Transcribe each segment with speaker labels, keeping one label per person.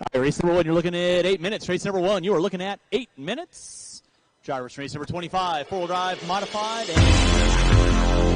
Speaker 1: All right, race number 1, you're looking at 8 minutes. Race number 1, you are looking at 8 minutes. Drivers, race number 25, four-wheel drive, modified, and...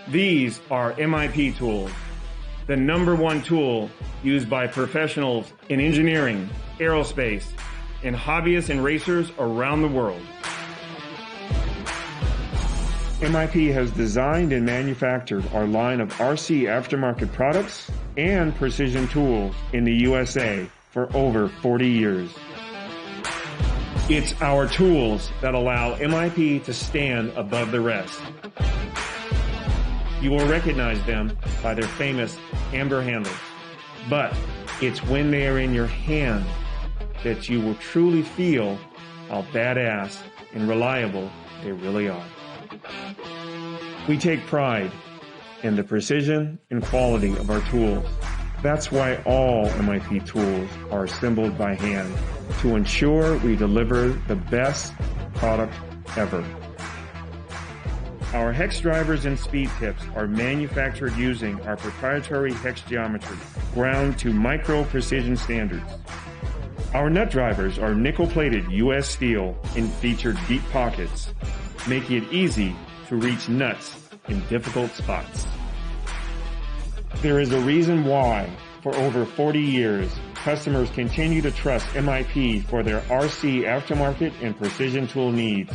Speaker 2: These are MIP tools, the #1 tool used by professionals in engineering, aerospace, and hobbyists and racers around the world. MIP has designed and manufactured our line of RC aftermarket products and precision tools in the USA for over 40 years. It's our tools that allow MIP to stand above the rest. You will recognize them by their famous amber handles, but it's when they are in your hand that you will truly feel how badass and reliable they really are. We take pride in the precision and quality of our tools. That's why all MIP tools are assembled by hand to ensure we deliver the best product ever. Our hex drivers and speed tips are manufactured using our proprietary hex geometry, ground to micro precision standards. Our nut drivers are nickel-plated US steel and feature deep pockets, making it easy to reach nuts in difficult spots. There is a reason why, for over 40 years, customers continue to trust MIP for their RC aftermarket and precision tool needs.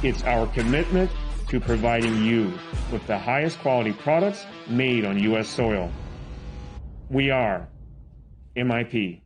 Speaker 2: It's our commitment to providing you with the highest quality products made on U.S. soil. We are MIP.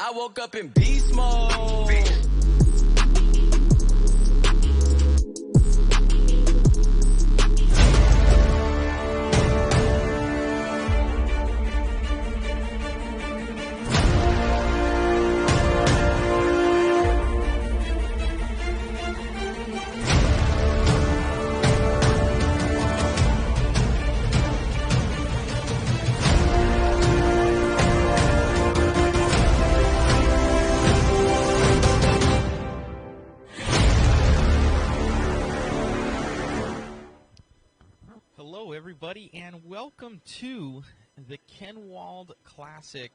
Speaker 3: I woke up in beast mode.
Speaker 4: Hello, everybody, and welcome to the Kinwald Klassic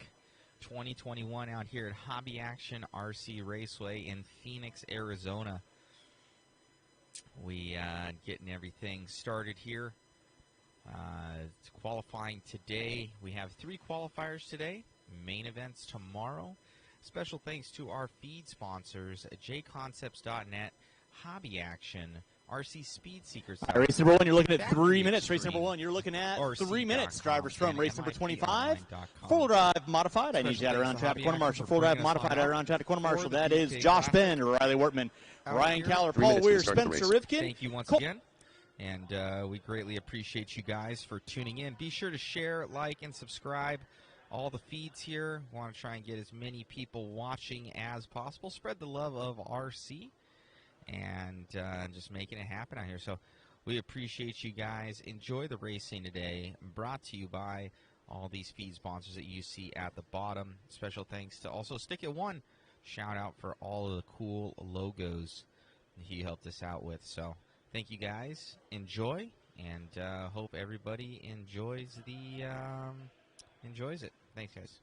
Speaker 4: 2021 out here at Hobby Action RC Raceway in Phoenix, Arizona. We getting everything started here. It's qualifying today. We have 3 qualifiers today. Main events tomorrow. Special thanks to our feed sponsors, jconcepts.net, Hobby Action RC Speed Seekers.
Speaker 1: Race number 1, you're looking at 3 minutes. Race number 1, you're looking at
Speaker 4: RC
Speaker 1: 3 minutes. Drivers
Speaker 4: com
Speaker 1: from race number 25.
Speaker 4: MIPonline.com.
Speaker 1: Full drive modified. I need you out around track to corner marshal. Full drive modified out around track to corner marshal. That is Josh Ben, Riley Wortman, Ryan Caller, Paul Weir, Spencer Rivkin.
Speaker 4: Thank you once again. And we greatly appreciate you guys for tuning in. Be sure to share, like, and subscribe all the feeds here. We want to try and get as many people watching as possible. Spread the love of RC and just making it happen out here. So we appreciate you guys. Enjoy the racing today. Brought to you by all these feed sponsors that you see at the bottom. Special thanks to also Stick It One. Shout out for all of the cool logos he helped us out with. So thank you guys. Enjoy, and hope everybody enjoys it. Thanks, guys.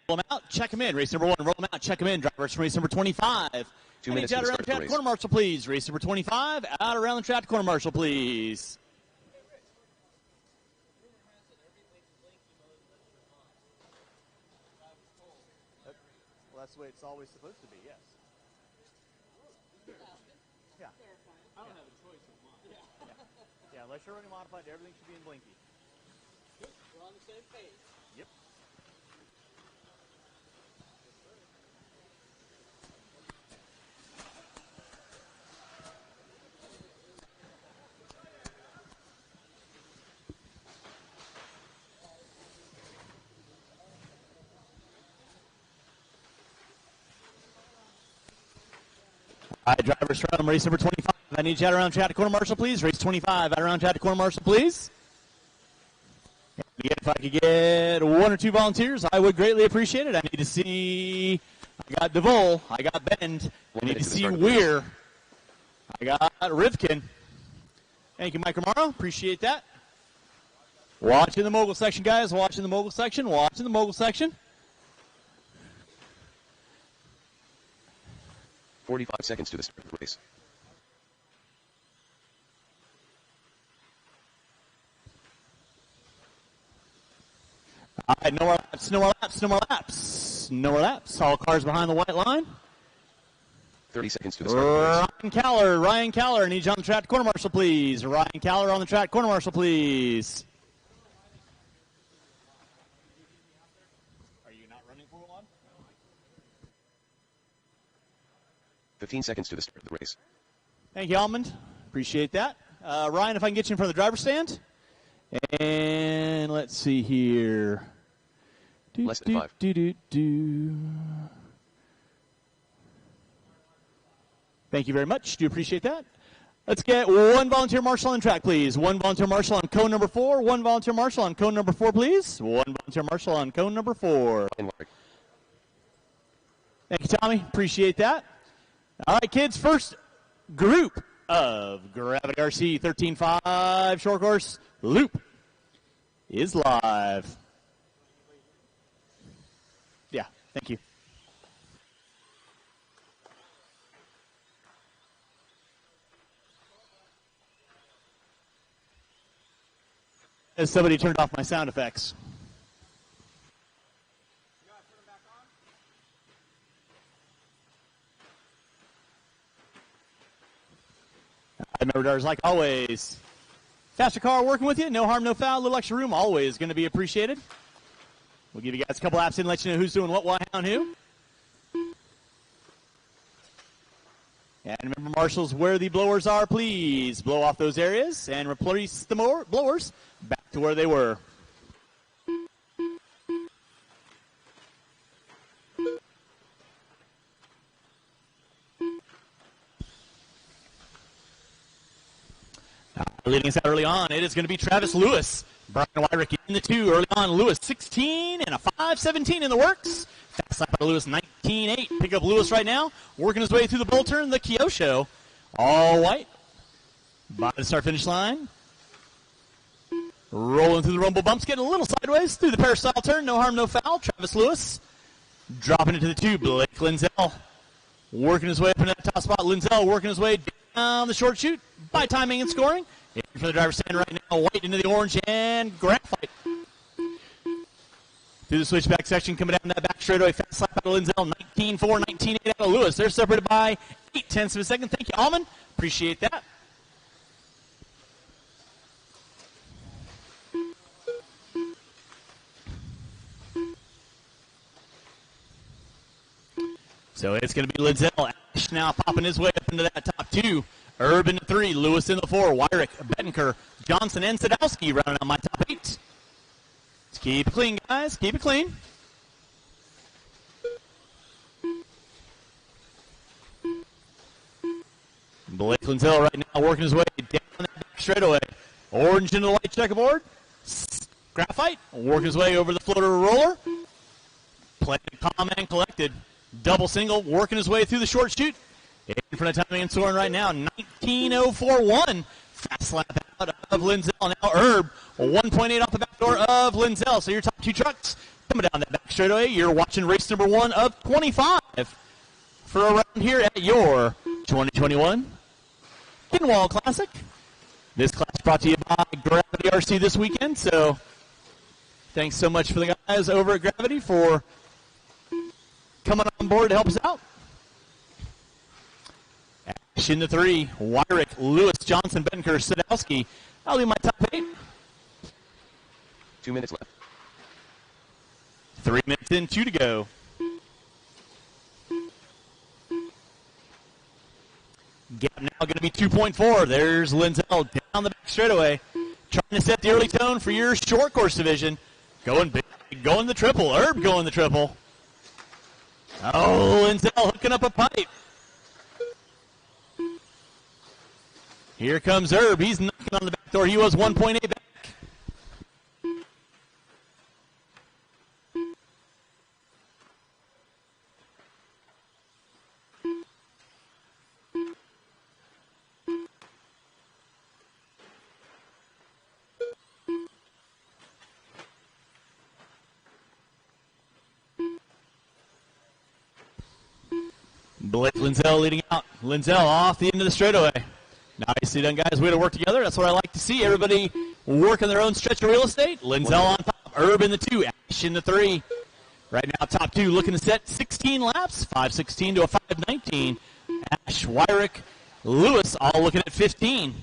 Speaker 1: Roll them out, check them in. Race number 1, roll them out, check them in. Drivers from race number 25.
Speaker 5: 2 minutes
Speaker 1: out
Speaker 5: to
Speaker 1: around
Speaker 5: start
Speaker 1: the
Speaker 5: the
Speaker 1: track,
Speaker 5: race.
Speaker 1: corner marshal, please. Race number 25, out around the track, corner marshal, please. Well, that's the way it's always supposed to be, yes. Yeah. I don't have a choice of mine. Yeah, unless you're running modified, everything should be in blinky.
Speaker 6: We're on the same page.
Speaker 1: Yep. All right, drivers from race number 25. I need you out around track to corner marshal, please. Race 25, out around track to corner marshal, please. If I could get 1 or 2 volunteers, I would greatly appreciate it. I need to see, I got DeVol, I got Bend, I need to see Weir, I got Rivkin. Thank you, Mike Romero, appreciate that. Watching the mogul section, guys, watching the mogul section, watching the mogul section.
Speaker 5: 45 seconds to the start of the race.
Speaker 1: All right, no more laps, no more laps, no more laps. No more laps. All cars behind the white line.
Speaker 5: 30 seconds to the start of the race.
Speaker 1: Ryan Caller, need you on the track corner marshal, please. Ryan Caller on the track corner marshal, please. Are you not running for one?
Speaker 5: 15 seconds to the start of the race.
Speaker 1: Thank you, Almond. Appreciate that. Ryan, if I can get you in front of the driver's stand. And let's see here.
Speaker 5: Less than 5.
Speaker 1: Thank you very much. Do appreciate that. Let's get 1 volunteer marshal on track, please. 1 volunteer marshal on cone number 4. 1 volunteer marshal on cone number 4, please. 1 volunteer marshal on cone number 4. Thank you, Tommy. Appreciate that. All right, kids. First group of Gravity RC 13.5 short course loop is live. Yeah, thank you. As somebody turned off my sound effects. Remember, Dars, like always, faster car working with you, no harm, no foul, little extra room, always going to be appreciated. We'll give you guys a couple laps in and let you know who's doing what, why, how, and who. And remember, marshals, where the blowers are, please blow off those areas and replace the blowers back to where they were. Leading us out early on, it is going to be Travis Lewis. Brian Wyrick in the 2 early on. Lewis 16 and a 5:17 in the works. Fast lap by Lewis 19.8. Pick up Lewis right now. Working his way through the bull turn, the Kyosho. All white. By the start-finish line. Rolling through the rumble bumps, getting a little sideways through the peristyle turn. No harm, no foul. Travis Lewis dropping into the 2. Blake Lindsell working his way up into that top spot. Lindsell working his way down the short chute by timing and scoring. In for the driver's stand right now, White into the orange and graphite. Through the switchback section, coming down that back straightaway, fast lap out of Lindsell, 19.4, 19.8 out of Lewis. They're separated by 0.8 of a second. Thank you, Alman. Appreciate that. So it's going to be Lindsell. Ash now popping his way up into that top two. Erb in the 3, Lewis in the 4, Wyrick, Bettenker, Johnson, and Sadowski rounding out my top 8. Let's keep it clean, guys. Keep it clean. Blake Lindsell right now working his way down that back straightaway. Orange into the white checkerboard. Graphite working his way over the floater roller. Playing calm and collected. Double single working his way through the short chute. In front of timing and scoring right now, 19.041. Fast lap out of Lindsell. Now Erb, 1.8 off the back door of Lindsell. So your top 2 trucks coming down that back straightaway. You're watching race number 1 of 25 for around here at your 2021 Kinwald Klassic. This class brought to you by Gravity RC this weekend. So thanks so much for the guys over at Gravity for coming on board to help us out. Ash in the 3, Wyrick, Lewis, Johnson, Benker, Sadowski. I'll leave my top 8.
Speaker 5: 2 minutes left.
Speaker 1: 3 minutes in, 2 to go. Gap now going to be 2.4. There's Lindsell down the back straightaway. Trying to set the early tone for your short course division. Going big, going the triple. Erb going the triple. Oh, Lindsell hooking up a pipe. Here comes Erb. He's knocking on the back door. He was 1.8 back. Blake Lindsell leading out. Lindsell off the end of the straightaway. Nicely done, guys. Way to work together. That's what I like to see. Everybody working their own stretch of real estate. Lindsell on top. Erb in the 2. Ash in the 3. Right now, top 2 looking to set 16 laps. 5:16 to a 5:19. Ash, Wyrick, Lewis all looking at 15.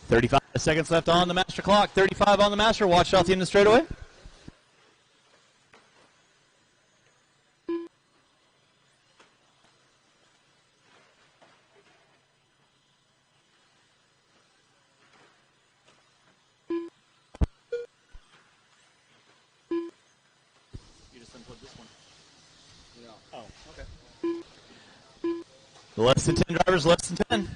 Speaker 1: .35 seconds left on the master clock. 35 on the master. Watch out the end of the straightaway. You just unplugged this one.
Speaker 6: Yeah.
Speaker 1: Oh, okay. Less than 10 drivers, less than 10.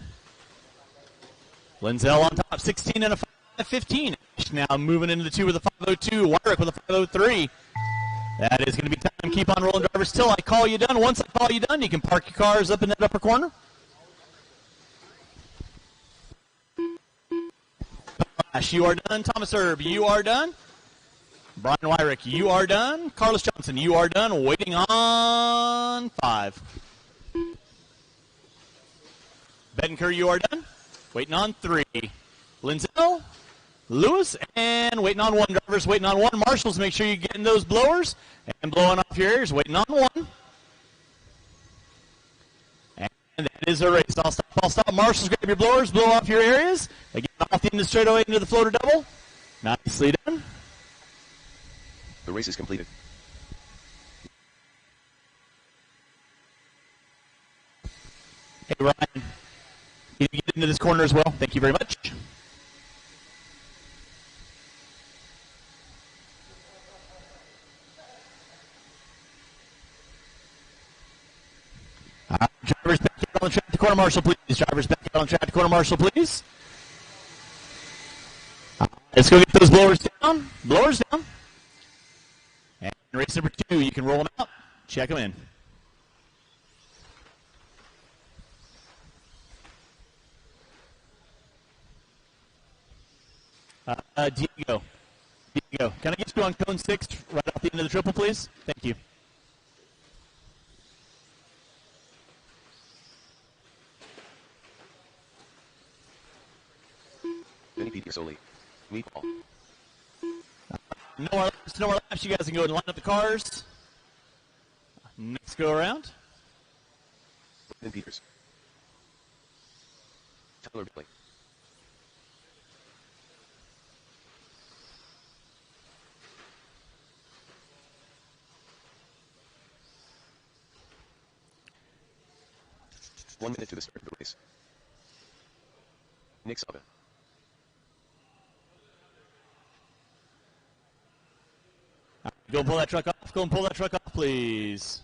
Speaker 1: Lindsell on top, 16 and a 5:15. Now moving into the 2 with a 5:02. Wyrick with a 5:03. That is going to be time. Keep on rolling, drivers, till I call you done. Once I call you done, you can park your cars up in that upper corner. Ash, you are done. Thomas Erb, you are done. Brian Wyrick, you are done. Carlos Johnson, you are done. Waiting on 5. Bettenker, you are done. Waiting on 3. Lindsell, Lewis, and waiting on 1. Drivers waiting on 1. Marshals, make sure you're getting those blowers and blowing off your ears. Waiting on 1. And that is a race. I'll stop. Marshals, grab your blowers, blow off your areas. Again, off the end of the straightaway into the floater double. Nicely done.
Speaker 5: The race is completed.
Speaker 1: Hey, Ryan. Can you get into this corner as well? Thank you very much. Drivers back out on the track to corner marshal, please. Drivers back out on track to corner marshal, please. Let's go get those blowers down. Blowers down. And race number 2, you can roll them out. Check them in. Diego. Diego, can I get you on cone 6 right off the end of the triple, please? Thank you.
Speaker 5: Vinny P. Soli. Meatball.
Speaker 1: No more laps, no more laps. You guys can go ahead and line up the cars. Next go around.
Speaker 5: Brandon Peters. Tyler Billy. One minute to the start of the race. Nick Saba.
Speaker 1: Go and pull that truck off. Go and pull that truck off, please.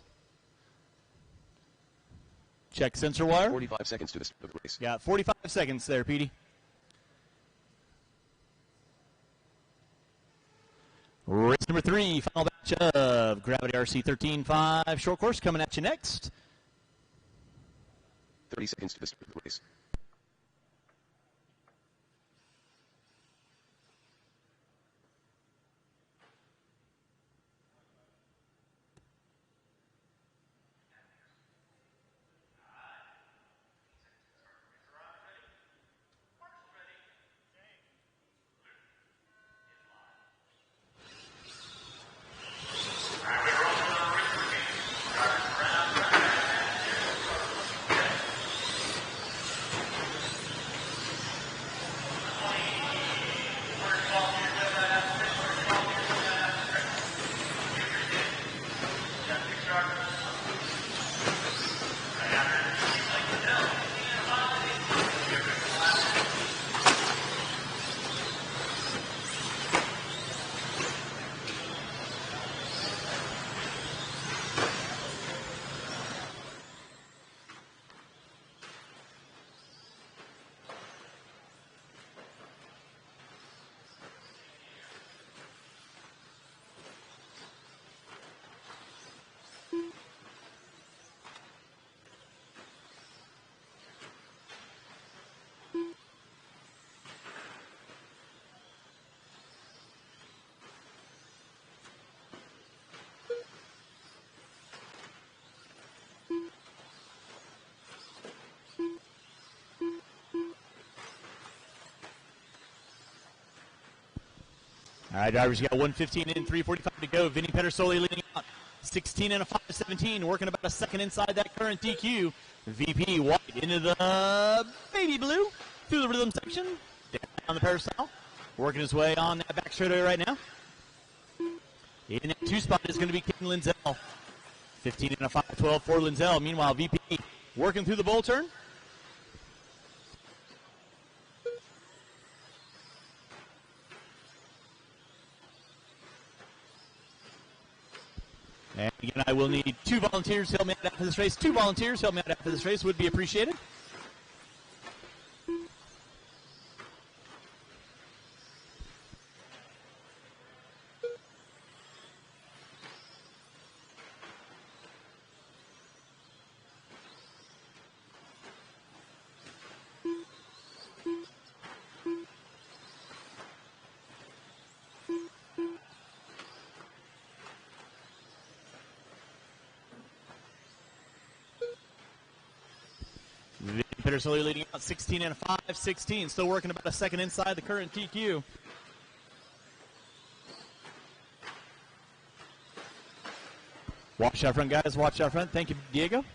Speaker 1: Check sensor wire.
Speaker 5: 45 seconds to the start of the race.
Speaker 1: Got 45 seconds there, Petey. Race number 3, final batch of Gravity RC 13.5 short course coming at you next.
Speaker 5: 30 seconds to the start of the race.
Speaker 1: All right, drivers, you got 1:15 in, 3:45 to go. Vinny Pedersoli leading out. 16 and a 5:17, working about a second inside that current DQ. VP White into the baby blue through the rhythm section. Down the peristyle. Working his way on that back straightaway right now. In that 2 spot is going to be King Lindsell. 15 and a 5:12 for Lindsell. Meanwhile, VP working through the bowl turn. And again, I will need 2 volunteers to help me out after this race. 2 volunteers to help me out after this race would be appreciated. Pedersoli leading out 16 and a 5:16. Still working about a second inside the current TQ. Watch out front, guys. Watch out front. Thank you, Diego.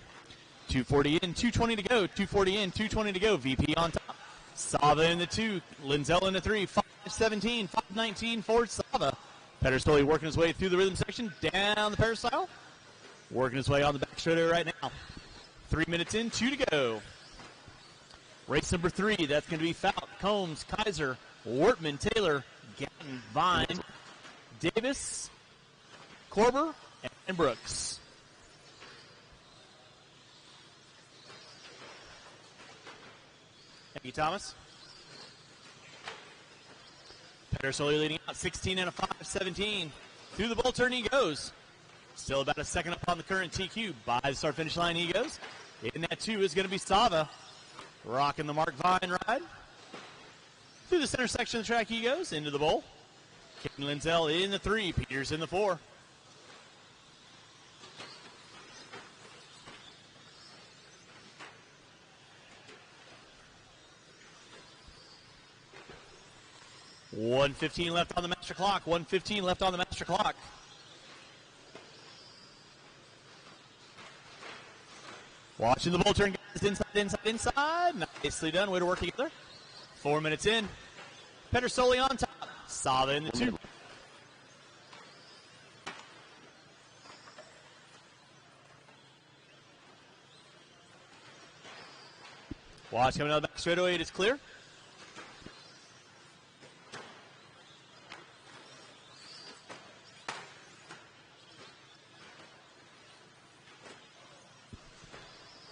Speaker 1: 240 in, 220 to go. 240 in, 220 to go. VP on top. Sava in the 2. Lindsell in the 3. 5:17, 5:19 for Sava. Pedersoli working his way through the rhythm section. Down the peristyle. Working his way on the back straightaway right now. 3 minutes in, 2 to go. Race number 3, that's going to be Fout, Combs, Kaiser, Wortman, Taylor, Gatton, Vine, Davis, Korber, and Brooks. Thank you, Thomas. Pedersoli leading out 16 and a 5:17. Through the bull turn he goes. Still about a second up on the current TQ. By the start finish line he goes. In that 2 is going to be Sava. Rocking the Mark Vine ride. Through the center section of the track he goes, into the bowl. Ken Lindsell in the 3, Peters in the 4. $1:15 left on the master clock. 1:15 left on the master clock. Watching the bull turn, guys. Inside, inside, inside. Nicely done. Way to work together. 4 minutes in. Pedersoli on top. Sava in the 2. Watch coming out of the back straightaway. It is clear.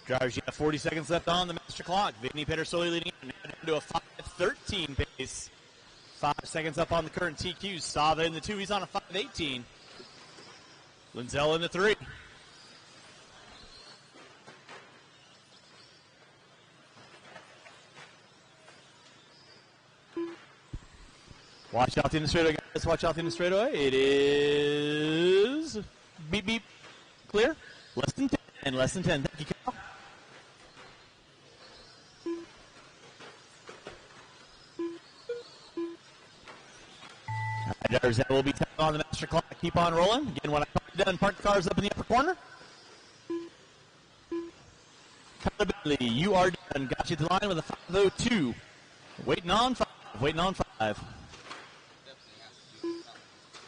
Speaker 1: Drivers, you have 40 seconds left on the master clock. Vinny Pedersoli leading now down to a 5:13 pace. 5 seconds up on the current TQ. Sava in the 2. He's on a 5:18. Lindsell in the 3. Watch out in the straightaway, guys. Watch out in the straightaway. It is beep, beep. Clear. Less than 10. Less than 10. Thank you, Cal. Drivers, that will be time on the master clock. Keep on rolling. Again, when I'm done, park the cars up in the upper corner. Accountability, you are done. Got you to the line with a 5:02. Waiting on 5. Waiting on 5.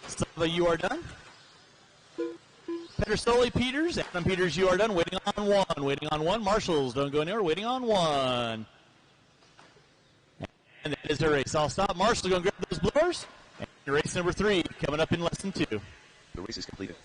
Speaker 1: Sava, you are done. Pedersoli, Peters. Adam Peters, you are done. Waiting on 1. Waiting on 1. Marshals, don't go anywhere. Waiting on 1. And that is the race. I'll stop. Marshals going to grab those blowers. And race number 3 coming up in less than 2.
Speaker 5: The race is completed.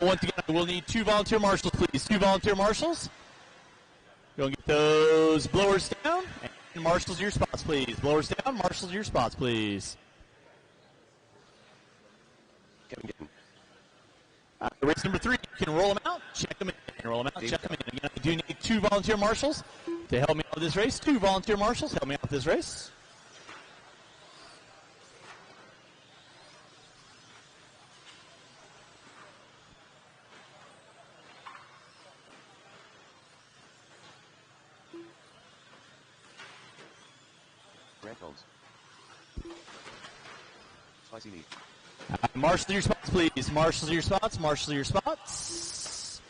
Speaker 1: Once again, we'll need 2 volunteer marshals, please. 2 volunteer marshals. Go and get those blowers down. And marshals, your spots, please. Blowers down. Marshals, your spots, please.
Speaker 5: Kevin Gittin.
Speaker 1: Race number 3. You can roll them out. Check them in. Roll them out. Check them in. Again, I do need 2 volunteer marshals to help me out with this race. 2 volunteer marshals help me out with this race.
Speaker 5: Grant Holmes. Spicy meat.
Speaker 1: Marshal your spots, please. Marshal your spots. Marshal your spots.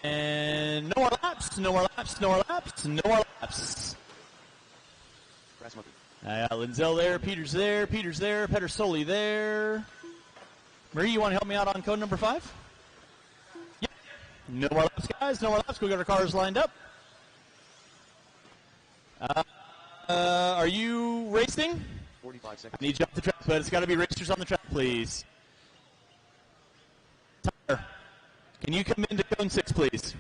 Speaker 1: And no more laps. No more laps. No more laps. No more laps.
Speaker 5: Grass monkey.
Speaker 1: Lindsell there. Peters there. Peters there. Pedersoli there. Marie, you want to help me out on code number 5? Yep. No more laps, guys. No more laps. Go get our cars lined up. Are you racing?
Speaker 5: 45 seconds.
Speaker 1: I need you off the track, but it's got to be racers on the track, please. Tyler, can you come into cone 6, please?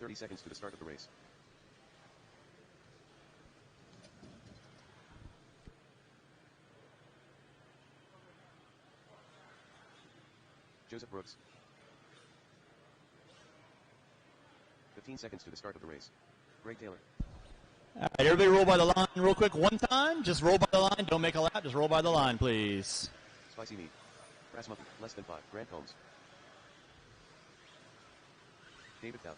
Speaker 5: $30 seconds to the start of the race. Joseph Brooks. 15 seconds to the start of the race. Greg Taylor.
Speaker 1: All right, everybody roll by the line real quick one time. Just roll by the line. Don't make a lap. Just roll by the line, please.
Speaker 5: Spicy meat. Grass monkey. Less than 5. Grant Holmes. David Dowd.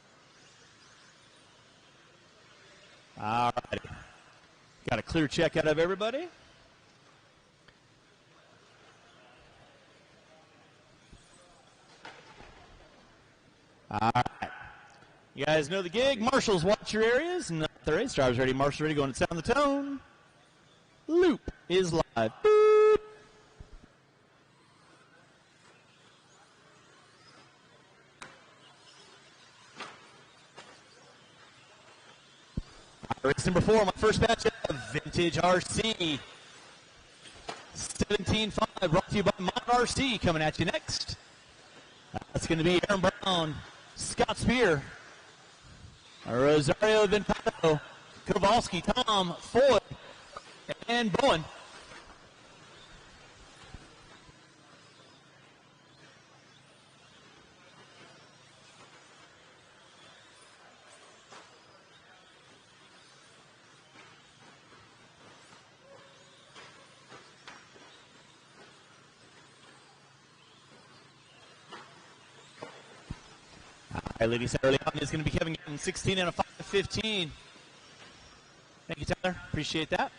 Speaker 1: All right. Got a clear check out of everybody. All right. You guys know the gig. Marshals, watch your areas. Not the race. Drivers ready. Marshals ready. Going to sound the tone. Loop is live. Boop. Race number 4, my first match of Vintage RC. 17.5, brought to you by Mod RC, coming at you next. That's going to be Aaron Brown, Scott Spear, Rosario Vinpato, Kowalski, Tom, Foy, and Bowen. All right, ladies, early on is going to be Kevin Gatton, 16 and a 5:15. Thank you, Tyler. Appreciate that.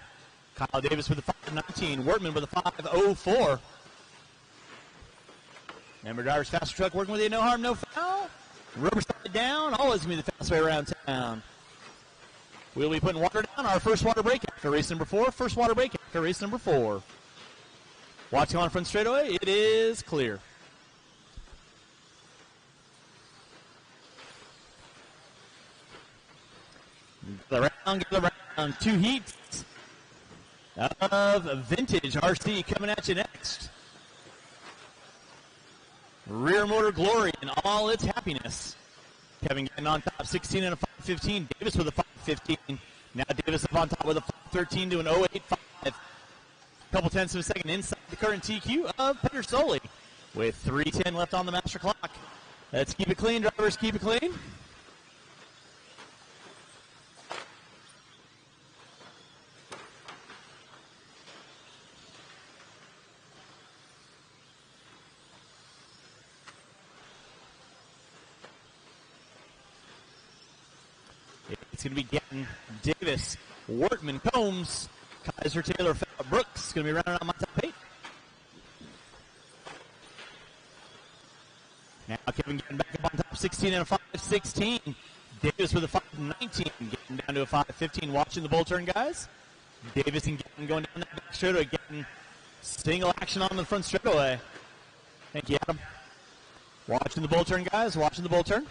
Speaker 1: Kyle Davis with a 5:19. Wortman with a 5:04. Remember, Dyer's Faster Truck working with you, no harm, no foul. Rubber side down, always going to be the fastest way around town. We'll be putting water down. Our first water break after race number 4. First water break after race number 4. Watching on front straightaway, it is clear. Get around. 2 heats of Vintage RC coming at you next. Rear motor glory and all its happiness. Kevin getting on top, 16 and a 5:15. Davis with a 5:15. Now Davis up on top with a 5:13 to an 0.85. Couple tenths of a second inside the current TQ of Peter Soley with 3:10 left on the master clock. Let's keep it clean, drivers. Keep it clean. It's going to be Gatton, Davis, Wortman, Combs, Kaiser, Taylor, Brooks. Going to be running on my top 8. Now Kevin getting back up on top, 16 and a 5:16. Davis with a 5:19, getting down to a 5:15. Watching the bull turn, guys. Davis and Gatton going down that back straightaway, getting single action on the front straightaway. Thank you, Adam. Watching the bull turn, guys. Watching the bull turn.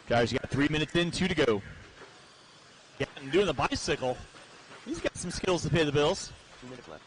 Speaker 1: Guys, you got 3 minutes in, 2 to go. Gatton doing the bicycle. He's got some skills to pay the bills.
Speaker 5: 2 minutes left.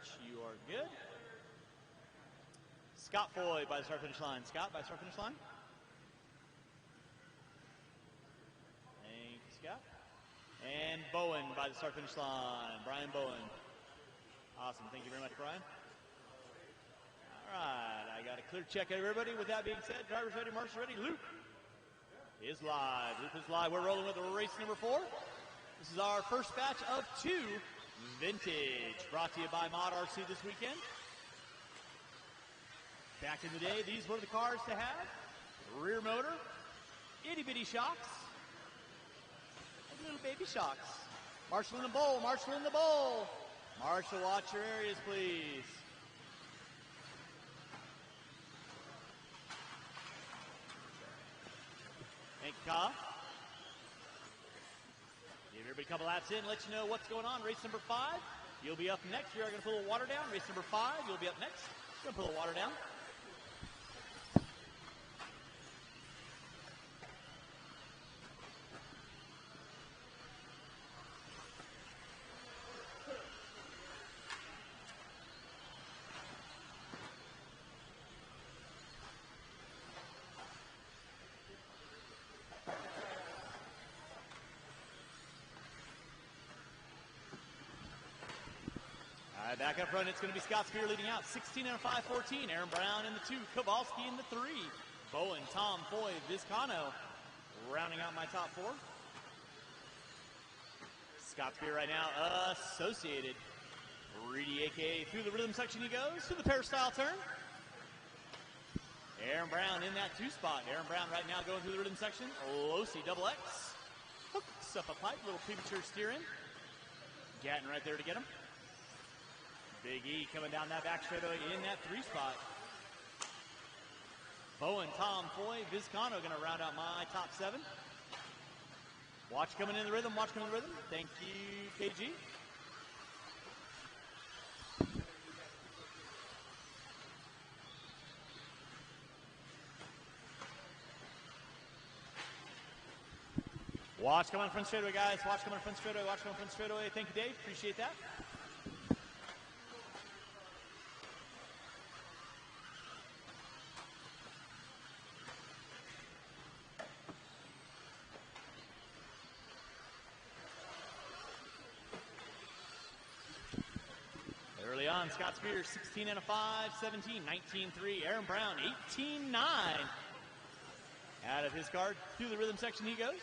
Speaker 1: much. You are good. Scott Foy by the start-finish line. Scott by the start-finish line. Thank you, Scott. And Bowen by the start-finish line. Brian Bowen. Awesome. Thank you very much, Brian. All right. I got a clear check, everybody. With that being said, drivers ready, marshals ready. Loop is live. Loop is live. We're rolling with race number 4. This is our first batch of 2 vintage. Brought to you by Mod RC this weekend. Back in the day, these were the cars to have. Rear motor, itty-bitty shocks, and little baby shocks. Marshal in the bowl, Marshal in the bowl. Marshal, watch your areas, please. Thank you, Kyle. Give everybody a couple laps in, let you know what's going on. Race number 5, you'll be up next. We are going to put a little water down. Race number 5, you'll be up next. Going to put a little water down. Back up front, it's going to be Scott Spear leading out. 16 and a 5-14. Aaron Brown in the 2. Kowalski in the 3. Bowen, Tom, Foy, Vizcano rounding out my top 4. Scott Spear right now associated. Reedy, a.k.a. through the rhythm section he goes. To the peristyle turn. Aaron Brown in that 2 spot. Aaron Brown right now going through the rhythm section. Losi double X. Hooks up a pipe. Little premature steer in. Gatton right there to get him. Big E coming down that back straightaway in that 3 spot. Bowen, Tom, Foy, Vizcano going to round out my top 7. Watch coming in the rhythm, watch coming in the rhythm. Thank you, KG. Watch coming in front straightaway, guys. Watch coming in front straightaway, watch coming in front straightaway. Thank you, Dave. Appreciate that. Early on, Scott Spears, 16 and a 5, 17, 19-3. Aaron Brown, 18-9. Out of his card, through the rhythm section he goes.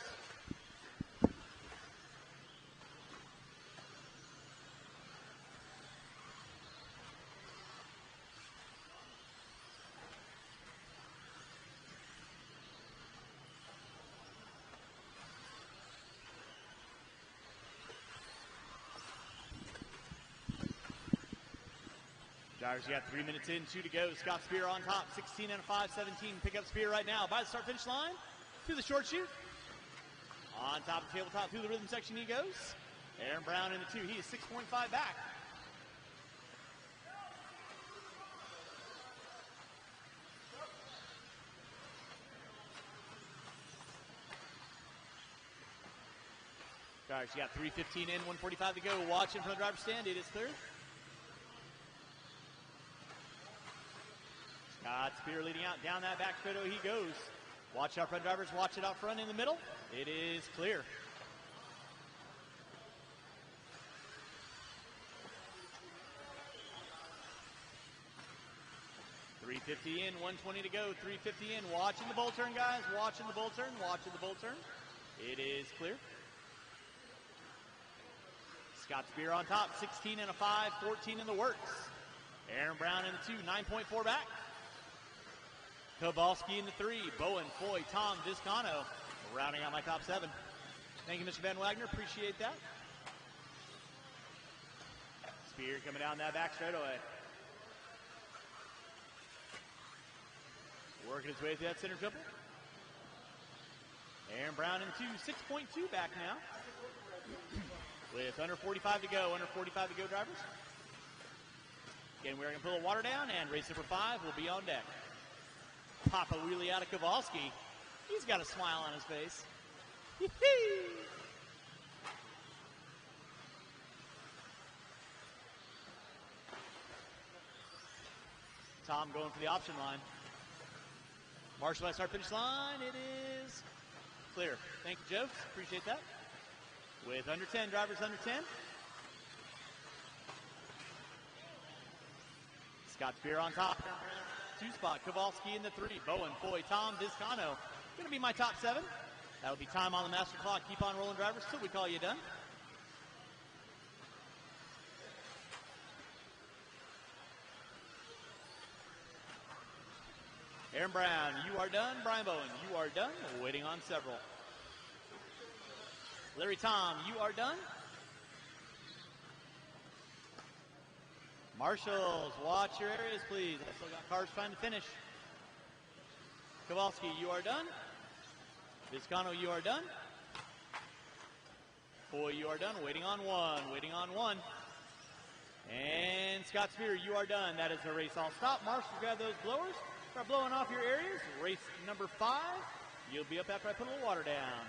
Speaker 1: Drivers, you got 3 minutes in, 2 to go. Scott Spear on top, 16 and a 5, 17. Pick up Spear right now by the start-finish line. Through the short chute. On top of the tabletop, through the rhythm section he goes. Aaron Brown in the 2. He is 6.5 back. Drivers, you got 3:15 in, 1:45 to go. Watching from the driver's stand. It is clear. Scott Spear leading out, down that back straightaway he goes. Watch out front drivers, watch it out front in the middle. It is clear. .350 in, 1:20 to go, 3:50 in. Watching the bull turn, guys, watching the bull turn, watching the bull turn. It is clear. Scott Spear on top, 16 and a 5, 14 in the works. Aaron Brown in the 2, 9.4 back. Kowalski in the 3, Bowen, Foy, Tom, Vizcano, rounding out my top 7. Thank you, Mr. Van Wagner. Appreciate that. Spear coming down that back straightaway. Working his way through that center triple. Aaron Brown in 2, 6.2 back now. With under 45 to go, drivers. Again, we're going to put a little water down, and race number 5 will be on deck. Pop a wheelie out of Kowalski. He's got a smile on his face. Tom going for the option line. Marshall at start finish line. It is clear. Thank you, Joe. Appreciate that. With under 10, drivers under 10. Scott Spear on top. 2 spot. Kowalski in the 3. Bowen, Foy, Tom, Vizcano. Going to be my top 7. That'll be time on the master clock. Keep on rolling, drivers, till we call you done. Aaron Brown, you are done. Brian Bowen, you are done. Waiting on several. Larry Tom, you are done. Marshals, watch your areas, please. I still got cars trying to finish. Kowalski, you are done. Vizcano, you are done. Boy, you are done. Waiting on 1. Waiting on 1. And Scott Spear, you are done. That is the race all stop. Marshals, grab those blowers. Start blowing off your areas. Race number 5. You'll be up after I put a little water down.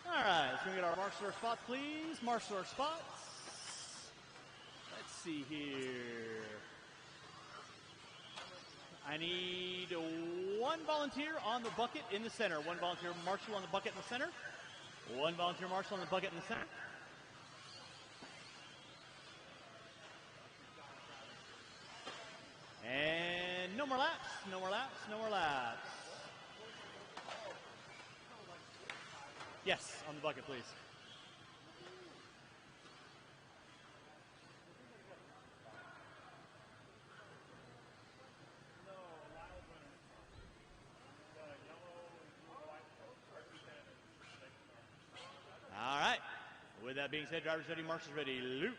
Speaker 1: All right, let's get our marshal spots, please. Marshal spots. Let's see here. I need one volunteer on the bucket in the center. One volunteer marshal on the bucket in the center. One volunteer marshal on the bucket in the center. And no more laps, no more laps, no more laps. Yes, on the bucket, please. All right. With that being said, drivers ready, marshals ready. Loop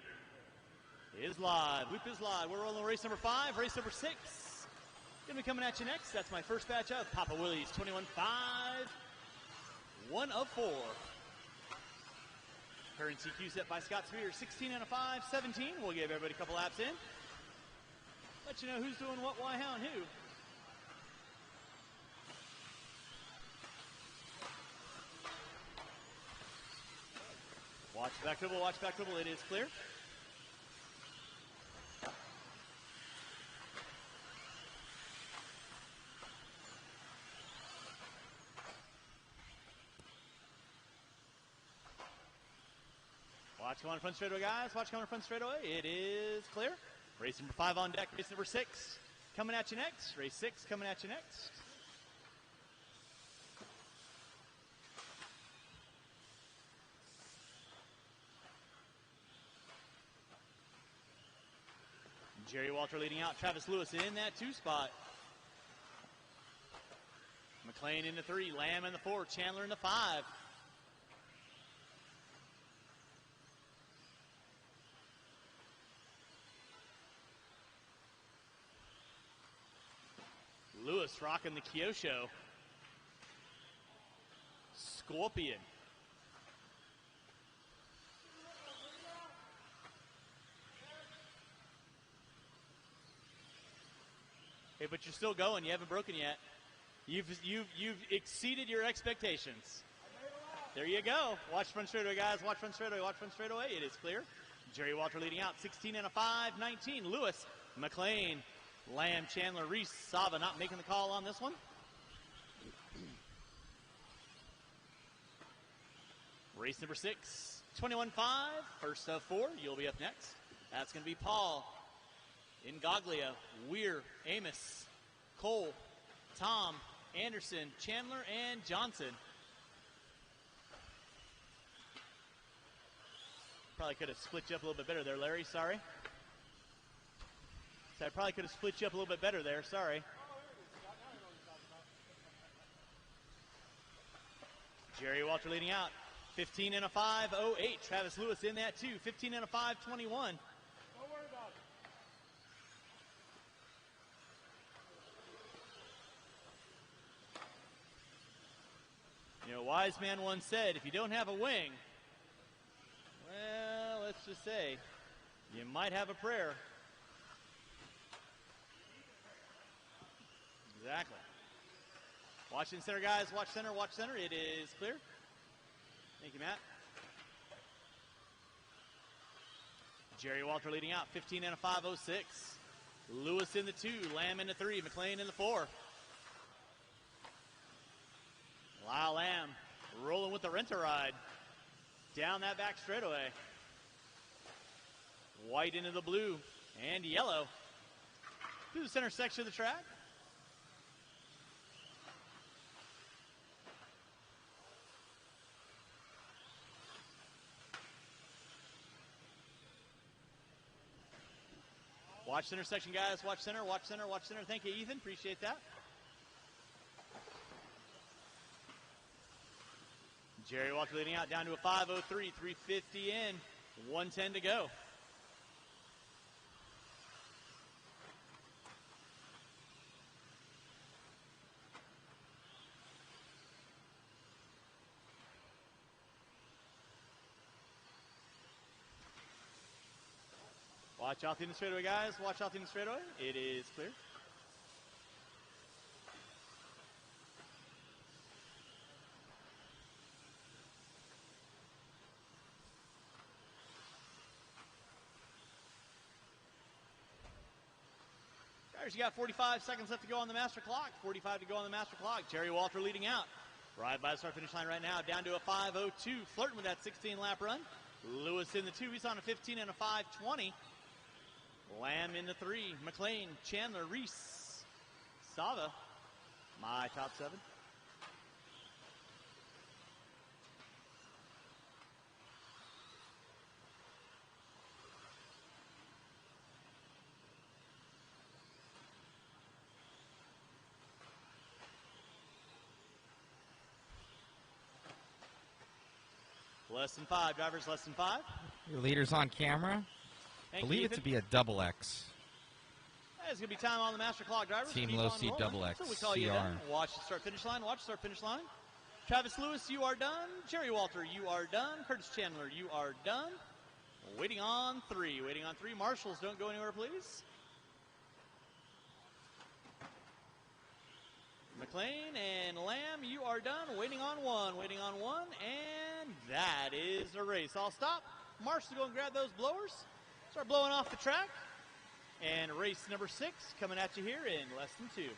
Speaker 1: is live. Loop is live. We're rolling race number 5, race number 6. Gonna be coming at you next. That's my first batch of Papa Willie's 21-5. 1 of 4. Current CQ set by Scott Spear, 16 and a 5, 17. We'll give everybody a couple laps in. Let you know who's doing what, why, how, and who. Watch back dribble, watch back dribble. It is clear. Watch coming on front straightaway, guys. Watch coming on front straightaway. It is clear. Race number 5 on deck. Race number 6 coming at you next. Race 6 coming at you next. Jerry Walter leading out. Travis Lewis in that 2 spot. McLean in the 3. Lamb in the 4. Chandler in the 5. Lewis rocking the Kyosho. Scorpion. Hey, but you're still going. You haven't broken yet. You've exceeded your expectations. There you go. Watch front straightaway, guys. Watch front straightaway. Watch front straightaway. It is clear. Jerry Walter leading out. 16 and a 5, 19. Lewis, McLean, Lamb, Chandler, Reese, Sava not making the call on this one. Race number 6, 21-5, first of 4. You'll be up next. That's going to be Paul, Ingoglia, Weir, Amos, Cole, Tom, Anderson, Chandler, and Johnson. Probably could have split you up a little bit better there, Larry. Sorry. So I probably could have split you up a little bit better there. Sorry. Jerry Walter leading out. 15 and a 5, 08. Travis Lewis in that too. 15 and a 5, 21.
Speaker 6: Don't worry about it.
Speaker 1: You know, a wise man once said, if you don't have a wing, well, let's just say, you might have a prayer. Exactly. Watch in center, guys. Watch center, watch center. It is clear. Thank you, Matt. Jerry Walter leading out. 15 and a 5, 06. Lewis in the 2. Lamb in the 3. McLean in the 4. Lyle Lamb rolling with the rent-a-ride. Down that back straightaway. White into the blue and yellow. Through the center section of the track. Watch center section, guys. Watch center, watch center, watch center. Thank you, Ethan. Appreciate that. Jerry Walter leading out down to a 5:03, 350 in, 110 to go. Watch out in the straightaway, guys. Watch out in the straightaway. It is clear. Drivers, you got 45 seconds left to go on the master clock. 45 to go on the master clock. Jerry Walter leading out. Right by the start-finish line right now, down to a 5:02, flirting with that 16-lap run. Lewis in the 2, he's on a 15 and a 5:20. Lamb in the 3, McLean, Chandler, Reese, Sava, my top 7. Less than 5, drivers, less than 5.
Speaker 4: Your leader's on camera. Believe it to be a double X.
Speaker 1: There's going to be time on the master clock, drivers.
Speaker 4: Team Low C double X.
Speaker 1: So we call you done. Watch the start-finish line. Watch the start-finish line. Travis Lewis, you are done. Jerry Walter, you are done. Curtis Chandler, you are done. Waiting on 3. Waiting on 3. Marshals, don't go anywhere, please. McLean and Lamb, you are done. Waiting on 1. Waiting on 1. And that is a race. I'll stop. Marshals, go and grab those blowers. Start blowing off the track. And race number 6 coming at you here in less than 2.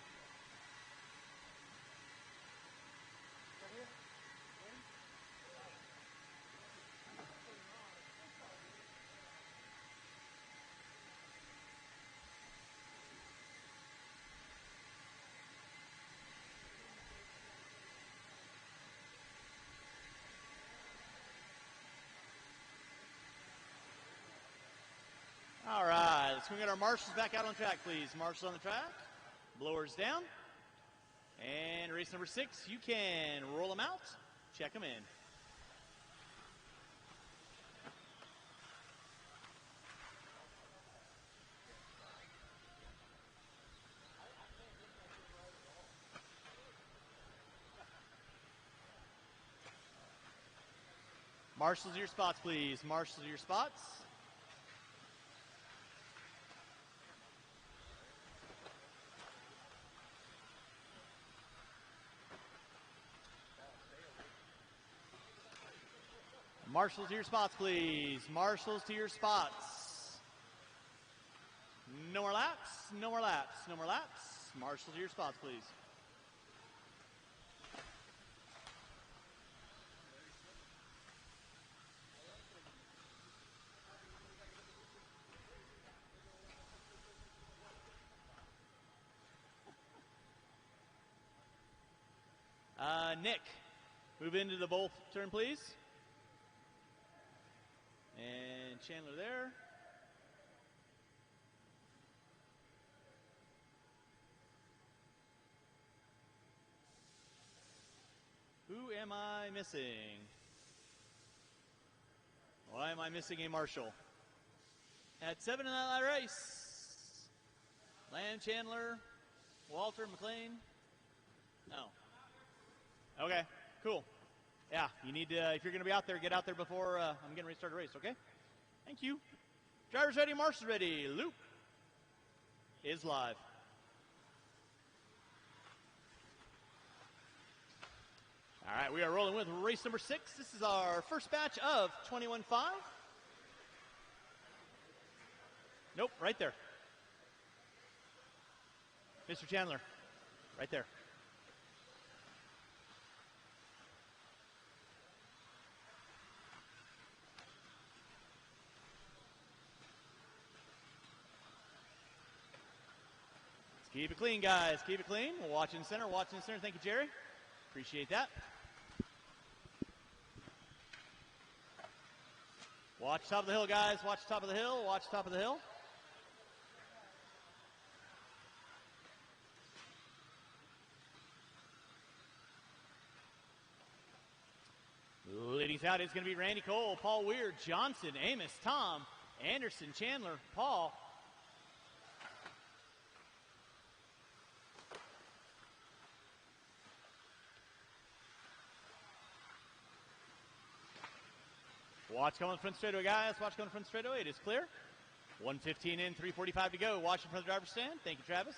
Speaker 1: All right, let's go get our marshals back out on track, please. Marshals on the track, blowers down. And race number 6, you can roll them out, check them in. Marshals to your spots, please. Marshals to your spots. Marshals to your spots, please. Marshals to your spots. No more laps, no more laps, no more laps. Marshals to your spots, please. Nick, move into the bowl turn, please. And Chandler there. Who am I missing? Why am I missing a marshal? At 7 in that race. Land, Chandler, Walter, McLean. No. Okay, cool. Yeah, you need to, if you're going to be out there, get out there before I'm getting ready to start a race, okay? Thank you. Drivers ready, marshals ready. Loop is live. All right, we are rolling with race number 6. This is our first batch of 21.5. Nope, right there. Mr. Chandler, right there. Keep it clean, guys. Keep it clean. We'll watch in center. Watch in center. Thank you, Jerry. Appreciate that. Watch top of the hill, guys. Watch top of the hill. Watch top of the hill. Leading out is going to be Randy Cole, Paul Weir, Johnson, Amos, Tom, Anderson, Chandler, Paul. Watch coming front straightaway, guys. Watch coming front straightaway. It is clear. 1:15 in, 3:45 to go. Watch in front of the driver's stand. Thank you, Travis.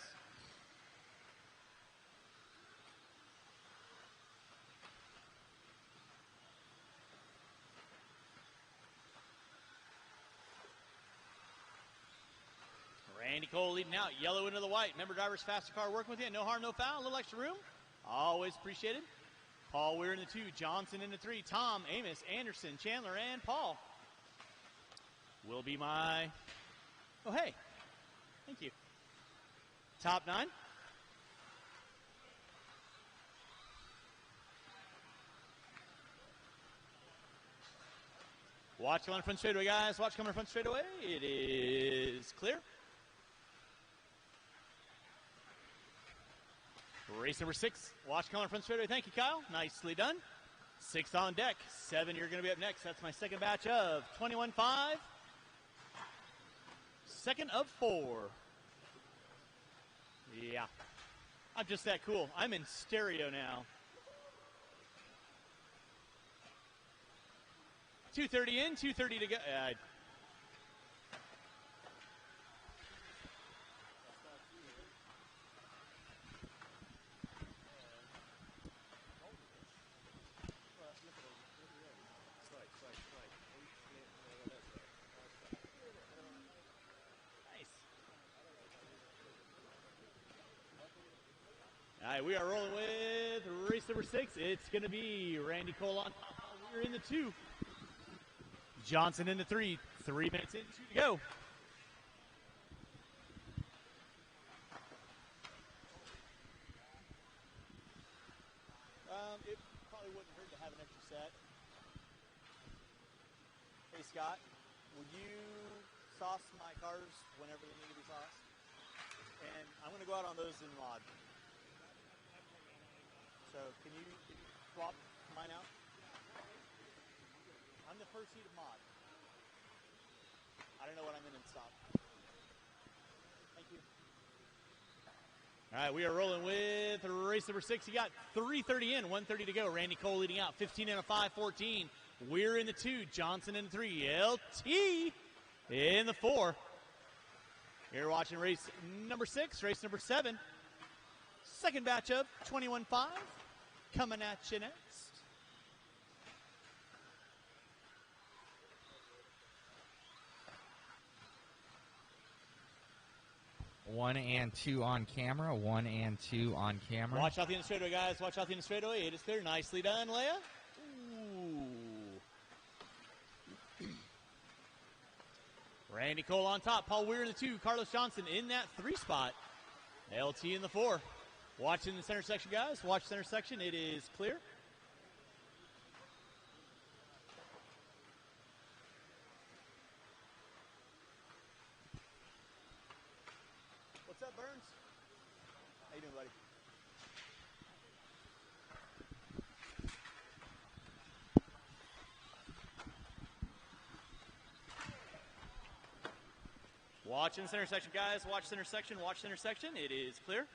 Speaker 1: Randy Cole leading out, yellow into the white. Member drivers, faster car working with you. No harm, no foul. A little extra room. Always appreciated. Paul Weir in the 2, Johnson in the 3, Tom, Amos, Anderson, Chandler, and Paul will be my, oh, hey, thank you. Top 9. Watch coming front straightaway, guys. Watch coming front straightaway. It is clear. Race number 6. Watch coming front straightaway. Thank you, Kyle. Nicely done. 6 on deck. 7, you're going to be up next. That's my second batch of 21.5. Second of 4. Yeah. I'm just that cool. I'm in stereo now. 2:30 in, 2:30 to go. All right, we are rolling with race number 6. It's going to be Randy Cole on top. We're in the 2. Johnson in the 3. 3 minutes in, 2 to go. It probably wouldn't hurt to have an extra set. Hey, Scott, will you sauce my cars whenever they need to be sauced? And I'm going to go out on those in mod. So can you swap mine out? I'm the first heat of mod. I don't know what I'm in stock. Thank you. All right, we are rolling with race number 6. You got 3:30 in, 1:30 to go. Randy Cole leading out, 15 and a 5:14. We're in the 2, Johnson in the 3, LT in the 4. You're watching race number 6, race number 7. Second batch of 21.5 coming at you next.
Speaker 4: 1 and 2 on camera. 1 and 2 on camera.
Speaker 1: Watch out the end straightaway, guys. Watch out the end straightaway. It is clear. Nicely done, Leia. Ooh. Randy Cole on top. Paul Weir in the 2. Carlos Johnson in that 3 spot. LT in the 4. Watch in the center section, guys. Watch center section. It is clear. What's up, Burns? How you doing, buddy? Watch in the center section, guys. Watch center section. Watch center section. It is clear.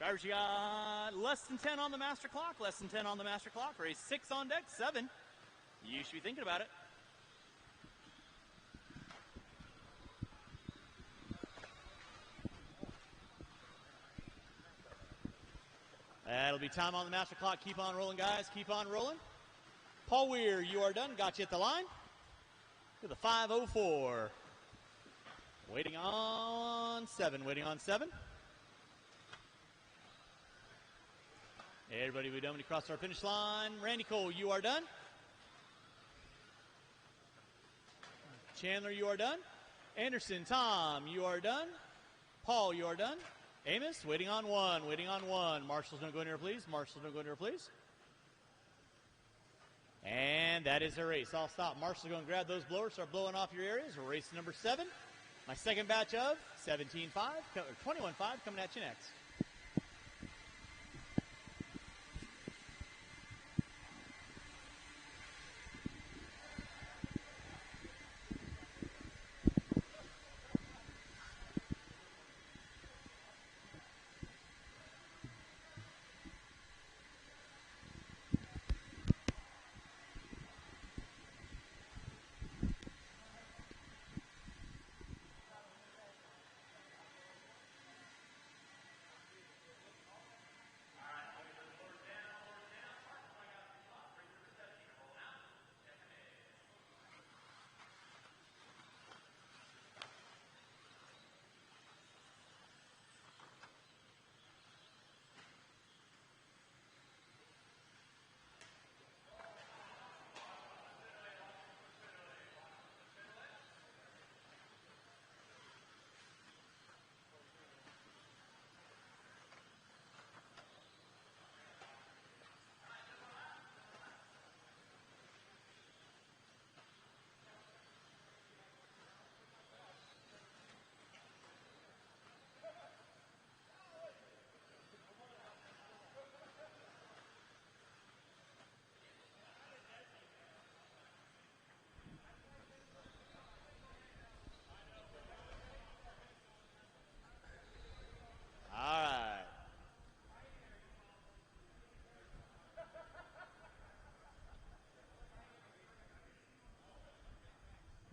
Speaker 1: Drivers, you got less than 10 on the master clock. Less than 10 on the master clock. Race 6 on deck. 7. You should be thinking about it. That'll be time on the master clock. Keep on rolling, guys. Keep on rolling. Paul Weir, you are done. Got you at the line. To the 5:04. Waiting on 7. Waiting on 7. Everybody, we done when you cross our finish line. Randy Cole, you are done. Chandler, you are done. Anderson, Tom, you are done. Paul, you are done. Amos, waiting on 1. Waiting on 1. Marshall's going to go in here, please. Marshall's going to go in here, please. And that is a race. I'll stop. Marshall's going to grab those blowers, start blowing off your areas. Race number 7. My second batch of 17.5, 21.5 coming at you next.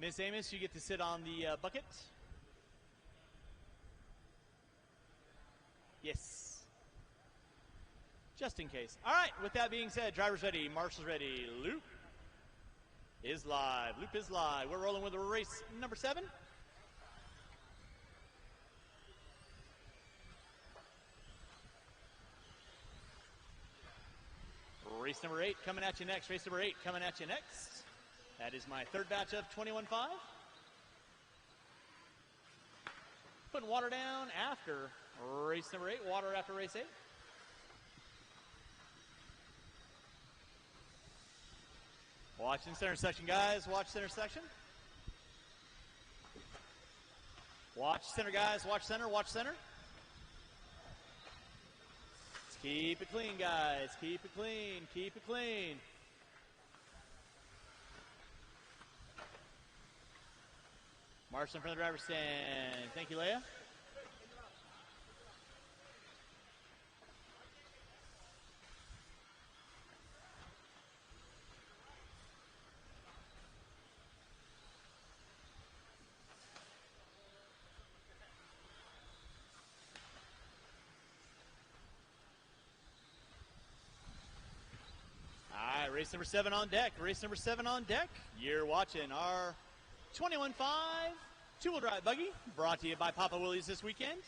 Speaker 1: Miss Amos, you get to sit on the bucket. Yes. Just in case. All right, with that being said, driver's ready, marshal's ready, loop is live. Loop is live. We're rolling with race number 7. Race number 8 coming at you next. Race number 8 coming at you next. That is my third batch of 21.5. Putting water down after race number 8. Water after race 8. Watching center section, guys. Watch center section. Watch center, guys. Watch center. Watch center. Let's keep it clean, guys. Keep it clean. Keep it clean. Marshall in front of the driver's stand. Thank you, Leia. All right, race number 7 on deck. Race number 7 on deck. You're watching our 21.5 two-wheel drive buggy, brought to you by Papa Willie's this weekend.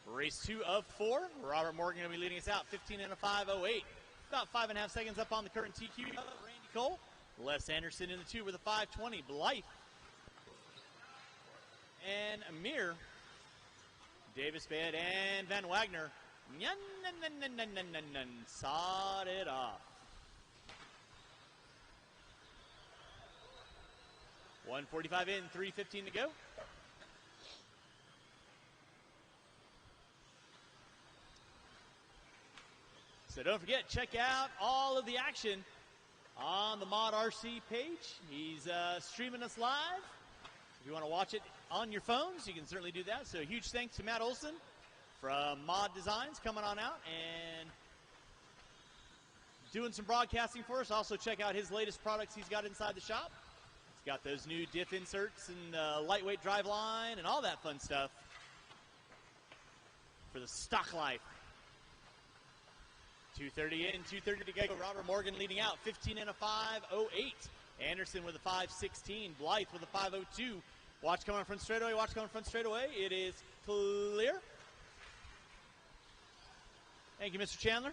Speaker 1: Race 2 of 4. Robert Morgan going to be leading us out, 15 and a 5.08. About 5.5 seconds up on the current TQ. Randy Cole. Les Anderson in the 2 with a 5.20. Blythe. And Amir. Davis Bed and Van Wagner. Sawed it off. 1:45 in, 3:15 to go. So don't forget, check out all of the action on the Mod RC page. He's streaming us live. If you want to watch it on your phones, you can certainly do that. So huge thanks to Matt Olson from Mod Designs coming on out and doing some broadcasting for us. Also check out his latest products he's got inside the shop. He's got those new diff inserts and lightweight drive line and all that fun stuff for the stock life. 2:30 in, 2:30 to go. Robert Morgan leading out, 15 and a 5.08. Anderson with a 5.16. Blythe with a 5.02. Watch coming front straightaway. Watch coming front straightaway. It is clear. Thank you, Mr. Chandler.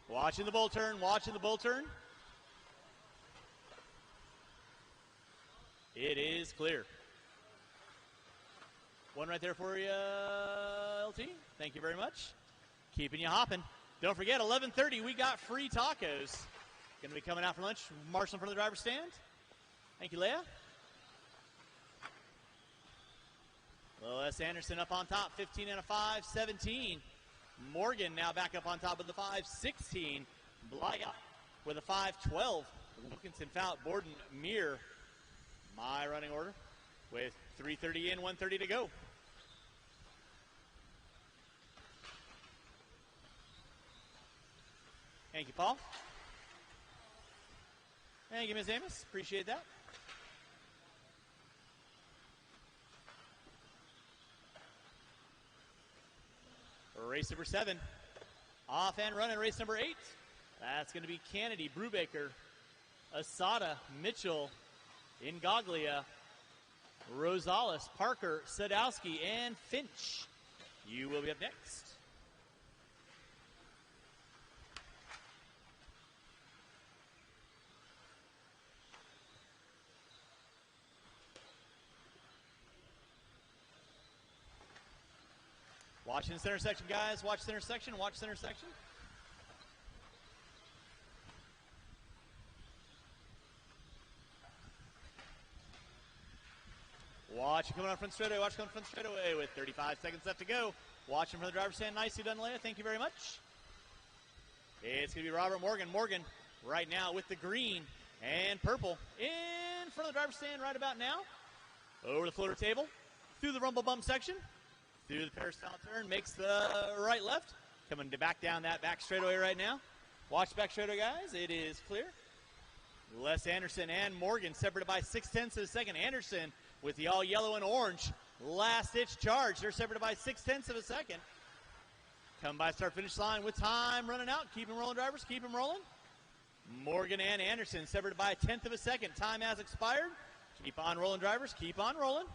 Speaker 1: Watching the bull turn. Watching the bull turn. It is clear. One right there for you, LT. Thank you very much. Keeping you hopping. Don't forget, 11:30, we got free tacos. Going to be coming out for lunch. Marshall in front of the driver's stand. Thank you, Leah. Les Anderson up on top, 15 and a 5.17. Morgan now back up on top with the 5.16. Blya with a 5.12. Wilkinson, Fout, Borden, Meir. My running order with 3:30 in, 1:30 to go. Thank you, Paul. Thank you, Ms. Amos. Appreciate that. Race number 7. Off and running race number 8. That's going to be Kennedy, Brubaker, Asada, Mitchell, Ingoglia, Rosales, Parker, Sadowski, and Finch. You will be up next. Watching the center section, guys. Watch center section. Watch center section. Watch coming on front straightaway. Watch coming front straightaway with 35 seconds left to go. Watching from the driver's stand. Nicely done, Leia. Thank you very much. It's going to be Robert Morgan. Morgan right now with the green and purple in front of the driver's stand right about now. Over the floater table. Through the rumble bump section. Through the peristyle turn. Makes the right left. Coming to back down that back straightaway right now. Watch back straightaway, guys. It is clear. Les Anderson and Morgan separated by 0.6 of a second. Anderson with the all yellow and orange last-ditch charge. They're separated by 0.6 of a second. Come by start-finish line with time running out. Keep them rolling, drivers. Keep them rolling. Morgan and Anderson separated by 1/10 of a second. Time has expired. Keep on rolling, drivers. Keep on rolling.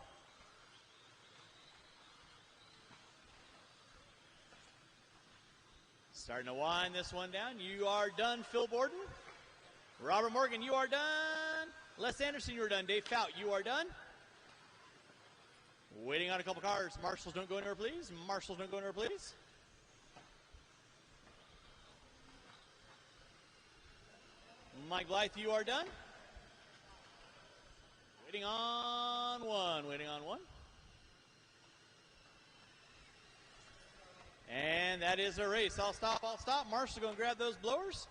Speaker 1: Starting to wind this one down. You are done, Phil Borden. Robert Morgan, you are done. Les Anderson, you are done. Dave Fout, you are done. Waiting on a couple cars. Marshals, don't go anywhere, please. Marshals, don't go anywhere, please. Mike Blythe, you are done. Waiting on one. Waiting on one. And that is a race. I'll stop. I'll stop. Marshall, go and grab those blowers.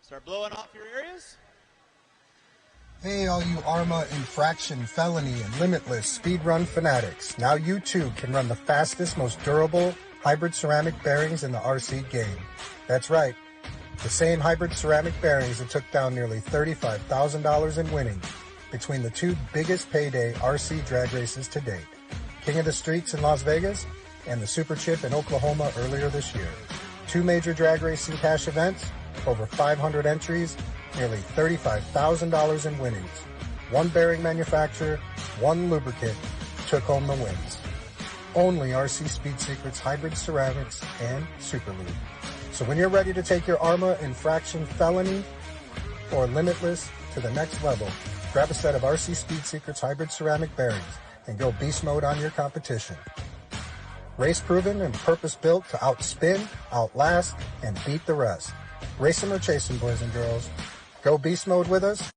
Speaker 1: Start blowing off your areas.
Speaker 7: Hey, all you ARMA infraction, felony, and limitless speed run fanatics. Now you too can run the fastest, most durable hybrid ceramic bearings in the RC game. That's right. The same hybrid ceramic bearings that took down nearly $35,000 in winnings between the two biggest payday RC drag races to date. King of the Streets in Las Vegas and the Super Chip in Oklahoma earlier this year. Two major drag racing cash events, over 500 entries, nearly $35,000 in winnings. One bearing manufacturer, one lubricant took home the wins. Only RC Speed Secrets Hybrid Ceramics and Super Lube. So when you're ready to take your ARMA infraction, felony, or limitless to the next level, grab a set of RC Speed Secrets Hybrid Ceramic bearings and go beast mode on your competition. Race proven and purpose built to outspin, outlast, and beat the rest. Racing or chasing, boys and girls. Go beast mode with us.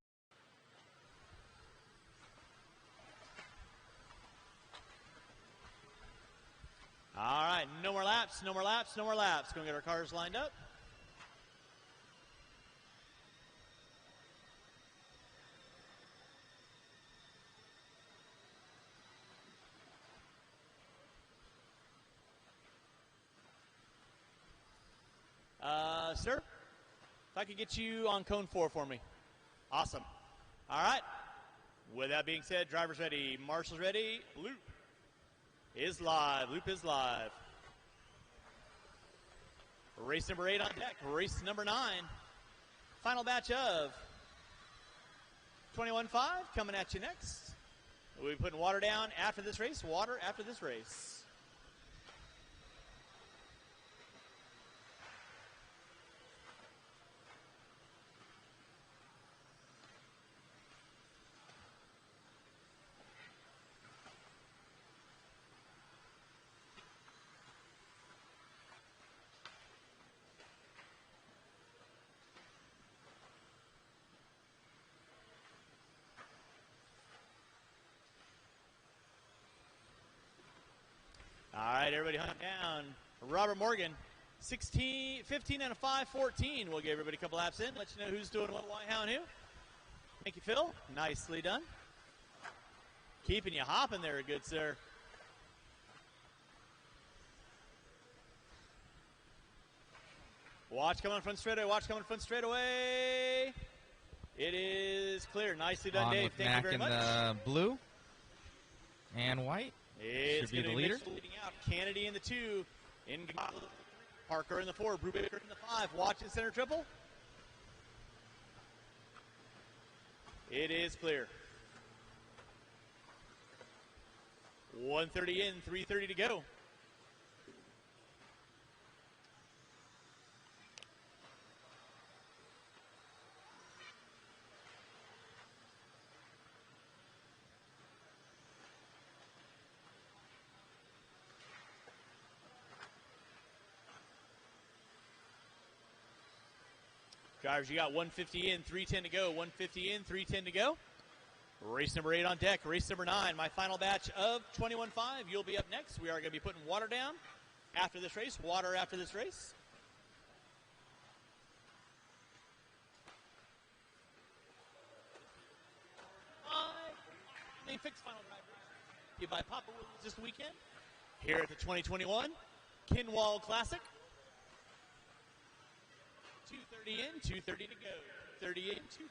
Speaker 1: All right, no more laps, no more laps, no more laps. Going to get our cars lined up. Sir, if I could get you on cone 4 for me. Awesome. All right. With that being said, drivers ready, marshals ready, loop is live. Loop is live. Race number 8 on deck. Race number 9. Final batch of 21.5 coming at you next. We'll be putting water down after this race. Water after this race. All right, everybody hunt down. Robert Morgan, 15 and a 5:14. We'll give everybody a couple laps in. Let you know who's doing what, why, how, and who. Thank you, Phil. Nicely done. Keeping you hopping there, good sir. Watch coming front straightaway. Watch coming front straightaway. It is clear. Nicely done, Dave. Thank you very much.
Speaker 4: The blue and white.
Speaker 1: It's
Speaker 4: should be the leader.
Speaker 1: Leading out. Kennedy in the 2. Parker in the 4. Brubaker in the 5. Watching center triple. It is clear. 130 in, 330 to go. Drivers, you got 150 in, 310 to go. 150 in, 310 to go. Race number 8 on deck. Race number 9, my final batch of 21.5. You'll be up next. We are going to be putting water down after this race. Water after this race. Fixed final drivers. You by Papa Willie's this weekend here at the 2021 Kinwald Klassic. 2:30 in, 2:30 to go. 30 in, 2:30 to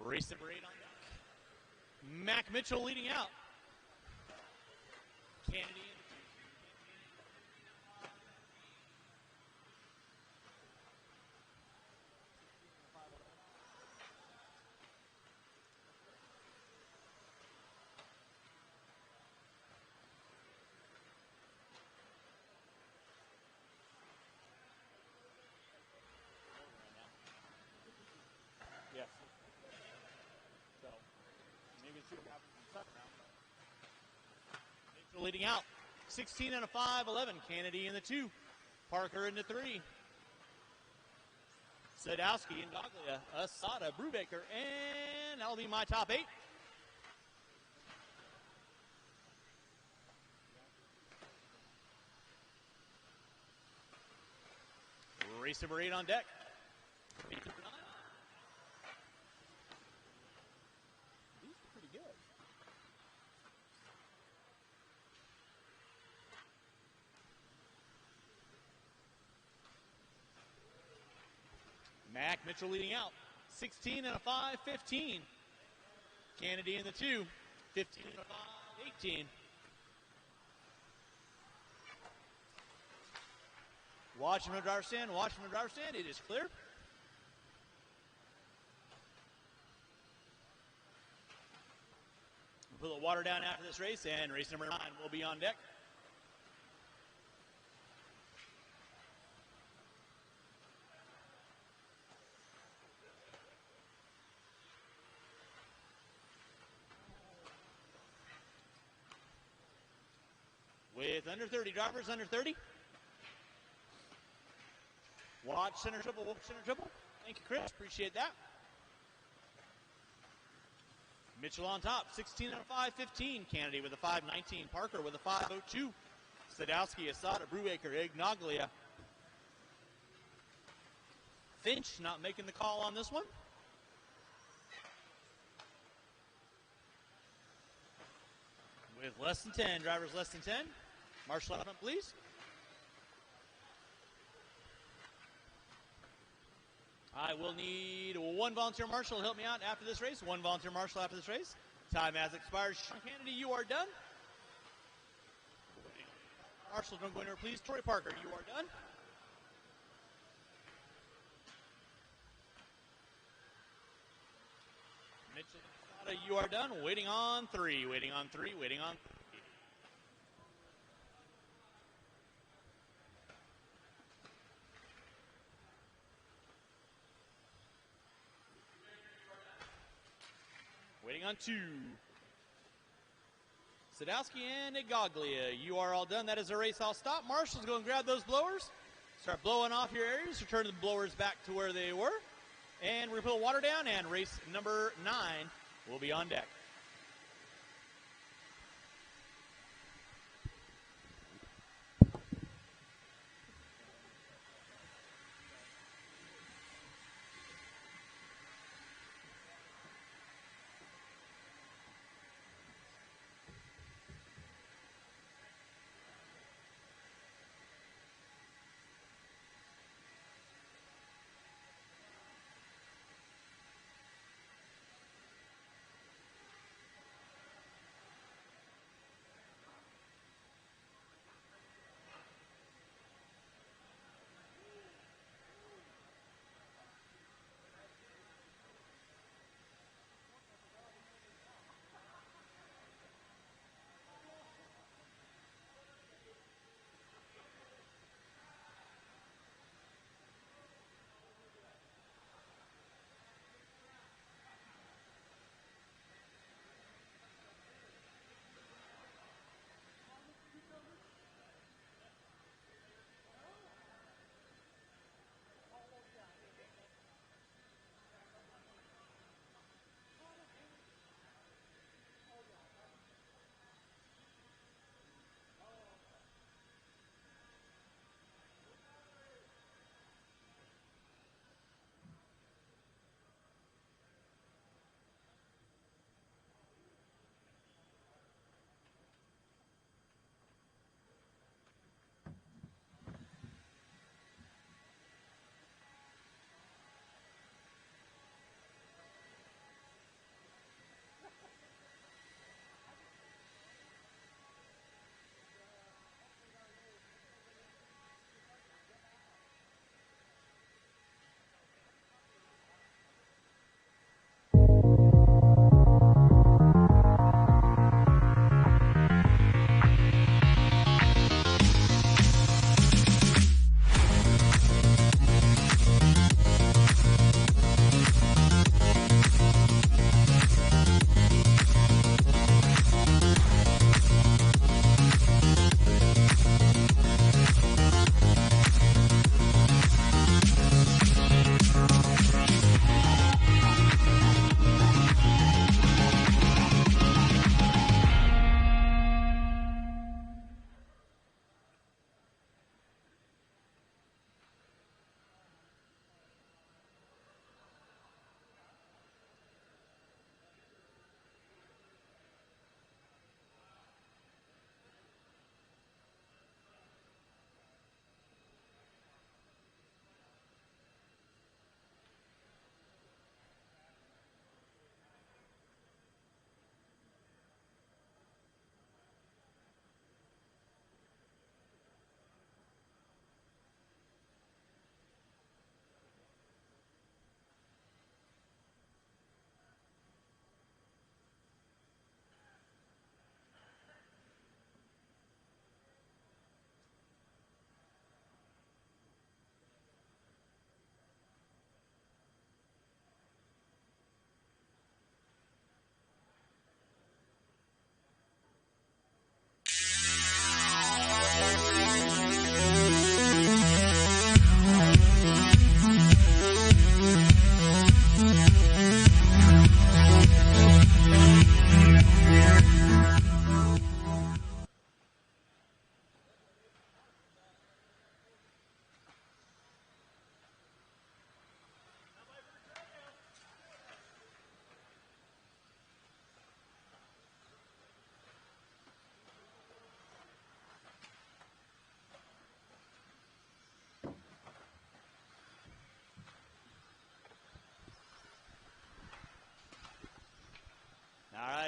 Speaker 1: go. Race number 8 on deck. Mac Mitchell leading out. Kennedy in the 2. Yes. So, maybe it's happen in the second round. Mitchell leading out. 16 and a 5, 11. Kennedy in the 2. Parker in the 3. Sadowski and Doglia, Asada, Brubaker, and that'll be my top 8. Race number 8 on deck. Race number 9. These are pretty good. Mac Mitchell leading out. 16 and a 5, 15. Kennedy in the 2. 15 and a 5, 18. Watch from the driver's stand. Watch from the driver's stand. It is clear. We'll put the water down after this race, and race number 9 will be on deck. With under 30 drivers, under 30. Watch center triple, watch center triple. Thank you, Chris. Appreciate that. Mitchell on top, 16 and a 5, 15. Kennedy with a 5, 19. Parker with a 5, 02. Sadowski, Asada, Brubaker, Ignoglia. Finch not making the call on this one. With less than 10, drivers less than 10. Marshal out front, please. I will need one volunteer marshal to help me out after this race. One volunteer marshal after this race. Time has expired. Sean Kennedy, you are done. Marshal, don't go anywhere, please. Troy Parker, you are done. Mitchell, you are done. Waiting on 3. Waiting on 3. Waiting on 3. Waiting on 2. Sadowski and Igoglia, you are all done. That is a race. I'll stop. Marshall's going to grab those blowers. Start blowing off your areas. Return the blowers back to where they were. And we're going to put the water down, and race number 9 will be on deck.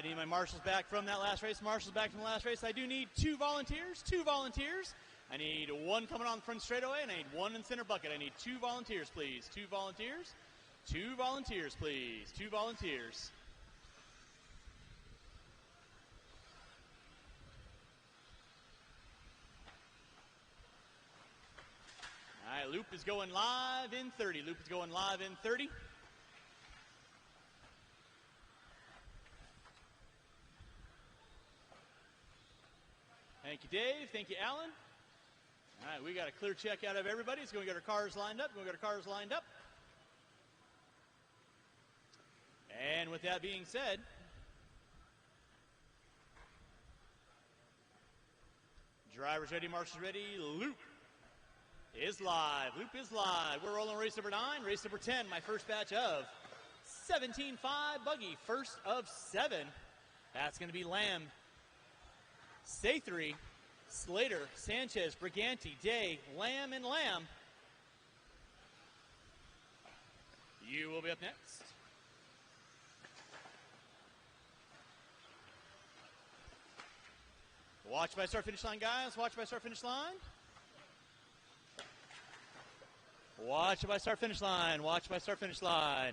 Speaker 1: right, need my marshals back from that last race. Marshals back from the last race. I do need 2 volunteers. 2 volunteers. I need 1 coming on the front straightaway, and I need 1 in center bucket. I need 2 volunteers, please. 2 volunteers. 2 volunteers, please. 2 volunteers. All right, loop is going live in 30. Loop is going live in 30. Thank you, Dave. Thank you, Alan. All right, we got a clear check out of everybody. So we're going to get our cars lined up. We're going to get our cars lined up. And with that being said, drivers ready, marshals ready, loop is live. Loop is live. We're rolling race number 9, race number 10, my first batch of 17.5 buggy, first of 7. That's going to be Lamb, Say3, Slater, Sanchez, Briganti, Day, Lamb, and Lamb. You will be up next. Watch by start finish line, guys. Watch by start finish line. Watch by start finish line. Watch by start finish line.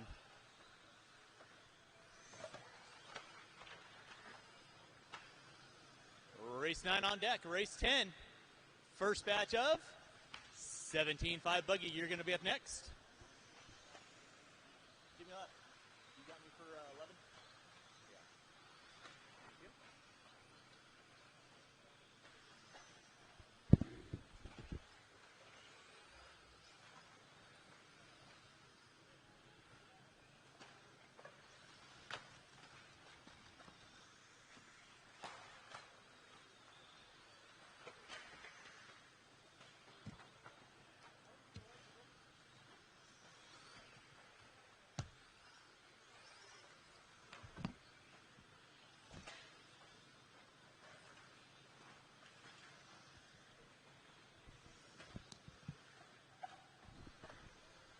Speaker 1: Race 9 on deck. Race 10. First batch of 17.5 buggy. You're going to be up next. Give me that. You got me for 11? Yeah. Thank you.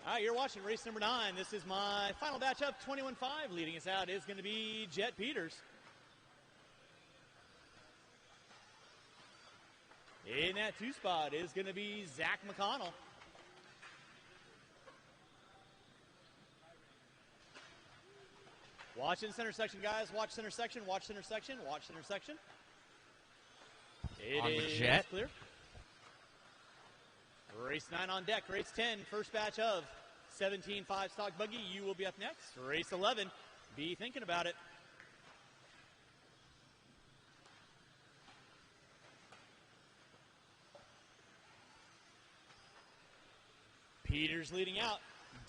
Speaker 1: All right, you're watching race number 9. This is my final batch up, 21.5. Leading us out is going to be Jet Peters. In that 2 spot is going to be Zach McConnell. Watch in center section, guys. Watch center section. Watch center section. Watch center section. It
Speaker 4: on
Speaker 1: is
Speaker 4: the jet.
Speaker 1: Clear. Race 9 on deck. Race 10, first batch of 17.5 stock buggy. You will be up next. Race 11, be thinking about it. Peters leading out.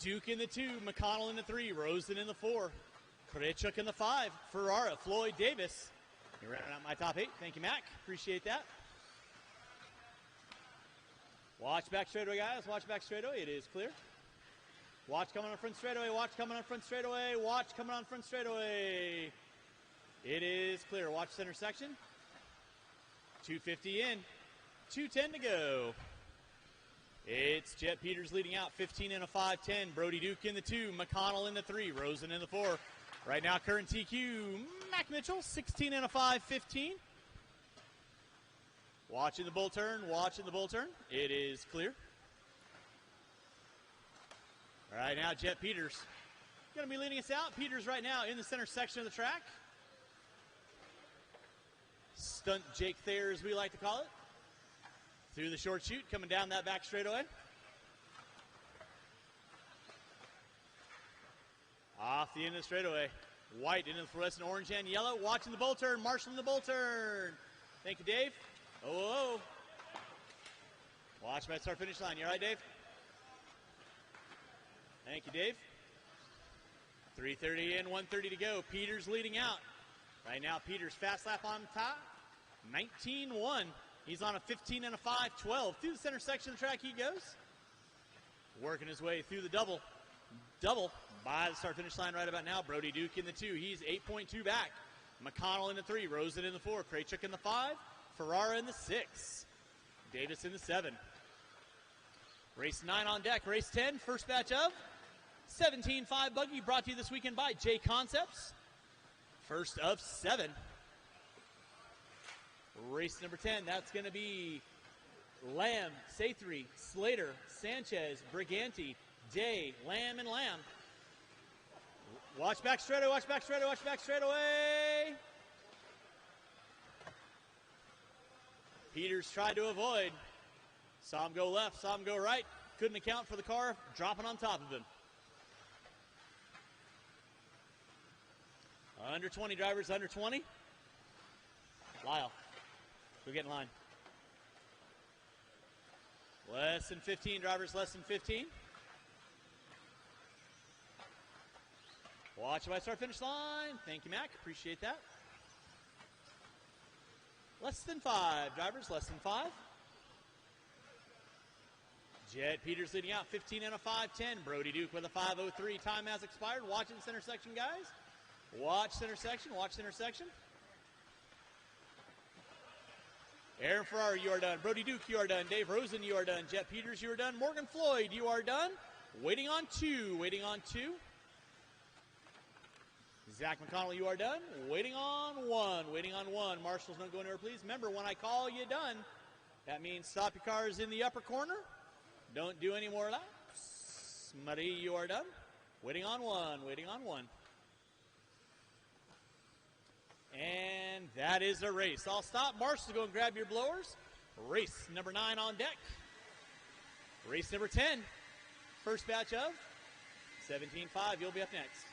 Speaker 1: Duke in the 2, McConnell in the 3, Rosen in the 4, Krechuk in the 5, Ferrara, Floyd Davis. You're rounding out my top 8. Thank you, Mac. Appreciate that. Watch back straightaway, guys. Watch back straightaway. It is clear. Watch coming on front straightaway. Watch coming on front straightaway. Watch coming on front straightaway. It is clear. Watch center section. 250 in. 210 to go. It's Jet Peters leading out. 15 and a 5-10. Brody Duke in the 2. McConnell in the 3. Rosen in the 4. Right now, current TQ, Mac Mitchell, 16 and a 5-15. Watching the bull turn, watching the bull turn. It is clear. All right, now Jet Peters going to be leading us out. Peters right now in the center section of the track. Stunt Jake Thayer, as we like to call it. Through the short chute, coming down that back straightaway. Off the end of the straightaway. White into the fluorescent orange and yellow. Watching the bull turn, marshalling the bull turn. Thank you, Dave. Oh. Watch by start finish line. You all right, Dave? Thank you, Dave. 3:30 in, 1:30 to go. Peters leading out. Right now, Peters fast lap on top. 19-1. He's on a 15 and a 5-12. Through the center section of the track he goes. Working his way through the double. Double by the start finish line right about now. Brody Duke in the 2. He's 8.2 back. McConnell in the 3. Rosen in the 4. Krechuk in the 5. Ferrara in the 6. Davis in the 7. Race 9 on deck. Race 10, first batch of 17.5 buggy, brought to you this weekend by J Concepts. First of 7. Race number 10, that's going to be Lamb, Sathri, Slater, Sanchez, Briganti, Day, Lamb, and Lamb. Watch back straightaway, watch back straightaway, watch back straightaway. Peters tried to avoid. Saw him go left, saw him go right. Couldn't account for the car dropping on top of him. Under 20 drivers, under 20. Lyle, go get in line. Less than 15 drivers, less than 15. Watch by start finish line. Thank you, Mac. Appreciate that. Less than 5 drivers, less than 5. Jed Peters leading out, 15 and a 5:10. Brody Duke with a 5:03. Time has expired. Watching center section, guys. Watch center section, watch center section. Aaron Ferrari, you are done. Brody Duke, you are done. Dave Rosen, you are done. Jet Peters, you are done. Morgan Floyd, you are done. Waiting on 2, waiting on 2. Zach McConnell, you are done. Waiting on 1, waiting on 1. Marshals, don't go anywhere, please. Remember, when I call you done, that means stop your cars in the upper corner. Don't do any more laps. Marie, you are done. Waiting on 1, waiting on 1. And that is a race. I'll stop. Marshals, go and grab your blowers. Race number 9 on deck. Race number 10. First batch of 17.5. You'll be up next.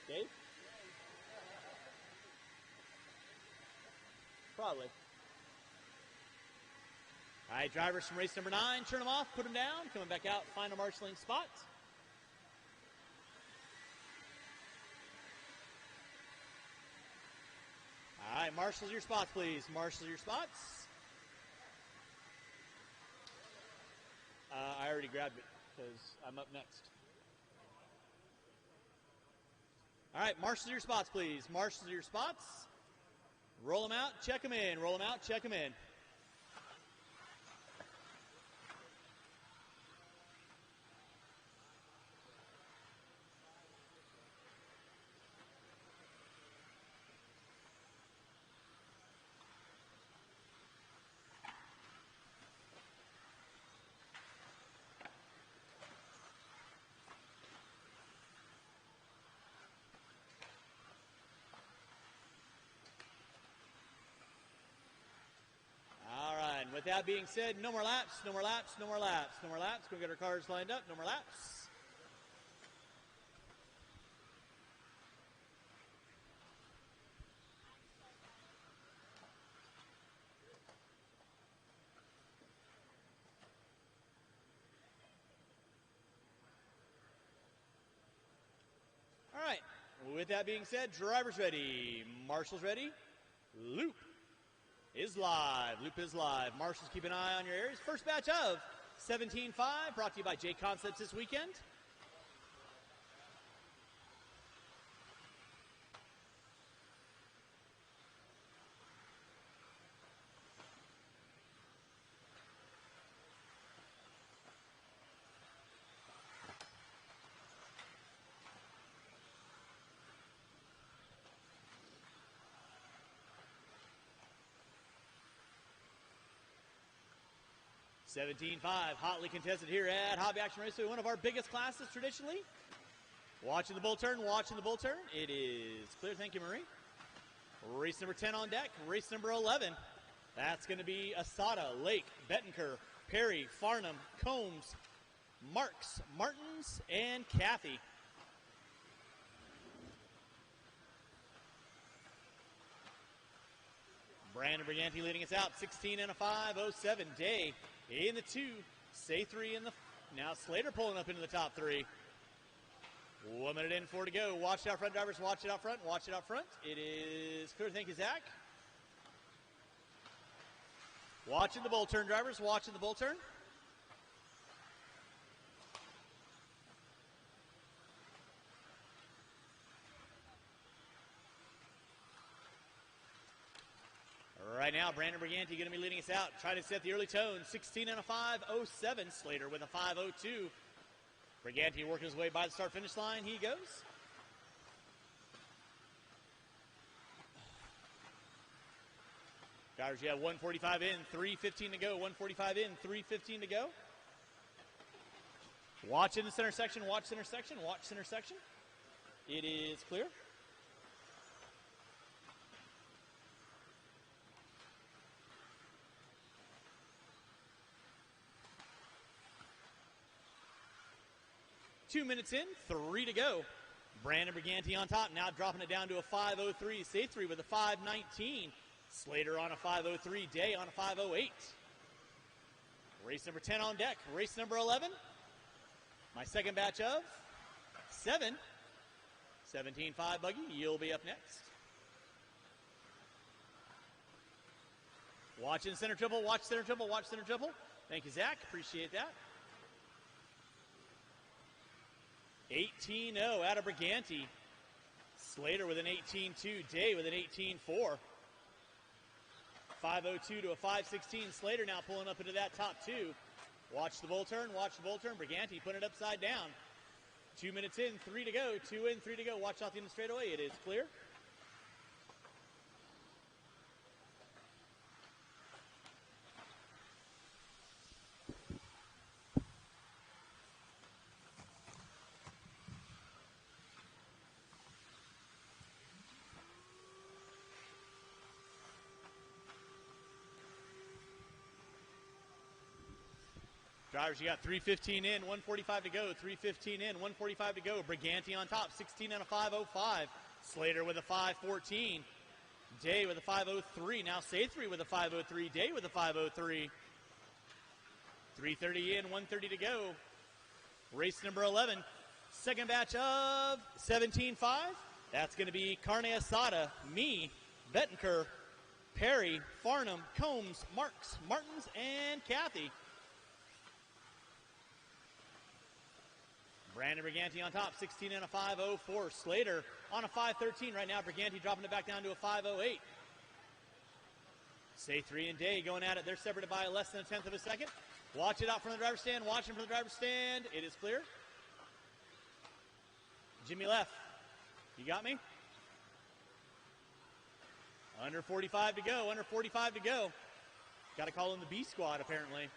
Speaker 1: Dave? Probably. All right, drivers from race number 9, turn them off, put them down, coming back out, find a marshaling spot. All right, marshals your spots, please. Marshals your spots. I already grabbed it because I'm up next. All right, marshals your spots, please. Marshals your spots. Roll them out, check them in. Roll them out, check them in. With that being said, no more laps, no more laps, no more laps, no more laps. Go get our cars lined up, no more laps. All right, with that being said, drivers ready, marshals ready, loop is live. Loop is live. Marshals, keep an eye on your areas. First batch of 17.5 brought to you by J Concepts this weekend. $17.5, hotly contested here at Hobby Action Raceway, one of our biggest classes traditionally. Watching the bull turn, watching the bull turn. It is clear. Thank you, Marie. Race number 10 on deck. Race number 11. That's going to be Asada, Lake, Bettenker, Perry, Farnham, Combs, Marks, Martins, and Kathy. Brandon Briganti leading us out, 16 and a 5:07. Day in the 2, Say 3 in the, now Slater pulling up into the top 3. 1 minute in, 4 to go. Watch it out front, drivers, watch it out front, watch it out front. It is clear, thank you, Zach. Watching the bull turn, drivers, watching the bull turn. Right now, Brandon Briganti going to be leading us out. Trying to set the early tone. 16 and a 5:07. Slater with a 5:02. Briganti working his way by the start-finish line. He goes. Drivers, you have 1:45 in, 3:15 to go. 1:45 in, 3:15 to go. Watch in the center section, watch center section, watch center section. It is clear. Two minutes in, 3 to go. Brandon Briganti on top, now dropping it down to a 5:03. Safe 3 with a 5:19. Slater on a 5:03. Day on a 5:08. Race number 10 on deck. Race number 11. My second batch of 7. 17.5 buggy. You'll be up next. Watching center triple. Watch center triple. Watch center triple. Thank you, Zach. Appreciate that. 18.0 out of Briganti. Slater with an 18.2. Day with an 18.4. 5:02 to a 5:16. Slater now pulling up into that top 2. Watch the bull turn. Watch the bull turn. Briganti putting it upside down. 2 minutes in, 3 to go. 2 in, 3 to go. Watch out the end of the straightaway. It is clear. Drivers, you got 3:15 in, 1:45 to go. 3:15 in, 1:45 to go. Briganti on top, 16 and a 5:05. Slater with a 5:14. Day with a 5:03. Now Saithri with a 5:03. Day with a 5:03. 3:30 in, 1:30 to go. Race number 11. Second batch of 17.5. That's going to be Carne Asada, me, Bettenker, Perry, Farnham, Combs, Marks, Martins, and Kathy. Brandon Briganti on top, 16 and a 5:04. Slater on a 5:13 right now. Briganti dropping it back down to a 5:08. Say 3 and Day going at it. They're separated by less than a tenth of a second. Watch it out from the driver's stand. Watching from the driver's stand. It is clear. Jimmy left. You got me? Under 45 to go. Under 45 to go. Got to call in the B squad apparently.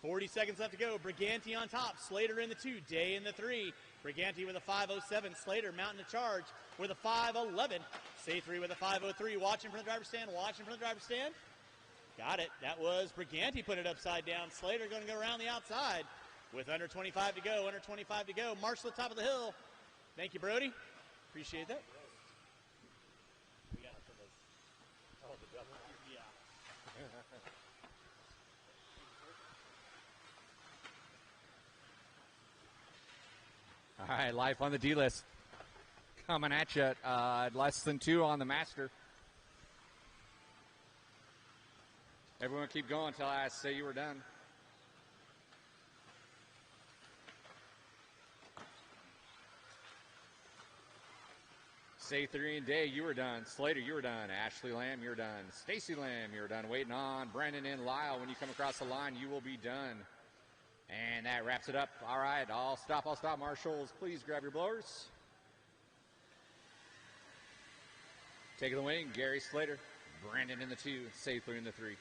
Speaker 1: 40 seconds left to go. Briganti on top. Slater in the 2. Day in the 3. Briganti with a 5:07. Slater mounting a charge with a 5:11. Say3 with a 5:03. Watching from the driver's stand. Watching from the driver's stand. Got it. That was Briganti put it upside down. Slater going to go around the outside with under 25 to go. Under 25 to go. Marshall at the top of the hill. Thank you, Brody. Appreciate that. We got for this. Oh, the double. Yeah.
Speaker 8: All right, life on the D-list. Coming at you at less than 2 on the master. Everyone keep going until I say you were done. Say 3 and Day, you were done. Slater, you were done. Ashley Lamb, you're done. Stacy Lamb, you're done. Waiting on Brandon and Lyle. When you come across the line, you will be done. And that wraps it up. All right, I'll stop. Marshals, please grab your blowers. Taking the wing, Gary Slater. Brandon in the 2, Saithler in the 3.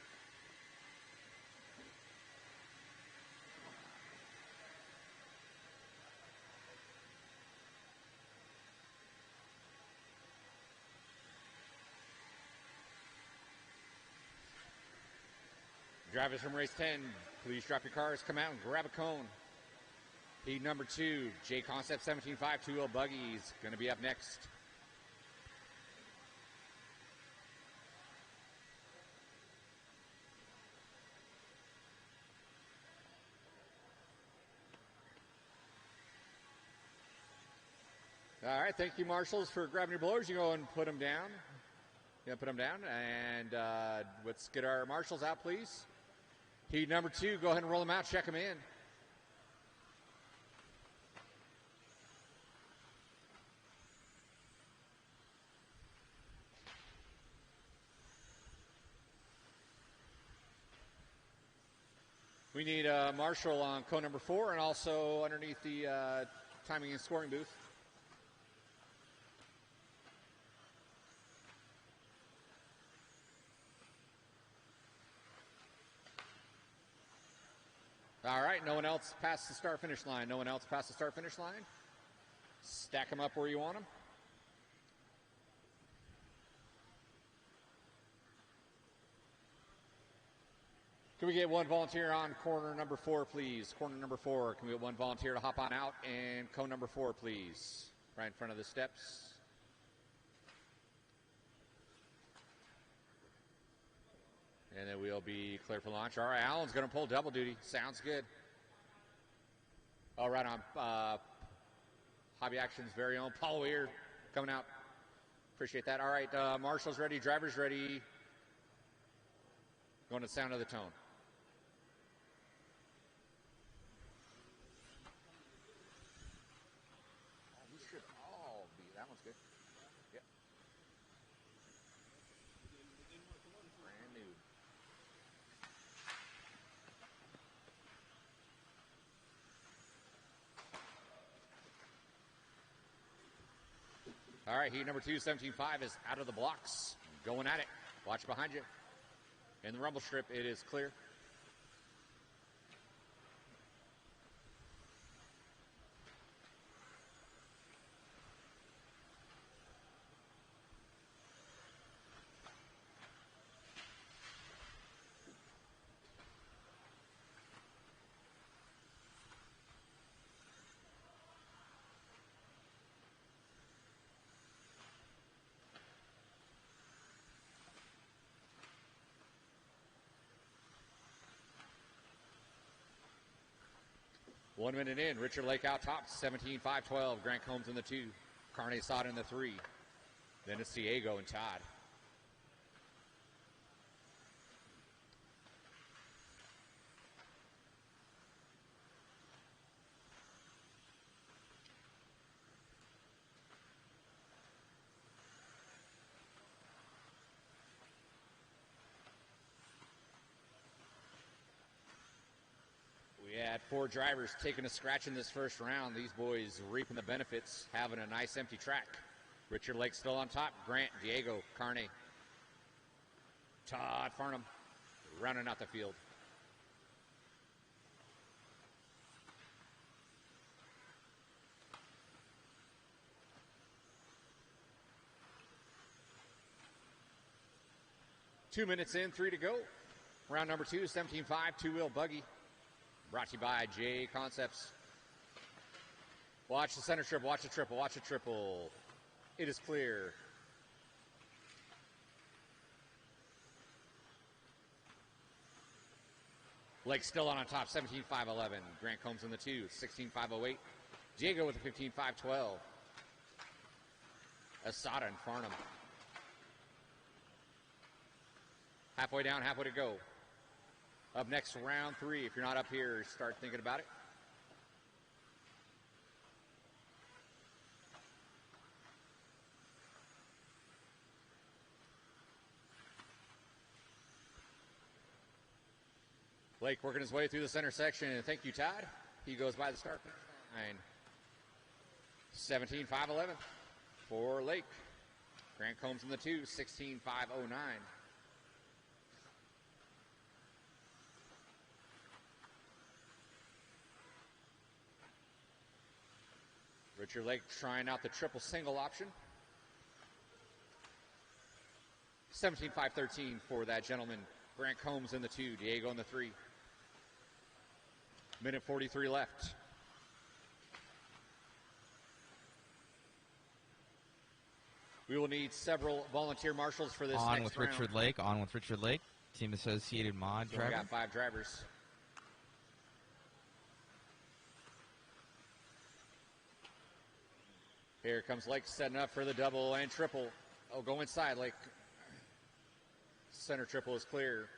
Speaker 8: Drivers from race 10, please drop your cars, come out and grab a cone. Heat number 2, J Concept 17.5, 2-wheel buggies, going to be up next. All right, thank you, marshals, for grabbing your blowers. You go and put them down. Yeah, put them down, and let's get our marshals out, please. Heat number 2, go ahead and roll them out, check them in. We need a marshal on cone number 4 and also underneath the timing and scoring booth. All right, no one else past the start-finish line. No one else past the start-finish line. Stack them up where you want them. Can we get one volunteer on corner number 4, please? Corner number 4. Can we get one volunteer to hop on out? And cone number 4, please. Right in front of the steps. And then we'll be clear for launch. All right, Alan's going to pull double duty. Sounds good. All right, on Hobby Action's very own Paul Weir coming out. Appreciate that. All right, marshals ready, drivers ready. Going to the sound of the tone. Oh, we should all be. That one's good. Yep. Brand new. All right, heat number 2, 17.5 is out of the blocks. Going at it. Watch behind you. In the rumble strip, it is clear. One minute in, Richard Lake out top, 17.512. Grant Combs in the 2. Carne Sod in the 3. Then it's Diego and Todd. We had 4 drivers taking a scratch in this first round. These boys reaping the benefits, having a nice empty track. Richard Lake still on top. Grant, Diego, Carney, Todd Farnham running out the field. Two minutes in, 3 to go. Round number 2, 17.5, two-wheel buggy. Brought to you by J Concepts. Watch the center triple, watch the triple, watch the triple. It is clear. Lake still on top, 17.511. Grant Combs in the 2, 16.508. Diego with a 15.512. Asada and Farnham. Halfway down, halfway to go. Up next, round 3. If you're not up here, start thinking about it. Blake working his way through the center section. And thank you, Todd. He goes by the start line. 17.511 for Lake. Grant Combs in the 2, 16.509. Richard Lake trying out the triple single option. 17.513 for that gentleman. Grant Combs in the 2, Diego in the 3. Minute 43 left. We will need several volunteer marshals for this next round.
Speaker 4: On with Richard Lake, on with Richard Lake. Team Associated Mod
Speaker 8: So
Speaker 4: driver.
Speaker 8: we got 5 drivers. Here comes Lake setting up for the double and triple. Oh, go inside, Lake. Center triple is clear.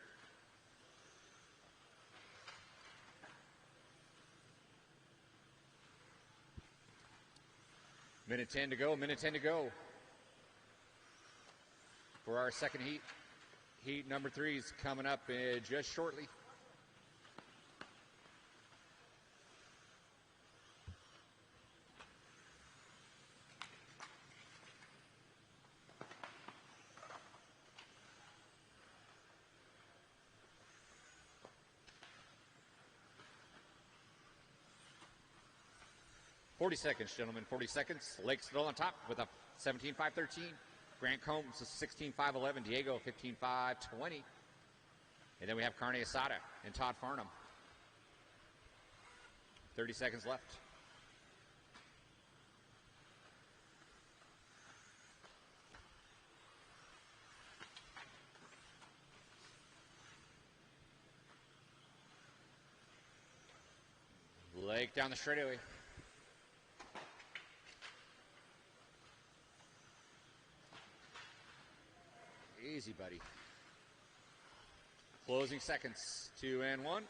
Speaker 8: Minute 10 to go, minute 10 to go. For our second heat. Heat number 3 is coming up just shortly. 40 seconds, gentlemen, 40 seconds. Lake still on top with a 17.513. Grant Combs is 16.511. Diego 15.520. And then we have Carne Asada and Todd Farnham. 30 seconds left. Lake down the straightaway. Easy, buddy. Closing seconds, 2 and 1.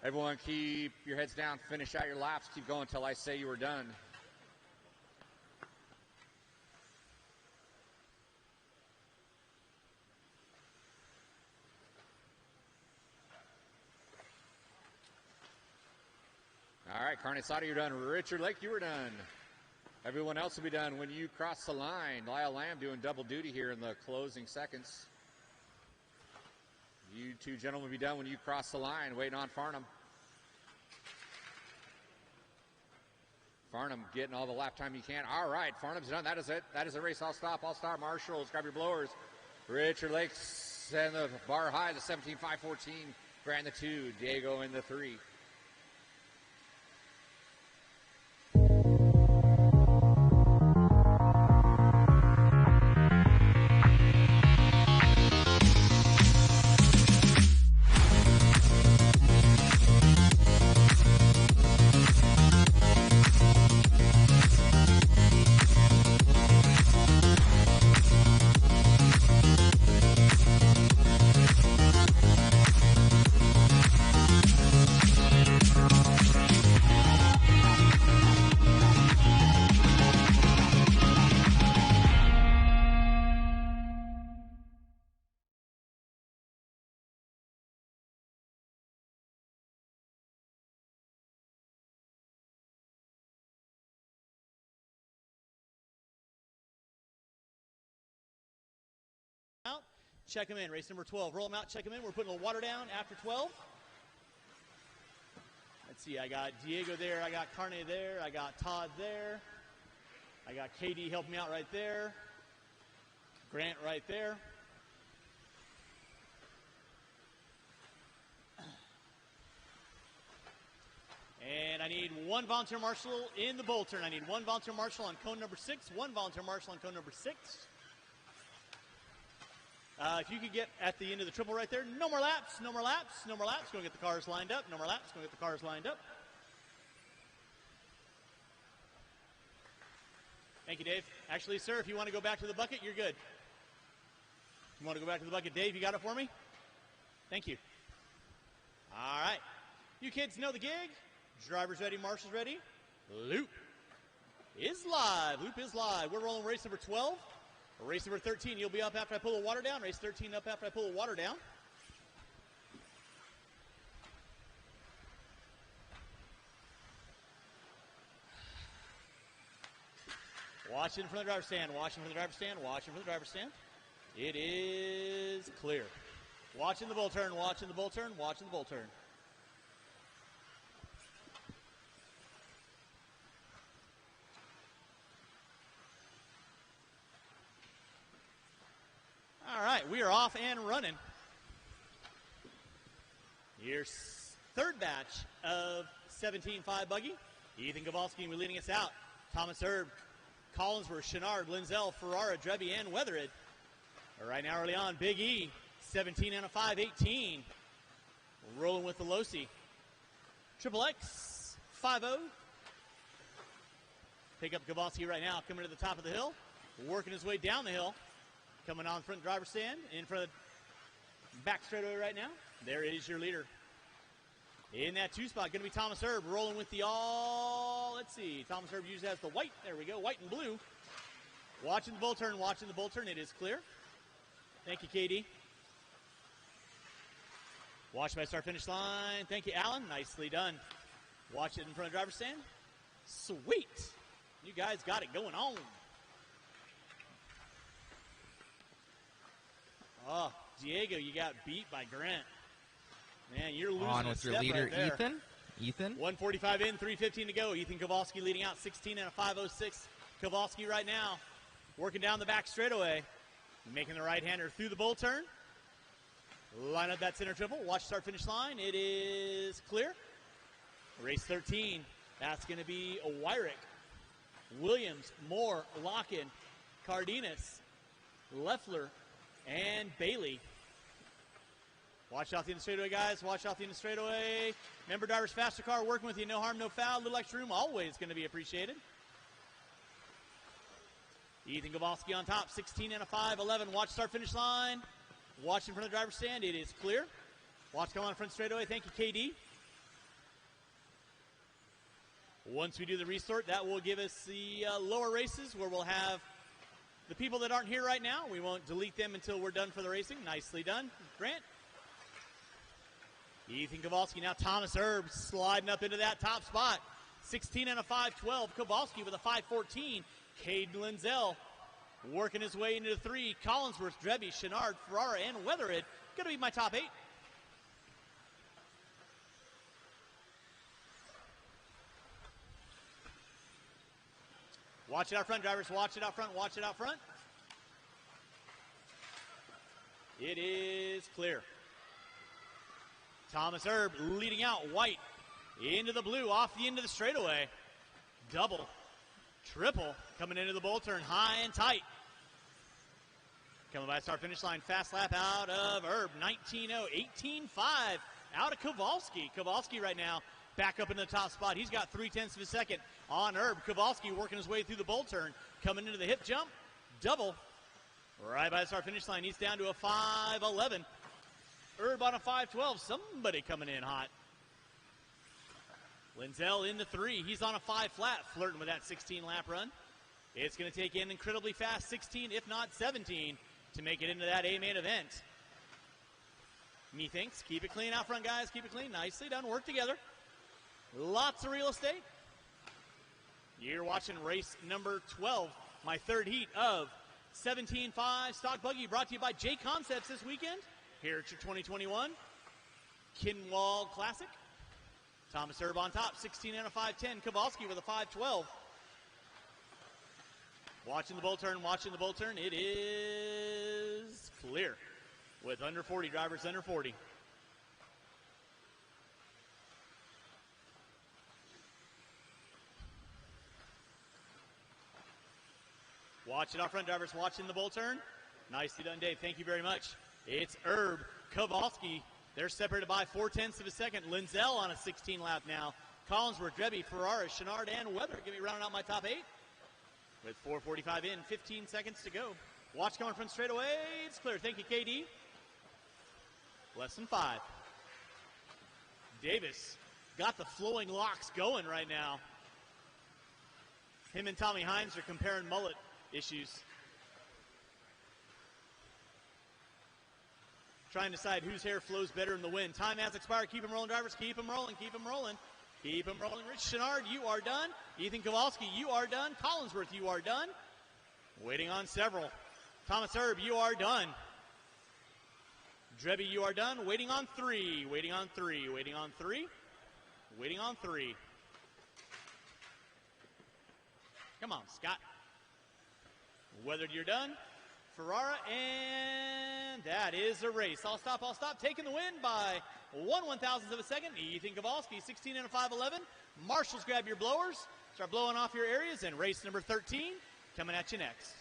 Speaker 8: Everyone keep your heads down, finish out your laps, keep going until I say you are done. All right, Carne Asada, you're done. Richard Lake, you are done. Everyone else will be done when you cross the line. Lyle Lamb doing double duty here in the closing seconds. You two gentlemen will be done when you cross the line, waiting on Farnham. Farnham getting all the lap time you can. All right, Farnham's done. That is it. That is the race. I'll stop. Marshals, grab your blowers. Richard Lakes and the bar high, the 17.514. Grant the 2, Diego in the 3.
Speaker 1: Out, check them in. Race number 12. Roll them out, check them in. We're putting a little water down after 12. Let's see, I got Diego there, I got Carne there, I got Todd there. I got KD helping me out right there. Grant right there. And I need one volunteer marshal in the bull turn. I need one volunteer marshal on cone number 6, one volunteer marshal on cone number 6. If you could get at the end of the triple right there, no more laps, no more laps, no more laps. Go get the cars lined up, no more laps, go get the cars lined up. Thank you, Dave. Actually, sir, if you want to go back to the bucket, you're good. You want to go back to the bucket? Dave, you got it for me? Thank you. All right. You kids know the gig. Drivers ready, marshals ready. Loop is live. Loop is live. We're rolling race number 12. Race number 13, you'll be up after I pull the water down. Race 13 up after I pull the water down. Watching for the driver's stand, watching for the driver's stand, watching for the driver's stand. It is clear. Watching the bull turn, watching the bull turn, watching the bull turn. All right, we are off and running. Your third batch of 17.5 buggy. Ethan Gavalski will be leading us out. Thomas Erb, Collinsworth, Chenard, Linzel, Ferrara, Drebby, and Weathered. Right now, early on, Big E, 17 and a 5.18. Rolling with the Losi. Triple X, 5.0. Pick up Gavalski right now, coming to the top of the hill, working his way down the hill. Coming on front driver's stand, in front of the back straightaway right now. There is your leader. In that 2 spot, going to be Thomas Erb rolling with the all. Let's see. Thomas Erb usually has the white. There we go. White and blue. Watching the bull turn. Watching the bull turn. It is clear. Thank you, KD. Watch by start finish line. Thank you, Alan. Nicely done. Watch it in front of driver's stand. Sweet. You guys got it going on. Oh, Diego, you got beat by Grant. Man, you're losing
Speaker 4: on with your leader,
Speaker 1: right there.
Speaker 4: Ethan. Ethan?
Speaker 1: 1:45 in, 3:15 to go. Ethan Kowalski leading out 16 and a 5:06. Kowalski right now working down the back straightaway, making the right-hander through the bull turn. Line up that center triple. Watch start finish line. It is clear. Race 13. That's going to be Wyrick, Williams, Moore, Locken, Cardenas, Leffler, and Bailey. Watch out the end of the straightaway, guys. Watch out the end of the straightaway. Remember, drivers, faster car working with you. No harm, no foul. Little extra room always going to be appreciated. Ethan Kowalski on top, 16 and a 5:11. Watch start finish line. Watch in front of the driver's stand. It is clear. Watch come on front straightaway. Thank you, KD. Once we do the restart, that will give us the lower races where we'll have the people that aren't here right now. We won't delete them until we're done for the racing. Nicely done, Grant. Ethan Kowalski, now Thomas Erb sliding up into that top spot. 16 and a 5:12. Kowalski with a 5:14. Cade Linzel working his way into the 3. Collinsworth, Drebby, Chenard, Ferrara, and Weatherhead. Going to be my top 8. Watch it out front, drivers. Watch it out front. Watch it out front. It is clear. Thomas Erb leading out. White into the blue, off the end of the straightaway. Double, triple, coming into the bull turn, high and tight. Coming by start finish line, fast lap out of Erb, 19.0, 18.5 out of Kowalski. Kowalski right now back up in the top spot. He's got 0.3 of a second on Erb. Kowalski working his way through the bull turn, coming into the hip jump, double. Right by the start finish line, he's down to a 5:11. Erb on a 5:12. Somebody coming in hot. Linzel in the 3. He's on a 5 flat, flirting with that 16 lap run. It's going to take in incredibly fast 16, if not 17, to make it into that A main event. Methinks. Keep it clean out front, guys. Keep it clean. Nicely done. Work together. Lots of real estate. You're watching race number 12, my third heat of 17.5 Stock Buggy, brought to you by J Concepts this weekend here at your 2021 Kinwald Klassic. Thomas Erb on top, 16 and a 5:10. Kowalski with a 5:12. Watching the bull turn, watching the bull turn. It is clear with under 40 drivers, under 40. Watch it out front, drivers. Watching the bull turn. Nicely done, Dave. Thank you very much. It's Erb, Kowalski. They're separated by 0.4 of a second. Linzel on a 16 lap now. Collinsworth, Drebby, Ferrara, Chenard, and Weather. Give me rounding out my top 8. With 4:45 in, 15 seconds to go. Watch coming front straight away. It's clear. Thank you, KD. Less than 5. Davis got the flowing locks going right now. Him and Tommy Hines are comparing mullet issues. Trying to decide whose hair flows better in the wind. Time has expired. Keep them rolling, drivers. Keep them rolling. Keep them rolling. Keep them rolling. Rich Chenard, you are done. Ethan Kowalski, you are done. Collinsworth, you are done. Waiting on several. Thomas Erb, you are done. Drebby, you are done. Waiting on 3. Waiting on 3. Waiting on 3. Waiting on 3. Come on, Scott. Weathered, you're done. Ferrara, and that is a race. I'll stop. Taking the win by 1/1000th of a second. Ethan Kowalski, 16 and a 5:11. Marshals, grab your blowers. Start blowing off your areas, and race number 13 coming at you next.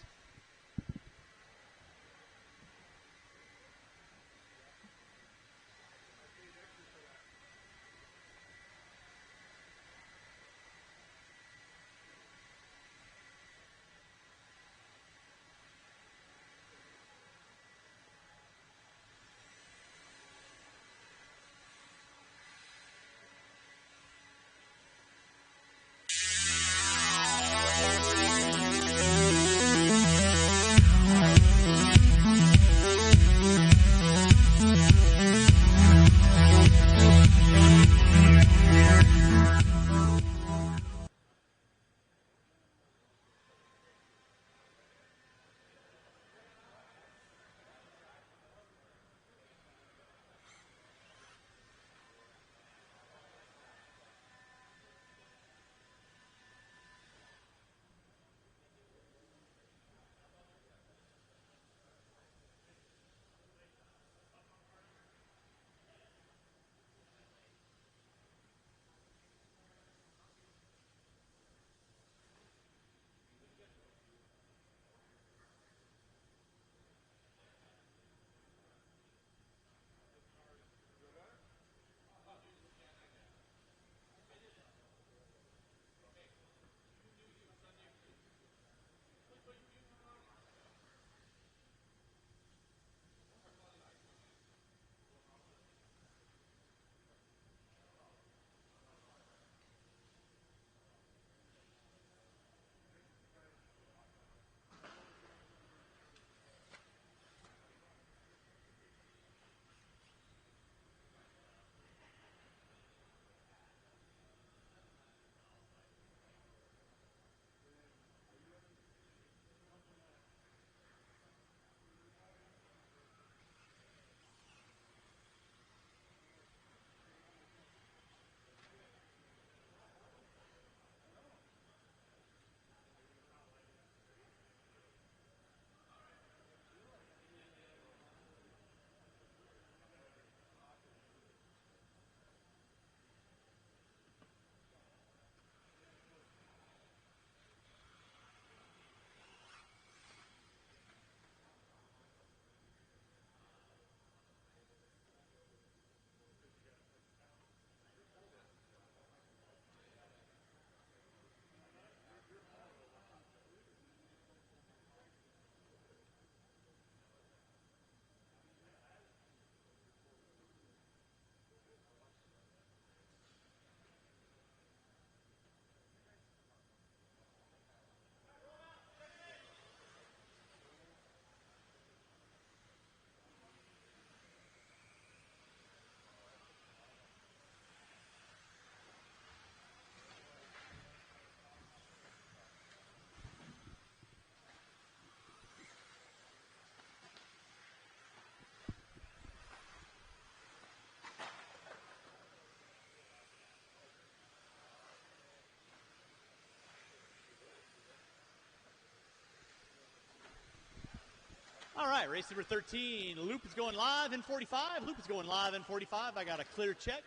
Speaker 1: All right, race number 13. Loop is going live in 45. Loop is going live in 45. I got a clear check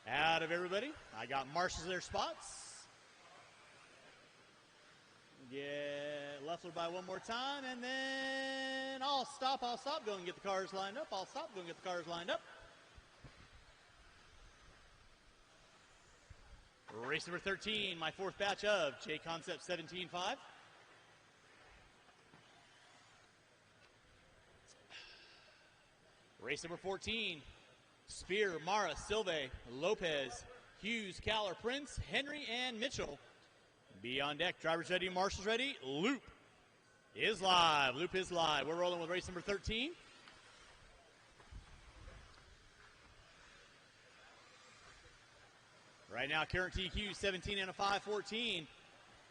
Speaker 1: out of everybody. I got marshals in their spots. Get Leffler by one more time, and then I'll stop, go and get the cars lined up. I'll stop, go and get the cars lined up. Race number 13, my fourth batch of J Concept 17.5. Race number 14, Spear, Mara, Silve, Lopez, Hughes, Caller, Prince, Henry, and Mitchell. Be on deck. Drivers ready, marshals ready. Loop is live. Loop is live. We're rolling with race number 13. Right now, current TQ 17 and a 5:14.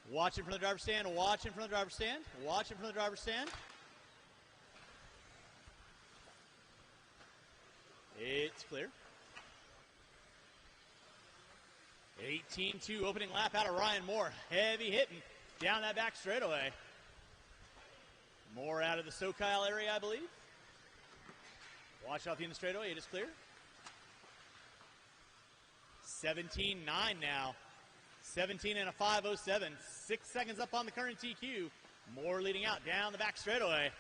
Speaker 1: Watching from the driver's stand, watching from the driver's stand, watching from the driver's stand. It's clear. 18-2 opening lap out of Ryan Moore. Heavy hitting down that back straightaway. Moore out of the SoCal area, I believe. Watch out the end of the straightaway. It is clear. 17-9 now. 17 and a 5:07. 6 seconds up on the current TQ. Moore leading out down the back straightaway.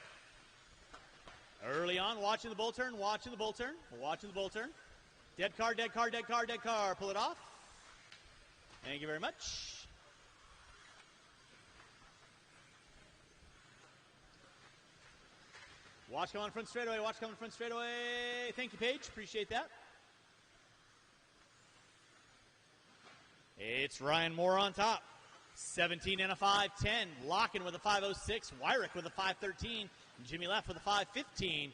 Speaker 1: Early on, watching the bull turn, watching the bull turn, watching the bull turn. Dead car, dead car, dead car, dead car. Pull it off. Thank you very much. Watch coming front straightaway, watch coming front straightaway. Thank you, Paige. Appreciate that. It's Ryan Moore on top. 17 and a 5:10. Locking with a 5:06. Wyrick with a 5:13. Jimmy Leff with a 5:15.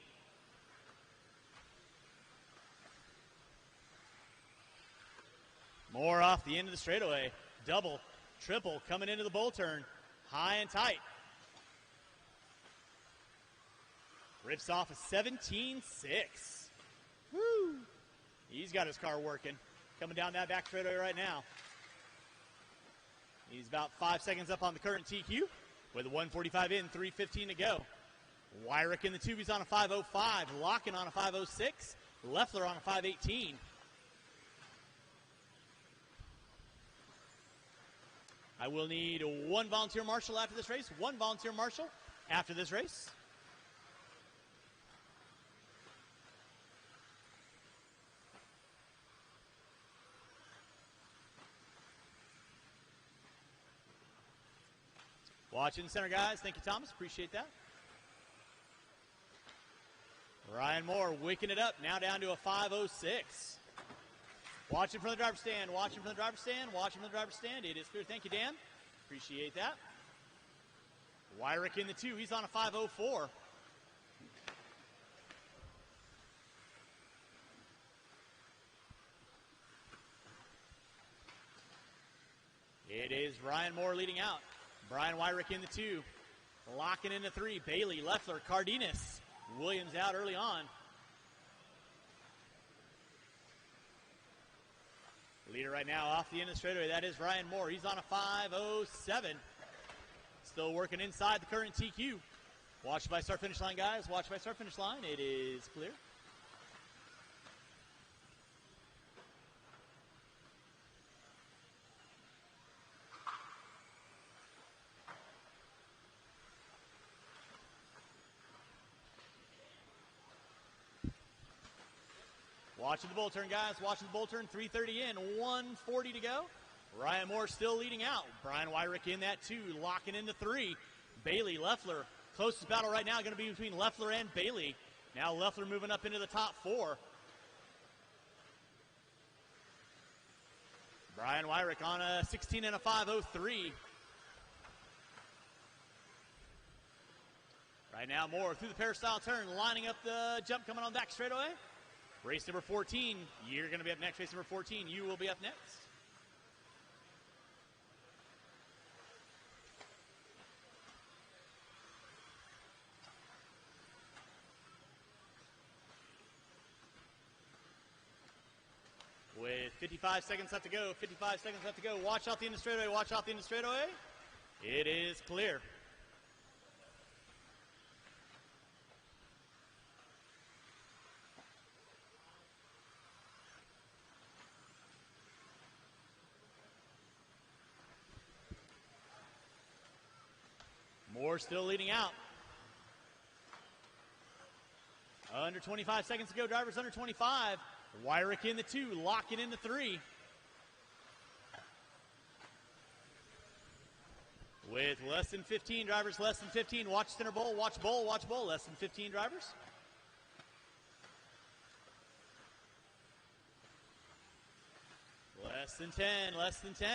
Speaker 1: Moore off the end of the straightaway. Double, triple coming into the bull turn. High and tight. Rips off a 17.6. Woo! He's got his car working. Coming down that back straightaway right now. He's about 5 seconds up on the current TQ with a 1:45 in, 3:15 to go. Wyrick in the tube, he's on a 5:05. Locking on a 5:06. Leffler on a 5:18. I will need one volunteer marshal after this race. One volunteer marshal after this race. Watching the center, guys. Thank you, Thomas. Appreciate that. Ryan Moore wicking it up. Now down to a 5:06. Watching from the driver's stand. Watching from the driver's stand. Watching from the driver's stand. It is clear. Thank you, Dan. Appreciate that. Wyrick in the 2. He's on a 5:04. It is Ryan Moore leading out. Brian Wyrick in the 2. Locking in the 3. Bailey, Leffler, Cardenas. Williams out early on. Leader right now off the end of the straightaway. That is Ryan Moore. He's on a 5:07. Still working inside the current TQ. Watch by start finish line, guys. Watch by start finish line. It is clear. Watching the bull turn, guys. Watching the bull turn. 3:30 in, 1:40 to go. Ryan Moore still leading out. Brian Wyrick in that 2, locking into 3. Bailey, Leffler. Closest battle right now going to be between Leffler and Bailey. Now Leffler moving up into the top 4. Brian Wyrick on a 16 and a 5:03. Right now, Moore through the peristyle turn, lining up the jump coming on back straightaway. Race number 14, you're going to be up next. Race number 14, you will be up next. With 55 seconds left to go, 55 seconds left to go. Watch out the end of the straightaway, watch out the end of the straightaway. It is clear. Moore still leading out. Under 25 seconds to go. Drivers under 25. Wyrick in the 2, locking in the 3. With less than 15 drivers, less than 15. Watch center bowl, watch bowl, watch bowl. Less than 15 drivers. Less than 10, less than 10.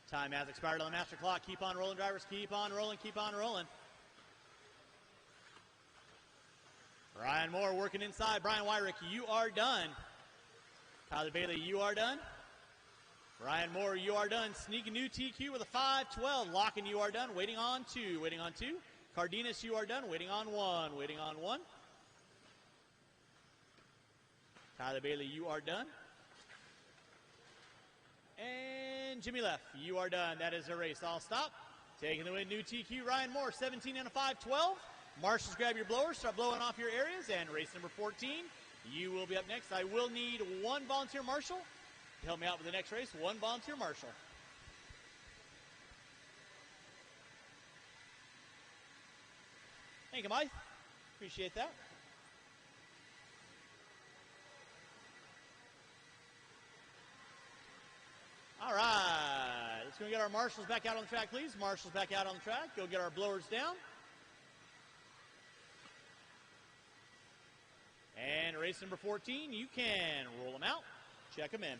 Speaker 1: Time has expired on the master clock. Keep on rolling, drivers. Keep on rolling, keep on rolling. Ryan Moore working inside. Brian Wyrick, you are done. Tyler Bailey, you are done. Ryan Moore, you are done. Sneaking new TQ with a 5-12. Locking, you are done. Waiting on 2. Waiting on 2. Cardenas, you are done. Waiting on 1. Waiting on 1. Tyler Bailey, you are done. And Jimmy Leff, you are done. That is a race. I'll stop. Taking the win, new TQ, Ryan Moore, 17 and a 5-12. Marshals, grab your blowers. Start blowing off your areas. And race number 14, you will be up next. I will need 1 volunteer marshal to help me out with the next race. 1 volunteer marshal. Thank you, Mike. Appreciate that. All right. Let's go get our marshals back out on the track, please. Marshals back out on the track. Go get our blowers down. And race number 14, you can roll them out. Check them in.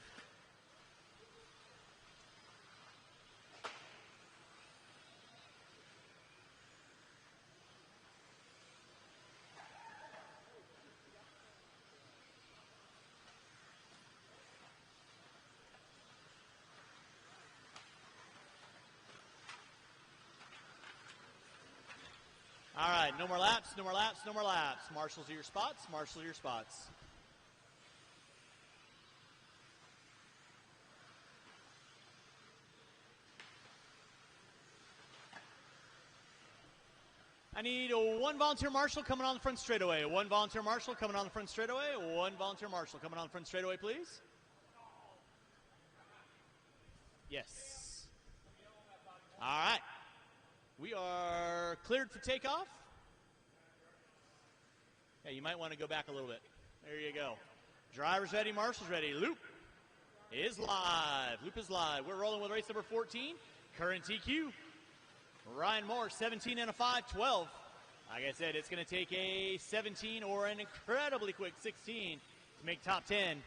Speaker 1: All right, no more laps, no more laps, no more laps. Marshals are your spots, marshals are your spots. I need 1 volunteer marshal coming on the front straightaway. 1 volunteer marshal coming on the front straightaway. 1 volunteer marshal coming on the front straightaway, please. Yes. All right. We are cleared for takeoff. Yeah, you might want to go back a little bit. There you go. Drivers ready, marshals ready. Loop is live. Loop is live. We're rolling with race number 14. Current TQ. Ryan Moore, 17 and a 5-12. Like I said, it's going to take a 17 or an incredibly quick 16 to make top 10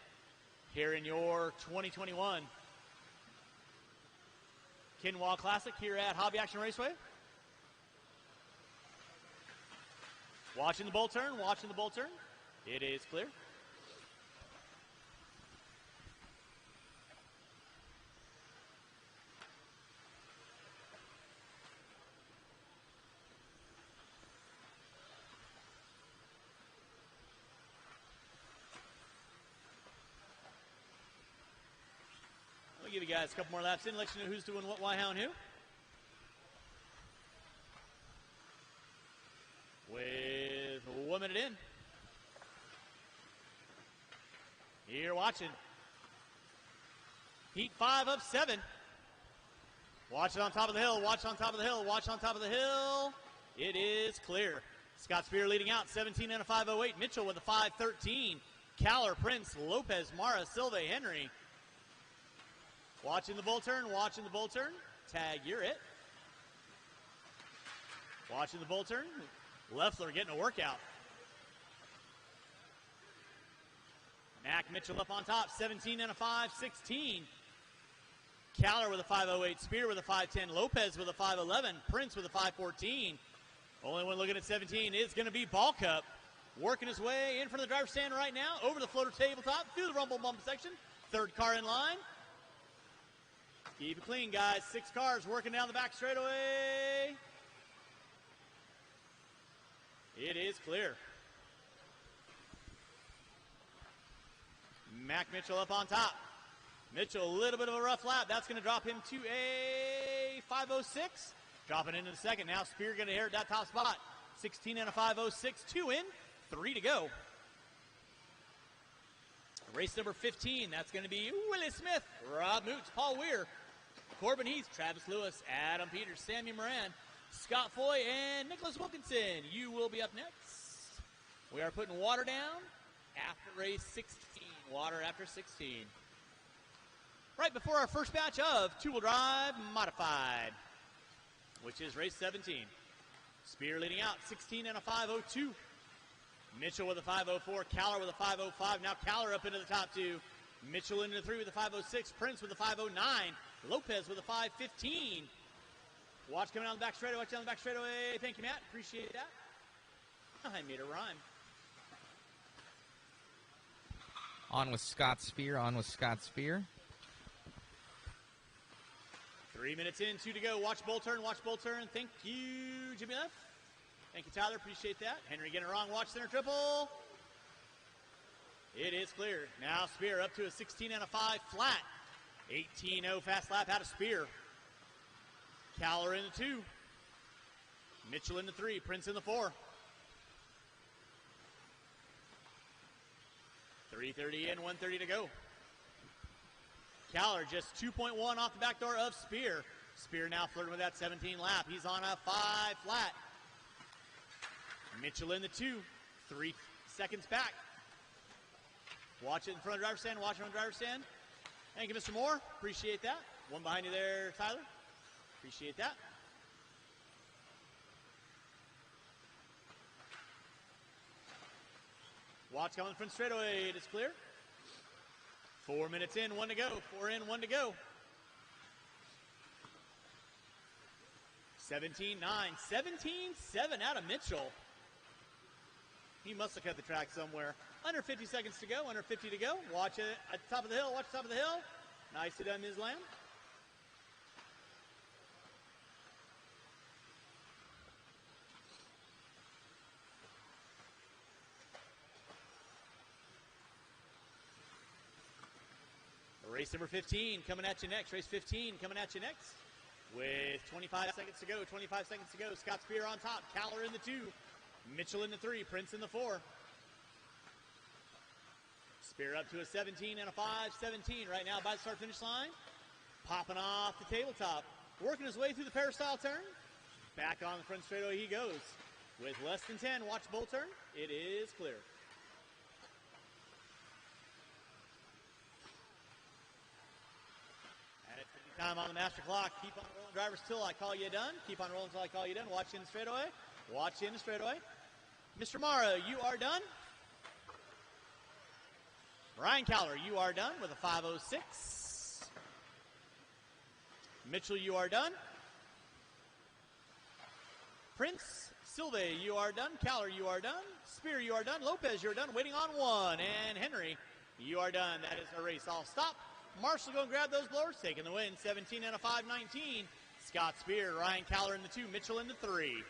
Speaker 1: here in your 2021 Kinwald Klassic here at Hobby Action Raceway. Watching the bull turn, watching the bull turn. It is clear. I'll give you guys a couple more laps in, let you know who's doing what, why, how, and who. With 1 minute in. You're watching. Heat 5 of 7. Watch it on top of the hill. Watch on top of the hill. Watch on top of the hill. It is clear. Scott Spear leading out. 17 and a 5:08. Mitchell with a 5:13. Caller, Prince, Lopez, Mara, Silva, Henry. Watching the bull turn. Watching the bull turn. Tag, you're it. Watching the bull turn. Leffler getting a workout. Mac Mitchell up on top, 17 and a 5:16. Caller with a 5:08. Spear with a 5:10. Lopez with a 5:11. Prince with a 5:14. Only one looking at 17 is going to be Ball Cup. Working his way in front of the driver's stand right now. Over the floater tabletop. Through the rumble bump section. 3rd car in line. Keep it clean, guys. 6 cars working down the back straightaway. It is clear. Mac Mitchell up on top. Mitchell, a little bit of a rough lap. That's going to drop him to a 5:06. Dropping into the second. Now Spear going to inherit that top spot. 16 and a 5:06. 2 in, 3 to go. Race number 15, that's going to be Willie Smith, Rob Moots, Paul Weir, Corbin Heath, Travis Lewis, Adam Peters, Sammy Moran, Scott Foy, and Nicholas Wilkinson. You will be up next. We are putting water down after race 16. Water after 16. Right before our first batch of two-wheel drive modified, which is race 17. Spear leading out, 16 and a 5:02. Mitchell with a 5:04, Caller with a 5:05. Now Caller up into the top two. Mitchell into the 3 with a 5:06. Prince with a 5:09. Lopez with a 5:15. Watch coming down the back straightaway. Watch down the back straightaway. Thank you, Matt. Appreciate that. I made a rhyme.
Speaker 4: On with Scott Spear. On with Scott Spear.
Speaker 1: 3 minutes in, 2 to go. Watch bull turn. Watch bull turn. Thank you, Jimmy Leff. Thank you, Tyler. Appreciate that. Henry getting it wrong. Watch center triple. It is clear. Now Spear up to a 16 and a 5 flat. 18-0 fast lap out of Spear. Caller in the 2. Mitchell in the 3. Prince in the 4. 3:30 in, 1:30 to go. Caller just 2.1 off the back door of Spear. Spear now flirting with that 17 lap. He's on a 5 flat. Mitchell in the 2. 3 seconds back. Watch it in front of the driver's stand. Watch it on the driver's stand. Thank you, Mr. Moore. Appreciate that. One behind you there, Tyler. Appreciate that. Watch coming from straightaway. It is clear. 4 minutes in, 1 to go. 4 in, 1 to go. 17-9. 17-7 out of Mitchell. He must have cut the track somewhere. Under 50 seconds to go. Under 50 to go. Watch it at the top of the hill. Watch the top of the hill. Nicely done, Ms. Lamb. Race number 15 coming at you next. Race 15 coming at you next. With 25 seconds to go. 25 seconds to go. Scott Spear on top. Caller in the 2. Mitchell in the 3. Prince in the 4. Spear up to a 17 and a 5:17 right now by the start-finish line. Popping off the tabletop. Working his way through the peristyle turn. Back on the front straightaway he goes. With less than 10, watch bull turn. It is clear. Time on the master clock. Keep on rolling, drivers, till I call you done. Keep on rolling till I call you done. Watch in the straightaway. Watch in the straightaway. Mr. Mara, you are done. Ryan Caller, you are done with a 5:06. Mitchell, you are done. Prince Silve, you are done. Caller, you are done. Spear, you are done. Lopez, you're done. Waiting on 1. And Henry, you are done. That is a race all stop. Marshall go and grab those blowers, taking the win, 17 and a 5:19. Scott Spear, Ryan Caller in the 2, Mitchell in the 3.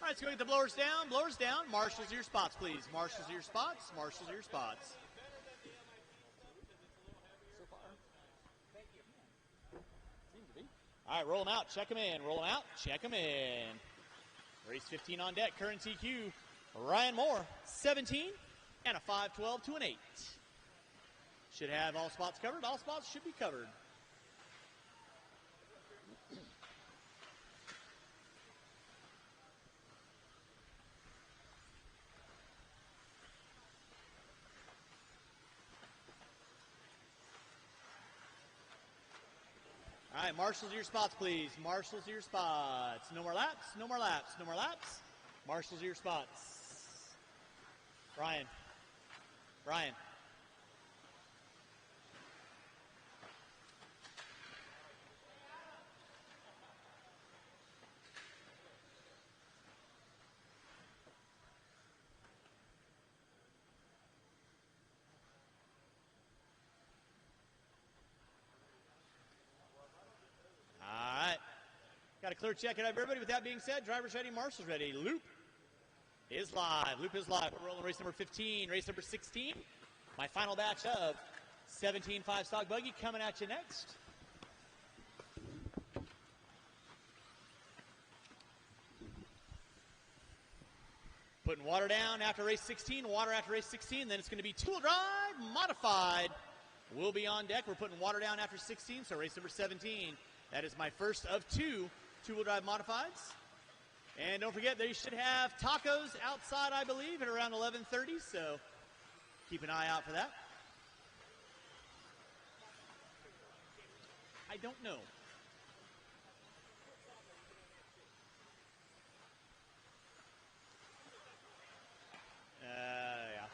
Speaker 1: All right, let's go get the blowers down. Blowers down. Marshals to your spots, please. Marshals to your spots. Marshals to your spots. All right, roll them out. Check them in. Roll them out. Check them in. Race 15 on deck. Current TQ. Ryan Moore, 17 and a 5:12 to an 8. Should have all spots covered. All spots should be covered. All right, marshals to your spots, please. Marshals to your spots. No more laps, no more laps, no more laps. Marshals to your spots. Brian. Brian. Got a clear check of everybody. With that being said, drivers ready, marshals ready. Loop is live. Loop is live. We're rolling race number 15, race number 16. My final batch of 17 5-stock buggy coming at you next. Putting water down after race 16, water after race 16, then it's going to be two-wheel drive modified. We'll be on deck. We're putting water down after 16, so race number 17. That is my first of two-wheel drive modifieds. And don't forget, they should have tacos outside, I believe, at around 11:30, so keep an eye out for that. I don't know. Yeah.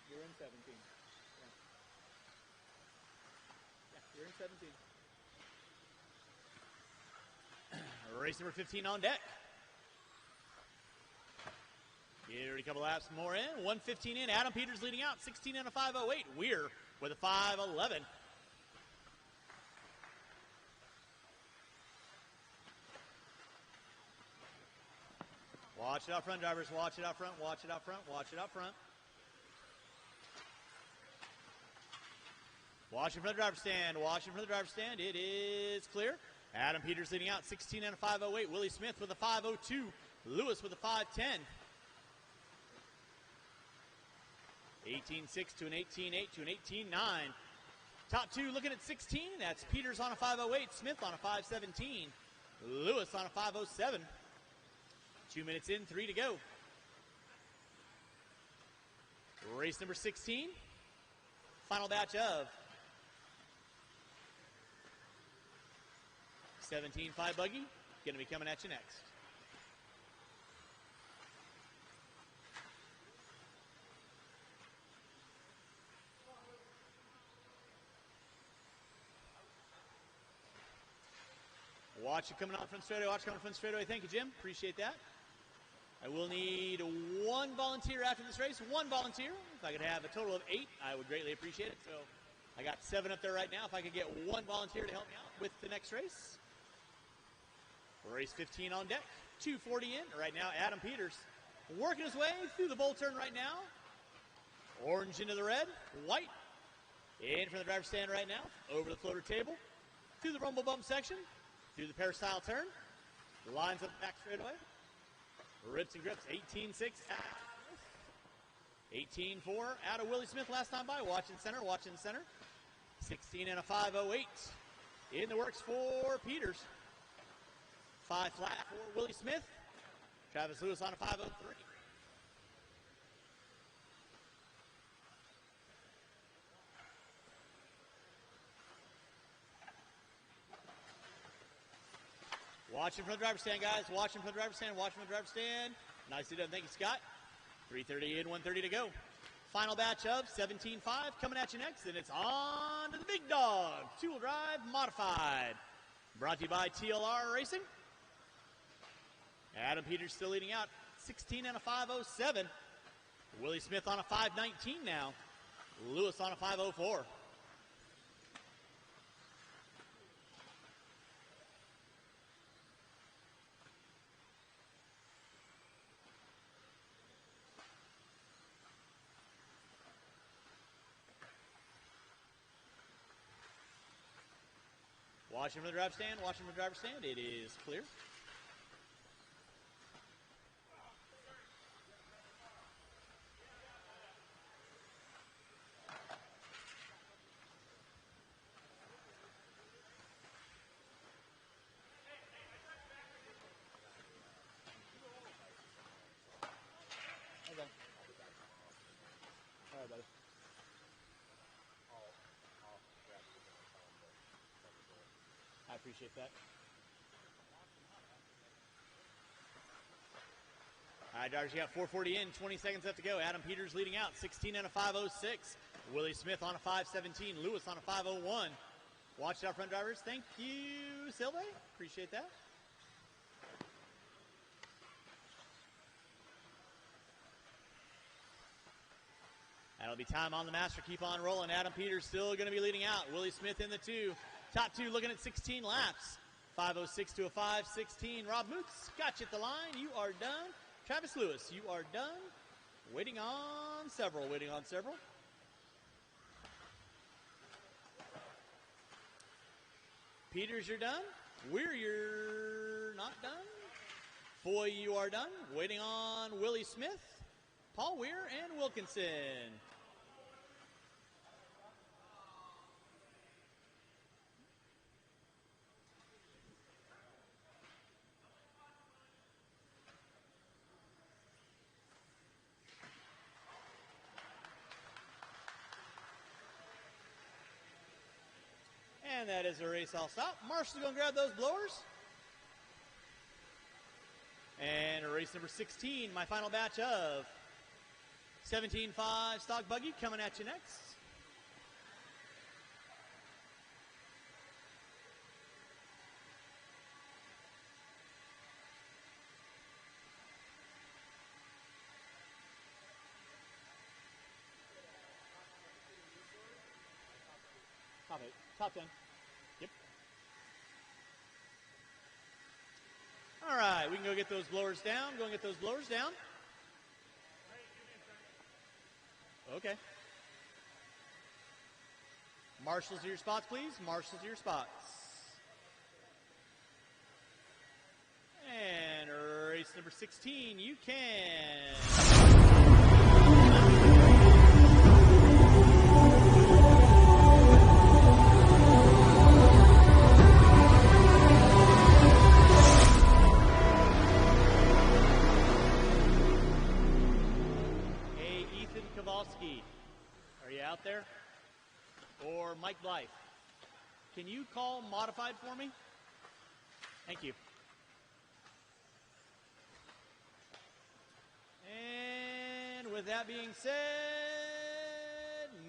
Speaker 1: You're in 17. Yeah, you're in 17. Race number 15 on deck. Get ready, a couple laps more in. 1:15 in. Adam Peters leading out. 16 and a 5:08. Weir with a 5:11. Watch it out front, drivers. Watch it out front. Watch it out front. Watch it out front. Watching for the driver's stand. Watching for the driver's stand. It is clear. Adam Peters leading out. 16 and a 5:08. Willie Smith with a 5:02. Lewis with a 5:10. 18.6 to an 18.8 to an 18.9. Top two looking at 16. That's Peters on a 5:08. Smith on a 5:17. Lewis on a 5:07. 2 minutes in, 3 to go. Race number 16. Final batch of 17.5 buggy. Going to be coming at you next. Watch it coming out front straightaway. Watch it coming front straightaway. Thank you, Jim. Appreciate that. I will need one volunteer after this race. One volunteer. If I could have a total of 8, I would greatly appreciate it. So I got 7 up there right now. If I could get one volunteer to help me out with the next race. Race 15 on deck. 2:40 in. Right now, Adam Peters working his way through the bull turn right now. Orange into the red. White in from the driver's stand right now. Over the floater table. Through the rumble bump section. Through the peristyle turn. Lines up back straightaway. Rips and grips. 18.6. 18.4 out of Willie Smith last time by. Watching center. Watching center. 16 and a 5:08. In the works for Peters. 5 flat for Willie Smith. Travis Lewis on a 5:03. Watching from the driver's stand, guys. Watching from the driver's stand. Watching from the driver's stand. Nicely done. Thank you, Scott. 3:30 in, 1:30 to go. Final batch of 17.5 coming at you next, and it's on to the big dog. Two-wheel drive modified. Brought to you by TLR Racing. Adam Peters still leading out. 16 and a 5:07. Willie Smith on a 5:19 now. Lewis on a 5:04. Watching from the driver's stand, watching from the driver's stand. It is clear. Okay. All right, buddy. I appreciate that. All right, drivers, you got 4:40 in, 20 seconds left to go. Adam Peters leading out, 16 and a 5:06. Willie Smith on a 5:17. Lewis on a 5:01. Watch it out front, drivers. Thank you, Silve. Appreciate that. That'll be time on the master. Keep on rolling. Adam Peters still going to be leading out. Willie Smith in the 2. Top 2 looking at 16 laps. 5:06 to a 5:16. Rob Moots got you at the line. You are done. Travis Lewis, you are done. Waiting on several. Peters, you're done. Weir, you're not done. Foy, you are done. Waiting on Willie Smith, Paul Weir, and Wilkinson. And that is a race all stop. Marshall's going to grab those blowers. And race number 16, my final batch of 17.5 stock buggy coming at you next. Top 8, top 10. Yep. All right, we can go get those blowers down. Go and get those blowers down. Okay. Marshals to your spots, please. Marshals to your spots. And race number 16, you can. Are you out there? Or Mike Blythe? Can you call modified for me? Thank you. And with that being said,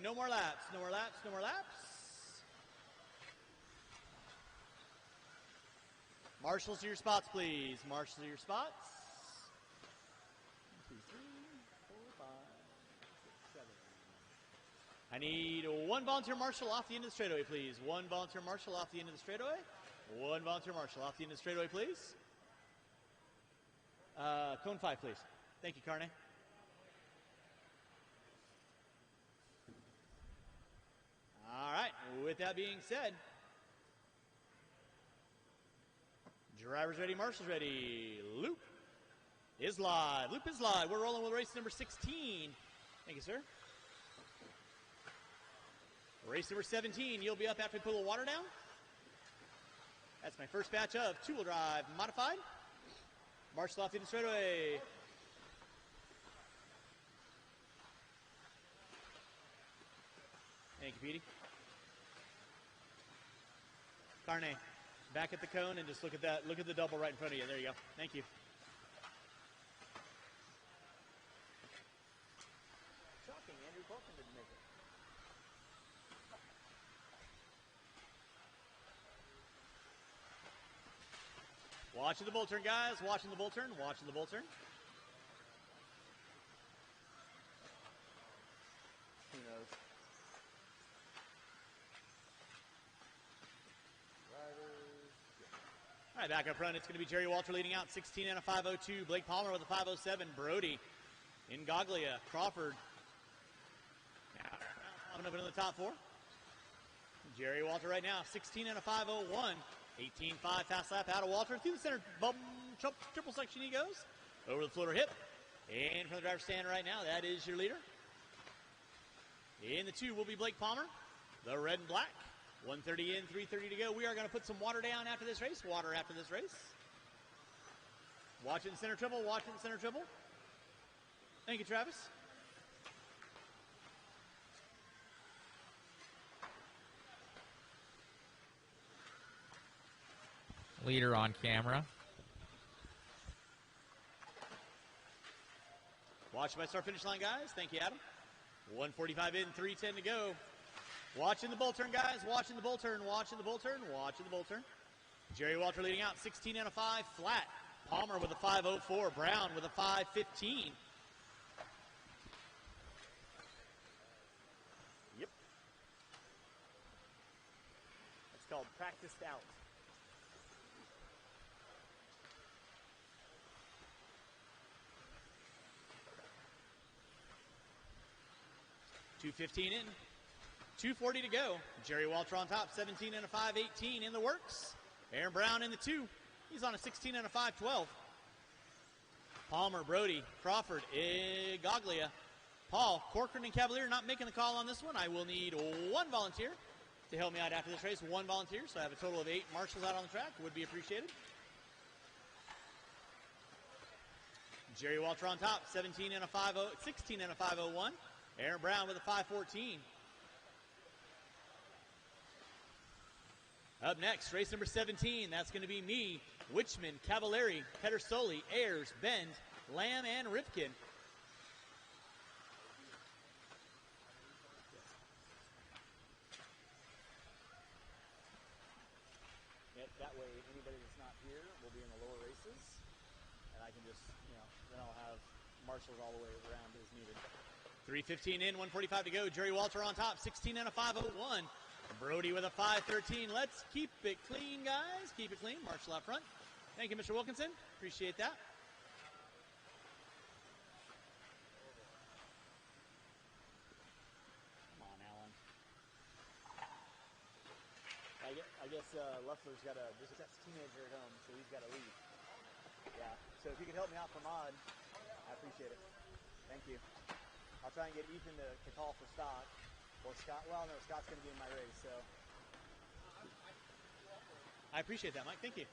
Speaker 1: no more laps, no more laps, no more laps. Marshals to your spots, please. Marshals to your spots. 1, 2, 3, 4, 5, 6, 7. I need one volunteer marshal off the end of the straightaway, please. One volunteer marshal off the end of the straightaway. One volunteer marshal off the end of the straightaway, please. Cone 5, please. Thank you, Carney. All right, with that being said, drivers ready, marshals ready. Loop is live. Loop is live. We're rolling with race number 16. Thank you, sir. Race number 17, you'll be up after we put a little water down. That's my first batch of two-wheel drive modified. Marshal off the straightaway. Thank you, Petey. Carne, back at the cone and just look at that. Look at the double right in front of you. There you go. Thank you. Shocking, Andrew Bolton didn't make it. Watching the bull turn, guys. Watching the bull turn. Watching the bull turn. Who knows? All right, back up front, it's going to be Jerry Walter leading out, 16 and a 5:02. Blake Palmer with a 5:07. Brody in Goglia. Crawford popping up into the top four. Jerry Walter right now, 16 and a 5:01. 18.5 fast lap out of Walter. Through the center bum, triple section he goes. Over the floater hip. And from the driver's stand right now, that is your leader. In the two will be Blake Palmer, the red and black. 1:30 in, 3:30 to go. We are going to put some water down after this race. Water after this race. Watching center triple. Watching center triple. Thank you, Travis.
Speaker 4: Leader on camera.
Speaker 1: Watch my start finish line, guys. Thank you, Adam. 1:45 in, 3:10 to go. Watching the bull turn, guys. Watching the bull turn. Watching the bull turn. Watching the bull turn. Jerry Walter leading out, 16 and a 5 flat. Palmer with a 5:04. Brown with a 5:15.
Speaker 9: called Practiced Out.
Speaker 1: .215 in, 2:40 to go. Jerry Walter on top, 17 and a 5.18 in the works. Aaron Brown in the 2. He's on a 16 and a 5.12. Palmer, Brody, Crawford, Goglia, Paul, Corcoran, and Cavalier not making the call on this one. I will need one volunteer to help me out after this race. One volunteer, so I have a total of 8 marshals out on the track. Would be appreciated. Jerry Walter on top, 16 and a 5.01. Aaron Brown with a 5.14. Up next, race number 17. That's going to be me, Wichman, Cavalieri, Pedersoli, Ayers, Bend, Lamb, and Rifkin.
Speaker 9: That way, anybody that's not here will be in the lower races, and I can just, then I'll have marshals all the way around as needed.
Speaker 1: 3:15 in, 1:45 to go. Jerry Walter on top, 16 and a 5.01. Brody with a 5.13. Let's keep it clean, guys. Keep it clean. Marshal out front. Thank you, Mr. Wilkinson. Appreciate that.
Speaker 9: Come on, Alan. I guess Leffler's got a teenager at home, so he's got to leave. Yeah. So if you could help me out for Mod, I appreciate it. Thank you. I'll try and get Ethan to call for Scott. Or Scott, well, no, Scott's going to be in my race, so.
Speaker 1: I appreciate that, Mike. Thank you.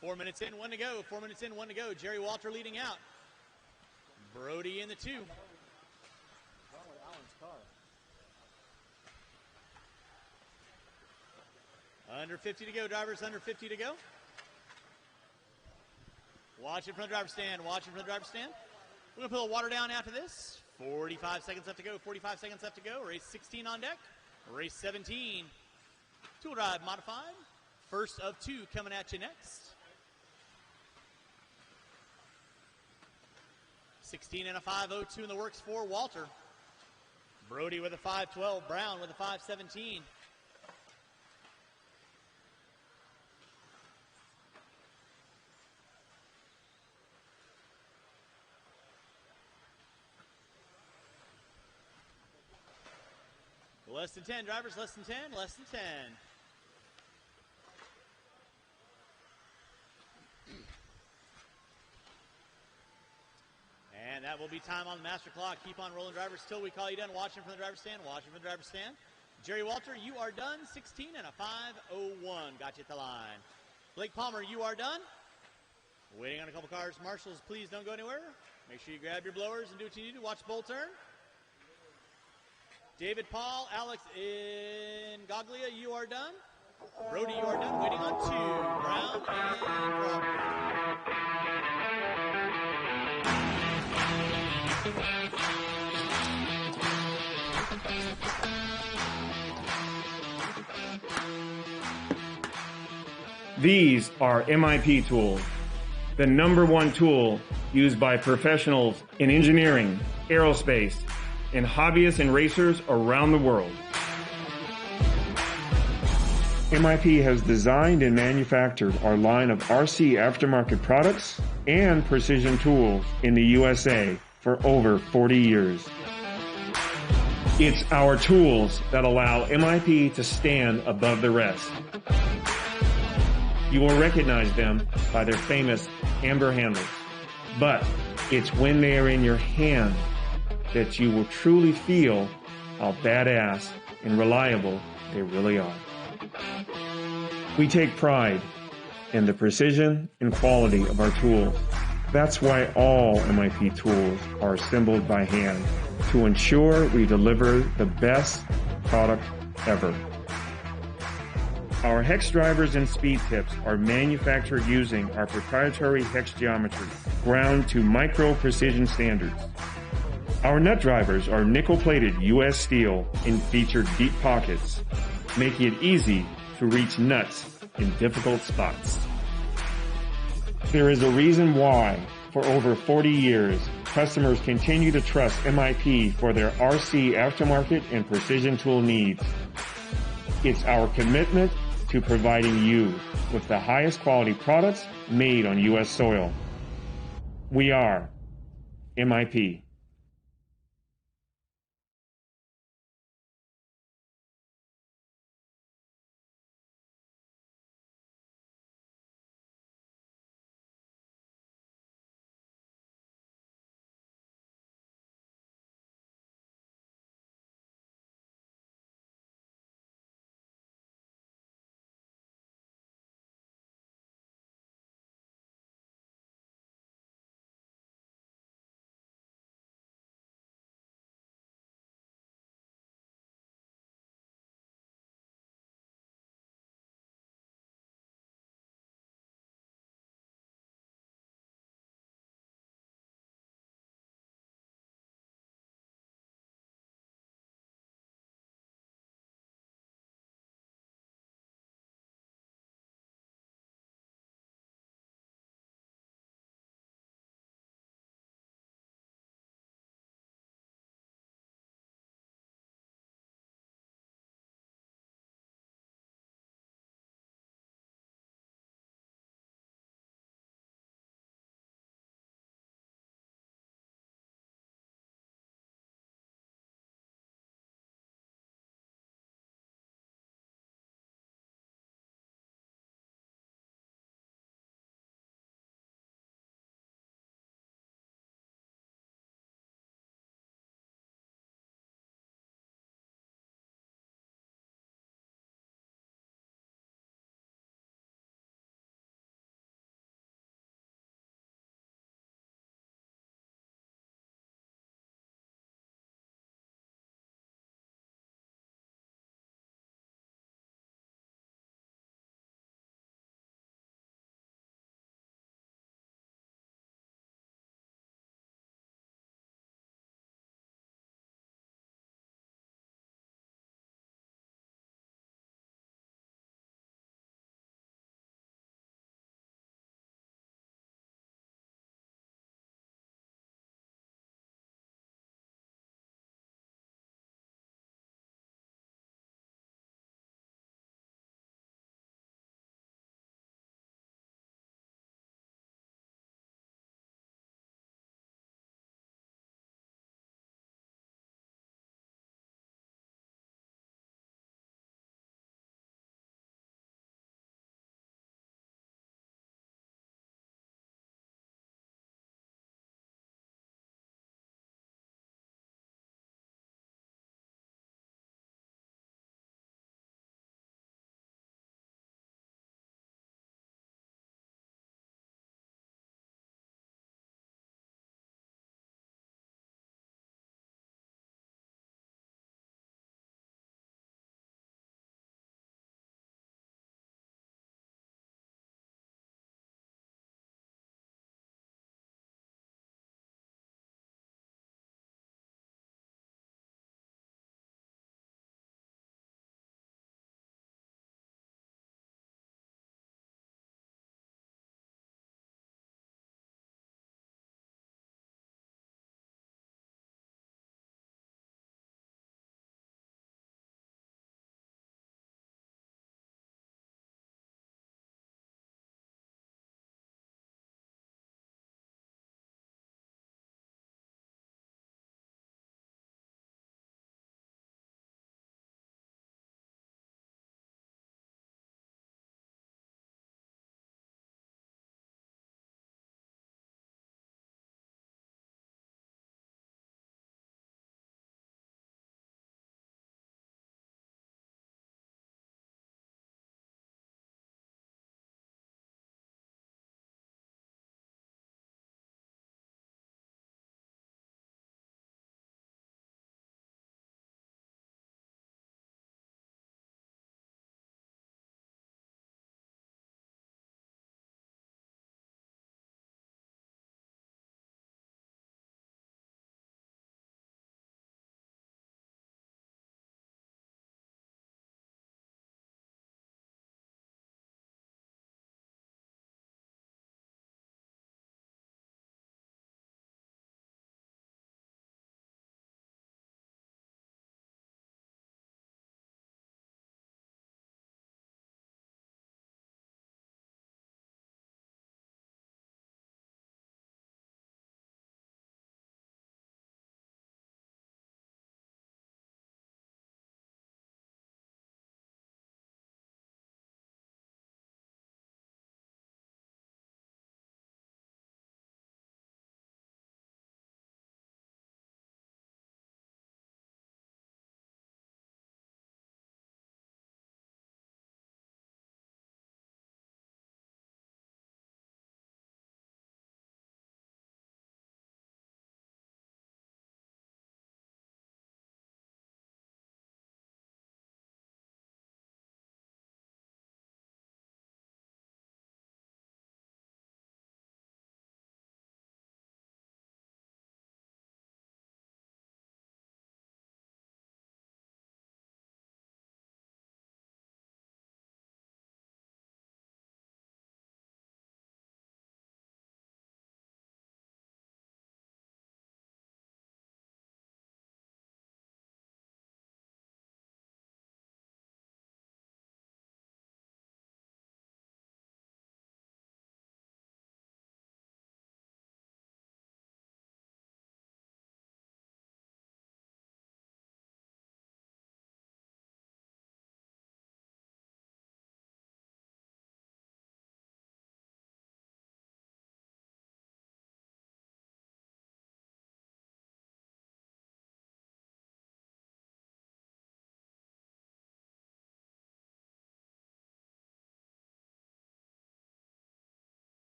Speaker 1: 4 minutes in, 1 to go. 4 minutes in, 1 to go. Jerry Walter leading out. Brody in the 2.
Speaker 9: What's wrong with Alan's car?
Speaker 1: Under 50 to go, drivers. Under 50 to go. Watch it from the driver's stand. Watch it from the driver's stand. We're going to put a water down after this. 45 seconds left to go. 45 seconds left to go. Race 16 on deck. Race 17. Tool drive modified. First of 2 coming at you next. 16 and a 5.02 in the works for Walter. Brody with a 5.12. Brown with a 5.17. Less than 10, drivers, less than 10, less than 10. And that will be time on the master clock. Keep on rolling, drivers, till we call you done. Watching from the driver's stand, watching from the driver's stand. Jerry Walter, you are done, 16 and a 5.01. Got you at the line. Blake Palmer, you are done. Waiting on a couple cars. Marshals, please don't go anywhere. Make sure you grab your blowers and do what you need to. Watch the bull turn. David Paul, Alex in Goglia, you are done. Brody, you are done. Waiting on 2. Brown and Crawford.
Speaker 2: These are MIP tools, the #1 tool used by professionals in engineering, aerospace, and hobbyists and racers around the world. MIP has designed and manufactured our line of RC aftermarket products and precision tools in the USA for over 40 years. It's our tools that allow MIP to stand above the rest. You will recognize them by their famous amber handles, but it's when they are in your hand that you will truly feel how badass and reliable they really are. We take pride in the precision and quality of our tools. That's why all MIP tools are assembled by hand to ensure we deliver the best product ever. Our hex drivers and speed tips are manufactured using our proprietary hex geometry, ground to micro precision standards. Our nut drivers are nickel-plated U.S. steel and feature deep pockets, making it easy to reach nuts in difficult spots. There is a reason why, for over 40 years, customers continue to trust MIP for their RC aftermarket and precision tool needs. It's our commitment to providing you with the highest quality products made on U.S. soil. We are MIP.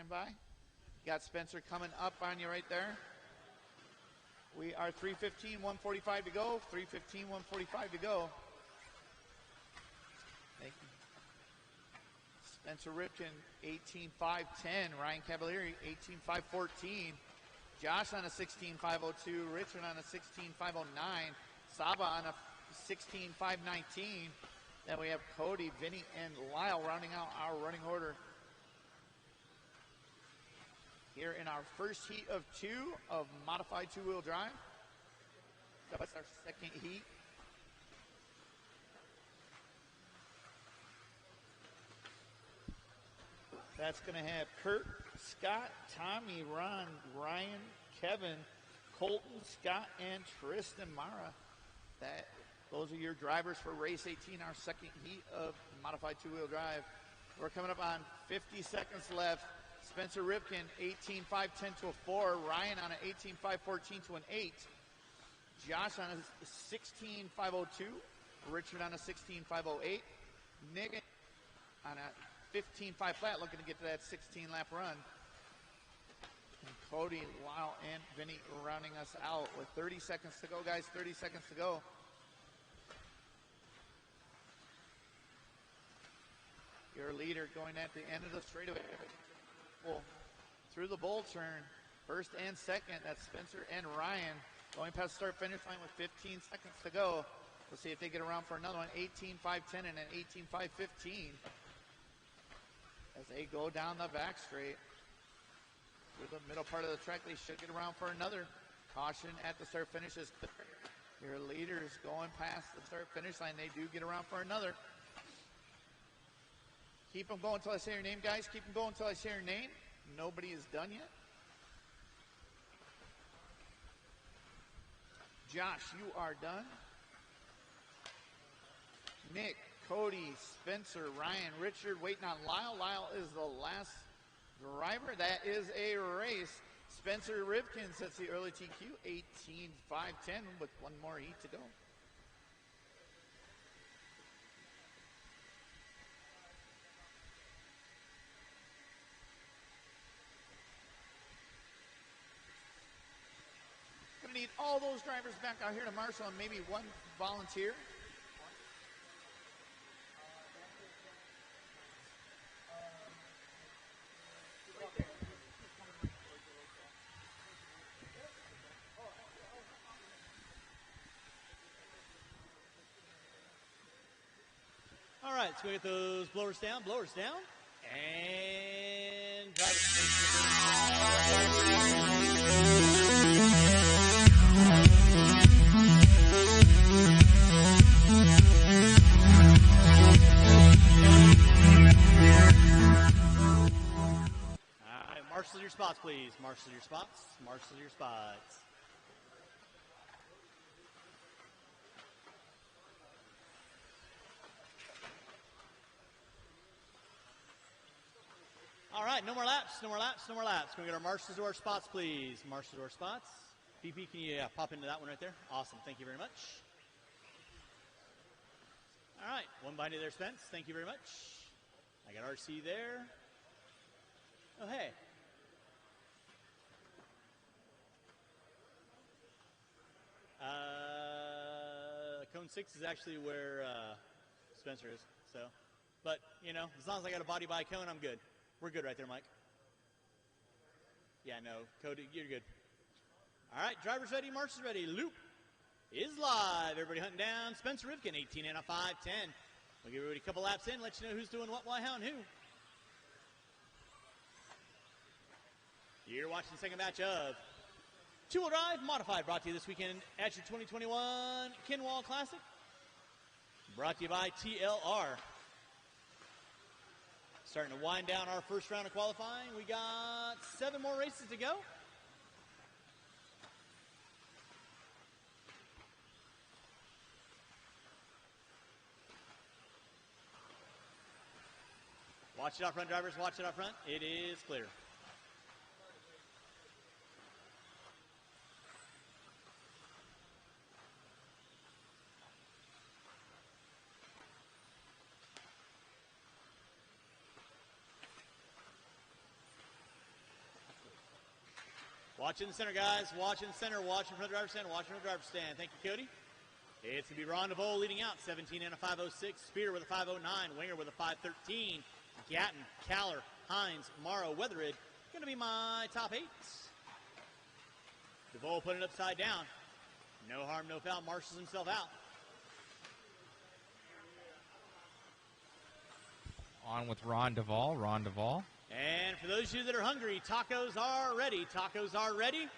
Speaker 10: By. You got Spencer coming up on you right there. We are 3:15, 1:45 to go. 3:15, 1:45 to go. Thank you. Spencer Ripken, 18.510. Ryan Cavalieri, 18.514. Josh on a 16.502. Richard on a 16.509. Saba on a 16.519. Then we have Cody, Vinny, and Lyle rounding out our running order here in our first heat of 2 of modified two-wheel drive. That's our second heat. That's going to have Kurt, Scott, Tommy, Ron, Ryan, Kevin, Colton, Scott, and Tristan Mara. Those are your drivers for race 18, our second heat of modified two-wheel drive. We're coming up on 50 seconds left. Spencer Ripken, 18.510 to a 4. Ryan on an 18.514 to an 8. Josh on a 16.502. Richard on a 16.508. Nick on a 15.5 flat, looking to get to that 16-lap run. And Cody, Lyle, and Vinny rounding us out with 30 seconds to go, guys. 30 seconds to go. Your leader going at the end of the straightaway. Through the bull turn, first and second, that's Spencer and Ryan going past start finish line with 15 seconds to go. We'll see if they get around for another one. 18.510 and an 18.515 as they go down the back straight through the middle part of the track. They should get around for another. Caution at the start finish is clear. Your leaders going past the start finish line. They do get around for another. Keep them going until I say your name, guys. Keep them going until I say your name. Nobody is done yet. Josh, you are done. Nick, Cody, Spencer, Ryan, Richard waiting on Lyle. Lyle is the last driver. That is a race. Spencer Ripken sets the early TQ, 18.510 with one more heat to go. Need all those drivers back out here to Marshall and maybe one volunteer.
Speaker 1: All right, let's go get those blowers down, and drivers. Marshal your spots, please. Marshal your spots. Marshal your spots. All right, no more laps, no more laps, no more laps. Can we get our marshals to our spots, please? Marshals to our spots. PP, can you pop into that one right there? Awesome, thank you very much. All right, one behind you there, Spence. Thank you very much. I got RC there. Oh, hey. Cone 6 is actually where Spencer is. So, but, you know, as long as I got a body by cone, I'm good. We're good right there, Mike. Yeah, no, Cody, you're good. All right, drivers ready, marshals ready. Loop is live. Everybody hunting down. Spencer Ripken, 18 and a 5:10. We'll give everybody a couple laps in, let you know who's doing what, why, how, and who. You're watching the second match of Two-Wheel Drive Modified, brought to you this weekend at your 2021 Kinwald Klassic. Brought to you by TLR. Starting to wind down our first round of qualifying. We got 7 more races to go. Watch it out front, drivers. Watch it out front. It is clear.
Speaker 9: Watch in the center, guys. Watch in the center. Watch in front of the driver's stand. Watch in front of the driver's stand. Thank you, Cody. It's going to be Ron DeVoe leading out. 17 and a 5.06. Spear with a 5.09. Winger with a 5.13. Gatton, Caller, Hines, Morrow, Weatherid. Going to be my top 8. DeVoe put it upside down. No harm, no foul. Marshals himself out.
Speaker 4: On with Ron Duvall. Ron Duvall.
Speaker 9: And for those of you that are hungry, tacos are ready. Tacos are ready.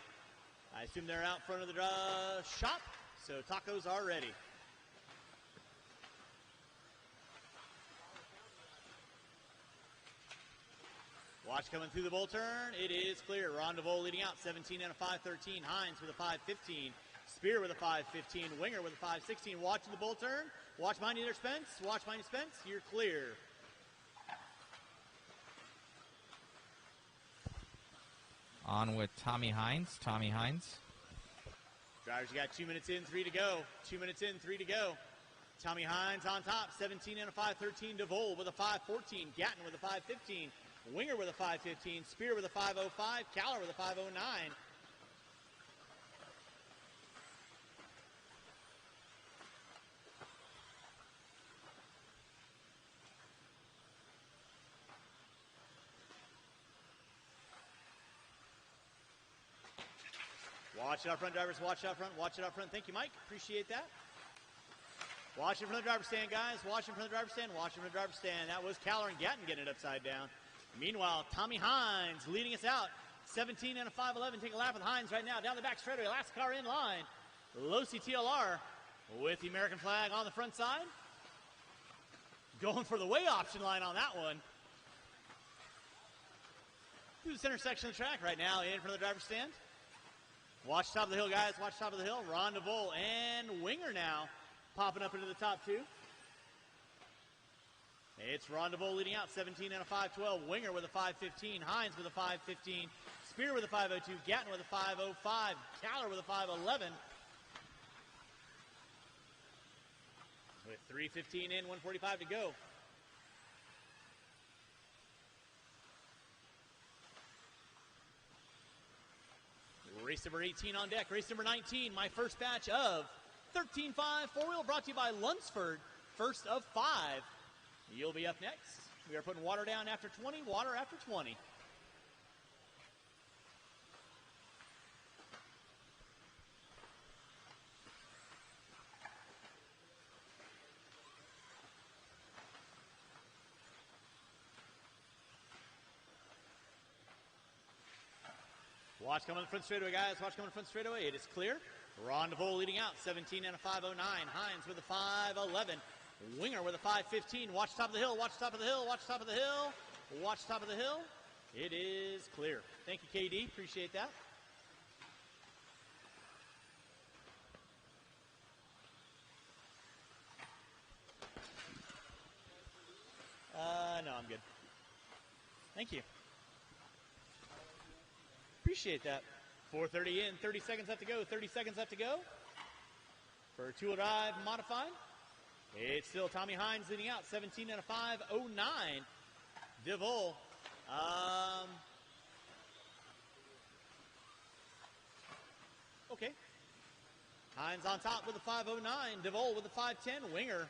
Speaker 9: I assume they're out front of the shop, so tacos are ready. Watch coming through the bull turn. It is clear. Ron DeVoe leading out. 17 and a 5.13. Hines with a 5.15. Spear with a 5.15. Winger with a 5.16. Watching the bull turn. Watch behind you there, Spence. Watch behind you, Spence. You're clear.
Speaker 4: On with Tommy Hines. Tommy Hines.
Speaker 9: Drivers, you got 2 minutes in, 3 to go. 2 minutes in, 3 to go. Tommy Hines on top. 17 and a 5.13. DeVoe with a 5.14. Gatton with a 5.15. Winger with a 5.15. Spear with a 5.05. Caller with a 5.09. Watch it out front, drivers. Watch it out front. Watch it out front. Thank you, Mike. Appreciate that. Watch it from the driver's stand, guys. Watch it from the driver's stand. Watch it from the driver's stand. That was Caller and Gatton getting it upside down. Meanwhile, Tommy Hines leading us out. 17 and a 5.11. Take a lap with Hines right now. Down the back straightaway. Last car in line. Losi TLR with the American flag on the front side. Going for the way option line on that one. Through the center section of the track right now in front of the driver's stand. Watch top of the hill, guys. Watch top of the hill. Ron DeVoe and Winger now popping up into the top 2. It's Ron DeVoe leading out. 17 and a 5.12. Winger with a 5.15. Hines with a 5.15. Spear with a 5.02. Gatton with a 5.05. Caller with a 5.11. With 3:15 in, 1:45 to go. Race number 18 on deck. Race number 19, my first batch of 13.5 four-wheel brought to you by Lunsford. First of 5. You'll be up next. We are putting water down after 20, water after 20. Watch coming in the front straightaway, guys. Watch coming in the front straightaway. It is clear. Ron DeVoe leading out. 17 and a 5.09. Hines with a 5.11. Winger with a 5.15. Watch top of the hill. Watch top of the hill. Watch top of the hill. Watch top of the hill. It is clear. Thank you, KD. Appreciate that. No, I'm good. Thank you. Appreciate that. 4:30 in, 30 seconds left to go. 30 seconds left to go for a two-wheel drive modified. It's still Tommy Hines leading out. 17 and a 5.09. DeVoe. Okay. Hines on top with a 5.09. DeVoe with a 5.10. Winger.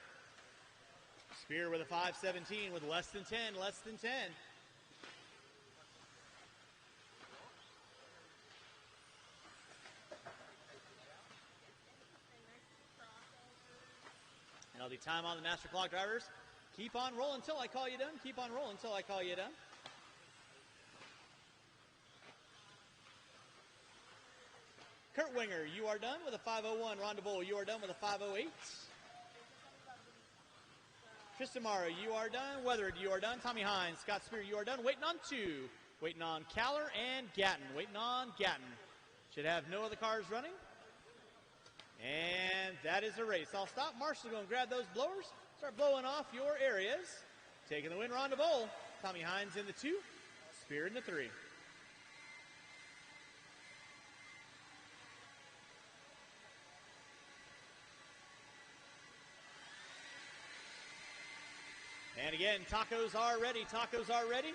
Speaker 9: Spear with a 5.17 with less than 10. Less than 10. And I'll be time on the master clock, drivers. Keep on rolling until I call you done. Keep on rolling until I call you done. Kurt Winger, you are done with a 5.01. Ron DeVoe, you are done with a 5.08. Tristan Mara, you are done. Weathered, you are done. Tommy Hines, Scott Spear, you are done. Waiting on 2. Waiting on Caller and Gatton. Waiting on Gatton. Should have no other cars running. And that is a race. I'll stop. Marshall's going to grab those blowers. Start blowing off your areas. Taking the win, Ron DeVoe. Tommy Hines in the 2. Spear in the 3. And again, tacos are ready. Tacos are ready.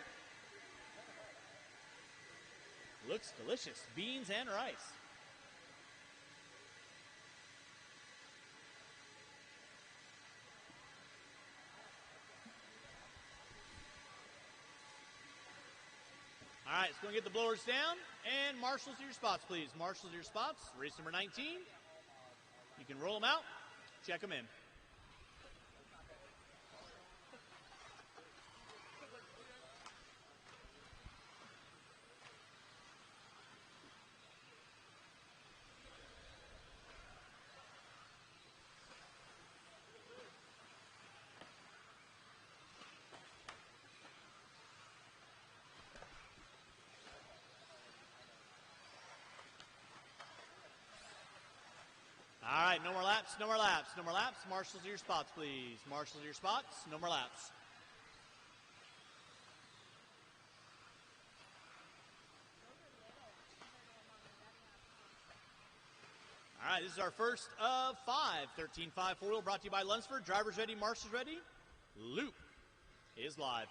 Speaker 11: looks delicious. Beans and rice. All right, it's going to get the blowers down. And marshals to your spots, please. Marshals to your spots. Race number 19. You can roll them out. Check them in. All right, no more laps, no more laps, no more laps. Marshals to your spots, please. Marshals to your spots, no more laps. All right, this is our first of 5. 13-5 four-wheel brought to you by Lunsford. Drivers ready, marshals ready. Loop is live.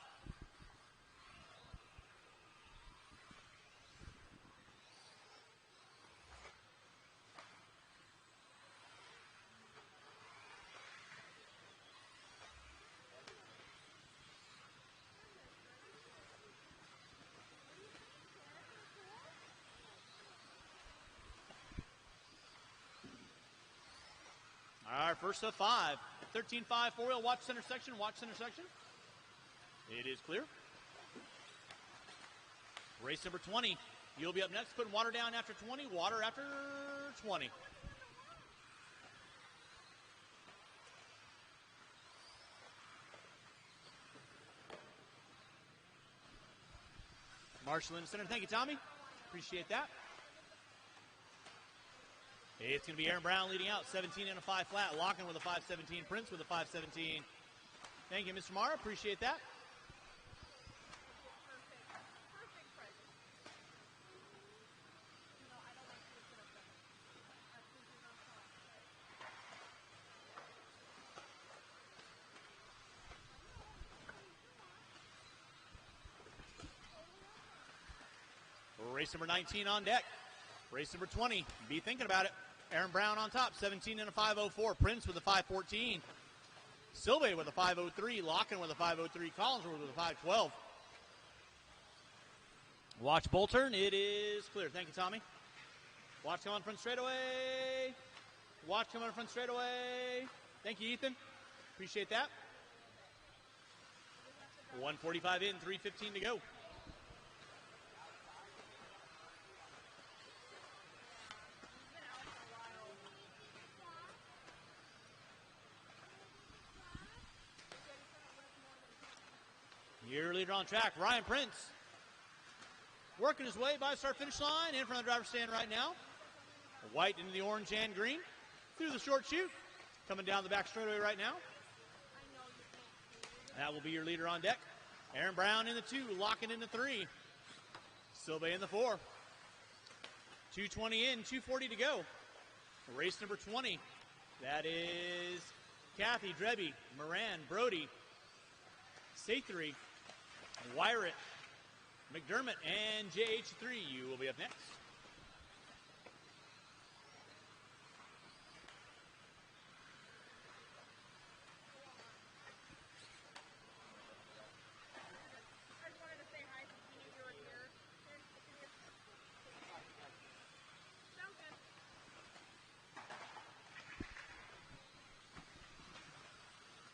Speaker 11: All right, first of 5. 13-5 four-wheel, watch center section, watch center section. It is clear. Race number 20. You'll be up next, putting water down after 20, water after 20. Marshall in the center. Thank you, Tommy. Appreciate that. It's going to be Aaron Brown leading out, 17 and a 5 flat, locking with a 5.17, Prince with a 5.17. Thank you, Mr. Mara. Appreciate that. Race number 19 on deck. Race number 20. Be thinking about it. Aaron Brown on top, 17 and a 5.04. Prince with a 5.14. Silve with a 5.03. Locken with a 5.03. Collinsworth with a 5.12. Watch bull turn. It is clear. Thank you, Tommy. Watch come on front straightaway. Watch come on front straightaway. Thank you, Ethan. Appreciate that. 1:45 in, 3:15 to go. Your leader on track, Ryan Prince. Working his way by the start finish line in front of the driver's stand right now. White into the orange and green. Through the short chute. Coming down the back straightaway right now. That will be your leader on deck. Aaron Brown in the 2, locking in the 3. Silve in the 4. 2:20 in, 2:40 to go. Race number 20. That is Kathy, Drebby, Moran, Brody, Sathry, Wyrett, McDermott, and JH3. You will be up next.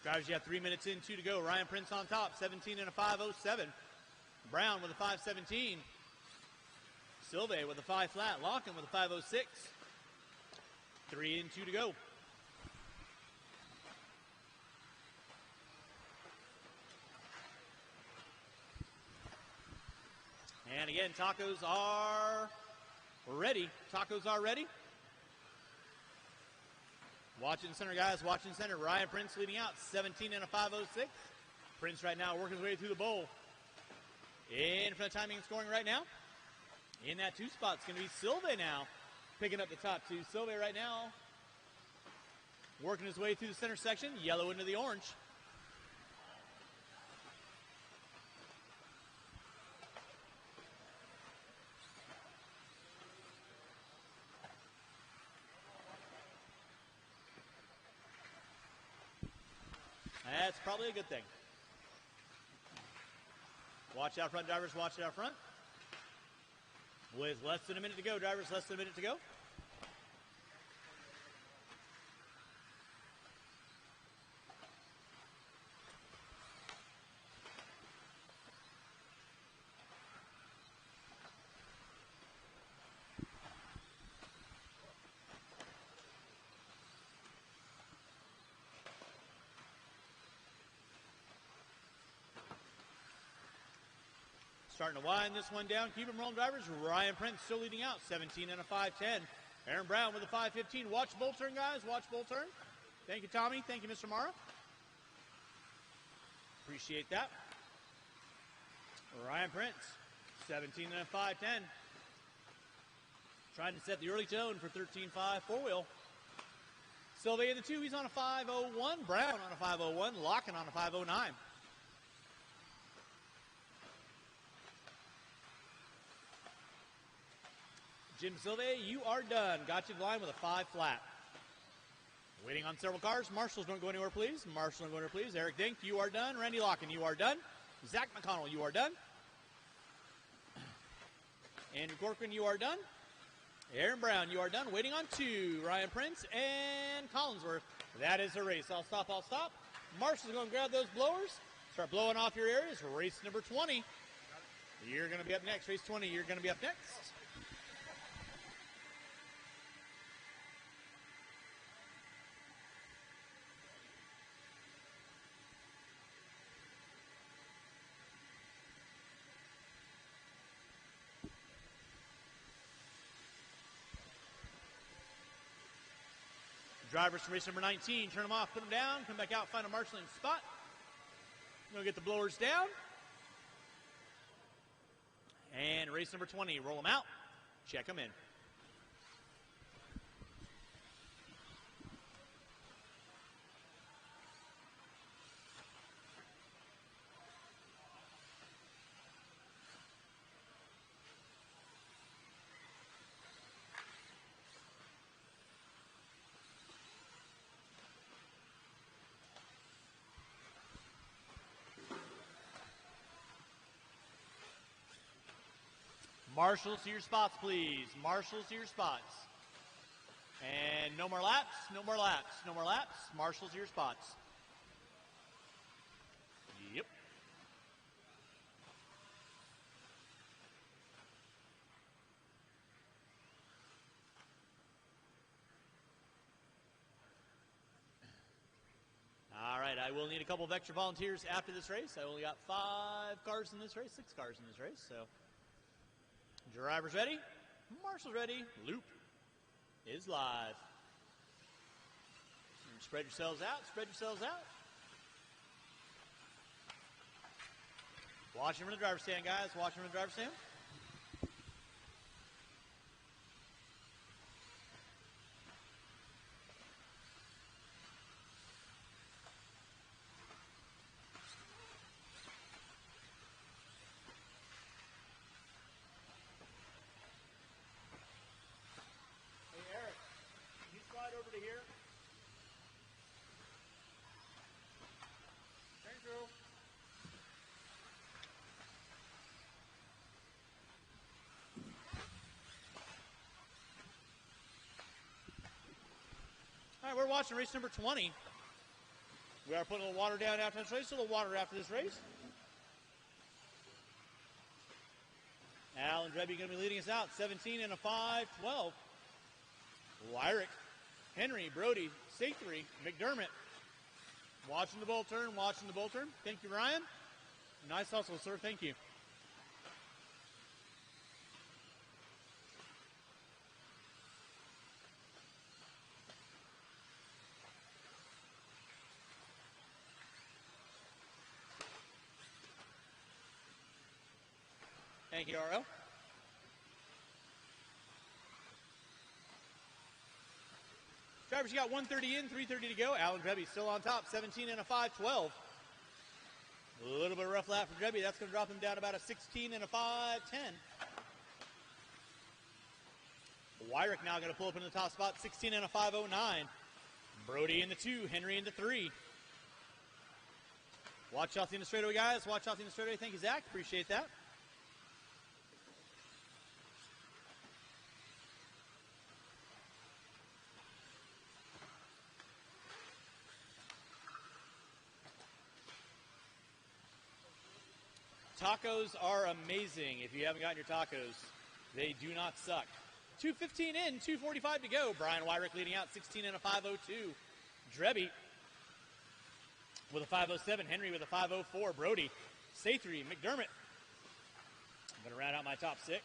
Speaker 11: Drivers, you have 3 minutes in, 2 to go. Ryan Prince on top, 17 and a 5.07. Brown with a 5.17. Silve with a 5 flat. Locken with a 5.06. 3 and 2 to go. And again, tacos are ready. Tacos are ready. Watching center, guys. Watching center. Ryan Prince leading out, 17 and a 5.06. Prince right now working his way through the bowl. In front of timing and scoring right now. In that 2 spot, it's going to be Silve now. Picking up the top 2. Silve right now working his way through the center section. Yellow into the orange. actually a good thing. Watch out front, drivers. Watch out front. With less than a minute to go, drivers, less than a minute to go. Starting to wind this one down. Keep them rolling, drivers. Ryan Prince still leading out, 17 and a 5:10. Aaron Brown with a 5:15. Watch bull turn, guys. Watch bull turn. Thank you, Tommy. Thank you, Mr. Mara. Appreciate that. Ryan Prince, 17 and a 5:10. Trying to set the early tone for 13.5 four-wheel. Sylvia in the 2, he's on a 5:01. Brown on a 5:01. Locken on a 5:09. Jim Silve, you are done. Got you the line with a 5 flat. Waiting on several cars. Marshals, don't go anywhere, please. Marshall, don't go anywhere, please. Eric Dink, you are done. Randy Locken, you are done. Zach McConnell, you are done. Andrew Corcoran, you are done. Aaron Brown, you are done. Waiting on 2. Ryan Prince and Collinsworth. That is a race. I'll stop, I'll stop. Marshall's going to grab those blowers. Start blowing off your areas. Race number 20. You're going to be up next. Race 20, you're going to be up next. Drivers from race number 19, turn them off, put them down, come back out, find a marshalling spot. Go get the blowers down. And race number 20, roll them out, check them in. Marshals to your spots, please. Marshals to your spots. And no more laps, no more laps, no more laps. Marshals to your spots. Yep. All right, I will need a couple of extra volunteers after this race. I only got 5 cars in this race, 6 cars in this race, so. Drivers ready? Marshall's ready. Loop is live. And spread yourselves out. Spread yourselves out. Watch him from the driver's stand, guys. Watch him from the driver's stand. Over to here. Thank you. All right, we're watching race number 20. We are putting a little water down after this race, a little water after this race. Alan Drebby going to be leading us out, 17 and a 5:12. Wyrick, Henry, Brody, Sakery, McDermott. Watching the bull turn, watching the bull turn. Thank you, Ryan. Nice hustle, sir. Thank you. Thank you, RL. Drivers, you got 130 in, 330 to go. Alan Drebby still on top, 17 and a 5:12. A little bit of rough lap for Drebby. That's going to drop him down about a 16 and a 5:10. Wyrick now going to pull up in the top spot, 16 and a 5:09. Brody in the 2, Henry in the 3. Watch off the end of straightaway, guys. Watch off the end of straightaway. Thank you, Zach. Appreciate that. Tacos are amazing. If you haven't gotten your tacos, they do not suck. 2:15 in, 2:45 to go. Brian Wyrick leading out 16 and a 5:02. Drebby with a 5:07. Henry with a 5:04. Brody, Sathry, McDermott. I'm going to round out my top six.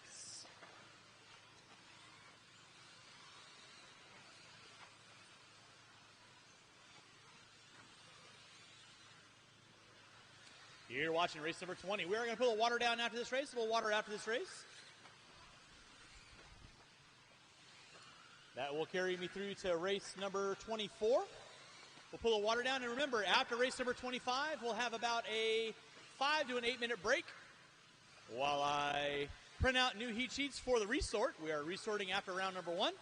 Speaker 11: You're watching race number 20. We are going to put a water down after this race. We'll water after this race. That will carry me through to race number 24. We'll pull the water down. And remember, after race number 25, we'll have about a 5 to an 8 minute break while I print out new heat sheets for the resort. We are resorting after round number 1.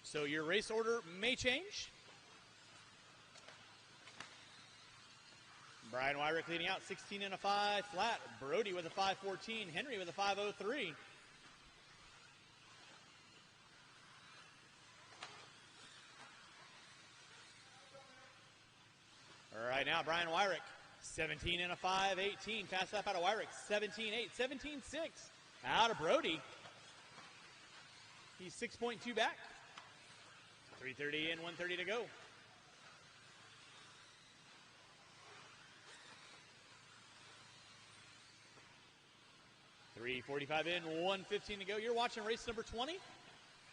Speaker 11: So your race order may change. Brian Wyrick leading out 16 and a 5 flat. Brody with a 5:14. Henry with a 5:03. All right, now Brian Wyrick 17 and a 5:18. Fast lap out of Wyrick 17.8. 17.6 out of Brody. He's 6.2 back. 3:30 in, 1:30 to go. 3:45 in, 1:15 to go. You're watching race number 20.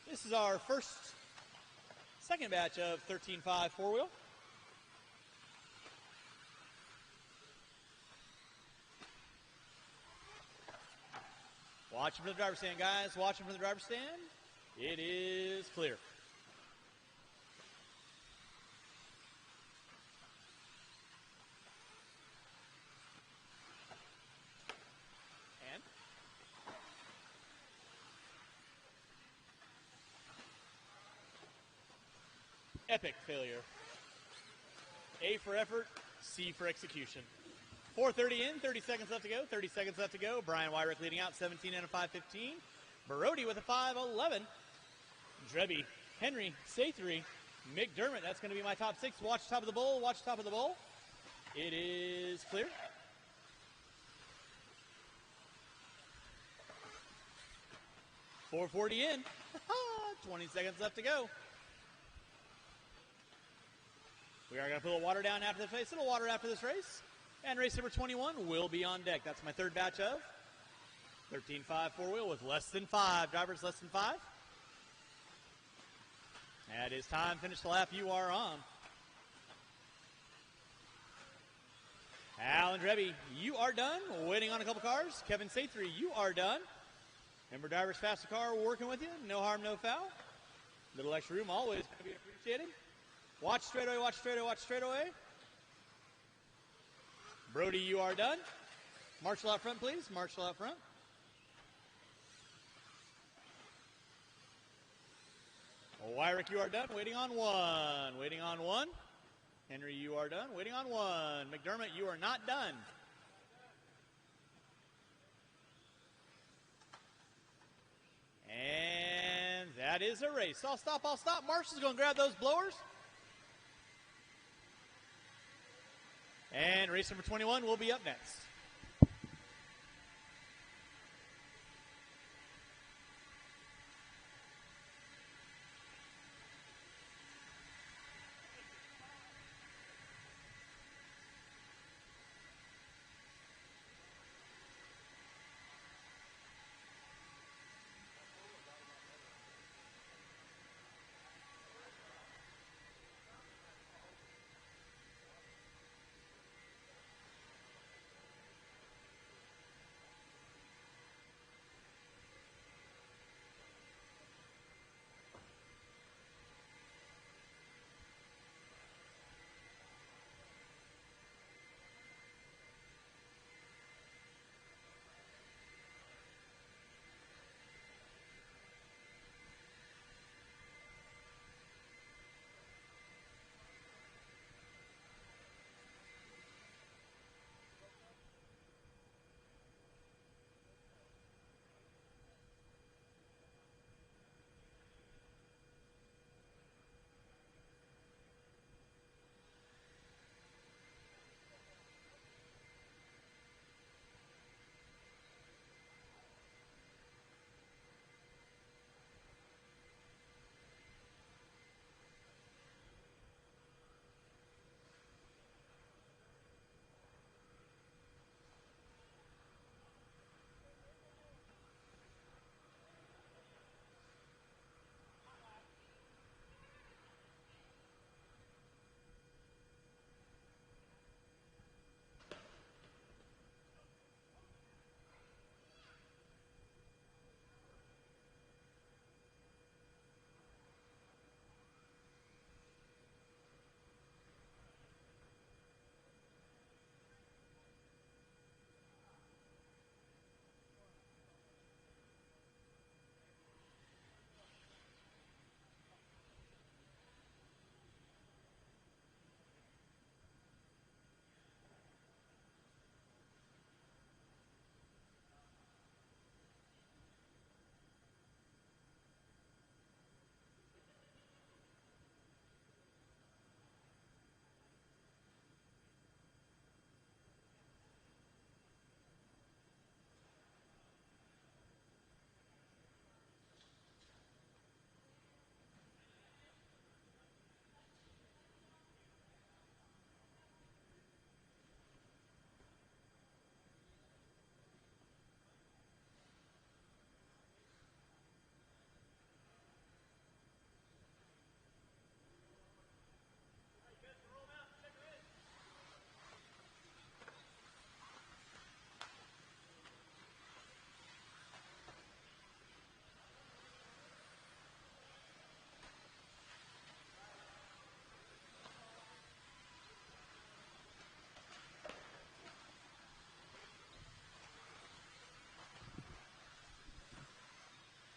Speaker 11: This is our second batch of 13.5 four-wheel. Watching from the driver's stand, guys. Watching from the driver's stand. It is clear. Epic failure. A for effort, C for execution. 4:30 in, 30 seconds left to go. 30 seconds left to go. Brian Wyrick leading out 17 and a 5:15. Brody with a 5:11. Drebby, Henry, Sathry, McDermott. That's going to be my top 6. Watch top of the bowl. Watch top of the bowl. It is clear. .440 in. 20 seconds left to go. We are going to put a little water down after this race. A little water after this race. And race number 21 will be on deck. That's my third batch of 13.5 four-wheel with less than 5. Drivers less than 5. That is time. Finish the lap. You are on. Alan Drebby, you are done. Waiting on a couple cars. Kevin Sathry, you are done. Remember, drivers fast the car, we're working with you. No harm, no foul. Little extra room always going to be appreciated. Watch straightaway, watch straightaway, watch straightaway. Brody, you are done. Marshall out front, please. Marshall out front. Wyrick, you are done. Waiting on 1. Waiting on 1. Henry, you are done. Waiting on 1. McDermott, you are not done. And that is a race. I'll stop, I'll stop. Marshall's going to grab those blowers. And race number 21 will be up next.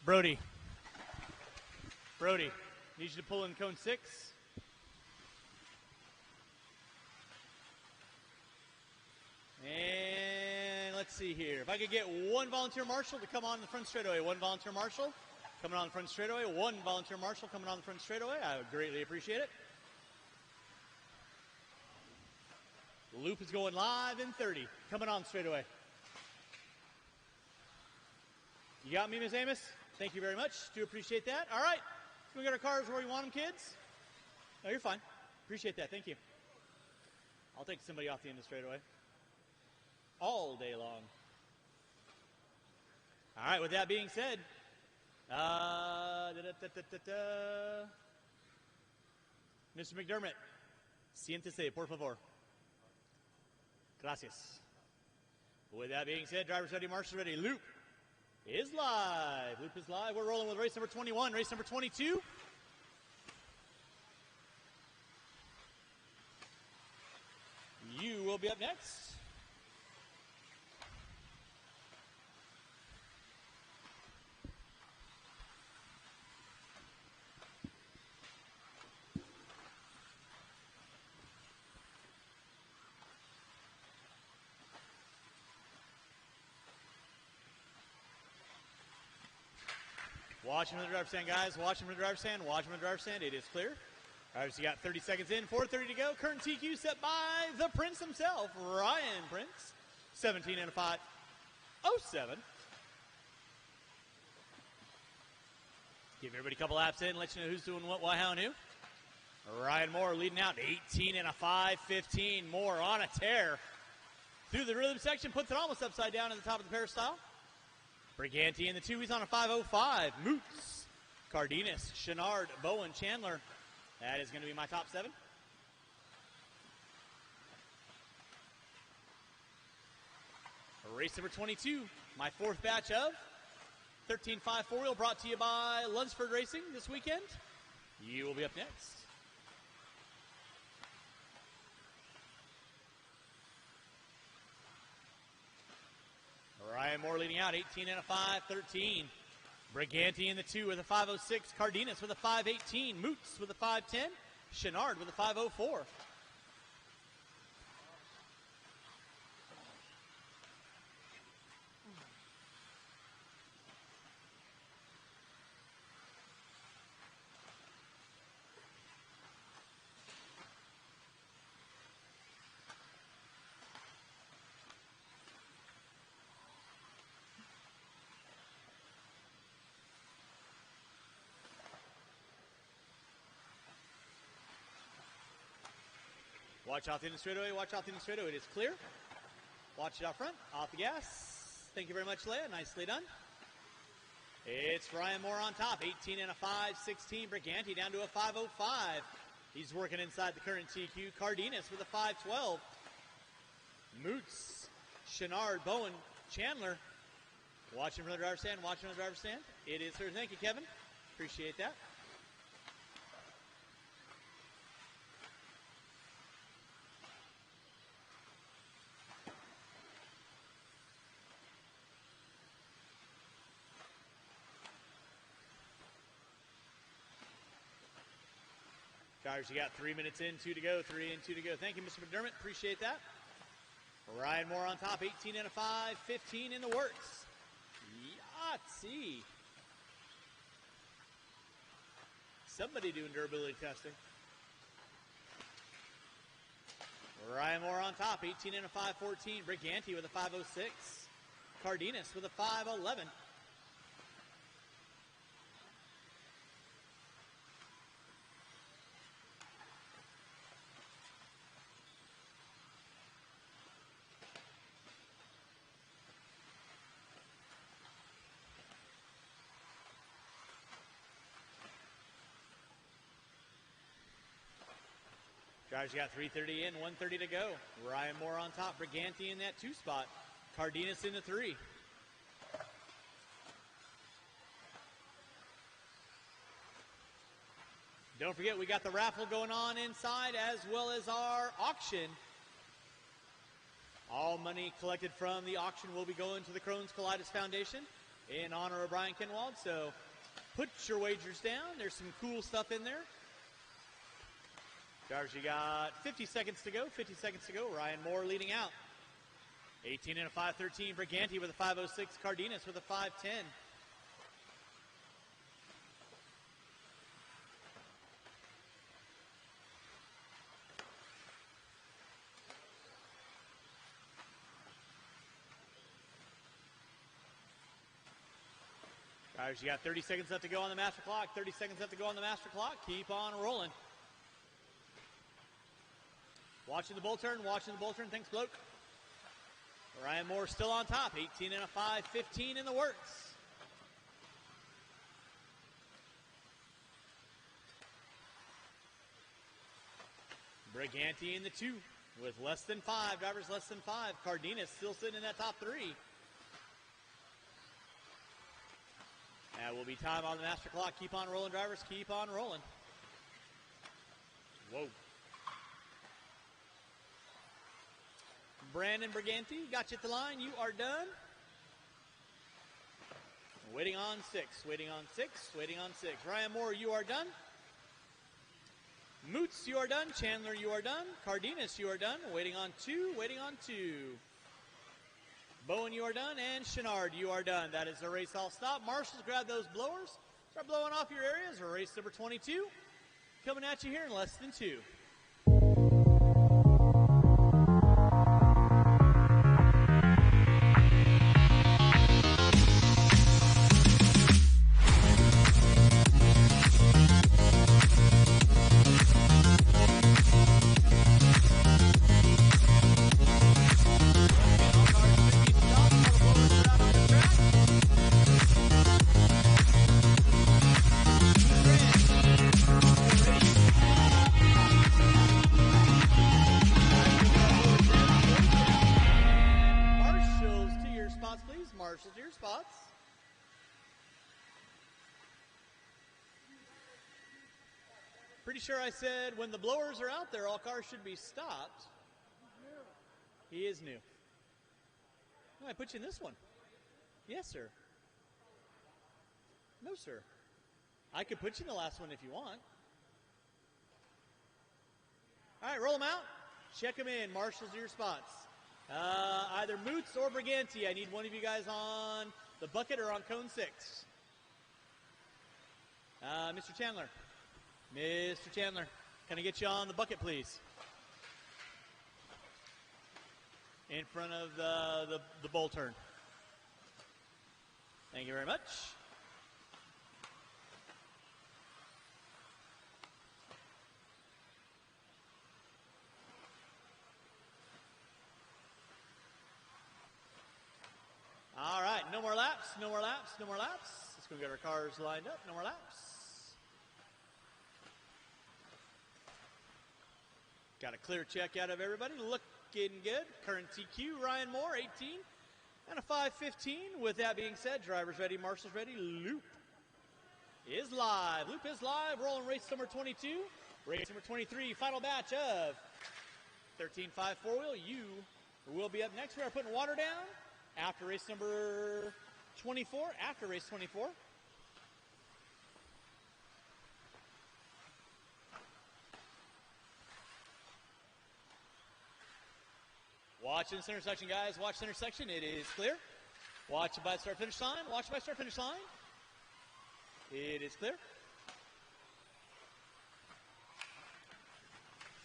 Speaker 11: Brody. Brody, need you to pull in cone 6. And let's see here. If I could get one volunteer marshal to come on the front straightaway. One volunteer marshal coming on the front straightaway. One volunteer marshal coming on the front straightaway. I would greatly appreciate it. Loop is going live in 30. Coming on straightaway. You got me, Miss Amos? Thank you very much. Do appreciate that. All right. Can we get our cars where we want them, kids? No, you're fine. Appreciate that. Thank you. I'll take somebody off the end of straightaway. All day long. All right, with that being said, Mr. McDermott, siéntese, por favor. Gracias. With that being said, driver's ready, marshal ready. Loop is live. Loop is live. We're rolling with race number 21, race number 22. You will be up next. Watch him in the driver's stand, guys. Watch him in the driver's stand. Watch him in the driver's stand. It is clear. All right, so you got 30 seconds in, 4:30 to go. Current TQ set by the Prince himself, Ryan Prince. 17 and a 5:07. Give everybody a couple laps in, let you know who's doing what, why, how, and who. Ryan Moore leading out 18 and a 5:15. Moore on a tear. Through the rhythm section, puts it almost upside down at the top of the peristyle. Briganti in the 2, he's on a 5:05. Moots, Cardenas, Chenard, Bowen, Chandler. That is going to be my top 7. Race number 22, my 4th batch of 13.5 4-wheel brought to you by Lunsford Racing this weekend. You will be up next. Ryan Moore leading out, 18 and a 5:13. Briganti in the 2 with a 5:06. Cardenas with a 5:18. Moots with a 5:10. Chenard with a 5:04. Watch out in the straightaway, watch out in the straightaway. It is clear. Watch it out front, off the gas. Thank you very much, Leia. Nicely done. It's Ryan Moore on top, 18 and a 5:16. Briganti down to a 5:05. He's working inside the current TQ. Cardenas with a 5:12. Moots, Chenard, Bowen, Chandler. Watching from the driver's stand, watching from the driver's stand. It is her. Thank you, Kevin. Appreciate that. Drivers, you got 3 minutes in, 2 to go, 3 and 2 to go. Thank you, Mr. McDermott. Appreciate that. Ryan Moore on top, 18 and a 5:15 in the works. Yahtzee. Somebody doing durability testing. Ryan Moore on top, 18 and a 5:14. Briganti with a 5:06. Cardenas with a 5:11. Drivers, you got 3:30 in, 1:30 to go. Ryan Moore on top, Briganti in that 2 spot. Cardenas in the 3. Don't forget, we got the raffle going on inside as well as our auction. All money collected from the auction will be going to the Crohn's Colitis Foundation. in honor of Brian Kinwald. So put your wagers down. There's some cool stuff in there. Drivers, you got 50 seconds to go. 50 seconds to go. Ryan Moore leading out. 18 and a 5:13. Briganti with a 5:06. Cardenas with a 5:10. Drivers, you got 30 seconds left to go on the master clock. 30 seconds left to go on the master clock. Keep on rolling. Watching the bull turn. Watching the bull turn. Thanks, bloke. Ryan Moore still on top. 18 and a 5:15 in the works. Briganti in the 2 with less than 5. Drivers less than 5. Cardenas still sitting in that top 3. That will be time on the master clock. Keep on rolling, drivers. Keep on rolling. Whoa. Brandon Briganti, got you at the line. You are done. Waiting on 6. Waiting on 6. Waiting on 6. Ryan Moore, you are done. Moots, you are done. Chandler, you are done. Cardenas, you are done. Waiting on 2. Waiting on 2. Bowen, you are done. And Chenard, you are done. That is the race all stop. Marshals, grab those blowers. Start blowing off your areas. Race number 22 coming at you here in less than 2. Pretty sure I said when the blowers are out there, all cars should be stopped. He is new. Oh, I put you in this one. Yes, sir. No, sir. I could put you in the last one if you want. All right, roll them out. Check them in. Marshals to your spots. Either Moots or Briganti. I need one of you guys on the bucket or on cone 6. Mr. Chandler. Mr. Chandler, can I get you on the bucket, please? In front of the bull turn. Thank you very much. All right, no more laps, no more laps, no more laps. Let's go get our cars lined up. No more laps. Got a clear check out of everybody. Looking good. Current TQ, Ryan Moore, 18 and a 5:15. With that being said, drivers ready, marshals ready. Loop is live. Loop is live. Rolling race number 22. Race number 23. Final batch of 13.5 4-wheel. You will be up next. We are putting water down after race number 24. After race 24. Watch in the center section, guys. Watch center section. It is clear. Watch it by start finish line. Watch it by start finish line. It is clear.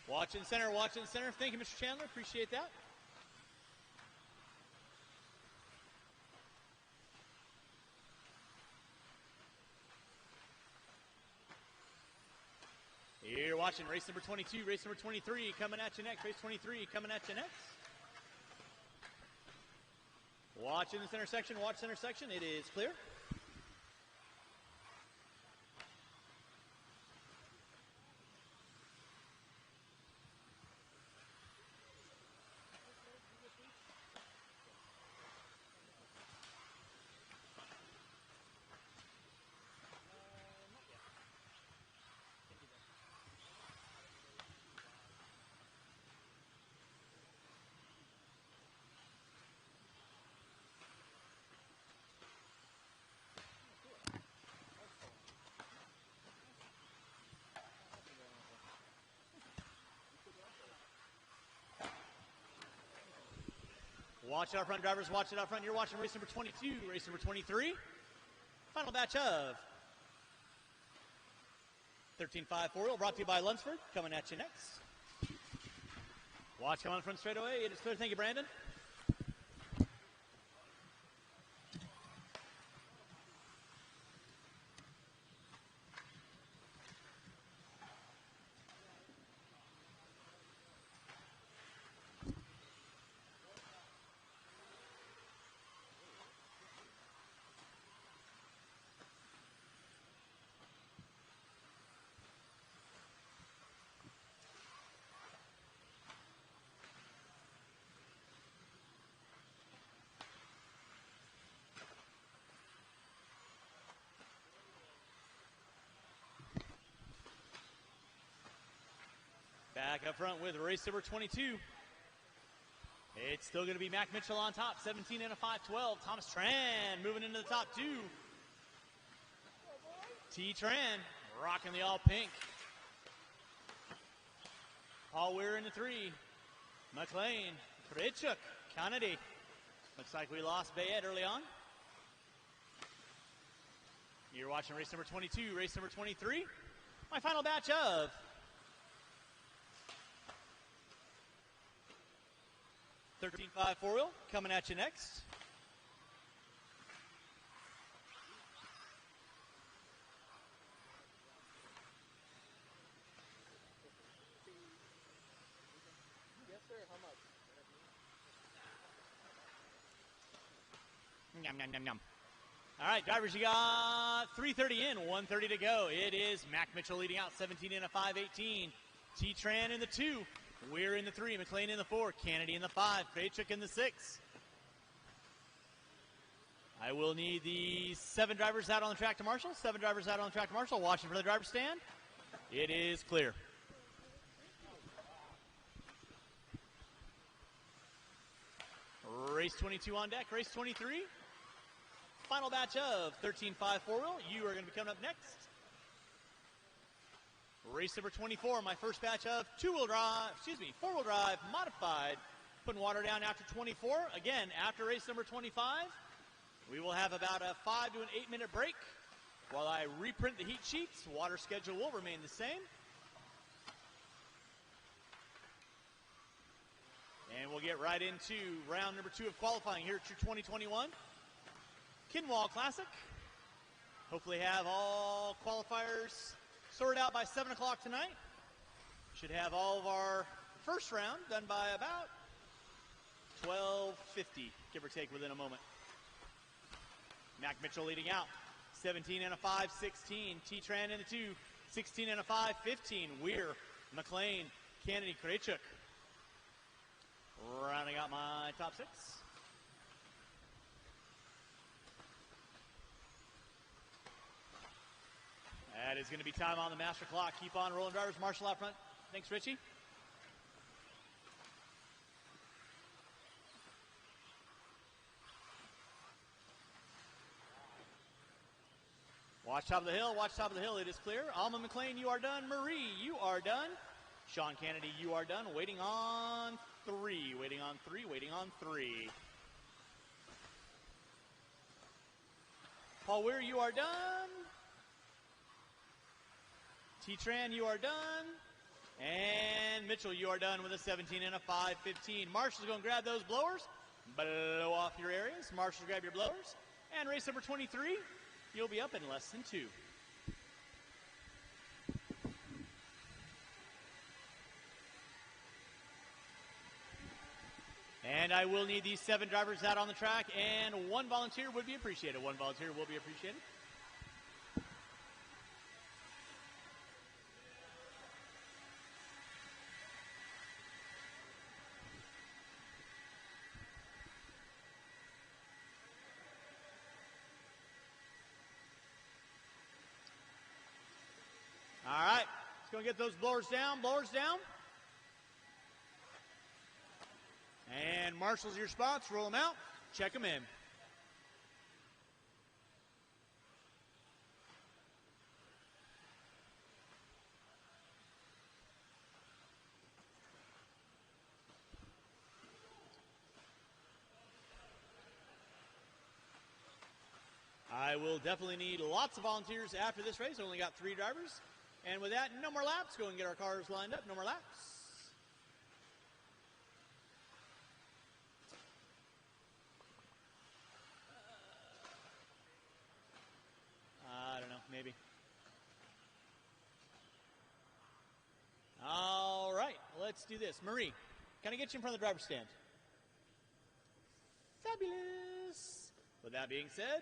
Speaker 11: Watch in center. Watch in center. Thank you, Mr. Chandler. Appreciate that. You're watching race number 22, race number 23 coming at you next. Race 23 coming at you next. Watch in the center section. Watch center section. It is clear. Watch it out front, drivers. Watch it out front. You're watching race number 22, race number 23. Final batch of 13.5 4-wheel brought to you by Lunsford. Coming at you next. Watch come on front straightaway. It is clear. Thank you, Brandon. Back up front with race number 22. It's still going to be Mac Mitchell on top, 17 and a 5-12. Thomas Tran moving into the top two. T. Tran rocking the all pink. Paul Weir into 3. McLean, Krejcik, Kennedy. Looks like we lost Bayette early on. You're watching race number 22, race number 23. My final batch of 13.5 4-wheel coming at you next.
Speaker 9: Yes, sir. How much?
Speaker 11: Yum, yum, yum, yum. All right, drivers, you got 3:30 in, 1:30 to go. It is Mac Mitchell leading out, 17 and a 5-18. T. Tran in the 2. Weir in the 3, McLean in the 4, Kennedy in the 5, Krejcik in the 6. I will need the 7 drivers out on the track to marshal. 7 drivers out on the track to marshal. Watching for the driver's stand. It is clear. Race 22 on deck. Race 23. Final batch of 13.5 4-wheel. You are going to be coming up next. Race number 24, my first batch of 4-wheel drive, modified. Putting water down after 24. Again, after race number 25, we will have about a 5 to an 8-minute break while I reprint the heat sheets. Water schedule will remain the same. And we'll get right into round number 2 of qualifying here at your 2021 Kinwald Klassic. Hopefully have all qualifiers sorted out by 7 o'clock tonight. Should have all of our first round done by about 12:50, give or take, within a moment. Mac Mitchell leading out, 17 and a 5-16. T. Tran in the 2, 16 and a 5-15. Weir, McLean, Kennedy, Krejcik. Rounding out my top 6. That is going to be time on the master clock. Keep on rolling, drivers. Marshall out front. Thanks, Richie. Watch top of the hill. Watch top of the hill. It is clear. Alma McLean, you are done. Marie, you are done. Sean Kennedy, you are done. Waiting on 3. Waiting on 3. Waiting on 3. Paul Weir, you are done. T-Tran, you are done. And Mitchell, you are done with a 17 and a 5-15. Marshall's going to grab those blowers. Blow off your areas. Marshall, grab your blowers. And race number 23, you'll be up in less than 2. And I will need these 7 drivers out on the track, and 1 volunteer would be appreciated. 1 volunteer will be appreciated. All right, let's go get those blowers down, And Marshall's your spots, roll them out, check them in. I will definitely need lots of volunteers after this race. Only got 3 drivers. And with that, no more laps. Go and get our cars lined up. No more laps. I don't know, maybe. All right, let's do this. Marie, can I get you in front of the driver's stand? Fabulous. With that being said,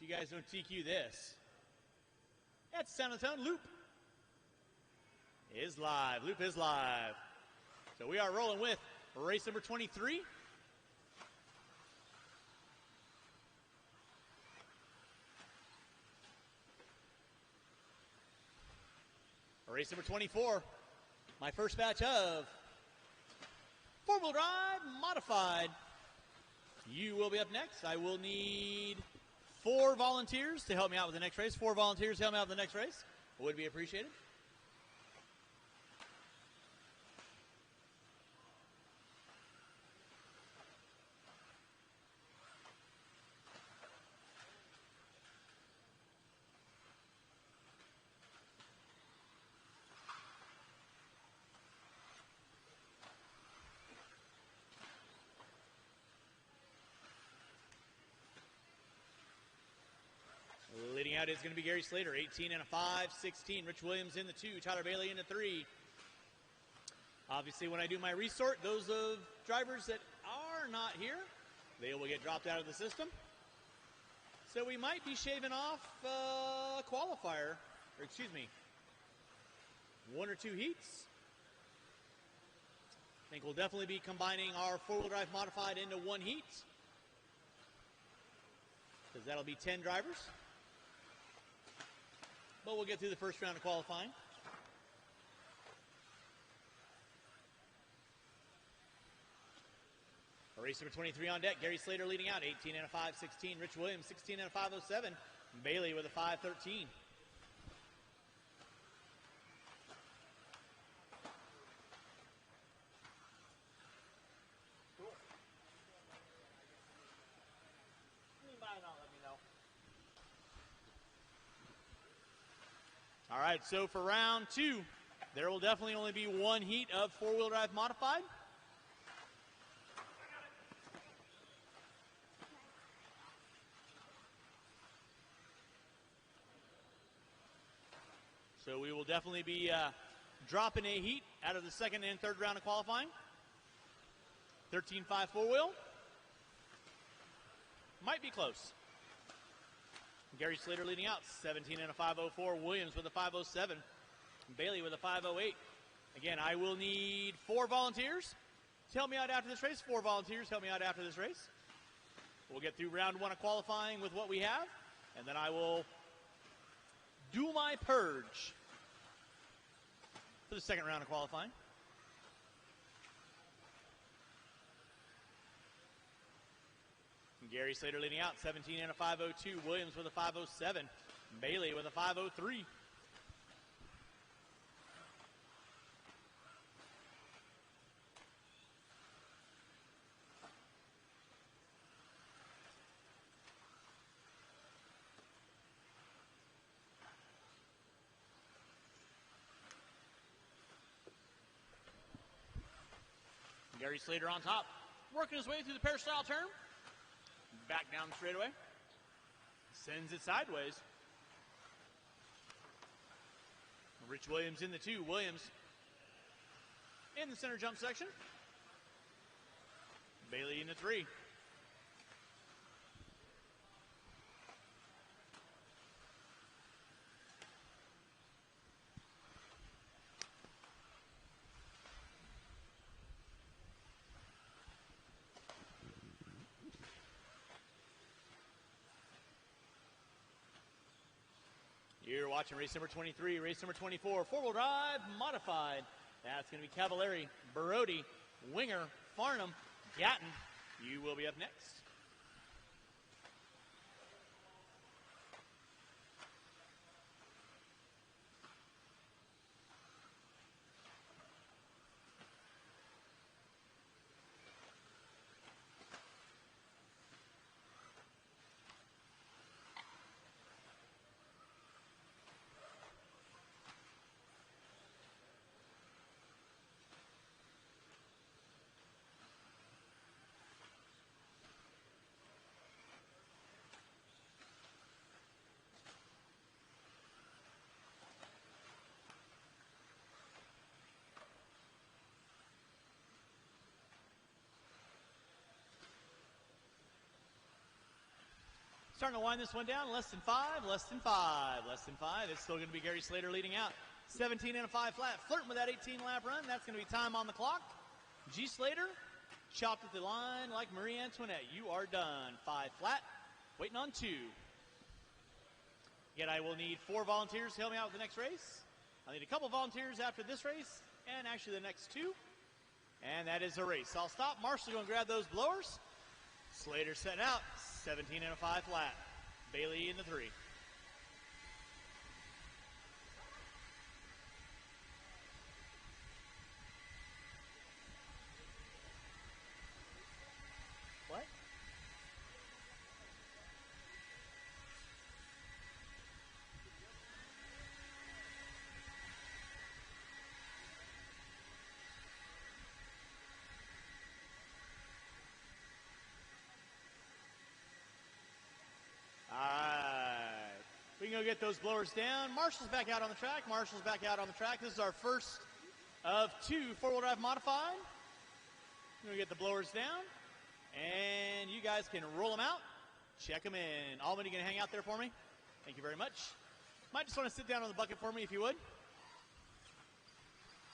Speaker 11: if you guys don't TQ this, that's Sound of Tone. Loop is live. Loop is live. So we are rolling with race number 23. Race number 24, my first batch of four-wheel drive modified. You will be up next. I will need 4 volunteers to help me out with the next race. 4 volunteers to help me out with the next race. Would be appreciated. Leading out is going to be Gary Slater, 18 and a 5, 16. Rich Williams in the 2, Tyler Bailey in the 3. Obviously, when I do my resort, those of drivers that are not here, they will get dropped out of the system. So we might be shaving off a qualifier, or excuse me, 1 or 2 heats. I think we'll definitely be combining our four-wheel drive modified into 1 heat, because that'll be 10 drivers. But we'll get through the first round of qualifying. Race number 23 on deck. Gary Slater leading out, 18 and a 5, 16. Rich Williams, 16 and a 507. Bailey with a 513. All right, so for round 2, there will definitely only be 1 heat of four-wheel drive modified. So we will definitely be dropping a heat out of the second and third round of qualifying. 13.5 four-wheel. Might be close. Gary Slater leading out, 17 and a 504. Williams with a 507. Bailey with a 508. Again, I will need 4 volunteers to help me out after this race. 4 volunteers help me out after this race. We'll get through round 1 of qualifying with what we have, and then I will do my purge for the second round of qualifying. Gary Slater leading out, 17 and a 502. Williams with a 507. Bailey with a 503. Gary Slater on top, working his way through the peristyle turn. Back down the straightaway. Sends it sideways. Rich Williams in the 2. Williams in the center jump section. Bailey in the 3. You're watching race number 23, race number 24, four-wheel drive modified. That's going to be Cavallari, Barodi, Winger, Farnham, Gatton. You will be up next. Starting to wind this one down. Less than 5, less than 5, less than 5. It's still going to be Gary Slater leading out. 17 and a 5 flat. Flirting with that 18-lap run. That's going to be time on the clock. G. Slater chopped at the line like Marie Antoinette. You are done. 5 flat. Waiting on 2. Again, I will need 4 volunteers to help me out with the next race. I'll need a couple volunteers after this race, and actually the next 2. And that is a race. I'll stop. Marshall's going to grab those blowers. Slater setting out. 17 and a 5 flat. Bailey in the 3. What? All right. We can go get those blowers down. Marshall's back out on the track. Marshall's back out on the track. This is our first of 2 four-wheel drive modified. We're going to get the blowers down. And you guys can roll them out. Check them in. Alman, you going to hang out there for me? Thank you very much. Might just want to sit down on the bucket for me if you would.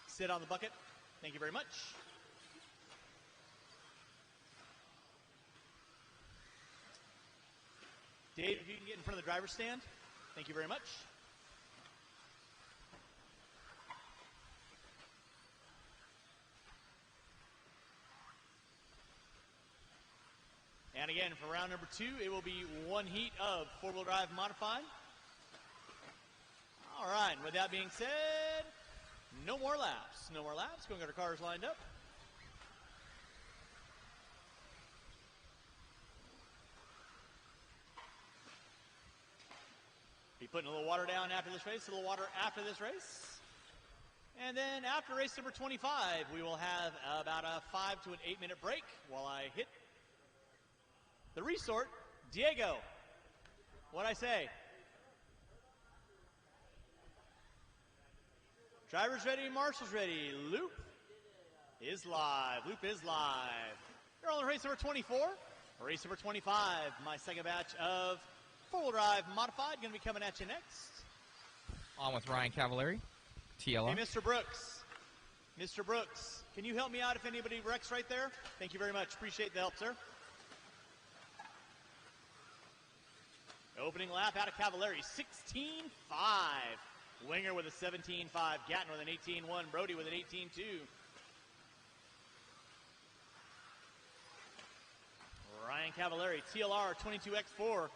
Speaker 11: Sit on the bucket. Thank you very much. Dave, if you can get in front of the driver's stand. Thank you very much. And again, for round number 2, it will be 1 heat of four-wheel drive modified. All right, with that being said, no more laps. No more laps. Going to get our cars lined up. Be putting a little water down after this race, a little water after this race. And then after race number 25, we will have about a 5 to an 8 minute break while I hit the resort. Diego, what'd I say? Driver's ready, Marshall's ready. Loop is live. Loop is live. You're on race number 24. Race number 25, my second batch of four-wheel drive modified, going to be coming at you next.
Speaker 4: On with Ryan Cavallari, TLR.
Speaker 11: Hey, Mr. Brooks. Mr. Brooks, can you help me out if anybody wrecks right there? Thank you very much. Appreciate the help, sir. Opening lap out of Cavallari, 16.5. Winger with a 17.5. Gatton with an 18.1. Brody with an 18.2. Ryan Cavallari, TLR 22X4.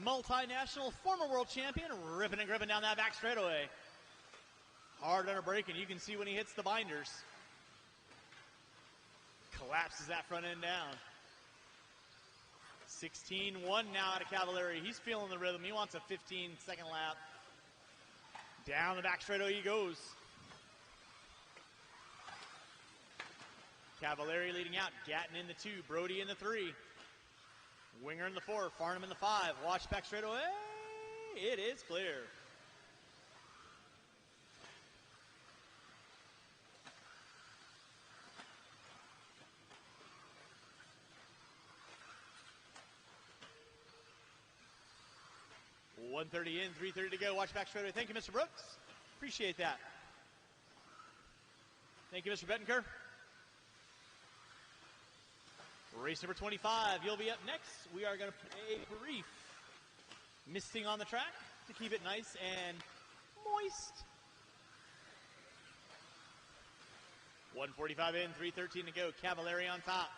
Speaker 11: Multinational former world champion, ripping and gripping down that back straightaway. Hard under brake, and you can see when he hits the binders. Collapses that front end down. 16.1 now out of Cavallari. He's feeling the rhythm. He wants a 15-second lap. Down the back straightaway he goes. Cavallari leading out. Gatton in the 2. Brody in the 3. Winger in the 4. Farnham in the 5. Watch back straightaway. It is clear. .130 in, 3:30 to go. Watch back straightaway. Thank you, Mr. Brooks. Appreciate that. Thank you, Mr. Bettenker. Race number 25, you'll be up next. We are going to play a brief misting on the track to keep it nice and moist. 1:45 in, 3:13 to go. Cavallari on top.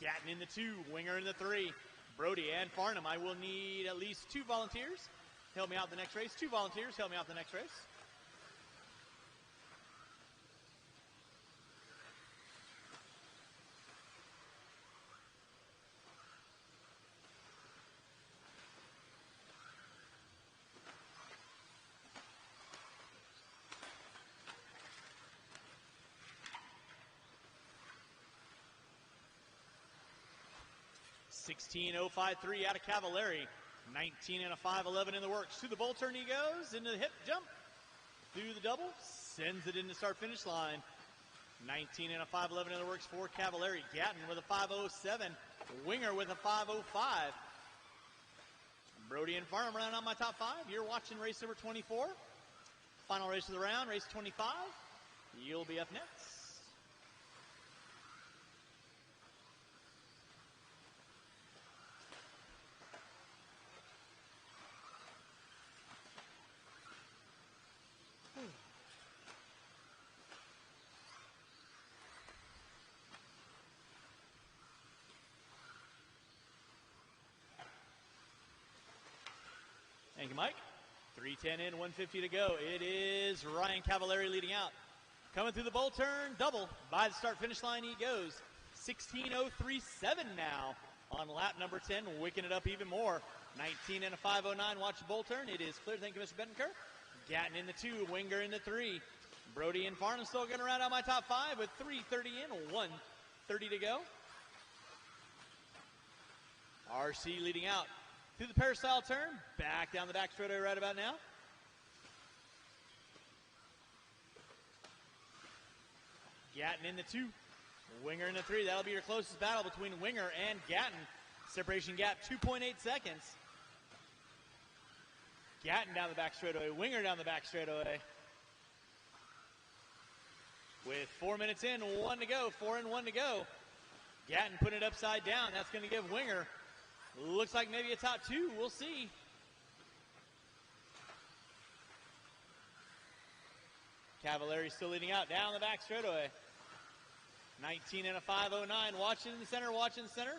Speaker 11: Gatton in the 2, Winger in the 3. Brody and Farnham. I will need at least 2 volunteers. Help me out the next race. 2 volunteers. Help me out the next race. .16.053 out of Cavallari. 19 and a 5.11 in the works. To the bull turn he goes. Into the hip jump. Through the double. Sends it into start-finish line. 19 and a 5.11 in the works for Cavallari. Gatton with a 5.07. Winger with a 5:05. Brody and Farnham round out my top 5. You're watching race number 24. Final race of the round, race 25. You'll be up next. Thank you, Mike. 3:10 in, 150 to go. It is Ryan Cavallari leading out. Coming through the bowl turn, double. By the start-finish line he goes. 16:037 now on lap number 10, wicking it up even more. 19 and a 5:09, watch the bowl turn. It is clear. Thank you, Mr. Bettenker. Gatton in the 2, Winger in the 3. Brody and Farnham still going to round out my top 5 with 3:30 in, 1:30 to go. RC leading out. Through the peristyle turn, back down the back straightaway right about now. Gatton in the 2, Winger in the 3. That'll be your closest battle between Winger and Gatton. Separation gap 2.8 seconds. Gatton down the back straightaway, Winger down the back straightaway. With 4 minutes in, 1 to go, 4 and 1 to go. Gatton putting it upside down. That's going to give Winger, looks like maybe a top 2. We'll see. Cavallari still leading out down the back straightaway. 19 and a 5:09. Watching in the center, watching in the center.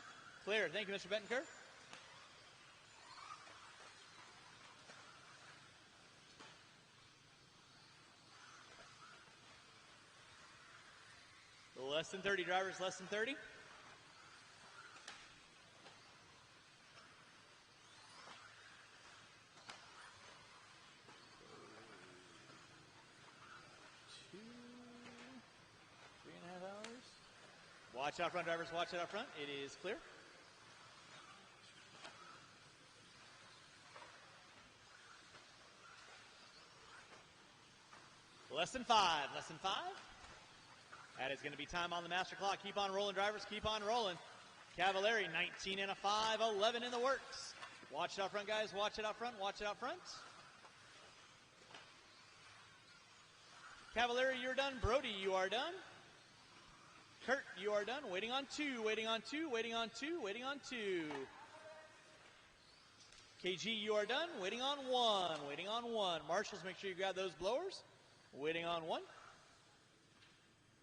Speaker 11: Clear. Thank you, Mr. Bettenker. Less than 30 drivers, less than 30. Watch out front, drivers. Watch it out front. It is clear. Less than 5. Less than 5. That is going to be time on the master clock. Keep on rolling, drivers. Keep on rolling. Cavallari, 19 and a 5:11 in the works. Watch it out front, guys. Watch it out front. Watch it out front. Cavallari, you're done. Brody, you are done. Kurt, you are done. Waiting on 2, waiting on 2, waiting on 2, waiting on 2. KG, you are done. Waiting on 1, waiting on 1. Marshals, make sure you grab those blowers. Waiting on 1.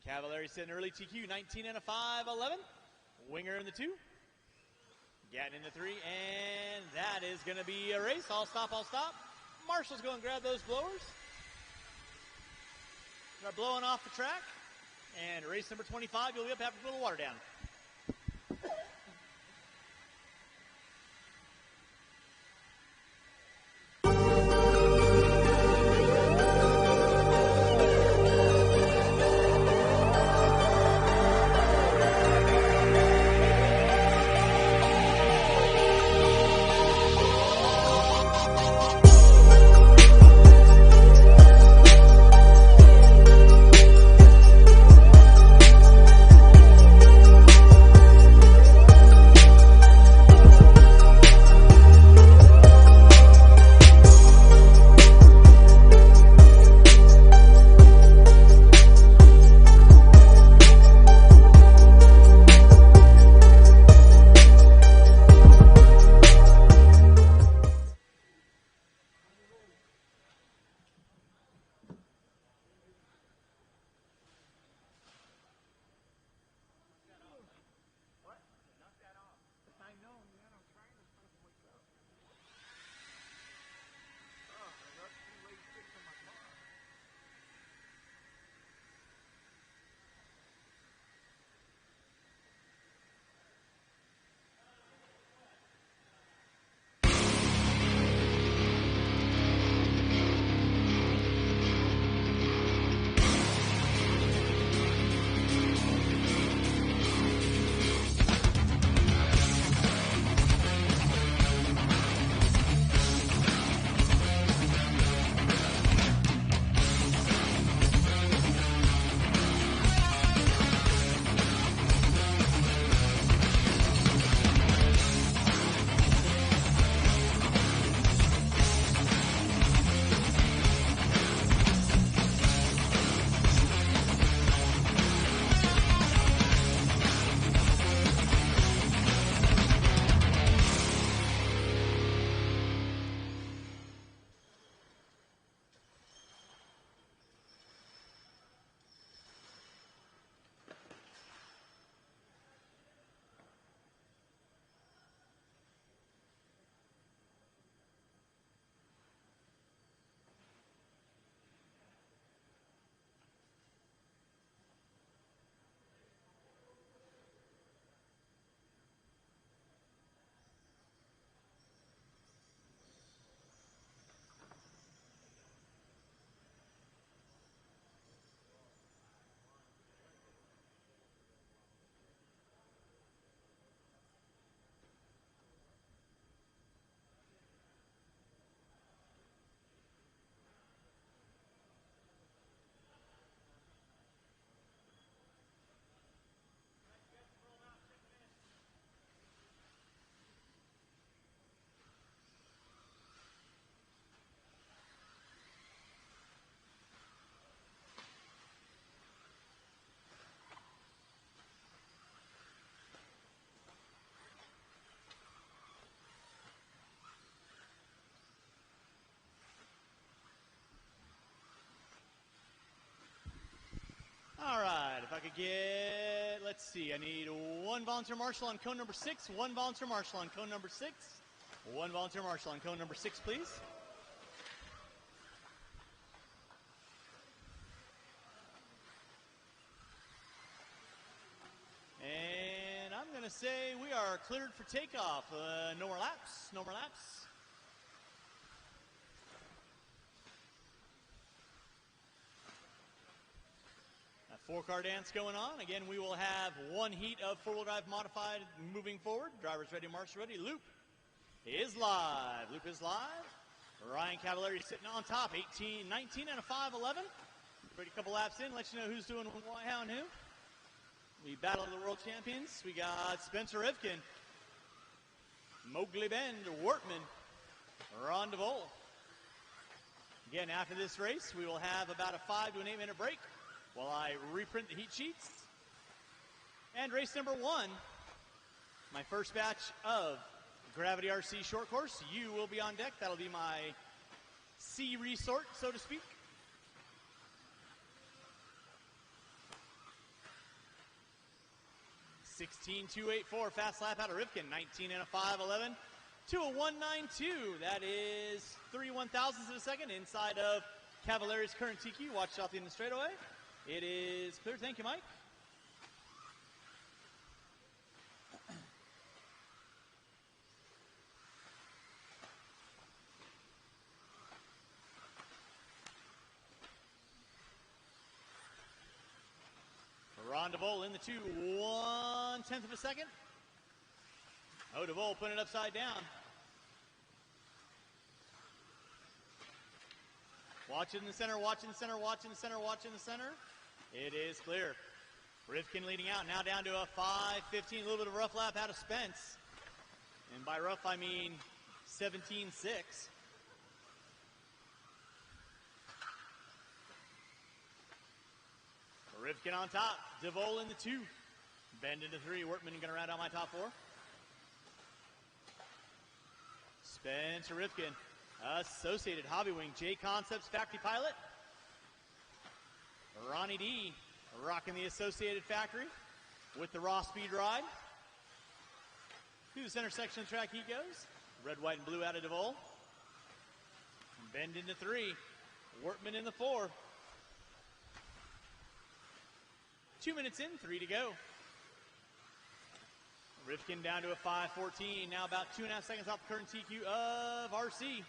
Speaker 11: Cavallari sitting early TQ, 19 and a 5:11. Winger in the 2. Gatton in the 3, and that is going to be a race. I'll stop, I'll stop. Marshals, go and grab those blowers. They're blowing off the track. And race number 25, you'll be up after a little water down. I could get, let's see, I need one volunteer marshal on cone number 6, one volunteer marshal on cone number 6, one volunteer marshal on cone number 6, please. And I'm going to say we are cleared for takeoff. No more laps, no more laps. A 4-car dance going on. Again, we will have one heat of four-wheel drive modified moving forward. Drivers ready, marshal ready. Loop is live. Loop is live. Ryan Cavallari sitting on top, 19 and a 5:11. Pretty couple laps in, let you know who's doing what, how, and who. We battle the world champions. We got Spencer Rivkin, Mowgli Bend, Wortman, Ron DeVole. Again, after this race, we will have about a 5 to an 8 minute break while I reprint the heat sheets. And race number 1, my first batch of Gravity RC short course. You will be on deck. That'll be my C resort, so to speak. (16.284) fast lap out of Rivkin. 19 and a 5:11 to a 1:9.2. That is 3/1000ths of a second inside of Cavallari's current TQ. Watch out the end of the straightaway. It is clear. Thank you, Mike. Ron DeVole in the 2, 1/10 of a second. Oh, DeVole putting it upside down. Watching the center, watching the center, watching the center, watching the center. It is clear. Rivkin leading out, now down to a 5:15, a little bit of a rough lap out of Spence. And by rough, I mean 17.6. Rivkin on top, DeVole in the 2. Bend into 3, Wortman gonna round out my top 4. Spencer Rivkin, Associated Hobby Wing, J Concepts Factory Pilot. Ronnie D, rocking the Associated Factory with the raw speed ride. Through the center section of the track he goes. Red, white, and blue out of DeVole. Bend into 3, Wortman in the 4. 2 minutes in, 3 to go. Rivkin down to a 5:14, now about 2.5 seconds off the current TQ of RC.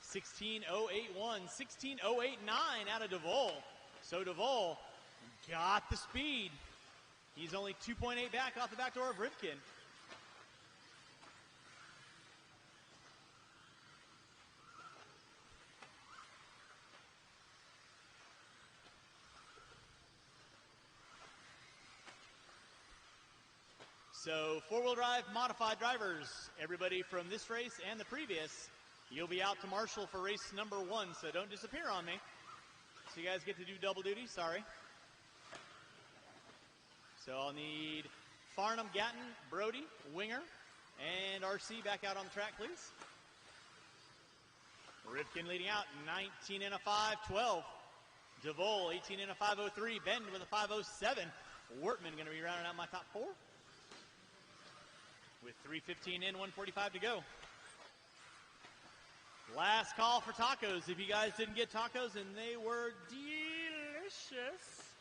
Speaker 11: 16.081, 16.089 out of DeVole. So DeVole got the speed. He's only 2.8 back off the back door of Rivkin. So four-wheel drive modified drivers, everybody from this race and the previous, you'll be out to Marshall for race number 1, so don't disappear on me. So you guys get to do double duty, sorry. So I'll need Farnham, Gatton, Brody, Winger, and RC back out on the track, please. Rivkin leading out, 19 and a 5:12. DeVole, 18 and a 5:03. Bend with a 5:07. Wortman going to be rounding out my top 4. With 3:15 in, 1:45 to go. Last call for tacos. If you guys didn't get tacos, and they were delicious.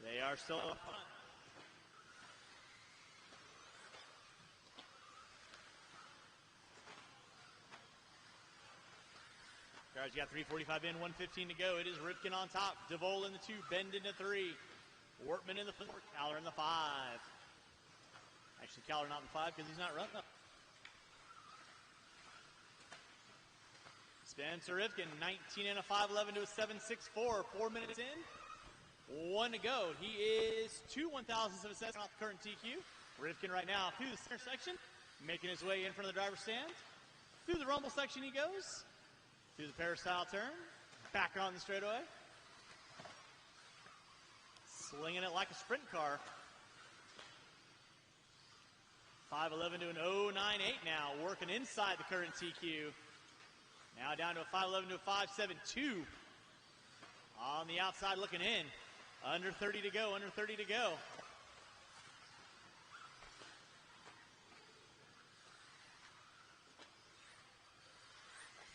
Speaker 11: They are still up front. Guys, you got 3:45 in, 1:15 to go. It is Rivkin on top. DeVole in the 2, Bend into 3. Wortman in the 4, Caller in the 5. Actually, Caller not in the 5 because he's not running up. Spencer Rivkin, 19 and a 5:11 to a 7:64. 4 minutes in, 1 to go. He is 2/1000ths of a second off the current TQ. Rivkin right now through the center section, making his way in front of the driver's stand. Through the rumble section he goes. Through the peristyle turn, back on the straightaway. Slinging it like a sprint car. 5:11 to an 0.98 now, working inside the current TQ. Now down to a 5:11 to a 5.72. On the outside looking in. Under 30 to go, under 30 to go.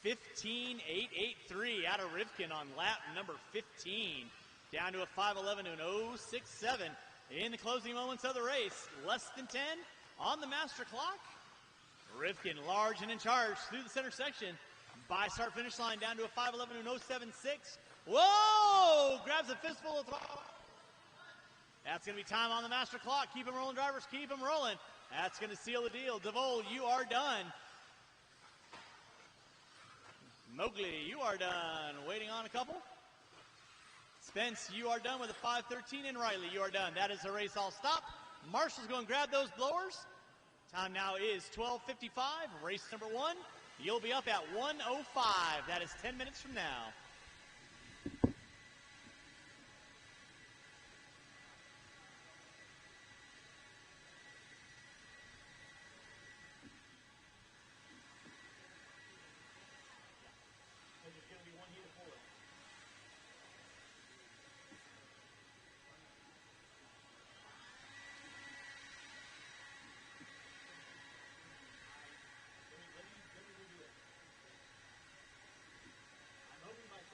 Speaker 11: $15.883 out of Rivkin on lap number 15. Down to a 5:11 to an 0.67 in the closing moments of the race. Less than 10 on the master clock. Rivkin large and in charge through the center section. By start finish line down to a 5:11 to an 0.76. Whoa! Grabs a fistful of throw. That's going to be time on the master clock. Keep them rolling, drivers. Keep them rolling. That's going to seal the deal. DeVol, you are done. Mowgli, you are done. Waiting on a couple. Spence, you are done with a 5:13, and Riley, you are done. That is the race all stop. Marshall's going to grab those blowers. Time now is 12:55. Race number 1. You'll be up at 1:05. That is 10 minutes from now. I'm hoping by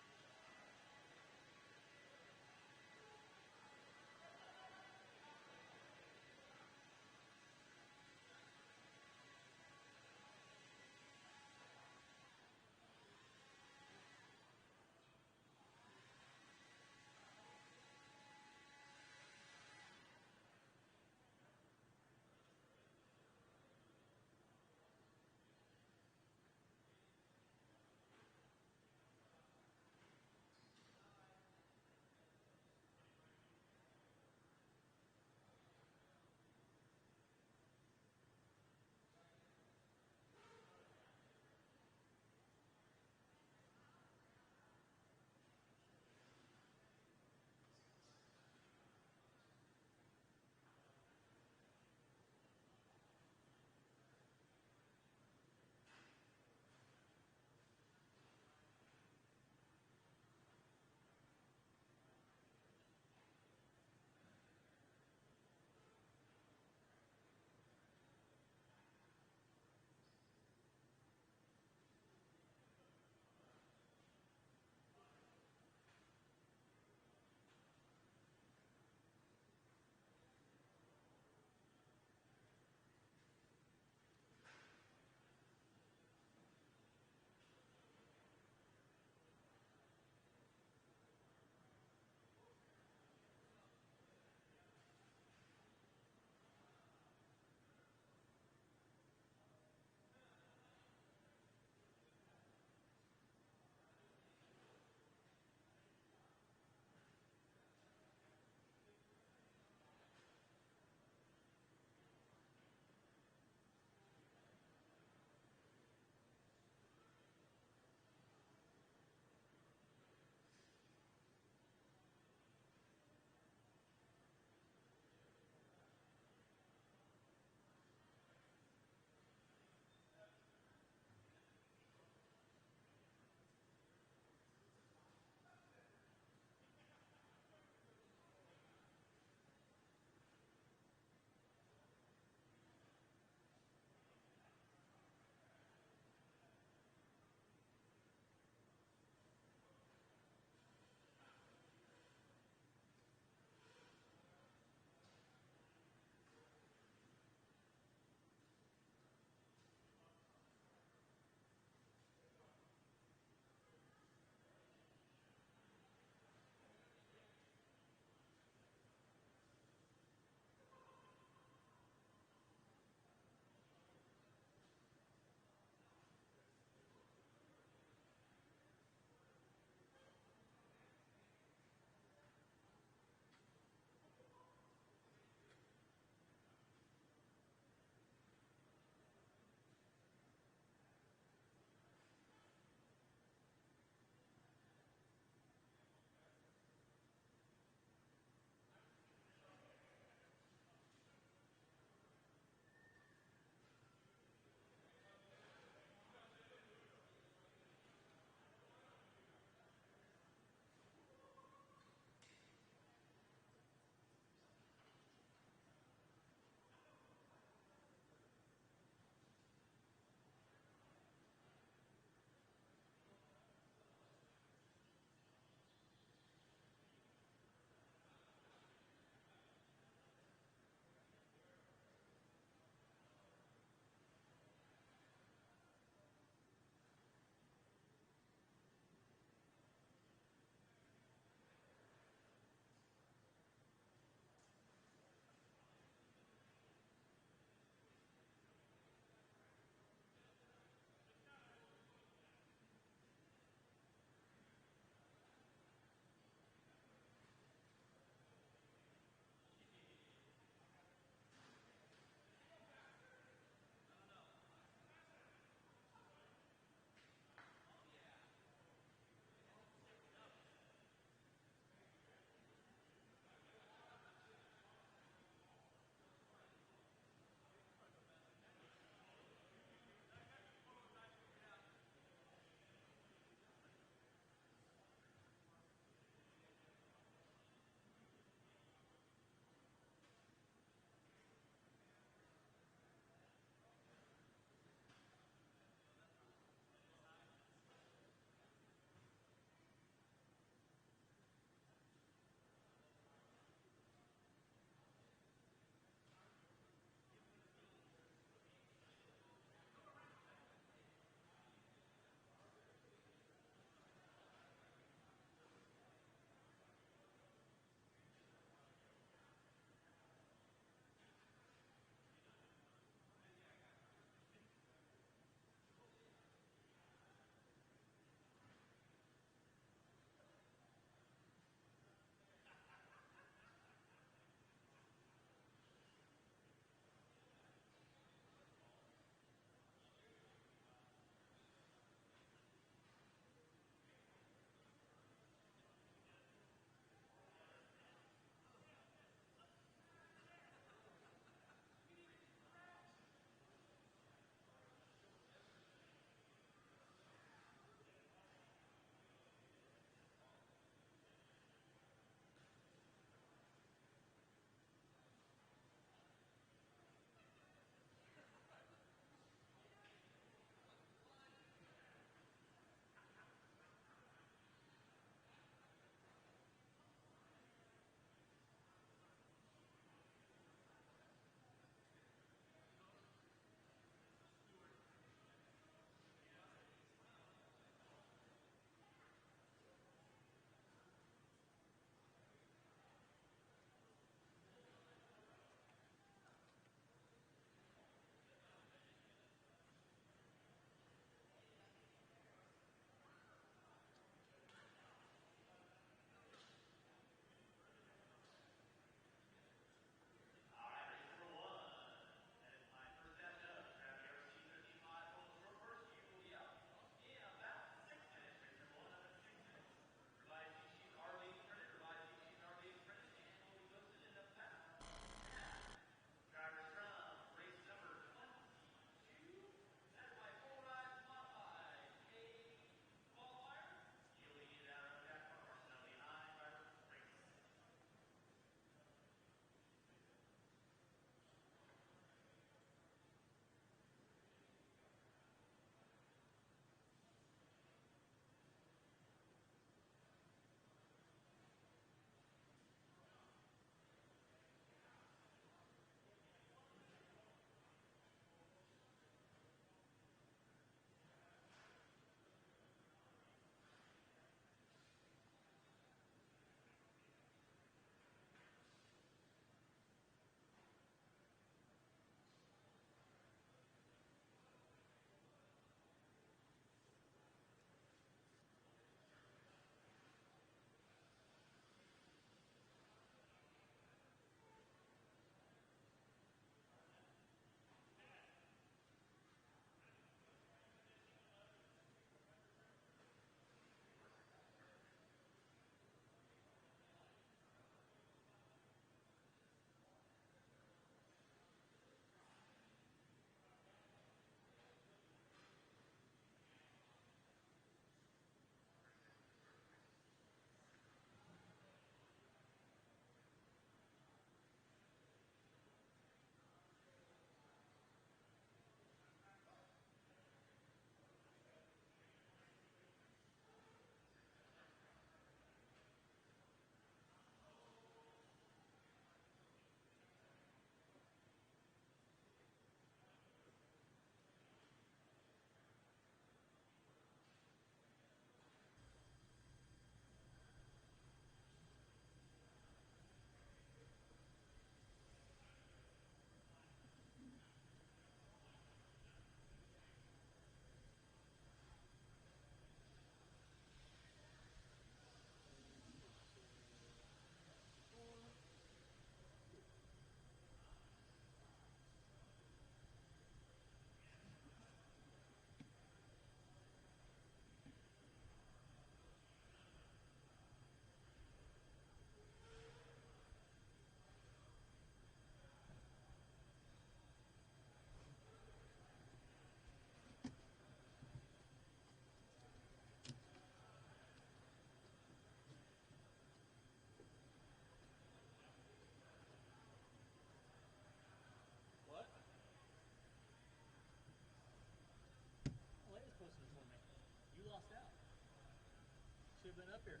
Speaker 11: have been up here.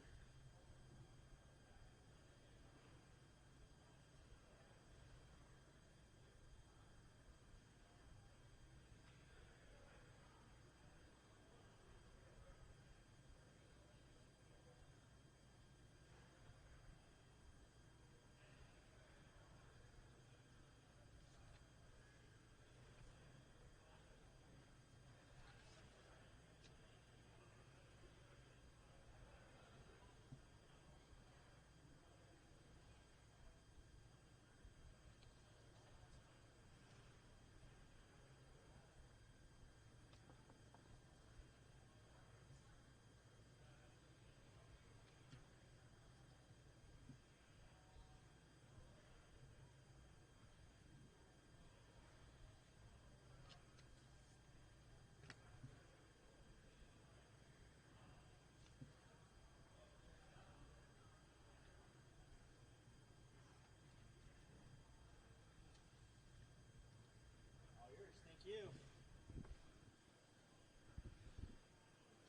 Speaker 11: You.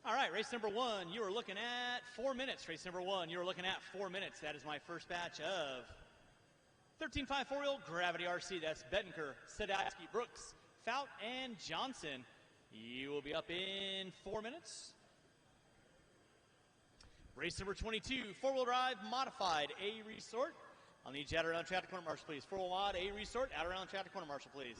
Speaker 11: All right, race number 1, you are looking at 4 minutes. Race number 1, you are looking at 4 minutes. That is my first batch of 13.5 4-wheel Gravity RC. That's Bettenker, Sadowski, Brooks, Fout, and Johnson. You will be up in 4 minutes. Race number 22, 4-wheel drive modified A Resort. I'll need you out around traffic corner marshal, please. 4-wheel mod A Resort, out around traffic corner marshal, please.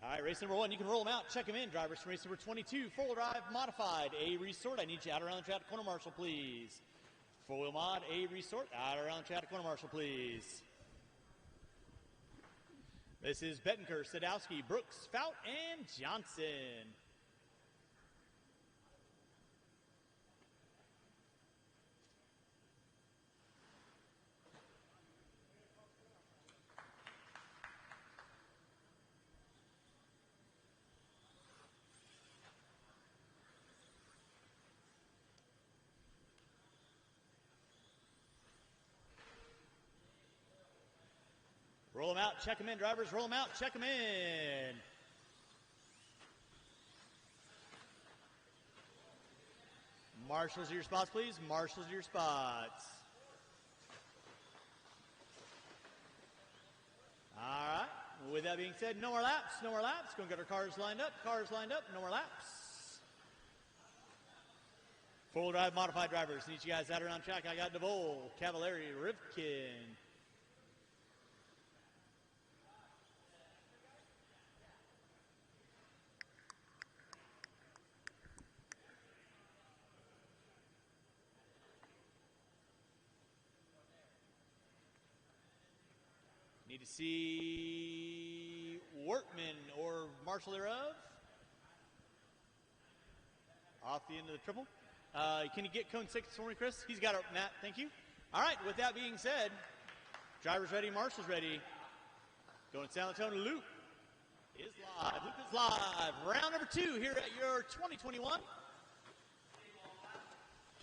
Speaker 11: All right, race number 1, you can roll them out, check them in. Drivers from race number 22, 4-wheel drive modified A Resort. I need you out around the traffic corner marshal, please. 4-wheel mod A Resort, out around the traffic corner marshal, please. This is Bettenker, Sadowski, Brooks, Fout, and Johnson. Roll them out, check them in, drivers. Roll them out, check them in. Marshals to your spots, please. Marshals to your spots. All right. With that being said, no more laps. No more laps. Going to get our cars lined up. Cars lined up. No more laps. Full drive modified drivers. Need you guys out around track. I got DeVol, Cavallari, Rivkin. Need to see Workman or Marshall thereof. Off the end of the triple. Can you get cone 6 for me, Chris? He's got it, Matt. Thank you. All right, with that being said, drivers ready, marshals ready. Going to San Antonio, Luke is live. Luke is live. Round number 2 here at your 2021.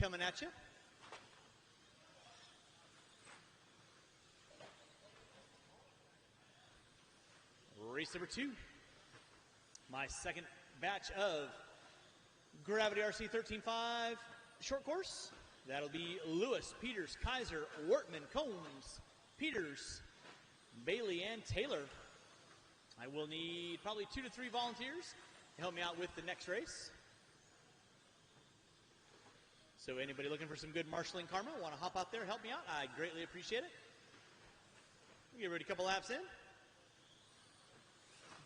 Speaker 11: Coming at you. Race number 2. My second batch of Gravity RC 13.5 short course. That'll be Lewis, Peters, Kaiser, Wortman, Combs, Peters, Bailey, and Taylor. I will need probably 2 to 3 volunteers to help me out with the next race. So anybody looking for some good marshalling karma, want to hop out there, help me out, I greatly appreciate it. We'll get ready a couple laps in.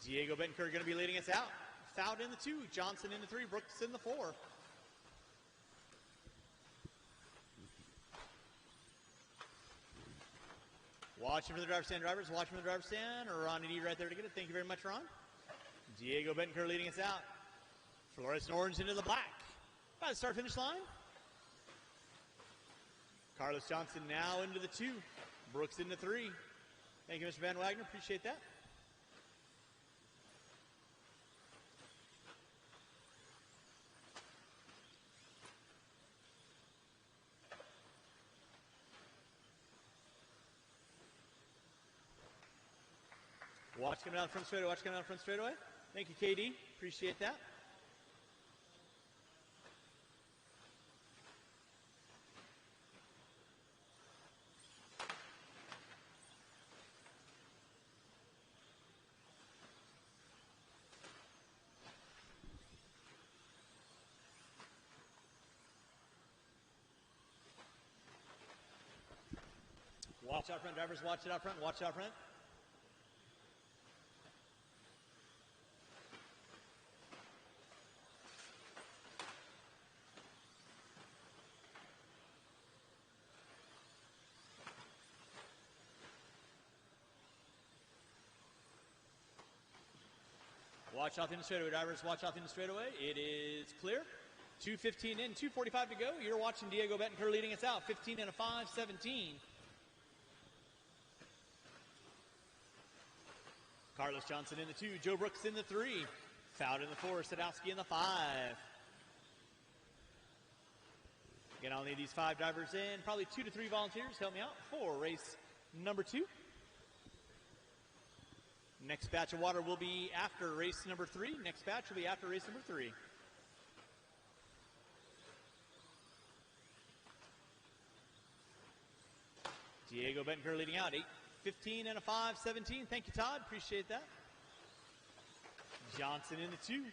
Speaker 11: Diego Betancourt going to be leading us out. Fout in the 2, Johnson in the 3, Brooks in the 4. Watching for the driver's stand, drivers. Watching for the driver's stand. Ron and E right there to get it. Thank you very much, Ron. Diego Betancourt leading us out. Fluorescent orange into the black. By the start-finish line. Carlos Johnson now into the 2. Brooks into 3. Thank you, Mr. Van Wagner. Appreciate that. Watch coming out front straightaway. Watch coming out front straightaway. Thank you, KD. Appreciate that. Watch out front, drivers. Watch it out front. Watch it out front. Watch out in the straightaway, drivers. Watch out in the straightaway. It is clear. 2:15 in, 2:45 to go. You're watching Diego Betancourt leading us out. 15 and a 5, 17. Carlos Johnson in the 2. Joe Brooks in the 3. Fout in the 4. Sadowski in the 5. Again, I'll need these 5 drivers in. Probably 2 to 3 volunteers. Help me out for race number 2. Next batch of water will be after race number 3. Next batch will be after race number 3. Diego Betancourt leading out. 8:15 and a 5:17. Thank you, Todd. Appreciate that. Johnson in the 2.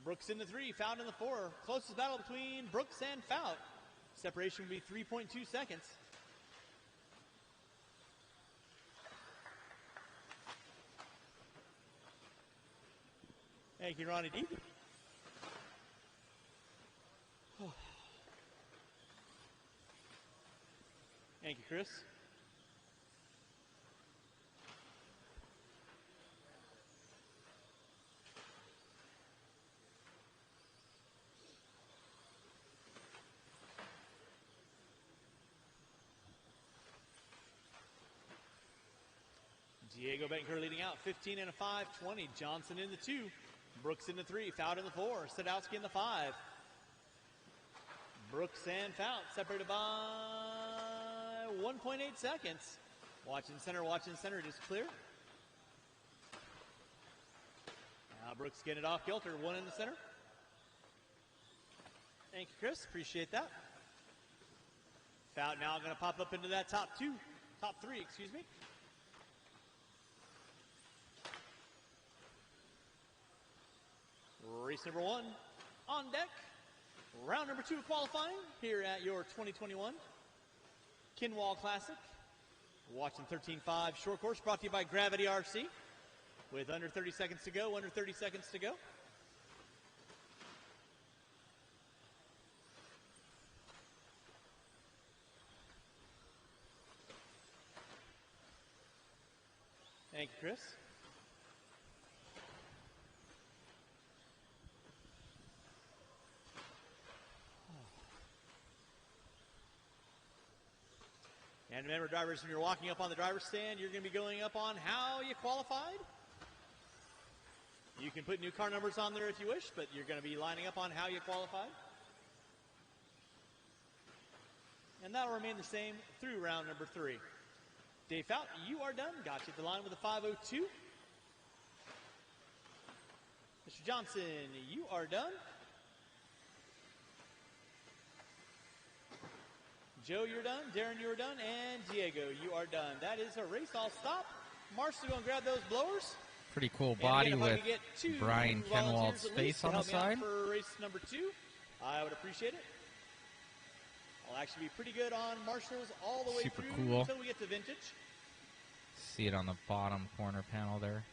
Speaker 11: Brooks in the 3. Fout in the 4. Closest battle between Brooks and Fout. Separation will be 3.2 seconds. Thank you, Ronnie D. Thank you, Chris. Diego Betancourt leading out. 15 and a 5:20. Johnson in the 2. Brooks in the 3, Fout in the 4, Sadowski in the 5. Brooks and Fout separated by 1.8 seconds. Watching center, just clear. Now Brooks getting it off kilter, one in the center. Thank you, Chris, appreciate that. Foul now going to pop up into that top three, excuse me. Race number 1 on deck. Round number 2 of qualifying here at your 2021 Kinwald Klassic. Watching 13.5 short course brought to you by Gravity RC with under 30 seconds to go, Thank you, Chris. And remember, drivers, when you're walking up on the driver's stand, you're going to be going up on how you qualified. You can put new car numbers on there if you wish, but you're going to be lining up on how you qualified. And that'll remain the same through round number 3. Dave Fout, you are done. Got you at the line with a 5:02. Mr. Johnson, you are done. Joe, you're done. Darren, you are done. And Diego, you are done. That is a race. I'll stop. Marshall's going to grab those blowers.
Speaker 4: Pretty cool body with Brian Kinwald's face on the side.
Speaker 11: For race number 2, I would appreciate it. I'll actually be pretty good on Marshall's all the way
Speaker 4: Super
Speaker 11: through
Speaker 4: cool.
Speaker 11: until we get to vintage.
Speaker 4: See it on the bottom corner panel there.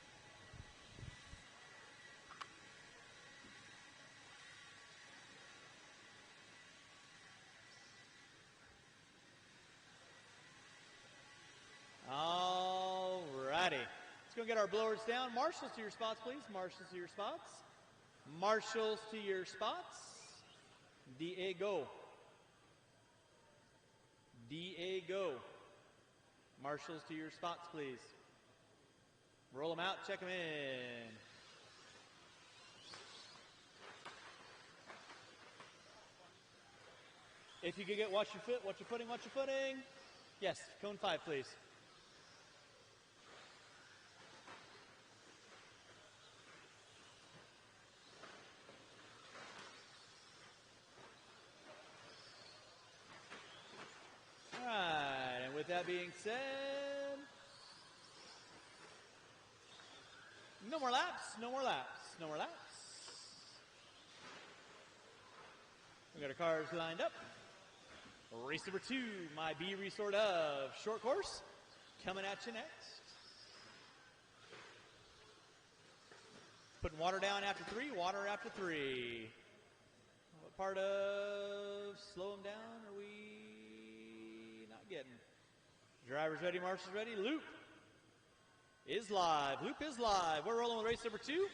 Speaker 11: Alrighty. Let's go get our blowers down. Marshals to your spots, please. Marshals to your spots. Marshals to your spots. Diego. Marshals to your spots, please. Roll them out, check them in. If you could get watch your foot, watch your footing. Yes, cone 5, please. All right, and with that being said, no more laps. We got our cars lined up. Race number 2, my B resort of short course, coming at you next. Putting water down after 3, What part of slow them down are we not getting? Drivers ready, marshals ready. Loop is live. We're rolling with race number 2.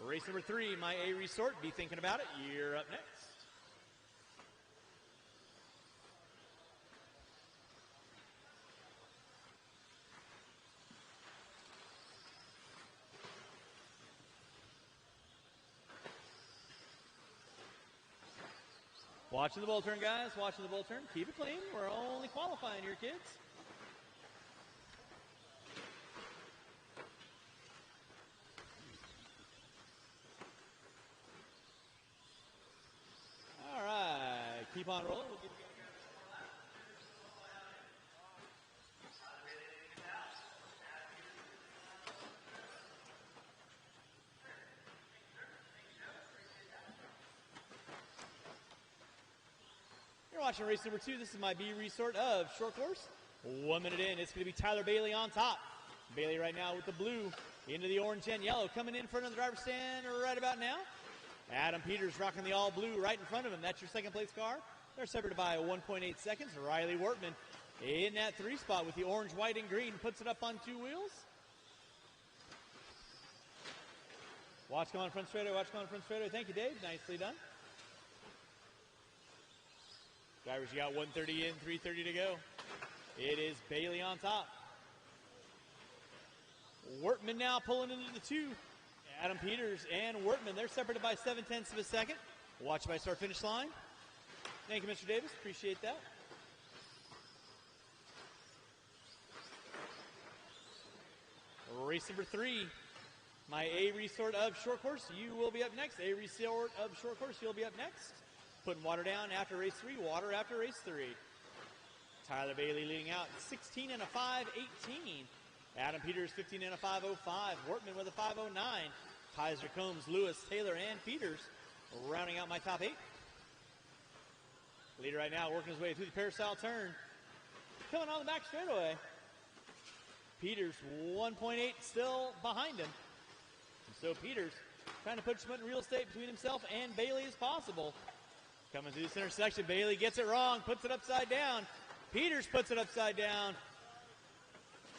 Speaker 11: Race number 3, my A resort. Be thinking about it. You're up next. Watching the bull turn, guys. Keep it clean. We're only qualifying here, kids. All right. Keep on rolling. Watching race number 2. This is my B resort of short course. 1 minute in, it's going to be Tyler Bailey on top. Bailey right now with the blue into the orange and yellow. Coming in front of the driver's stand right about now. Adam Peters rocking the all blue right in front of him. That's your second place car. They're separated by 1.8 seconds. Riley Wortman in that 3 spot with the orange, white, and green. Puts it up on 2 wheels. Watch going front straightaway. Thank you, Dave. Nicely done. Drivers, you got 130 in, 330 to go. It is Bailey on top. Wortman now pulling into the 2. Adam Peters and Wortman, they're separated by 0.7 of a second. Watch by start finish line. Thank you, Mr. Davis. Appreciate that. Race number 3, my A resort of short course, you will be up next. A resort of short course, you'll be up next. Putting water down after race 3, water after race 3. Tyler Bailey leading out 16 and a 5.18. Adam Peters 15 and a 5.05. Wortman with a 5.09. Kaiser, Combs, Lewis, Taylor, and Peters rounding out my top 8. Leader right now working his way through the peristyle turn. Coming on the back straightaway. Peters 1.8 still behind him. So Peters trying to put as much real estate between himself and Bailey as possible. Coming through this intersection, Bailey gets it wrong, puts it upside down. Peters puts it upside down.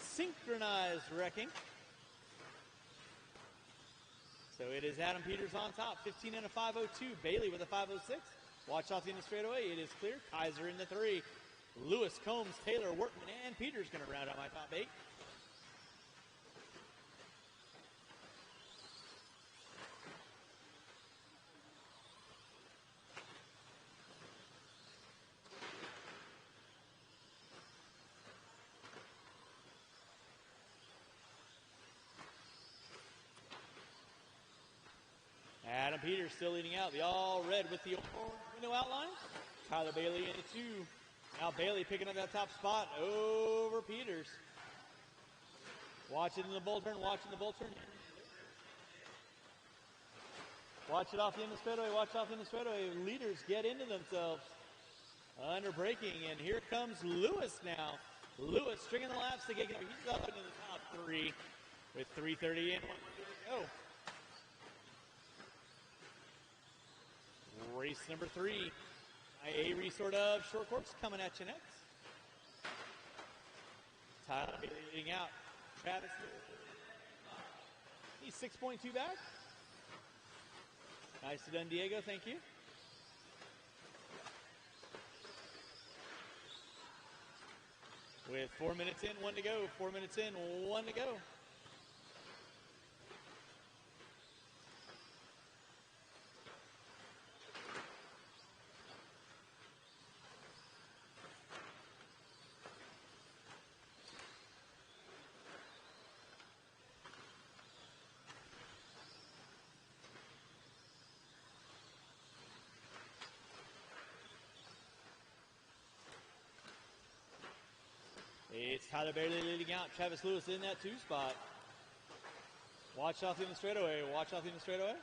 Speaker 11: Synchronized wrecking. So it is Adam Peters on top, 15 and a 5.02. Bailey with a 5.06. Watch off the end of straightaway. It is clear. Kaiser in the 3. Lewis, Combs, Taylor, Wortman, and Peters going to round out my top 8. Adam Peters still leading out. The all red with the window outline. Tyler Bailey in the 2. Now Bailey picking up that top spot over Peters. Watch it in the bull turn. Watching the bull turn. Watch it off the end of the straightaway. Watch off the end of the straightaway. Leaders get into themselves. Under braking. And here comes Lewis now. Lewis stringing the laps to get going. He's up into the top 3 with 3:30 in. 1 to go. Race number 3, A resort of short course coming at you next. Tyler leading out. Travis, he's 6.2 back. Nicely done, Diego. Thank you. With 4 minutes in, 1 to go. 4 minutes in, 1 to go. It's Tyler Bailey leading out. Travis Lewis in that 2 spot. Watch off in the straightaway. Watch off in the straightaway.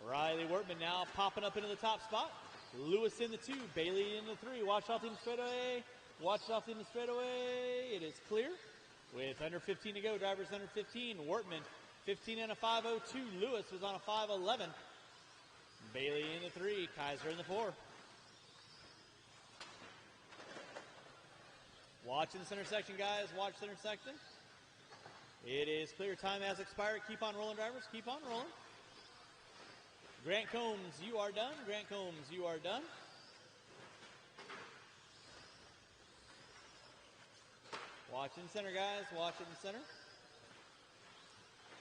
Speaker 11: Riley Wortman now popping up into the top spot. Lewis in the 2. Bailey in the 3. Watch off in the straightaway. Watch off in the straightaway. It is clear. With under 15 to go. Drivers under 15. Wortman 15 and a 5.02. Lewis was on a 5.11. Bailey in the 3. Kaiser in the 4. Watching this intersection, guys. Watch the intersection. It is clear. Time has expired. Keep on rolling, drivers. Keep on rolling. Grant Combs, you are done. Grant Combs, you are done. Watch in center, guys. Watch in the center.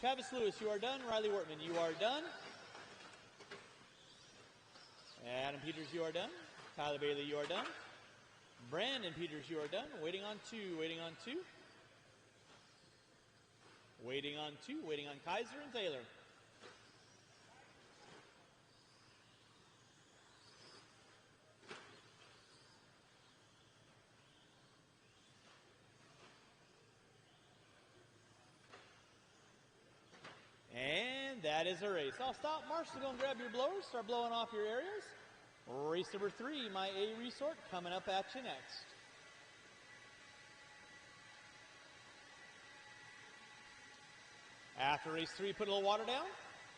Speaker 11: Travis Lewis, you are done. Riley Wortman, you are done. Adam Peters, you are done. Tyler Bailey, you are done. Brandon Peters, you are done. Waiting on 2. Waiting on 2. Waiting on 2. Waiting on Kaiser and Taylor. And that is a race. I'll stop. Marshall, go and grab your blowers. Start blowing off your areas. Race number 3, my A resort, coming up at you next. After race 3, put a little water down.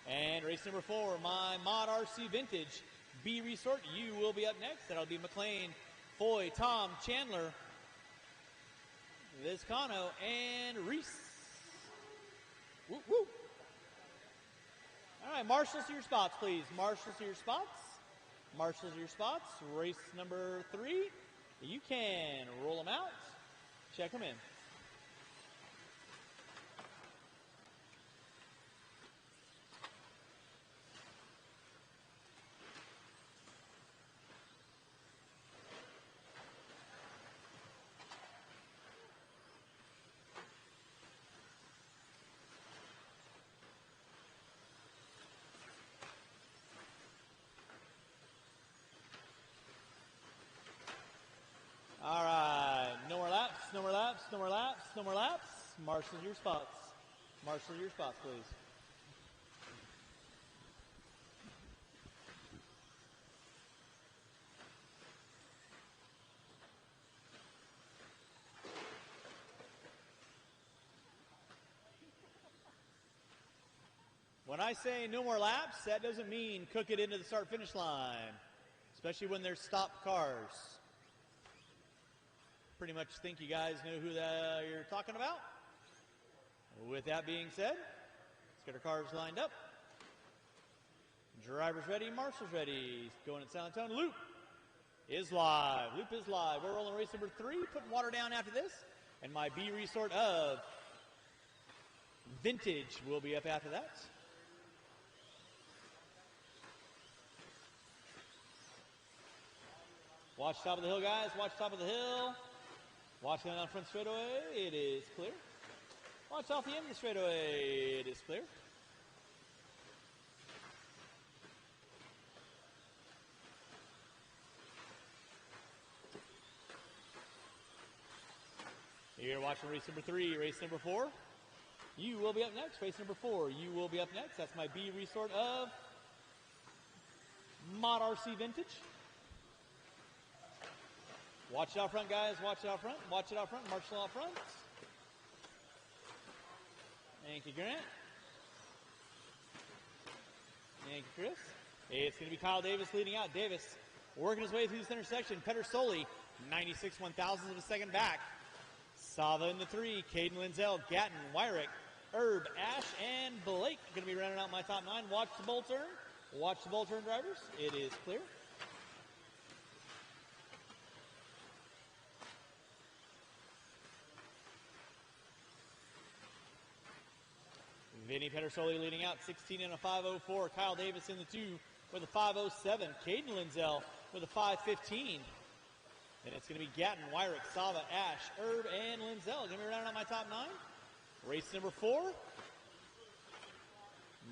Speaker 11: And race number 4, my Mod RC Vintage B resort, you will be up next. That'll be McLean, Foy, Tom, Chandler, Vizcano, and Reese. Woo, woo. All right, marshals to your spots, please. Marshals to your spots. Marshals to your spots. Race number 3. You can roll them out. Check them in. Marshal your spots. Marshal your spots, please. When I say no more laps, that doesn't mean cook it into the start-finish line, especially when there's stopped cars. Pretty much think you guys know who you're talking about. With that being said, let's get our cars lined up. Drivers ready, marshals ready. Going at silent tone. Loop is live. Loop is live. We're rolling race number 3, putting water down after this. And my B resort of Vintage will be up after that. Watch top of the hill, guys. Watch top of the hill. Watch down on front straightaway. It is clear. Watch off the end of the straightaway. It is clear. You're watching race number 3, race number 4. You will be up next. Race number 4, you will be up next. That's my B resort of Mod RC Vintage. Watch it out front, guys. Watch it out front. Watch it out front. Marshal out front. Thank you, Grant. Thank you, Chris. It's going to be Kyle Davis leading out. Davis working his way through this intersection. Pedersoli, 96 1,000ths of a second back. Sava in the 3. Caden Lindsell, Gatton, Wyrick, Herb, Ash, and Blake going to be running out my top 9. Watch the bull turn. Watch the bull turn, drivers. It is clear. Vinny Pedersoli leading out, 16 and a 5:04. Kyle Davis in the 2 with a 5:07. Caden Lindsell with a 5:15. And it's going to be Gatton, Wyrick, Sava, Ash, Herb, and Lindsell. Going to be rounding out my top 9. Race number 4.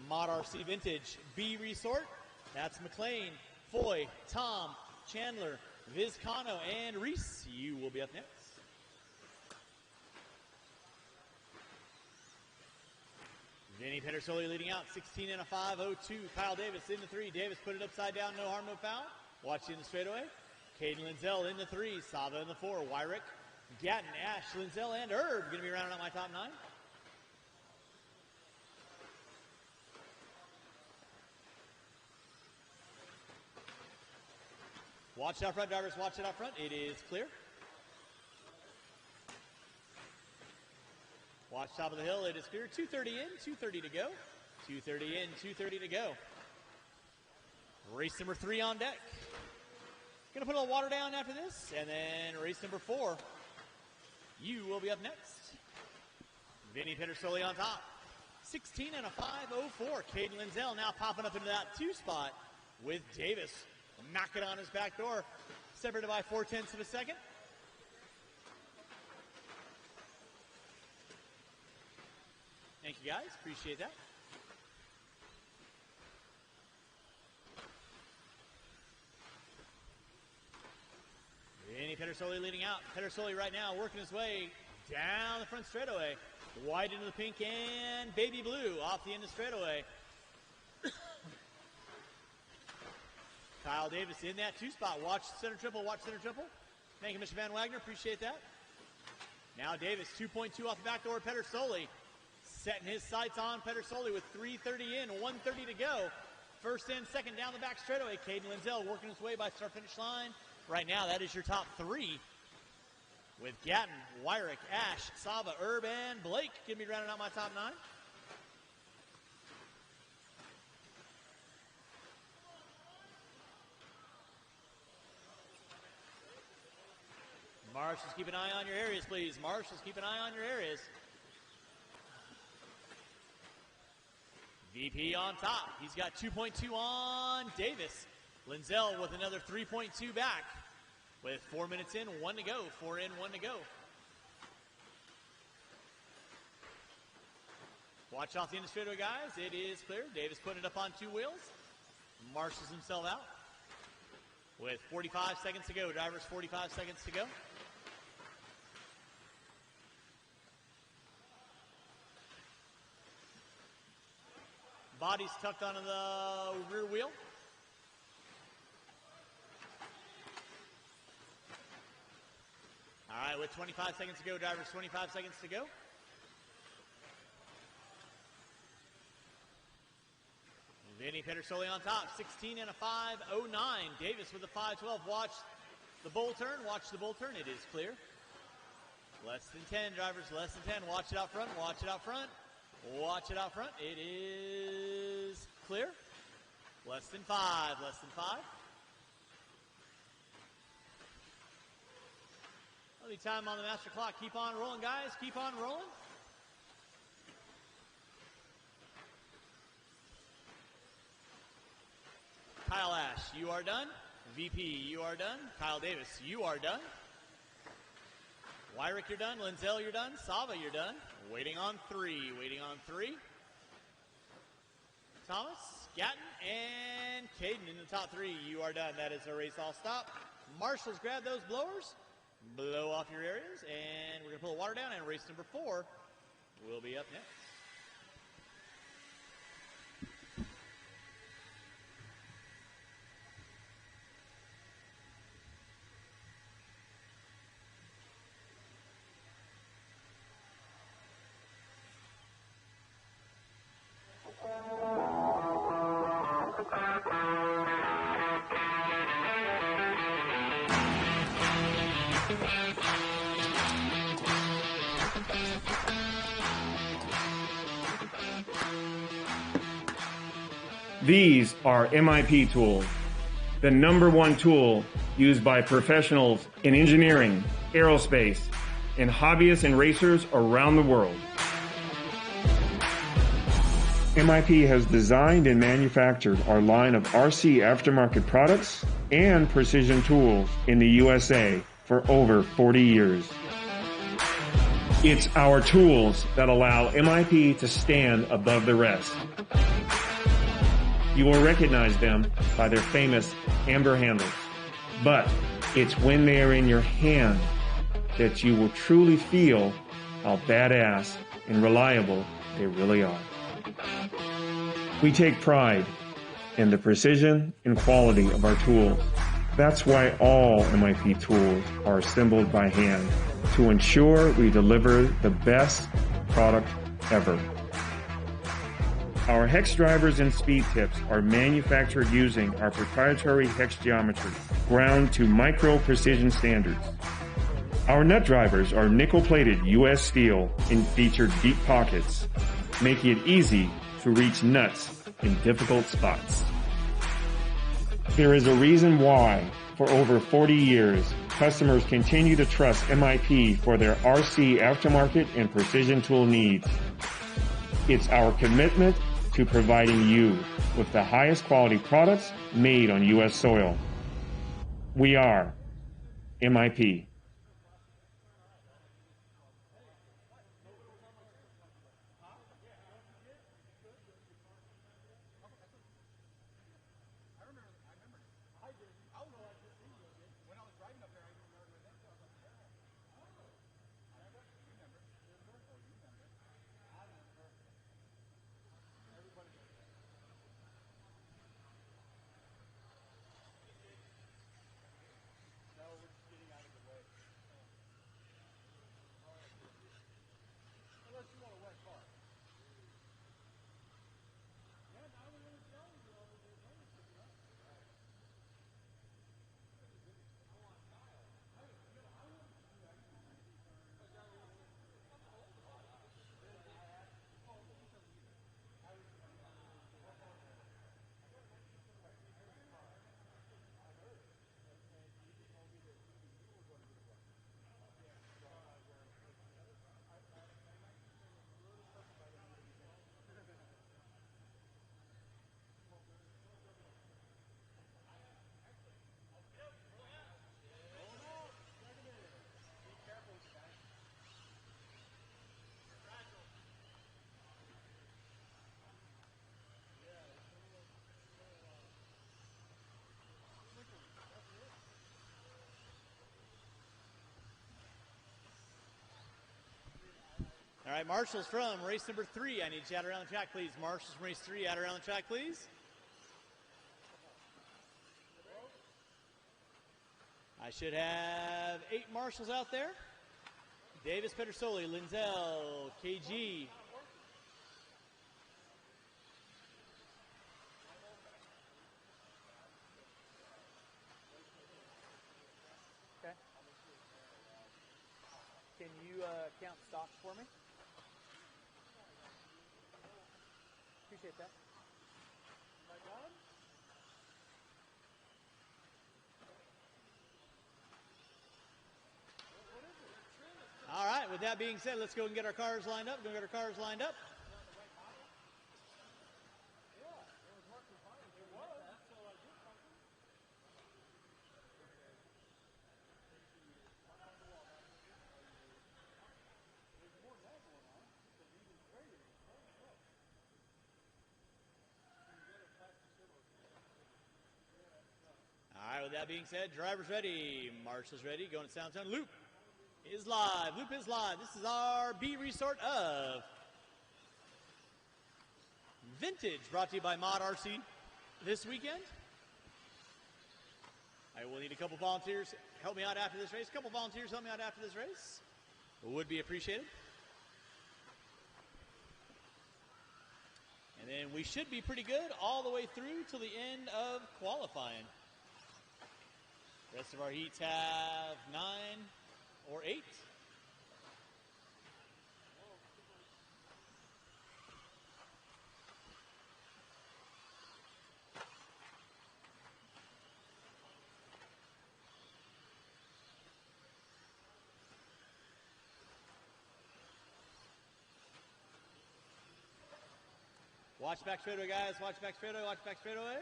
Speaker 11: Mod RC Vintage B Resort. That's McLean, Foy, Tom, Chandler, Vizcano, and Reese. You will be up next. Vinny Pedersoli leading out, 16 and a 5:02. Kyle Davis in the 3. Davis put it upside down, no harm, no foul. Watching the straightaway. Caden Lindsell in the 3. Sava in the 4. Wyrick, Gatton, Ash, Lindsell, and Herb going to be rounding out my top 9. Watch it out front, drivers. Watch it out front. It is clear. Watch top of the hill. It is clear. 2:30 in, 2:30 to go. 2:30 in, 2:30 to go. Race number 3 on deck. Going to put a little water down after this. And then race number 4. You will be up next. Vinny Pedersoli on top. 16 and a 5:04. Caden Lindsell now popping up into that 2 spot with Davis. Knock it on his back door. Separated by 0.4 of a second. Thank you, guys. Appreciate that. Vinny Pedersoli leading out. Pedersoli right now working his way down the front straightaway. Wide into the pink and baby blue off the end of straightaway. Kyle Davis in that 2 spot. Watch center triple. Watch center triple. Thank you, Mr. Van Wagner. Appreciate that. Now Davis, 2.2 off the back door. Pedersoli setting his sights on Pedersoli with 3:30 in, 1:30 to go. First and second down the back straightaway. Caden Lindsell working his way by start-finish line. Right now, that is your top 3. With Gatton, Wyrick, Ash, Sava, Herb, and Blake. Give me rounding out my top 9. Marshals, keep an eye on your areas, please. Marshals, keep an eye on your areas. VP on top. He's got 2.2 on Davis. Lindsell with another 3.2 back. With 4 minutes in, 1 to go. 4 in, 1 to go. Watch off the end of the straightaway, guys. It is clear. Davis putting it up on 2 wheels. Marshals himself out. With 45 seconds to go. Drivers, 45 seconds to go. Body's tucked onto the rear wheel. All right, with 25 seconds to go, drivers, 25 seconds to go. Vinny Pedersoli on top, 16 and a 5.09. Davis with a 5.12. Watch the bull turn. Watch the bull turn. It is clear. Less than 10, drivers, less than 10. Watch it out front. Watch it out front. Watch it out front. It is clear. Less than 5. Less than 5. Only time on the master clock. Keep on rolling, guys. Keep on rolling. Kyle Ash, you are done. VP, you are done. Kyle Davis, you are done. Wyrick, you're done. Linzel, you're done. Sava, you're done. Waiting on 3. Waiting on 3. Thomas, Gatton, and Caden in the top 3. You are done. That is a race all stop. Marshals, grab those blowers. Blow off your areas, and we're going to pull the water down, and race number 4 will be up next.
Speaker 2: These are MIP tools, the #1 tool used by professionals in engineering, aerospace, and hobbyists and racers around the world. MIP has designed and manufactured our line of RC aftermarket products and precision tools in the USA for over 40 years. It's our tools that allow MIP to stand above the rest. You will recognize them by their famous amber handles. But it's when they are in your hand that you will truly feel how badass and reliable they really are. We take pride in the precision and quality of our tools. That's why all MIP tools are assembled by hand to ensure we deliver the best product ever. Our hex drivers and speed tips are manufactured using our proprietary hex geometry, ground to micro precision standards. Our nut drivers are nickel-plated US steel and feature deep pockets, making it easy to reach nuts in difficult spots. There is a reason why, for over 40 years, customers continue to trust MIP for their RC aftermarket and precision tool needs. It's our commitment to providing you with the highest quality products made on U.S. soil. We are MIP.
Speaker 11: right, marshals from race number 3. I need you out around the track, please. Marshals from race 3, out around the track, please. I should have 8 marshals out there. Davis, Pedersoli, Linzel, KG.
Speaker 9: Okay. Can you count stocks for me? Appreciate that.
Speaker 11: All right, with that being said, let's go and get our cars lined up. All right, with that being said, drivers ready, marshals ready, going to Soundtown. Loop is live. This is our B resort of Vintage, brought to you by Mod RC this weekend. I will need a couple volunteers. Help me out after this race. Would be appreciated. And then we should be pretty good all the way through till the end of qualifying. Rest of our heats have 9 or 8. Watch back straightaway, guys. Watch back straightaway.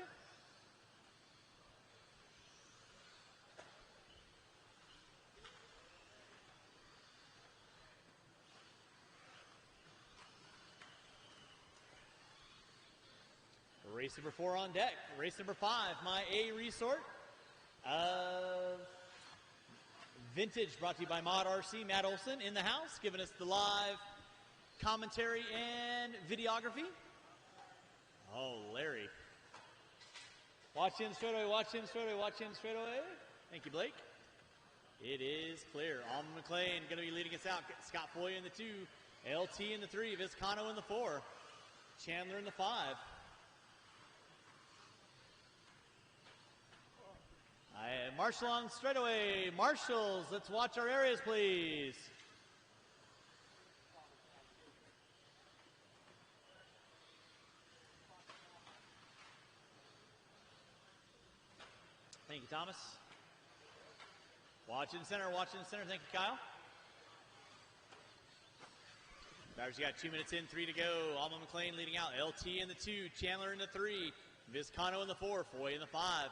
Speaker 11: Race number 4 on deck. Race number 5, my A resort of Vintage, brought to you by Mod RC. Matt Olson in the house, giving us the live commentary and videography. Oh, Larry. Watch in straightaway. Thank you, Blake. It is clear. Alma McLean going to be leading us out. Scott Foy in the 2, LT in the 3, Vizcano in the 4, Chandler in the 5. Marshall on straightaway. Marshals, let's watch our areas, please. Thank you, Thomas. Watch in center. Thank you, Kyle. Drivers, you got 2 minutes in, 3 to go. Alma McLean leading out. LT in the 2, Chandler in the 3, Vizcano in the 4, Foy in the 5.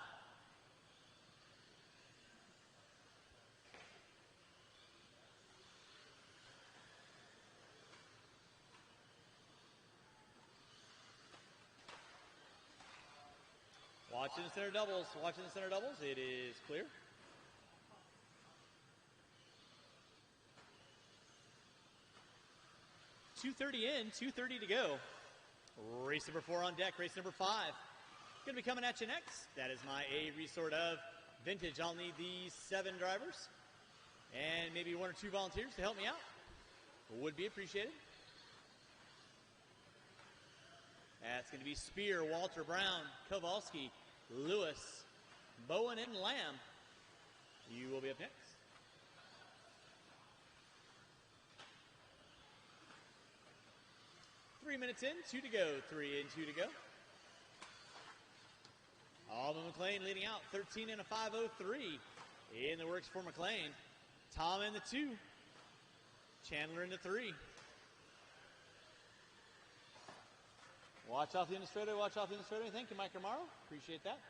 Speaker 11: Watching the center doubles. It is clear. .230 in, 2:30 to go. Race number 4 on deck, race number 5. Going to be coming at you next. That is my A resort of Vintage. I'll need these 7 drivers and maybe 1 or 2 volunteers to help me out. Would be appreciated. That's going to be Spear, Walter Brown, Kowalski, Lewis, Bowen, and Lamb. You will be up next. Three minutes in, 2 to go. 3 in, 2 to go. Alma McLean leading out, 13 and a 5:03. In the works for McLean. Tom in the 2. Chandler in the 3. Watch off the end of straightaway. Thank you, Mike Romaro. Appreciate that.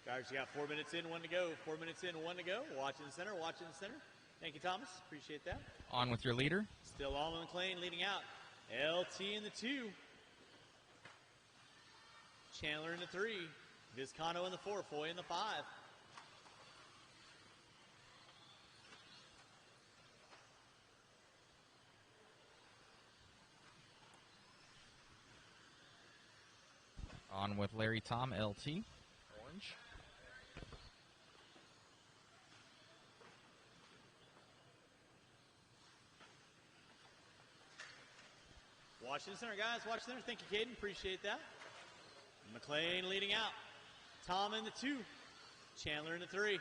Speaker 11: Drivers, you got 4 minutes in, 1 to go. 4 minutes in, 1 to go. Watching the center, watching the center. Thank you, Thomas. Appreciate that.
Speaker 4: On with your leader.
Speaker 11: Still Allman McLean leading out. LT in the 2. Chandler in the 3. Vizcano in the 4. Foy in the 5.
Speaker 4: On with Larry Tom, LT. Orange.
Speaker 11: Watch the center, guys. Watch the center. Thank you, Caden. Appreciate that. McLean leading out. Tom in the 2. Chandler in the 3.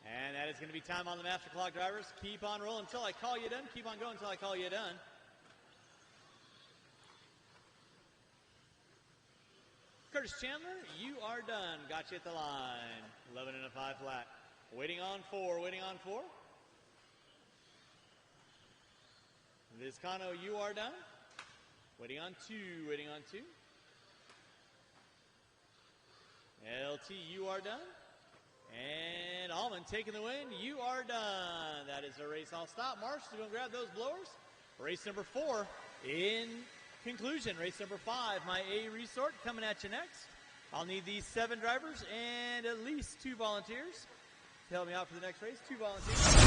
Speaker 11: And that is going to be time on the master clock, drivers. Keep on rolling until I call you done. Keep on going until I call you done. Curtis Chandler, you are done. Got you at the line. 11 and a 5 flat. Waiting on 4, waiting on 4. Vizcano, you are done. Waiting on 2, waiting on 2. LT, you are done. And Allman taking the win. You are done. That is a race. I'll stop. Marshall's going to grab those blowers. Race number 4 in conclusion. Race number 5, my A resort coming at you next. I'll need these 7 drivers and at least 2 volunteers to help me out for the next race. 2 volunteers.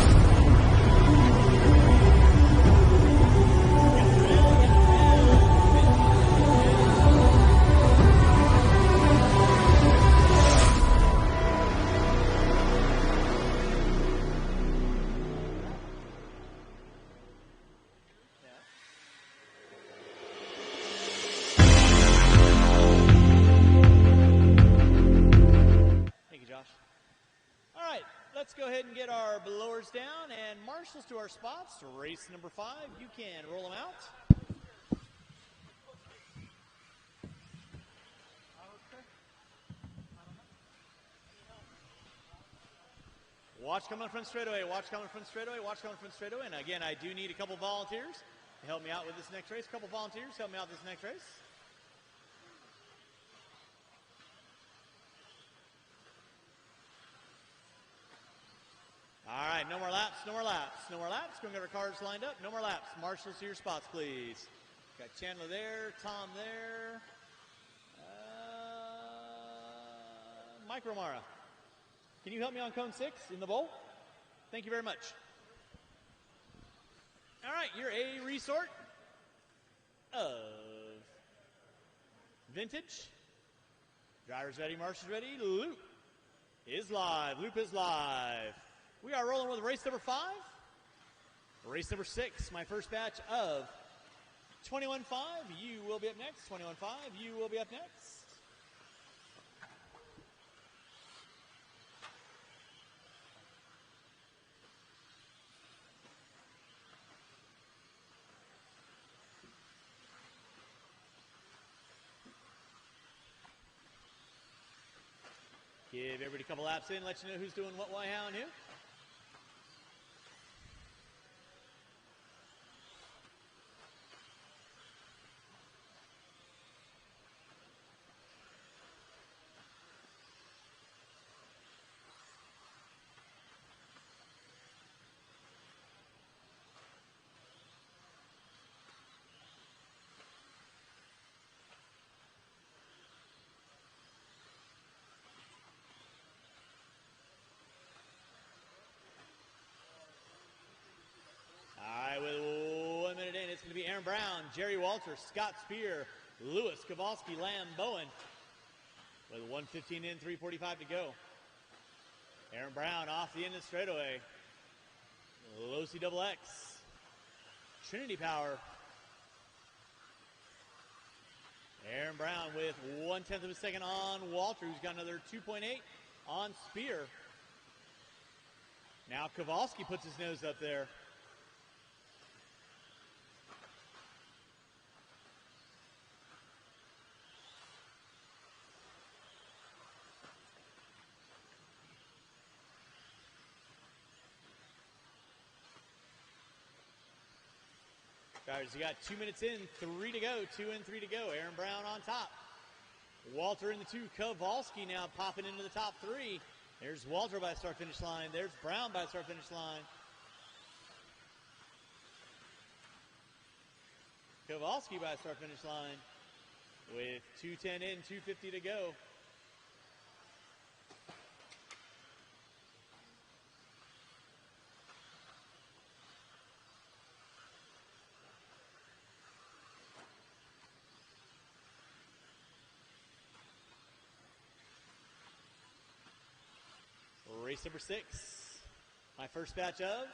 Speaker 11: Let's go ahead and get our blowers down and marshals to our spots. Race number 5, you can roll them out. Watch coming front straightaway, watch coming front straightaway, watch coming front straightaway. And again, I do need a couple volunteers to help me out with this next race. A couple volunteers to help me out with this next race. All right, no more laps, no more laps, no more laps. Going to get our cars lined up. No more laps. Marshals to your spots, please. Got Chandler there, Tom there. Mike Romara. Can you help me on cone 6 in the bowl? Thank you very much. All right, your A resort of Vintage. Drivers ready, marshals ready. Loop is live. Loop is live. We are rolling with race number 5. Race number 6, my first batch of 21-5. You will be up next. 21-5, you will be up next. Give everybody a couple laps in, let you know who's doing what, why, how, and who. It's going to be Aaron Brown, Jerry Walter, Scott Spear, Lewis, Kowalski, Lamb, Bowen. With 1:15 in, 3:45 to go. Aaron Brown off the end of the straightaway. Losi double X. Trinity Power. Aaron Brown with 1/10 of a second on Walter, who's got another 2.8 on Spear. Now Kowalski puts his nose up there. Drivers, you got 2 minutes in, 3 to go. 2 and 3 to go. Aaron Brown on top. Walter in the 2. Kowalski now popping into the top 3. There's Walter by the start-finish line. There's Brown by the start-finish line. Kowalski by the start-finish line with 2:10 in, 2:50 to go. Race number 6. My first batch of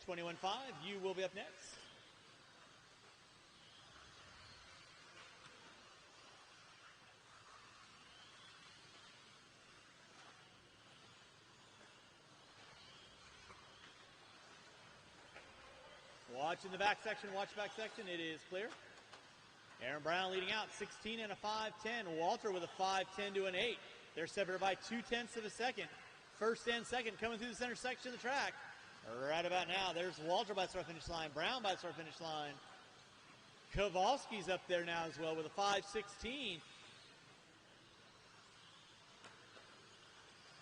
Speaker 11: 21.5. You will be up next. Watching the back section, watch back section. It is clear. Aaron Brown leading out, 16 and a 5:10. Walter with a 5:10 to an 8. They're separated by 0.2 of a second. First and second coming through the center section of the track. Right about now, there's Walter by the start-finish line. Brown by the start-finish line. Kowalski's up there now as well with a 5:16.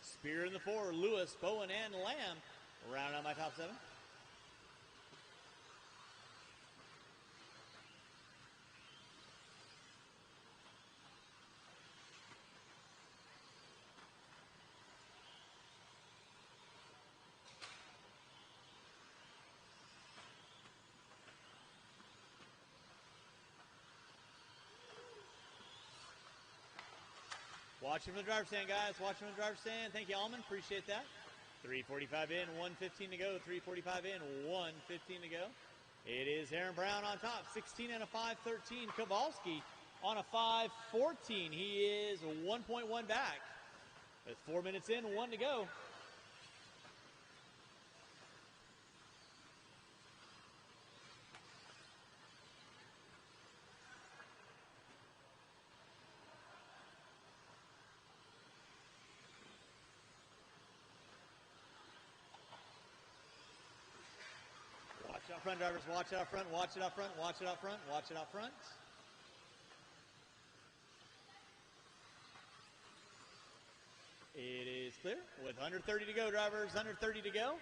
Speaker 11: Spear in the 4, Lewis, Bowen, and Lamb. Round out my top 7. Watching from the driver's stand, guys. Watching from the driver's stand. Thank you, Allman. Appreciate that. 3:45 in, 1:15 to go. 3:45 in, 1:15 to go. It is Aaron Brown on top, 16 and a 5:13. Kowalski on a 5:14. He is 1.1 back. With 4 minutes in, 1 to go. Watch out front, drivers. Watch it out front. Watch it out front. Watch it out front. Watch it out front. It is clear with under 30 to go, drivers. Under 30 to go.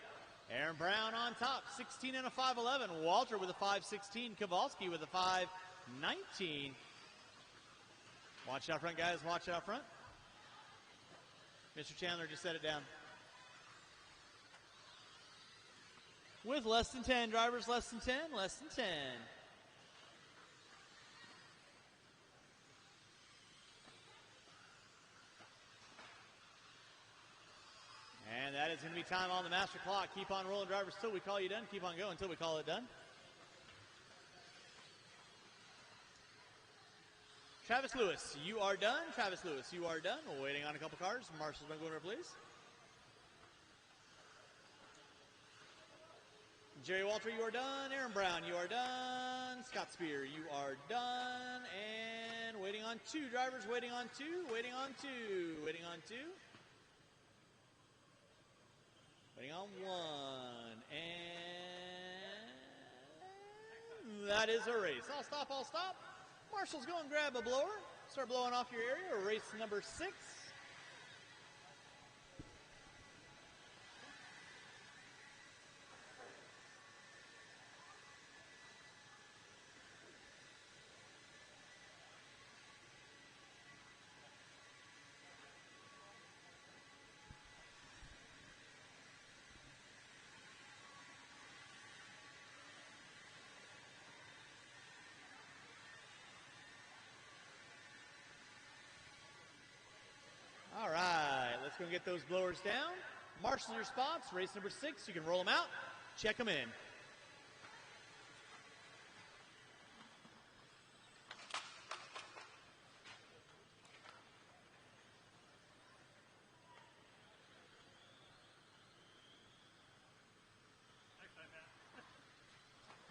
Speaker 11: Aaron Brown on top, 16 and a 5:11. Walter with a 5:16. Kowalski with a 5:19. Watch it out front, guys. Watch it out front. Mr. Chandler just set it down. With less than 10, drivers, less than 10, less than 10. And that is going to be time on the master clock. Keep on rolling, drivers, till we call you done. Keep on going until we call it done. Travis Lewis, you are done. Travis Lewis, you are done. We're waiting on a couple cars. Marshall's going to go over, please. Jerry Walter, you are done. Aaron Brown, you are done. Scott Spear, you are done. And waiting on 2 drivers, waiting on 2, waiting on 2, waiting on 2. Waiting on 1. And that is a race. I'll stop, I'll stop. Marshall's go and grab a blower. Start blowing off your area. Race number 6. All right, let's go and get those blowers down. Marshal your spots. Race number 6. You can roll them out. Check them in.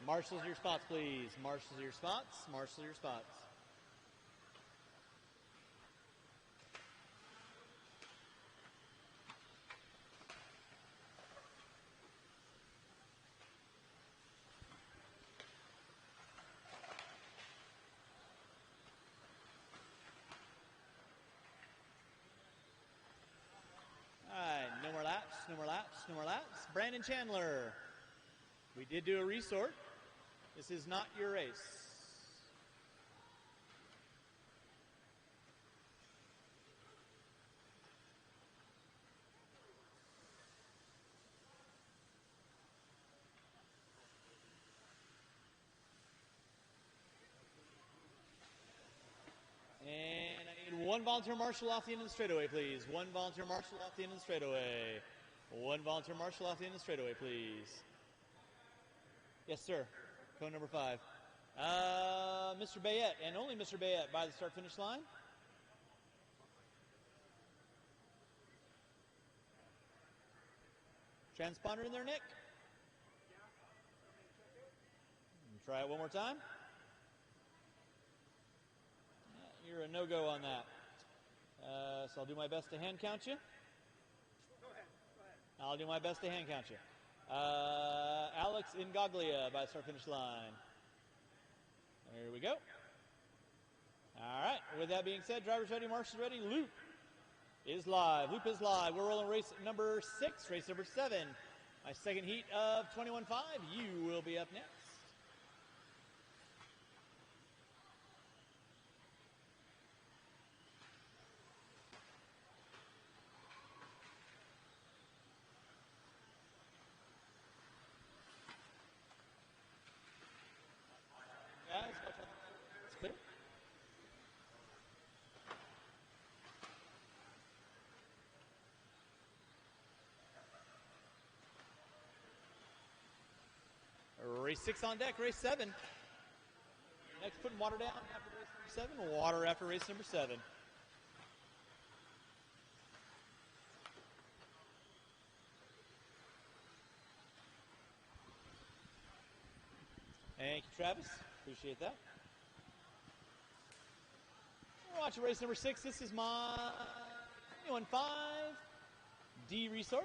Speaker 11: Marshals your spots, please. Marshals your spots. Marshal your spots. no more laps, no more laps. Brandon Chandler. We did do a resort. This is not your race. And I need one volunteer marshal off the end of the straightaway, please. One volunteer marshal off the end of the straightaway. One volunteer marshal off the end of the straightaway, please. Yes, sir. Cone number 5. Mr. Bayette, and only Mr. Bayette by the start-finish line. Transponder in there, Nick. Try it one more time. You're a no-go on that. So I'll do my best to hand count you. I'll do my best to hand count you. Alex Ingoglia by the start-finish line. There we go. All right. With that being said, drivers ready, marshals ready. Loop is live. Loop is live. We're rolling race number 6, race number 7. My second heat of 21.5. You will be up next. Guys, it's clear. Race 6 on deck, race 7. Next, putting water down after race number 7. Water after race number 7. Thank you, Travis. Appreciate that. We're watching race number 6. This is my 21.5 D Resort.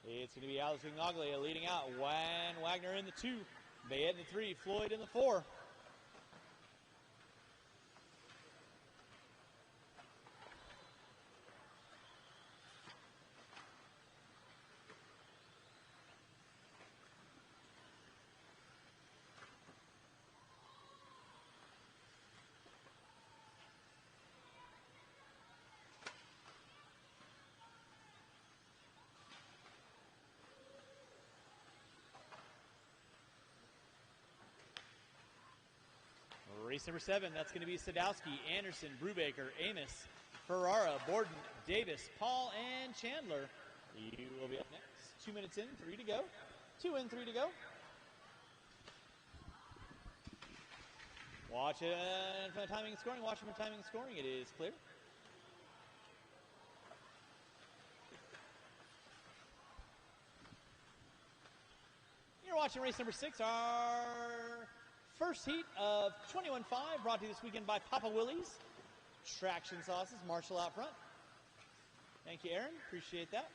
Speaker 11: It's going to be Alex Ingoglia leading out. Wagner in the 2. Bayette in the 3. Floyd in the 4. Race number 7, that's going to be Sadowski, Anderson, Brubaker, Amos, Ferrara, Borden, Davis, Paul, and Chandler. You will be up next. 2 minutes in, 3 to go. 2 in, 3 to go. Watch it for the timing and scoring. Watch it for timing and scoring. It is clear. You're watching race number 6, our first heat of 21.5, brought to you this weekend by Papa Willie's. Traction sauces, Marshall out front. Thank you, Aaron. Appreciate that.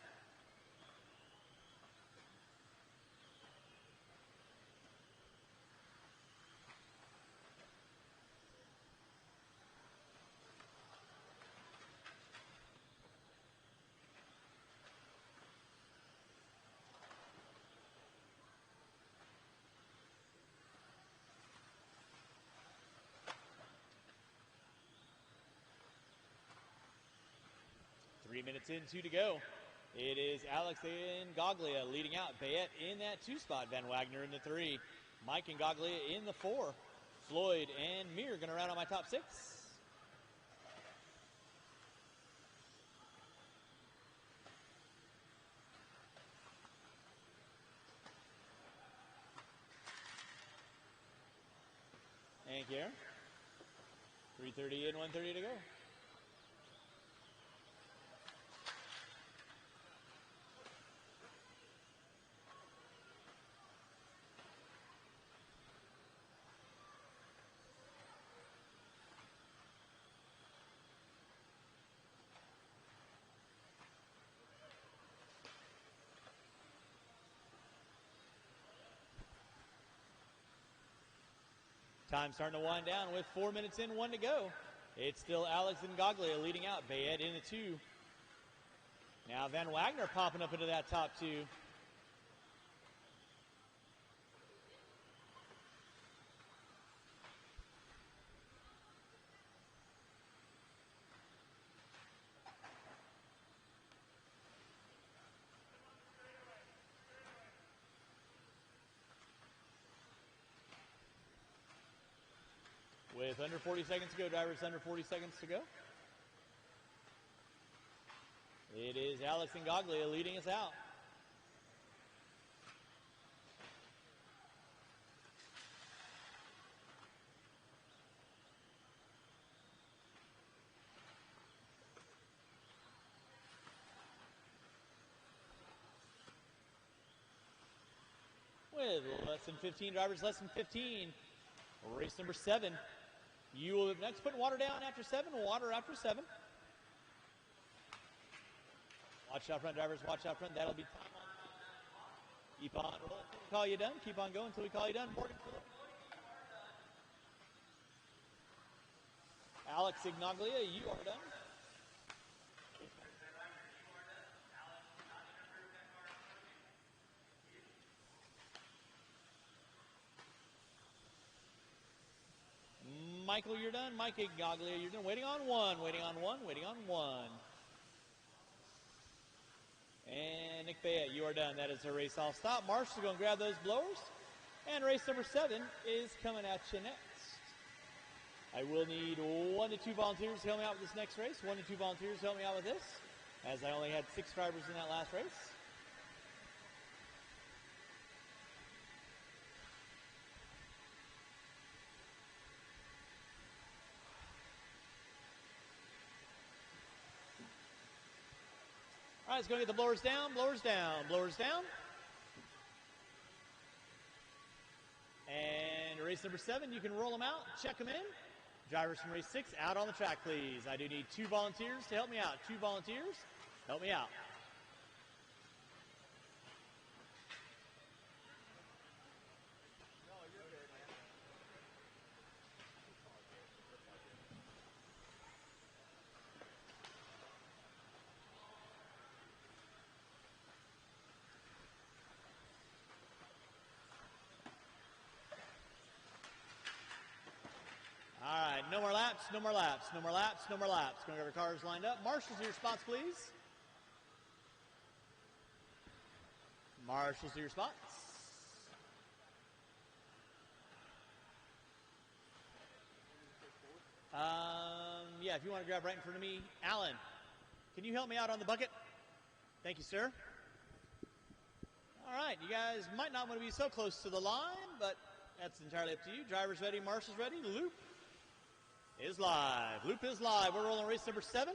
Speaker 11: Three minutes in, 2 to go. It is Alex Ingoglia leading out. Bayette in that 2 spot. Van Wagner in the 3. Mike Ingoglia in the 4. Floyd and Mir going to round out my top 6. Thank you. 3:30 in, 1:30 to go. Time starting to wind down with 4 minutes in, 1 to go. It's still Alex and Goglia leading out. Bayette in the 2. Now Van Wagner popping up into that top 2. With under 40 seconds to go, drivers under 40 seconds to go. It is Alex and Goglia leading us out. With less than 15 drivers, less than 15. Race number 7. You will next put water down after 7, water after 7. Watch out front, drivers, watch out front. That'll be time on. Keep on rolling. Call you done. Keep on going until we call you done. Morgan. Alex Ignaglia, you are done. Michael, you're done. Mike Ignaglia, you're done. Waiting on 1, waiting on 1, waiting on 1. And Nick Bayette, you are done. That is a race off stop. Marshall's going to grab those blowers. And race number 7 is coming at you next. I will need 1 to 2 volunteers to help me out with this next race. 1 to 2 volunteers to help me out with this, as I only had 6 drivers in that last race. All right, let's go get the blowers down, blowers down, blowers down. And race number 7, you can roll them out, check them in. Drivers from race 6, out on the track, please. I do need 2 volunteers to help me out. 2 volunteers, help me out. All right, no more laps, no more laps, no more laps, no more laps. Going to get our cars lined up. Marshals, to your spots, please. Marshals, to your spots. Yeah, if you want to grab right in front of me. Alan, can you help me out on the bucket? Thank you, sir. All right, you guys might not want to be so close to the line, but that's entirely up to you. Drivers ready, marshals ready. Loop is live. Loop is live. We're rolling race number 7.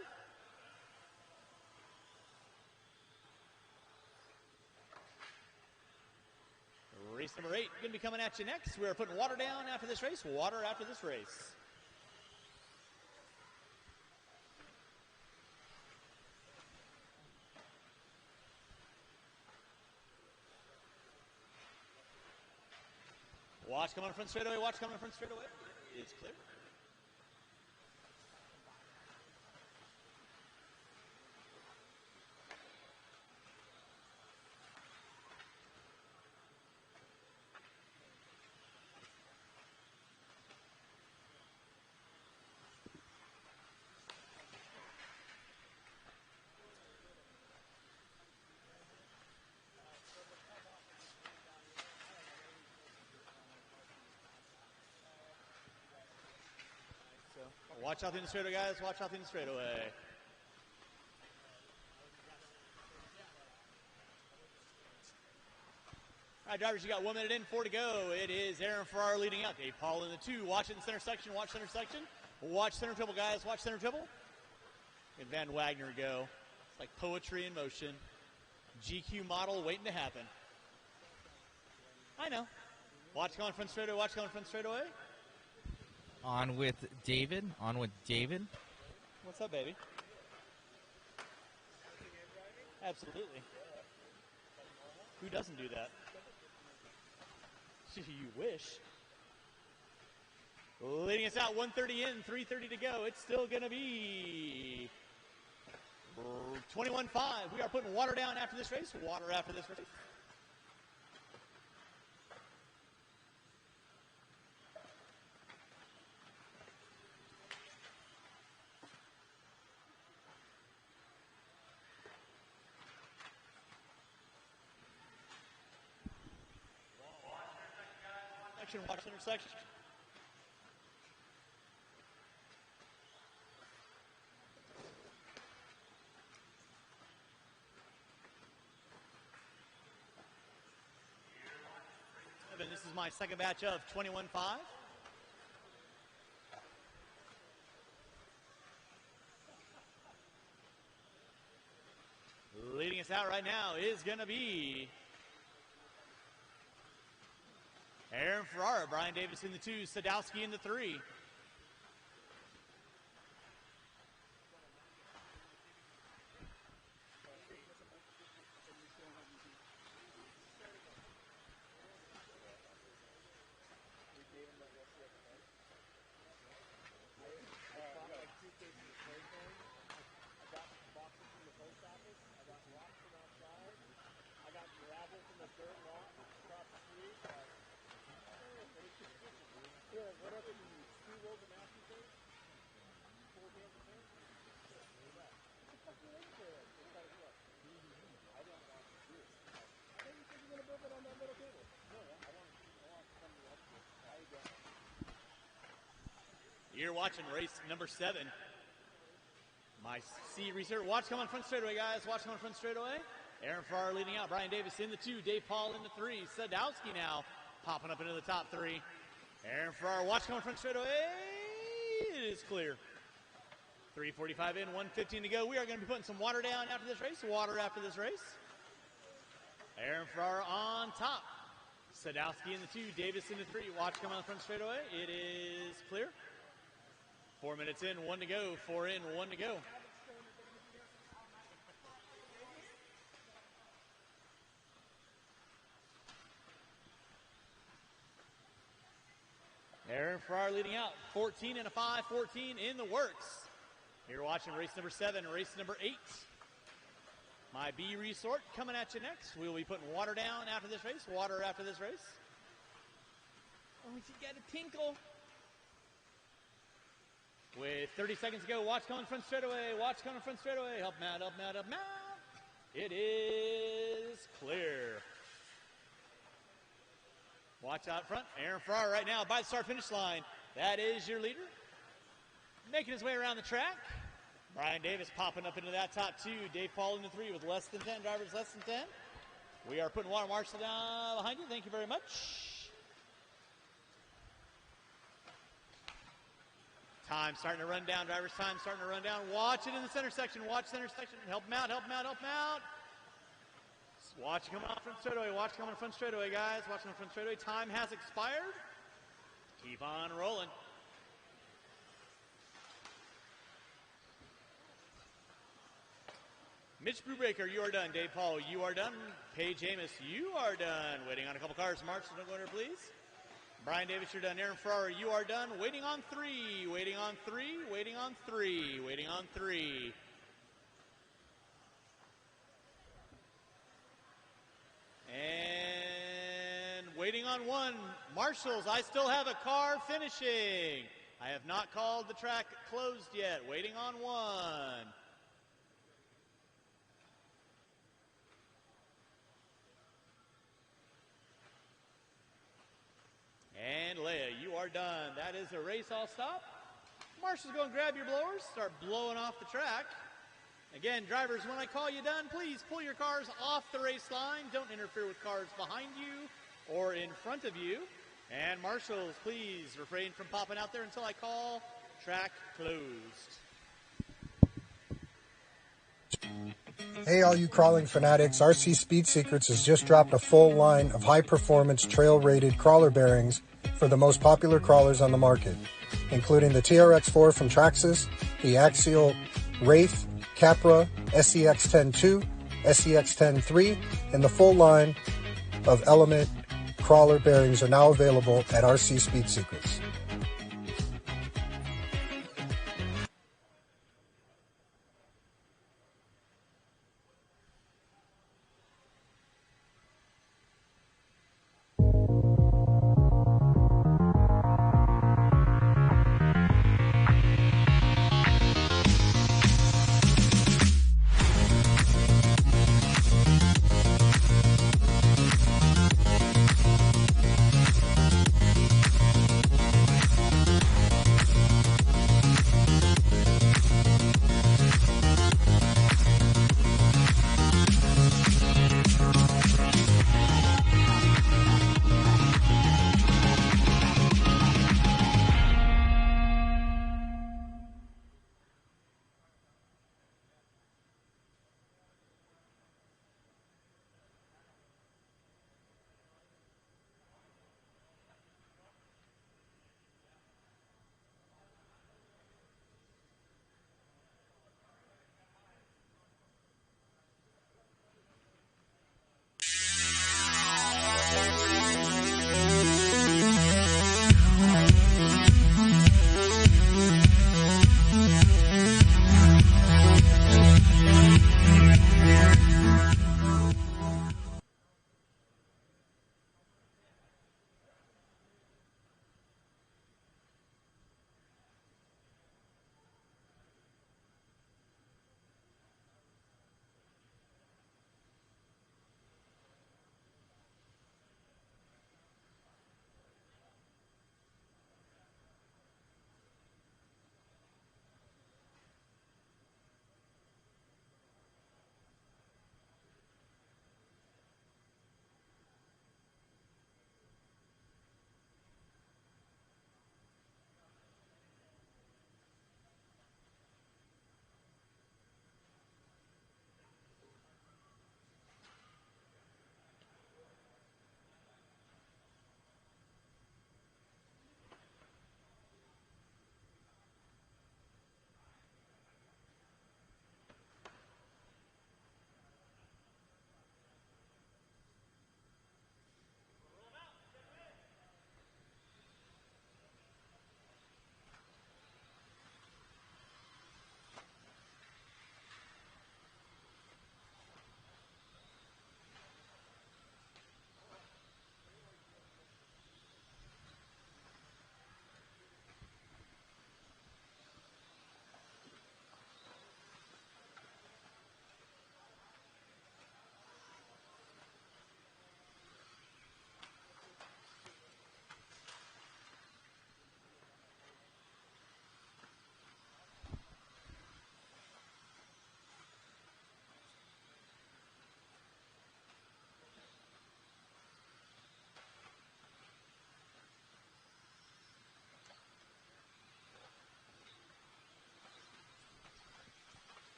Speaker 11: Race number 8 going to be coming at you next. We're putting water down after this race. Water after this race. Watch coming front straightaway. Watch coming front straightaway. It's clear. Watch out in the straightaway, guys. Watch out in the straightaway. All right, drivers, you got 1 minute in, 4 to go. It is Aaron Farrar leading out. Dave Paul in the 2. Watch it in center section. Watch center section. Watch center triple, guys. Watch center triple. And Van Wagner go. It's like poetry in motion. GQ model waiting to happen. I know. Watch going front straightaway. Watch going front straightaway.
Speaker 4: On with David. On with David.
Speaker 11: What's up, baby? Absolutely. Who doesn't do that? You wish. Leading us out, 130 in, 3:30 to go. It's still going to be 21-5. We are putting water down after this race. Water after this race. Watch the intersection. This is my second batch of 21-5. Leading us out right now is going to be Aaron Ferrara, Brian Davis in the 2, Sadowski in the 3. You're watching race number 7. My C research. Watch coming front straightaway, guys. Watch coming front straightaway. Aaron Farr leading out. Brian Davis in the 2. Dave Paul in the 3. Sadowski now popping up into the top 3. Aaron Farr, watch coming front straightaway. It is clear. 3:45 in, 1:15 to go. We are going to be putting some water down after this race. Water after this race. Aaron Farr on top. Sadowski in the 2. Davis in the 3. Watch coming on the front straightaway. It is clear. 4 minutes in, 1 to go. 4 in, 1 to go. Aaron Farrar leading out. 14 and a 5, 14 in the works. You're watching race number 7, race number 8. My B resort coming at you next. We'll be putting water down after this race. Water after this race. Oh, you got a tinkle. With 30 seconds to go, watch coming front straightaway. Watch coming front straightaway. Help him out, help him out, help him out. It is clear. Watch out front. Aaron Farrar right now by the start-finish line. That is your leader. Making his way around the track. Brian Davis popping up into that top 2. Dave Paul in the 3 with less than 10. Drivers less than 10. We are putting water marshal down behind you. Thank you very much. Time starting to run down. Drivers' time starting to run down. Watch it in the center section. Watch center section. Help him out, help him out, help him out. Watch coming off front straightaway. Watch coming front straightaway, guys. Watch coming front straightaway. Time has expired. Keep on rolling. Mitch Brubaker, you are done. Dave Paul, you are done. Paige Amos, you are done. Waiting on a couple cars. Marshall, don't go in there, please. Brian Davis, you're done. Aaron Farrar, you are done. Waiting on 3. Waiting on 3. Waiting on 3. Waiting on 3. And waiting on 1. Marshals, I still have a car finishing. I have not called the track closed yet. Waiting on 1. And Leia, you are done. That is a race all stop. Marshals, go and grab your blowers. Start blowing off the track. Again, drivers, when I call you done, please pull your cars off the race line. Don't interfere with cars behind you or in front of you. And marshals, please refrain from popping out there until I call track closed.
Speaker 7: Hey, all you crawling fanatics, RC Speed Secrets has just dropped a full line of high-performance, trail-rated crawler bearings for the most popular crawlers on the market, including the TRX4 from Traxxas, the Axial Wraith, Capra, SEX-10-2, SEX-10-3, and the full line of Element crawler bearings are now available at RC Speed Secrets.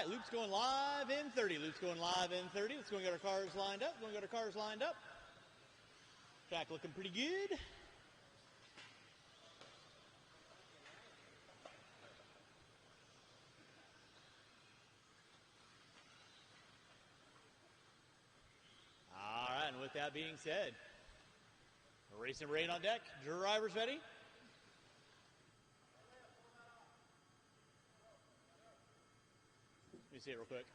Speaker 11: right, loop's going live in 30. Loop's going live in 30. Let's go and get our cars lined up. Go and get our cars lined up. Track looking pretty good. All right, and with that being said, race number 8 on deck. Drivers ready? Let me see it real quick.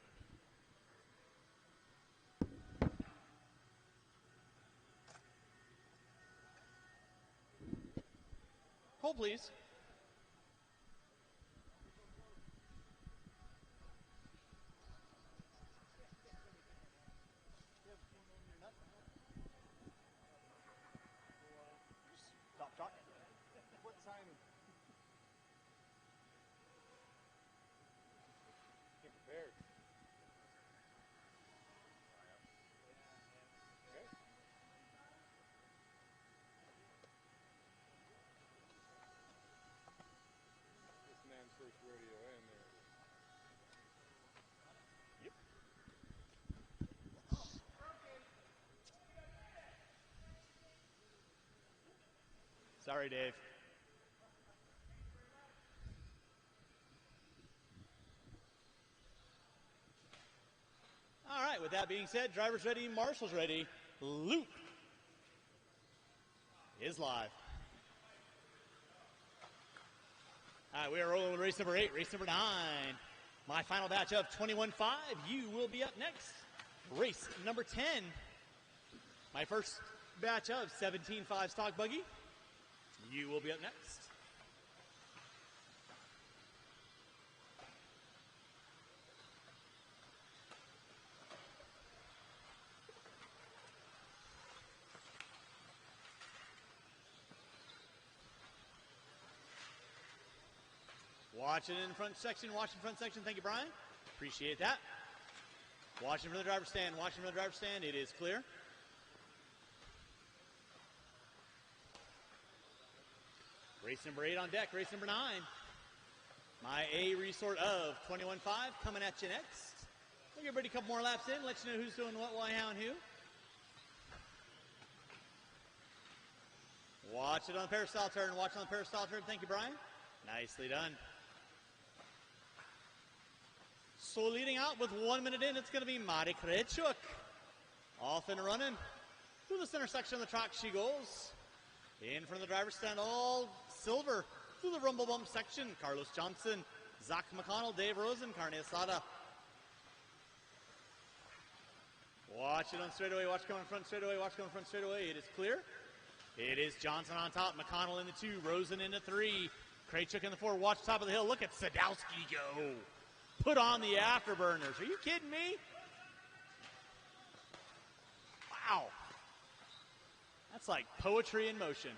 Speaker 11: Hold, please.
Speaker 9: Stop talking. What time? Get prepared. Okay. This man's first rodeo in there. Yep.
Speaker 11: Sorry, Dave. All right, with that being said, drivers ready, marshals ready. Loop is live. All right, we are rolling with race number 8, race number 9. My final batch of 21.5. You will be up next. Race number 10. My first batch of 17.5 stock buggy. You will be up next. Watching in front section, watching front section. Thank you, Brian. Appreciate that. Watching from the driver's stand, watching from the driver's stand. It is clear. Race number 8 on deck, race number 9. My A resort of 21.5 coming at you next. Give everybody a couple more laps in, let you know who's doing what, why, how, and who. Watch it on the peristyle turn, watch it on the peristyle turn. Thank you, Brian. Nicely done. So leading out with 1 minute in, it's going to be Mari Krejcik. Off and running. Through the center section of the track she goes. In front of the driver's stand, all silver. Through the rumble bump section, Carlos Johnson, Zach McConnell, Dave Rosen, Carne Asada. Watch it on straightaway, watch going front straightaway, watch going front straightaway. It is clear. It is Johnson on top, McConnell in the 2, Rosen in the 3. Krejcik in the 4, watch top of the hill. Look at Sadowski go. Put on the afterburners. Are you kidding me? Wow. That's like poetry in motion.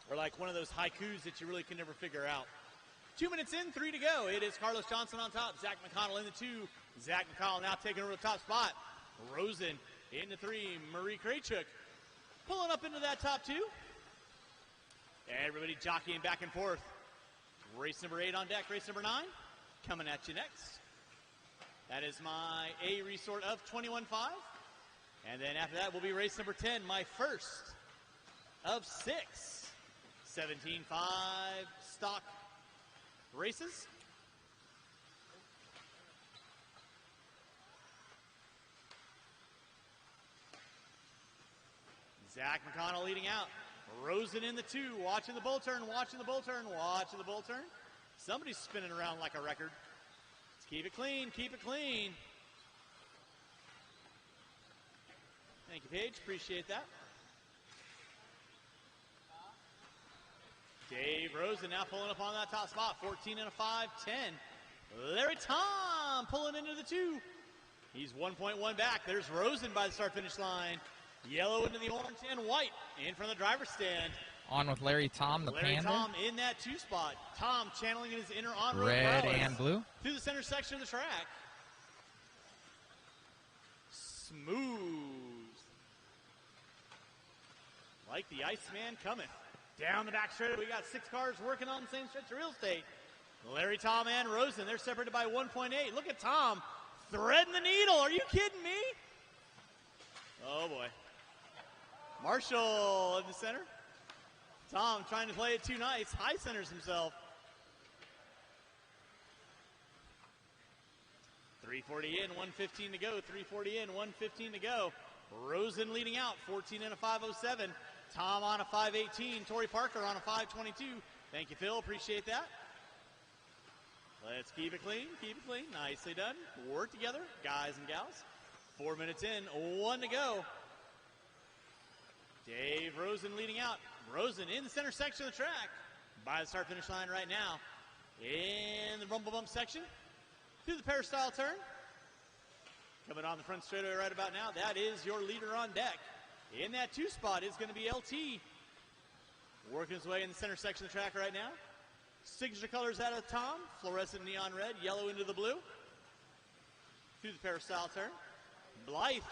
Speaker 11: Or like one of those haikus that you really can never figure out. 2 minutes in, 3 to go. It is Carlos Johnson on top. Zach McConnell in the 2. Zach McConnell now taking over the top spot. Rosen in the 3. Marie Krejcik pulling up into that top 2. Everybody jockeying back and forth. Race number 8 on deck. Race number 9 coming at you next. That is my A resort of 21.5. And then after that will be race number 10, my first of 6 17.5 stock races. Zach McConnell leading out. Rosen in the 2, watching the bull turn, watching the bull turn, watching the bull turn. Somebody's spinning around like a record. Let's keep it clean, keep it clean. Thank you, Paige. Appreciate that. Dave Rosen now pulling up on that top spot. 14 and a 5, 10. Larry Tom pulling into the 2. He's 1.1 back. There's Rosen by the start-finish line. Yellow into the orange and white in front of the driver's stand.
Speaker 4: On with Larry Tom, the
Speaker 11: Larry
Speaker 4: Panda.
Speaker 11: Tom in that 2 spot. Tom channeling his inner on-road
Speaker 4: Red
Speaker 11: prowess
Speaker 4: and blue.
Speaker 11: through the center section of the track. Smooth. Like the Iceman cometh Down the back straight, we got 6 cars working on the same stretch of real estate. Larry, Tom, and Rosen, they're separated by 1.8. Look at Tom threading the needle. Are you kidding me? Oh, boy. Marshall in the center. Tom trying to play it too nice. High centers himself. 340 in, 115 to go. 340 in, 115 to go. Rosen leading out, 14 in a 507. Tom on a 518. Torrey Parker on a 522. Thank you, Phil. Appreciate that. Let's keep it clean. Keep it clean. Nicely done. Work together, guys and gals. 4 minutes in, 1 to go. Dave Rosen leading out. Rosen in the center section of the track. By the start-finish line right now. In the rumble bump section. Through the peristyle turn. Coming on the front straightaway right about now. That is your leader on deck. In that 2 spot is going to be LT. Working his way in the center section of the track right now. Signature colors out of Tom. Fluorescent neon red, yellow into the blue. Through the peristyle turn. Blythe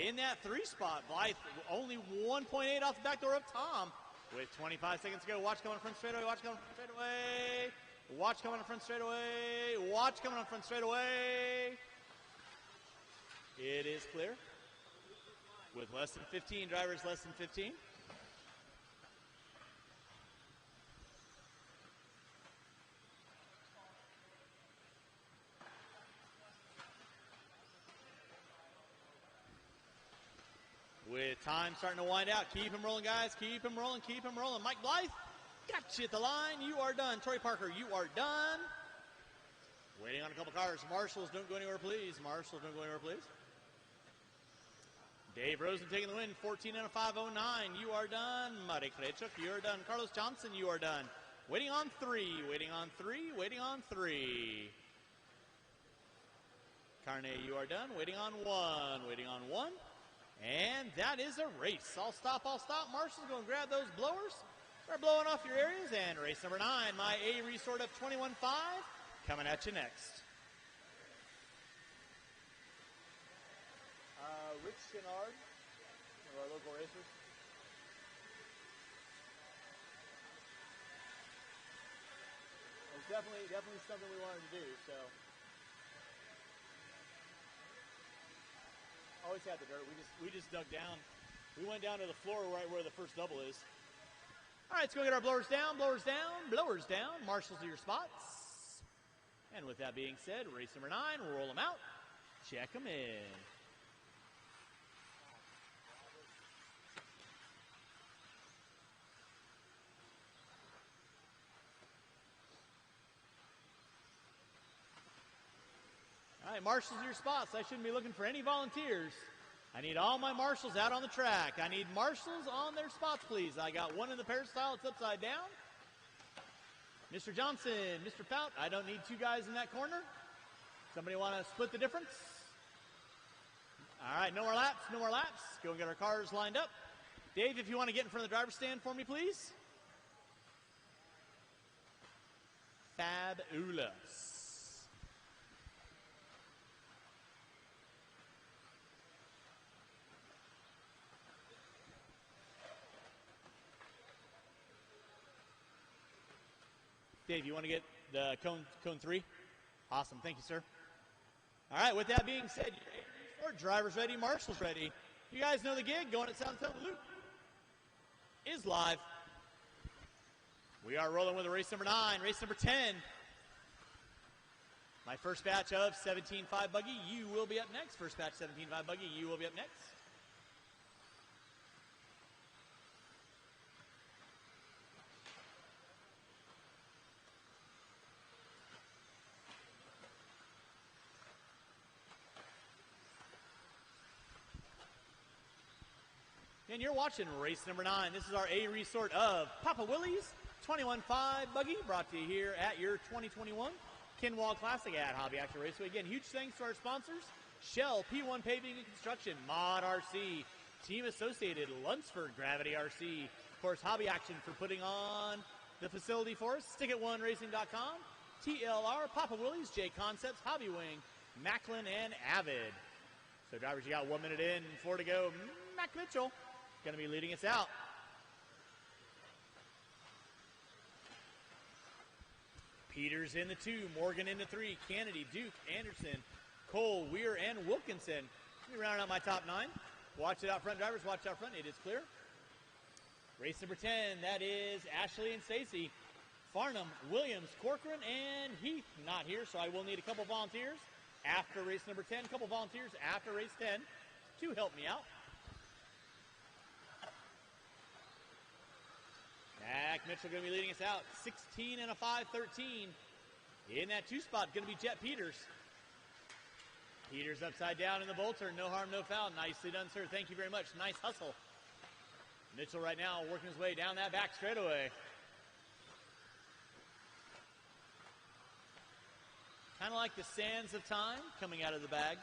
Speaker 11: in that 3 spot. Blythe only 1.8 off the back door of Tom. With 25 seconds to go. Watch coming on front straightaway. Watch coming on front straightaway. Watch coming on front straightaway. Watch coming on front straightaway. It is clear. With less than 15, drivers less than 15. With time starting to wind out. Keep him rolling, guys. Keep him rolling. Keep him rolling. Mike Blythe, got you at the line. You are done. Torrey Parker, you are done. Waiting on a couple cars. Marshals, don't go anywhere, please. Marshals, don't go anywhere, please. Dave Rosen taking the win. 14 and a 509. You are done. Marek Frechuk, you are done. Carlos Johnson, you are done. Waiting on 3. Waiting on 3. Waiting on 3. Carne, you are done. Waiting on 1. Waiting on 1. And that is a race. I'll stop. Marshall's going to grab those blowers. Start blowing off your areas. And race number 9, my A resort of 21.5, coming at you next.
Speaker 9: Rich Chenard, one of our local racers. It's definitely something we wanted to do, so. Always had the dirt. We just dug down. We went down to the floor right where the first double is. All right, let's go get our blowers down, blowers down, blowers down. Marshals to your spots. And with that being said, race number 9, roll them out. Check them in. All right, marshals to your spots. I shouldn't be looking for any volunteers. I need all my marshals out on the track. I need marshals on their spots, please. I got one in the peristyle. It's upside down. Mr. Johnson, Mr. Fout, I don't need 2 guys in that corner. Somebody want to split the difference? All right, no more laps, no more laps. Go and get our cars lined up. Dave, if you want to get in front of the driver's stand for me, please. Fabulous. Dave, you want to get the cone 3? Awesome. Thank you, sir. All right, with that being said, your drivers ready, marshals ready. You guys know the gig. Going at South South Loop is live. We are rolling with a race number 9, race number 10. My first batch of 17.5 buggy, you will be up next. First batch 17.5 buggy, you will be up next. And you're watching race number 9. This is our A resort of Papa Willie's 21.5 buggy, brought to you here at your 2021 Kinwald Klassic at Hobby Action Raceway. Again, huge thanks to our sponsors, Shell, P1 Paving and Construction, Mod RC, Team Associated, Lunsford, Gravity RC, of course, Hobby Action for putting on the facility for us, Stick-It-One-Racing.com, TLR, Papa Willie's, J Concepts, Hobby Wing, Macklin, and Avid. So drivers, you got 1 minute in, 4 to go. Mac Mitchell going to be leading us out.
Speaker 11: Peters in the 2, Morgan in the 3, Kennedy, Duke, Anderson, Cole, Weir, and Wilkinson. Let me round out my top 9. Watch it out front, drivers. Watch out front. It is clear. Race number 10, that is Ashley and Stacy. Farnham, Williams, Corcoran, and Heath not here, so I will need a couple volunteers after race number 10. A couple volunteers after race 10 to help me out. Mac Mitchell going to be leading us out. 16 and a 5:13. In that 2 spot, going to be Jet Peters. Peters upside down in the bull turn. No harm, no foul. Nicely done, sir. Thank you very much. Nice hustle. Mitchell right now working his way down that back straightaway. Kind of like the sands of time coming out of the bag.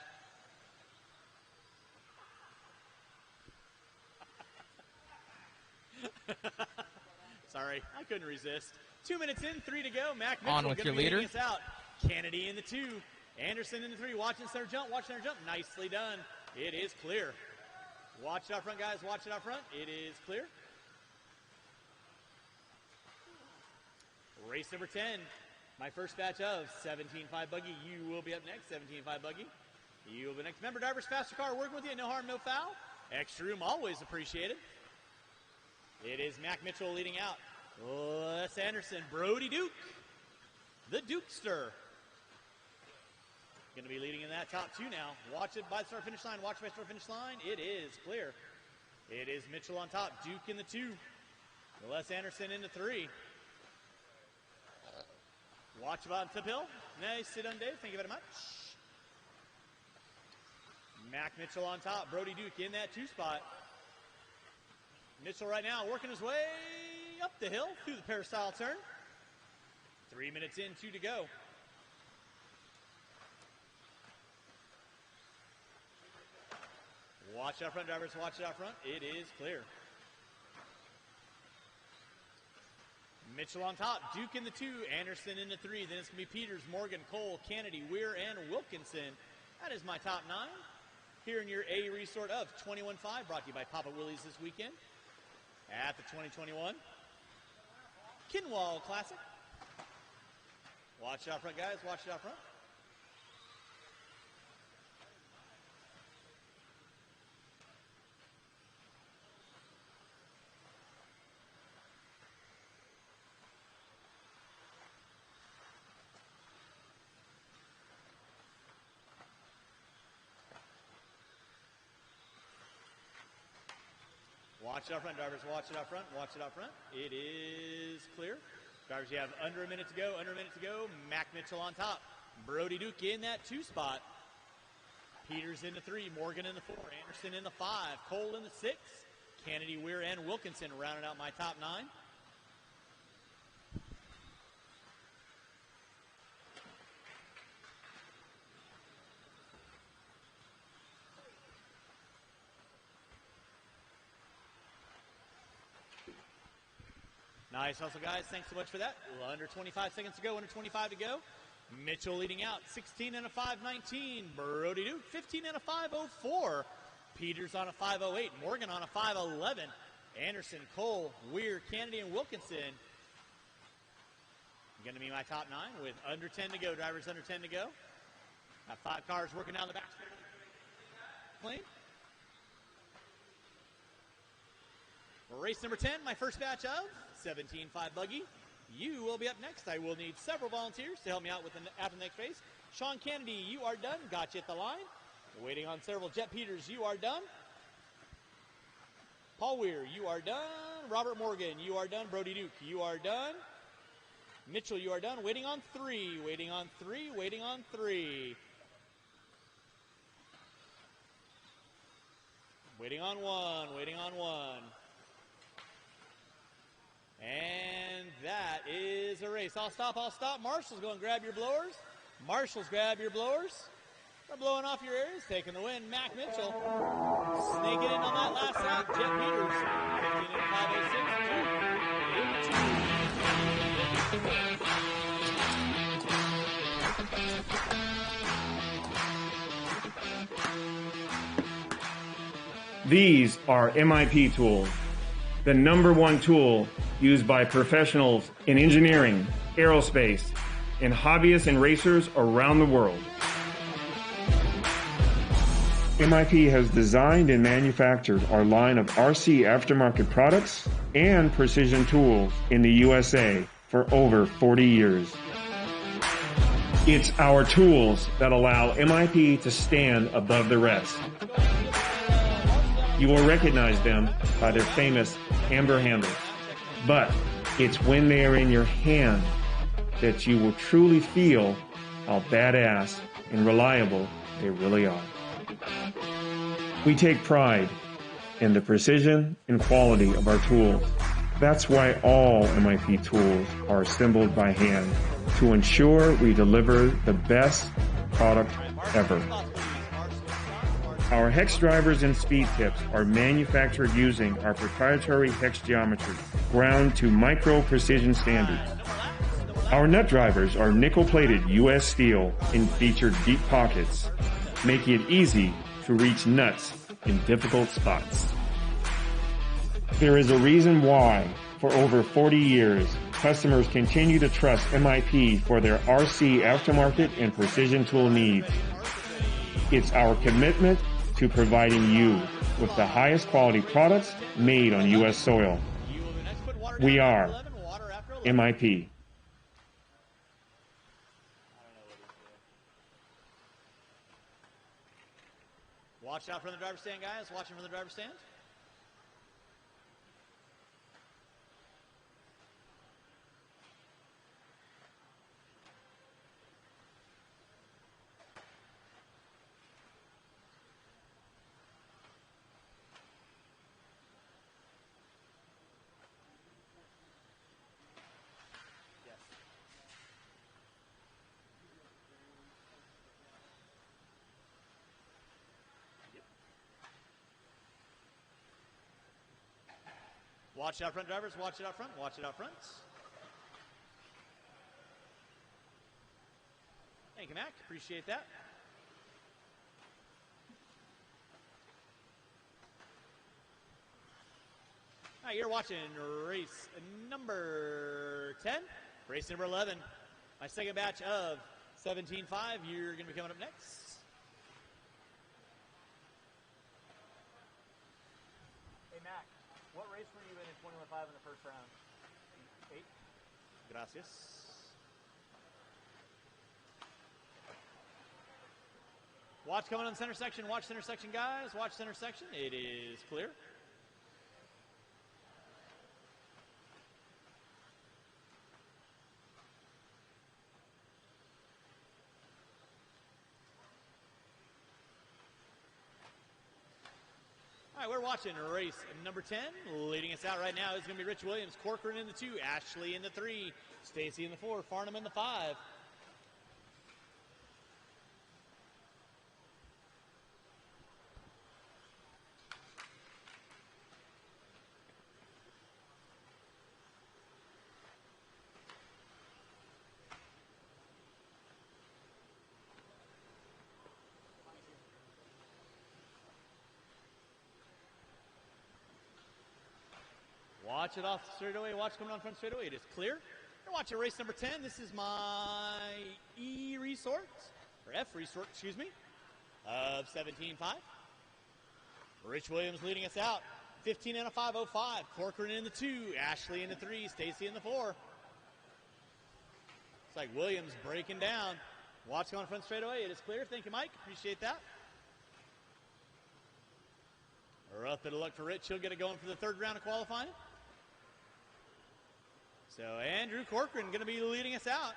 Speaker 11: Sorry, I couldn't resist. 2 minutes in, 3 to go. Mac Mitchell
Speaker 4: on with your
Speaker 11: be
Speaker 4: leader.
Speaker 11: Us out. Kennedy in the 2. Anderson in the 3. Watching center jump. Watching center jump. Nicely done. It is clear. Watch it out front, guys. Watch it out front. It is clear. Race number 10. My first batch of 17.5 buggy. You will be up next. 17.5 buggy. You will be next. Remember, drivers, faster car, working with you. No harm, no foul. Extra room, always appreciated. It is Mac Mitchell leading out. Les Anderson, Brody Duke, the Dukester. Going to be leading in that top 2 now. Watch it by the start finish line. Watch it by start finish line. It is clear. It is Mitchell on top. Duke in the 2. Les Anderson in the 3. Watch about tip hill. Nicely done, Dave. Thank you very much. Mac Mitchell on top. Brody Duke in that 2 spot. Mitchell right now working his way up the hill through the peristyle turn. 3 minutes in, 2 to go. Watch out front, drivers. Watch it out front. It is clear. Mitchell on top. Duke in the 2. Anderson in the 3. Then it's going to be Peters, Morgan, Cole, Kennedy, Weir, and Wilkinson. That is my top 9. Here in your A resort of 21.5. Brought to you by Papa Willie's this weekend at the 2021 Kinwald Klassic. Watch out front, guys. Watch it out front. Watch it out front, drivers. Watch it out front. Watch it out front. It is clear. Drivers, you have under a minute to go. Under a minute to go. Mac Mitchell on top. Brody Duke in that 2 spot. Peters in the 3. Morgan in the 4. Anderson in the 5. Cole in the 6. Kennedy, Weir, and Wilkinson rounding out my top 9. Nice hustle, guys. Thanks so much for that. Under 25 seconds to go. Under 25 to go. Mitchell leading out. 16 and a 5:19. Brody Duke, 15 and a 5:04. Peters on a 5:08. Morgan on a 5:11. Anderson, Cole, Weir, Kennedy, and Wilkinson. Going to be my top 9 with under 10 to go. Drivers under 10 to go. Got 5 cars working down the back. Clean. Race number 10, my first batch of 17.5 buggy. You will be up next. I will need several volunteers to help me out with after the next race. Sean Kennedy, you are done. Got you at the line. Waiting on several. Jet Peters, you are done. Paul Weir, you are done. Robert Morgan, you are done. Brody Duke, you are done. Mitchell, you are done. Waiting on 3. Waiting on 3. Waiting on 3. Waiting on 1. Waiting on 1. And that is a race. I'll stop. I'll stop. Marshall's going to grab your blowers. Marshall's grab your blowers. They're blowing off your areas, taking the win. Mac Mitchell sneaking in on that last lap. Jet Peters, 15 and 5:06.
Speaker 2: These are MIP tools, the #1 tool used by professionals in engineering, aerospace, and hobbyists and racers around the world. MIP has designed and manufactured our line of RC aftermarket products and precision tools in the USA for over 40 years. It's our tools that allow MIP to stand above the rest. You will recognize them by their famous amber handles, but it's when they are in your hand that you will truly feel how badass and reliable they really are. We take pride in the precision and quality of our tools. That's why all MIP tools are assembled by hand to ensure we deliver the best product ever. Our hex drivers and speed tips are manufactured using our proprietary hex geometry, ground to micro precision standards. Our nut drivers are nickel-plated U.S. steel and feature deep pockets, making it easy to reach nuts in difficult spots. There is a reason why, for over 40 years, customers continue to trust MIP for their RC aftermarket and precision tool needs. It's our commitment to providing you with the highest quality products made on U.S. soil. We are MIP.
Speaker 11: Watch out from the driver's stand, guys. Watching from the driver's stand. Watch it out front, drivers. Watch it out front. Watch it out front. Thank you, Mac. Appreciate that. All right, you're watching race number 10. Race number 11. My second batch of 17.5. You're going to be coming up next.
Speaker 9: Hey, Mac. What race were you in 21.5 in the first round? 8?
Speaker 11: Gracias. Watch coming on center section. Watch center section, guys. Watch center section. It is clear. All right, we're watching race number 10. Leading us out right now is going to be Rich Williams. Corcoran in the 2, Ashley in the 3, Stacy in the 4, Farnham in the 5. Watch it off straightaway. Watch coming on front straightaway. It is clear. We're watching race number 10. This is my E resort, or F resort, excuse me, of 17.5. Rich Williams leading us out. 15 and a 5.05. Corcoran in the 2, Ashley in the 3, Stacy in the 4. It's like Williams breaking down. Watch on front straightaway. It is clear. Thank you, Mike. Appreciate that. Rough bit of luck for Rich. He'll get it going for the third round of qualifying. So Andrew Corcoran going to be leading us out.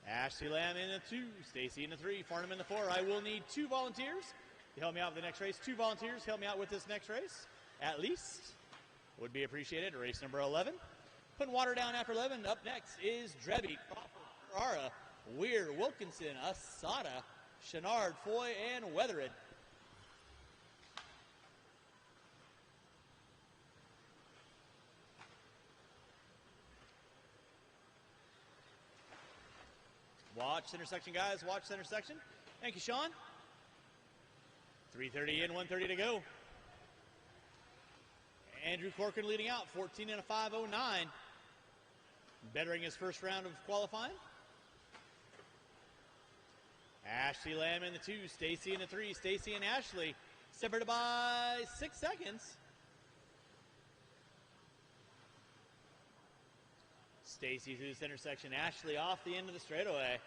Speaker 11: Ashley Lamb in the 2, Stacy in the 3, Farnham in the 4. I will need 2 volunteers to help me out with the next race. 2 volunteers help me out with this next race, at least. Would be appreciated. Race number 11. Putting water down after 11. Up next is Drebby, Carrara, Weir, Wilkinson, Asada, Chenard, Foy, and Weathered. Watch center section, guys. Watch center section. Thank you, Sean. 3:30 in, 1:30 to go. Andrew Corcoran leading out, 14 and a 5.09. bettering his first round of qualifying. Ashley Lamb in the 2, Stacy in the 3. Stacy and Ashley separated by 6 seconds. Stacy through the center section. Ashley off the end of the straightaway.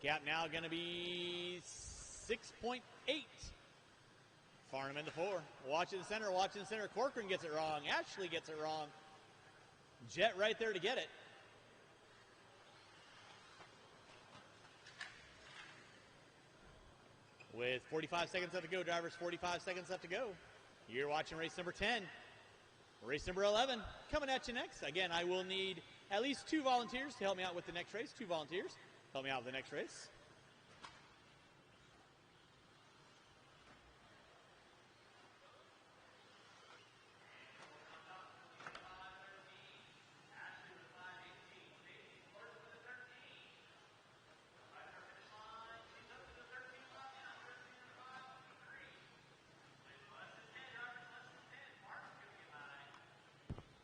Speaker 11: Gap now going to be 6.8. Farnham in the 4. Watching the center, watching the center. Corcoran gets it wrong. Ashley gets it wrong. Jet right there to get it. With 45 seconds left to go, drivers, 45 seconds left to go. You're watching race number 10. Race number 11 coming at you next. Again, I will need at least 2 volunteers to help me out with the next race. 2 volunteers help me out with the next race.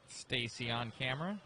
Speaker 4: Stacy on camera.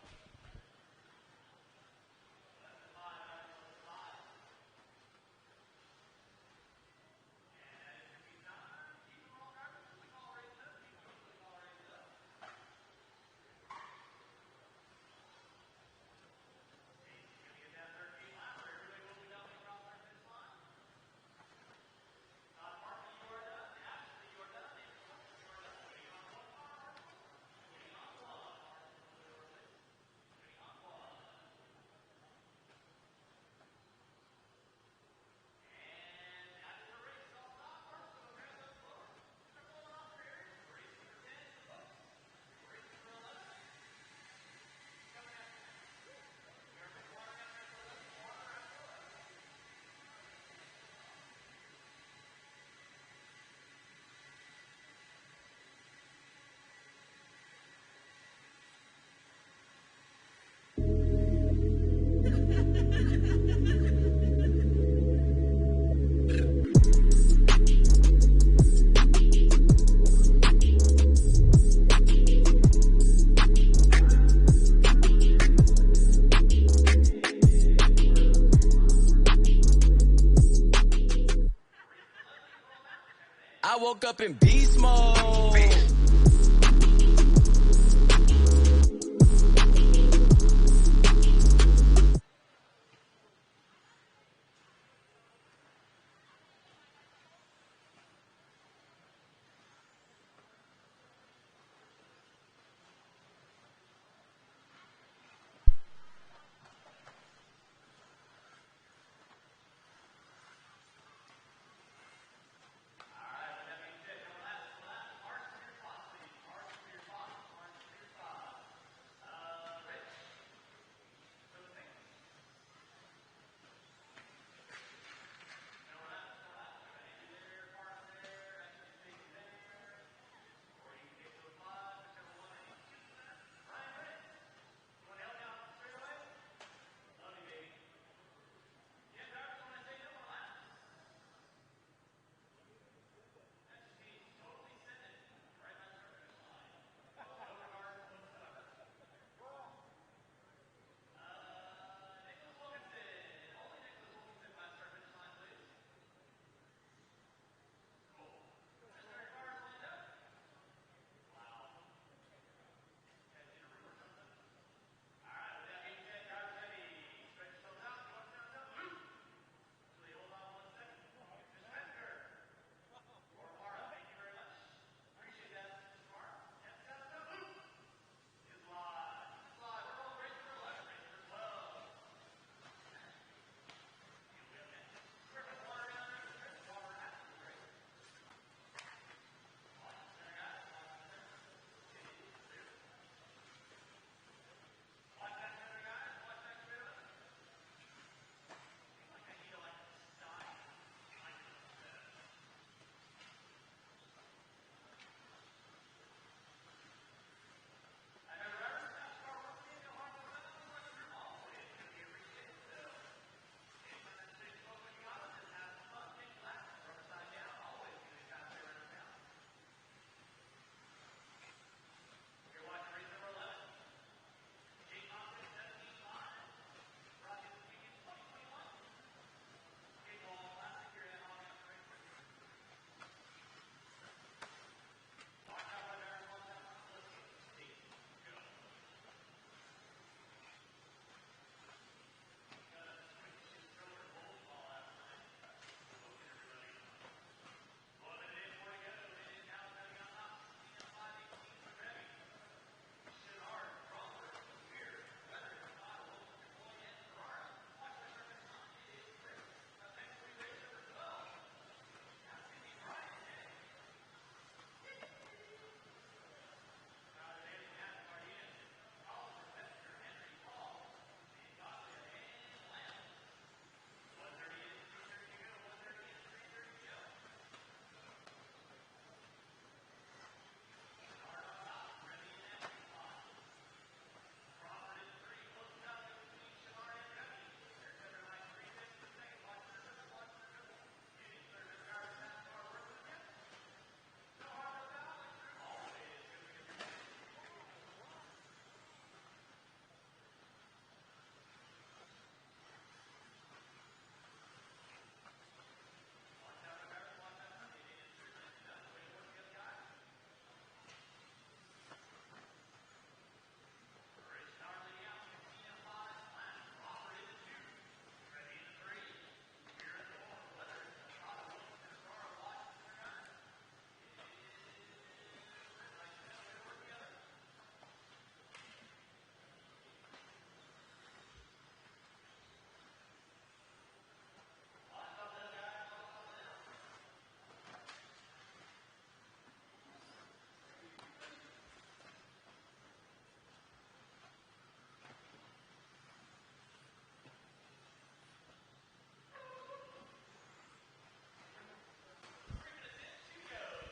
Speaker 3: I woke up in beast mode.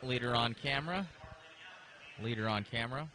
Speaker 4: Leader on camera. Leader on camera.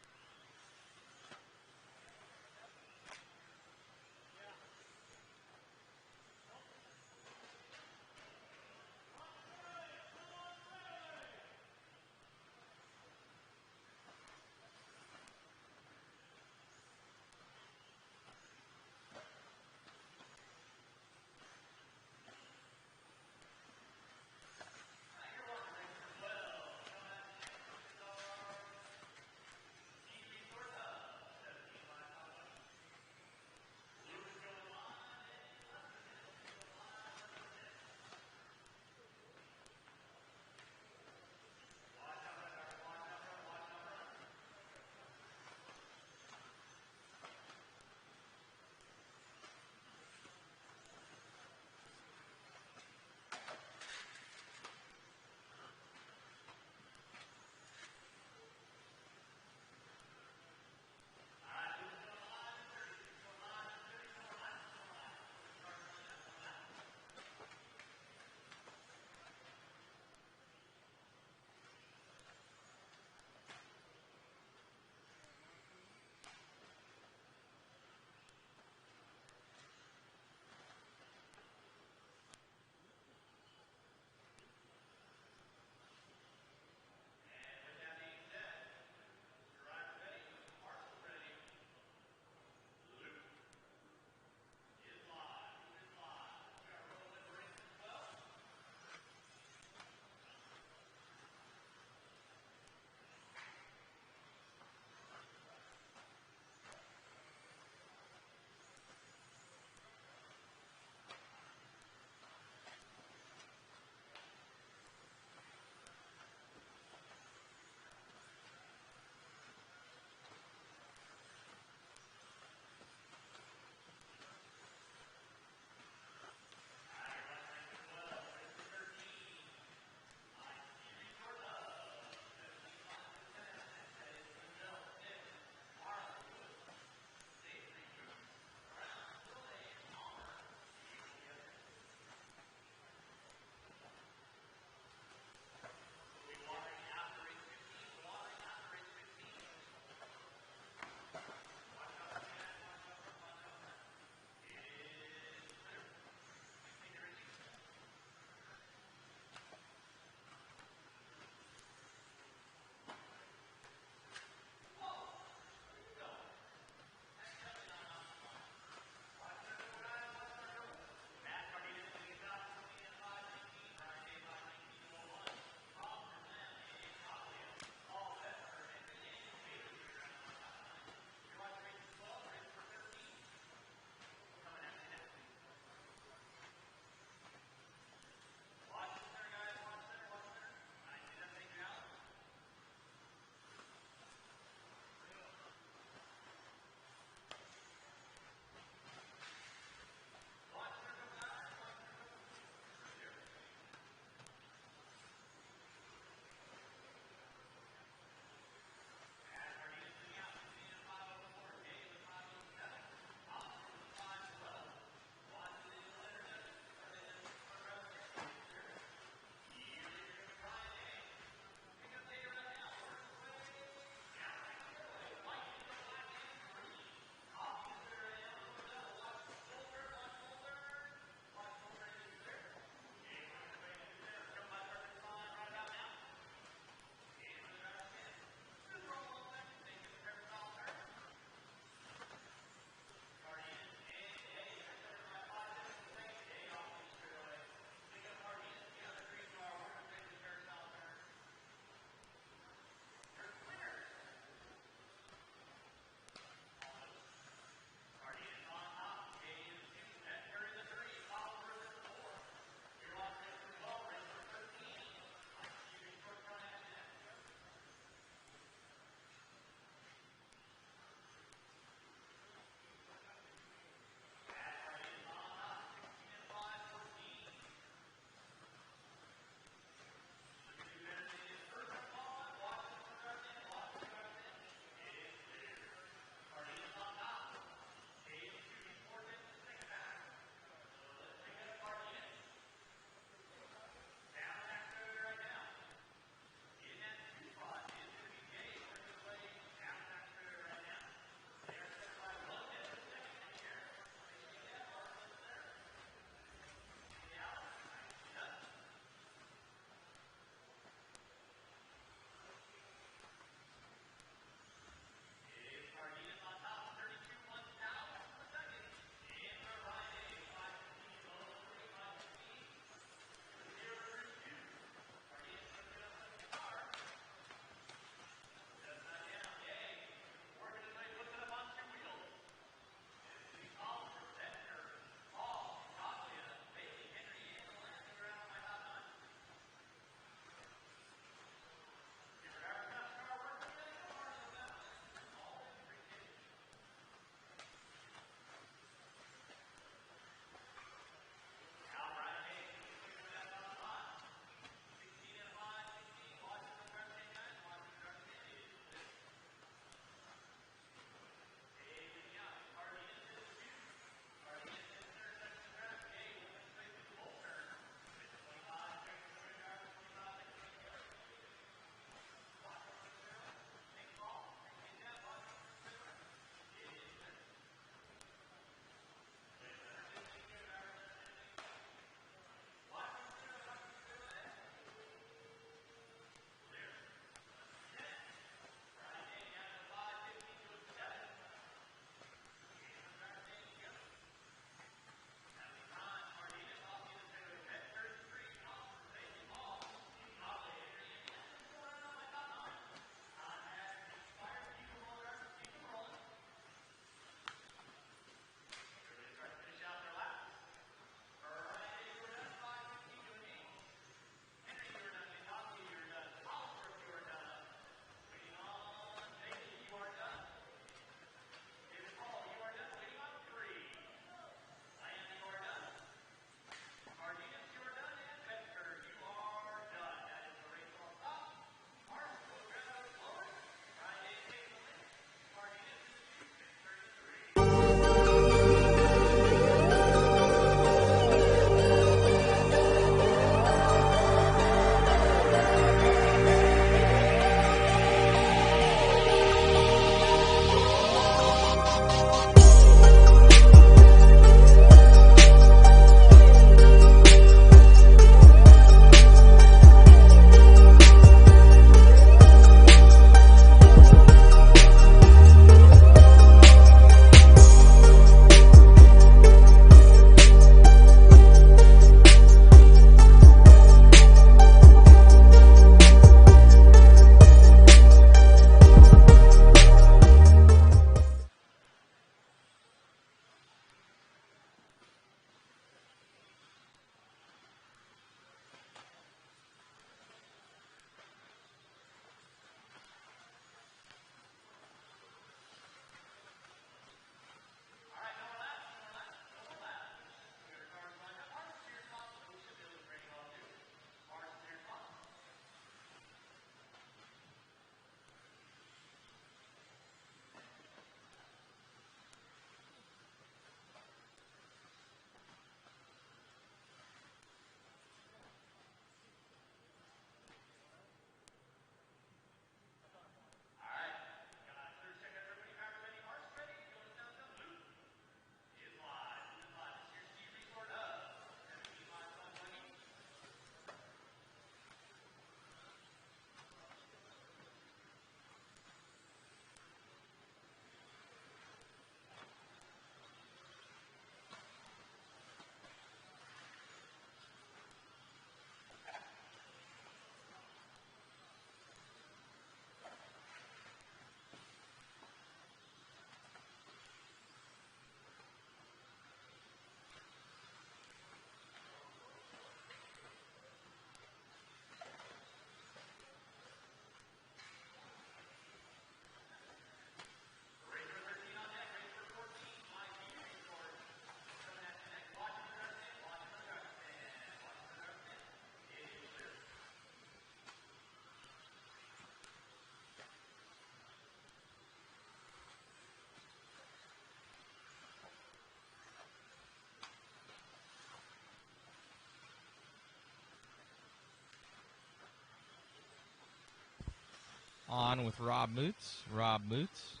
Speaker 4: On with Rob Moots. Rob Moots.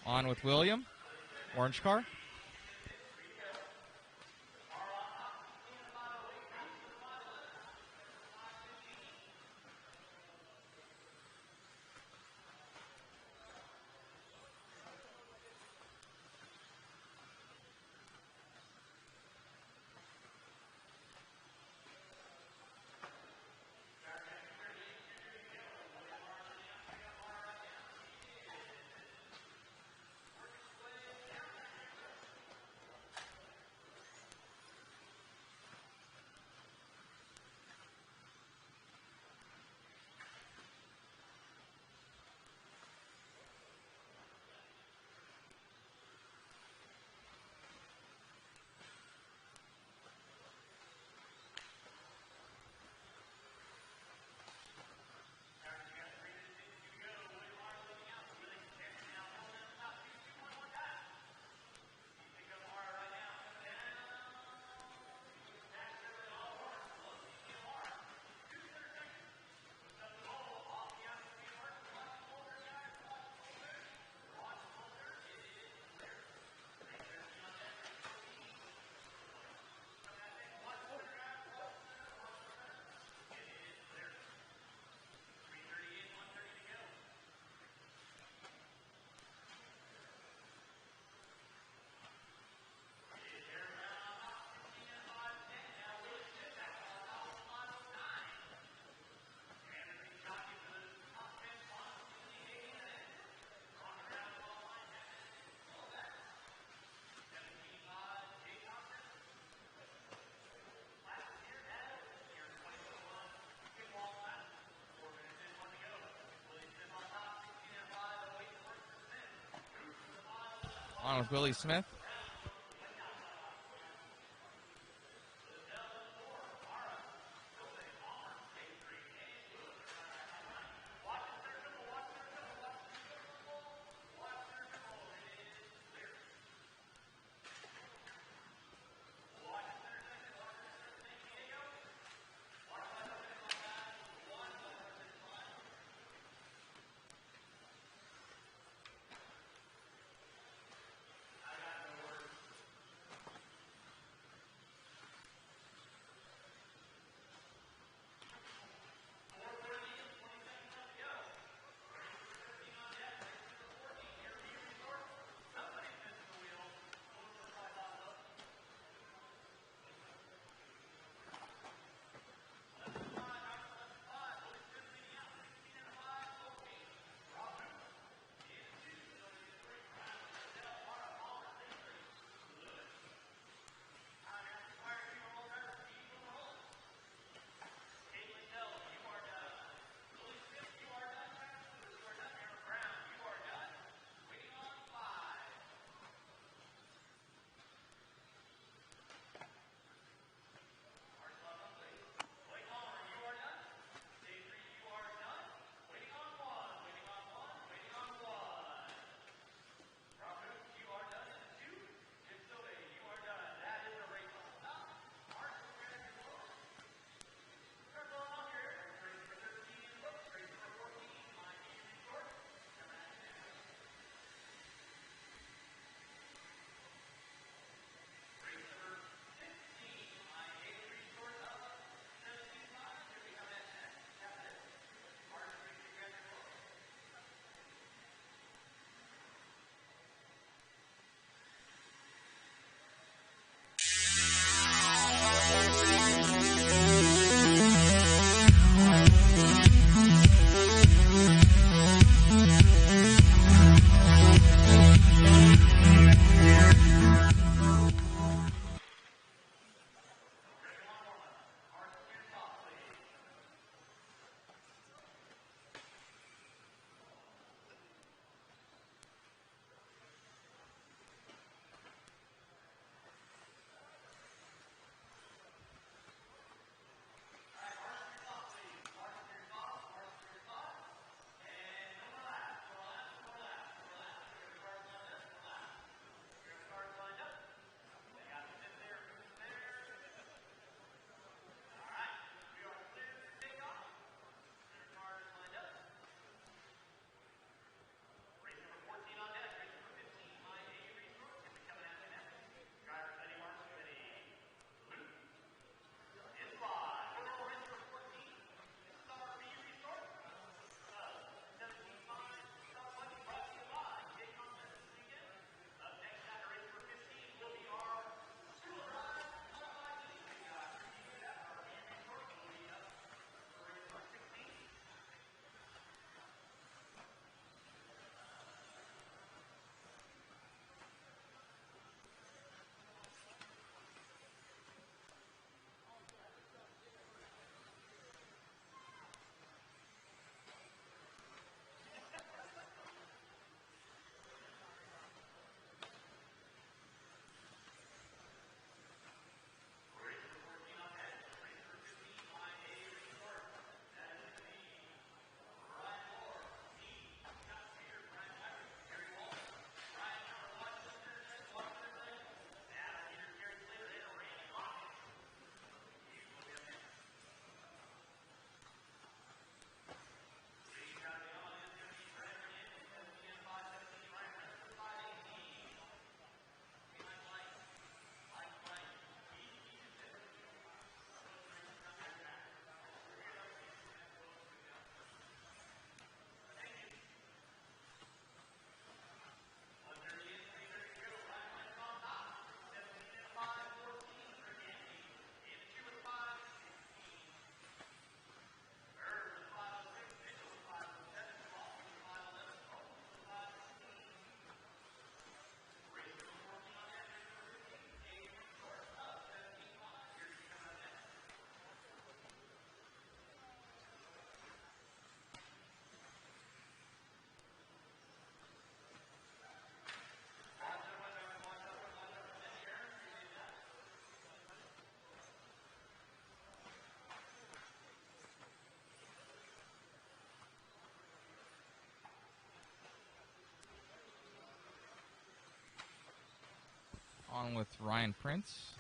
Speaker 4: On with William. Orange car. On with Willie Smith. On with Ryan Prince.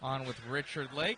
Speaker 4: on with Richard Lake.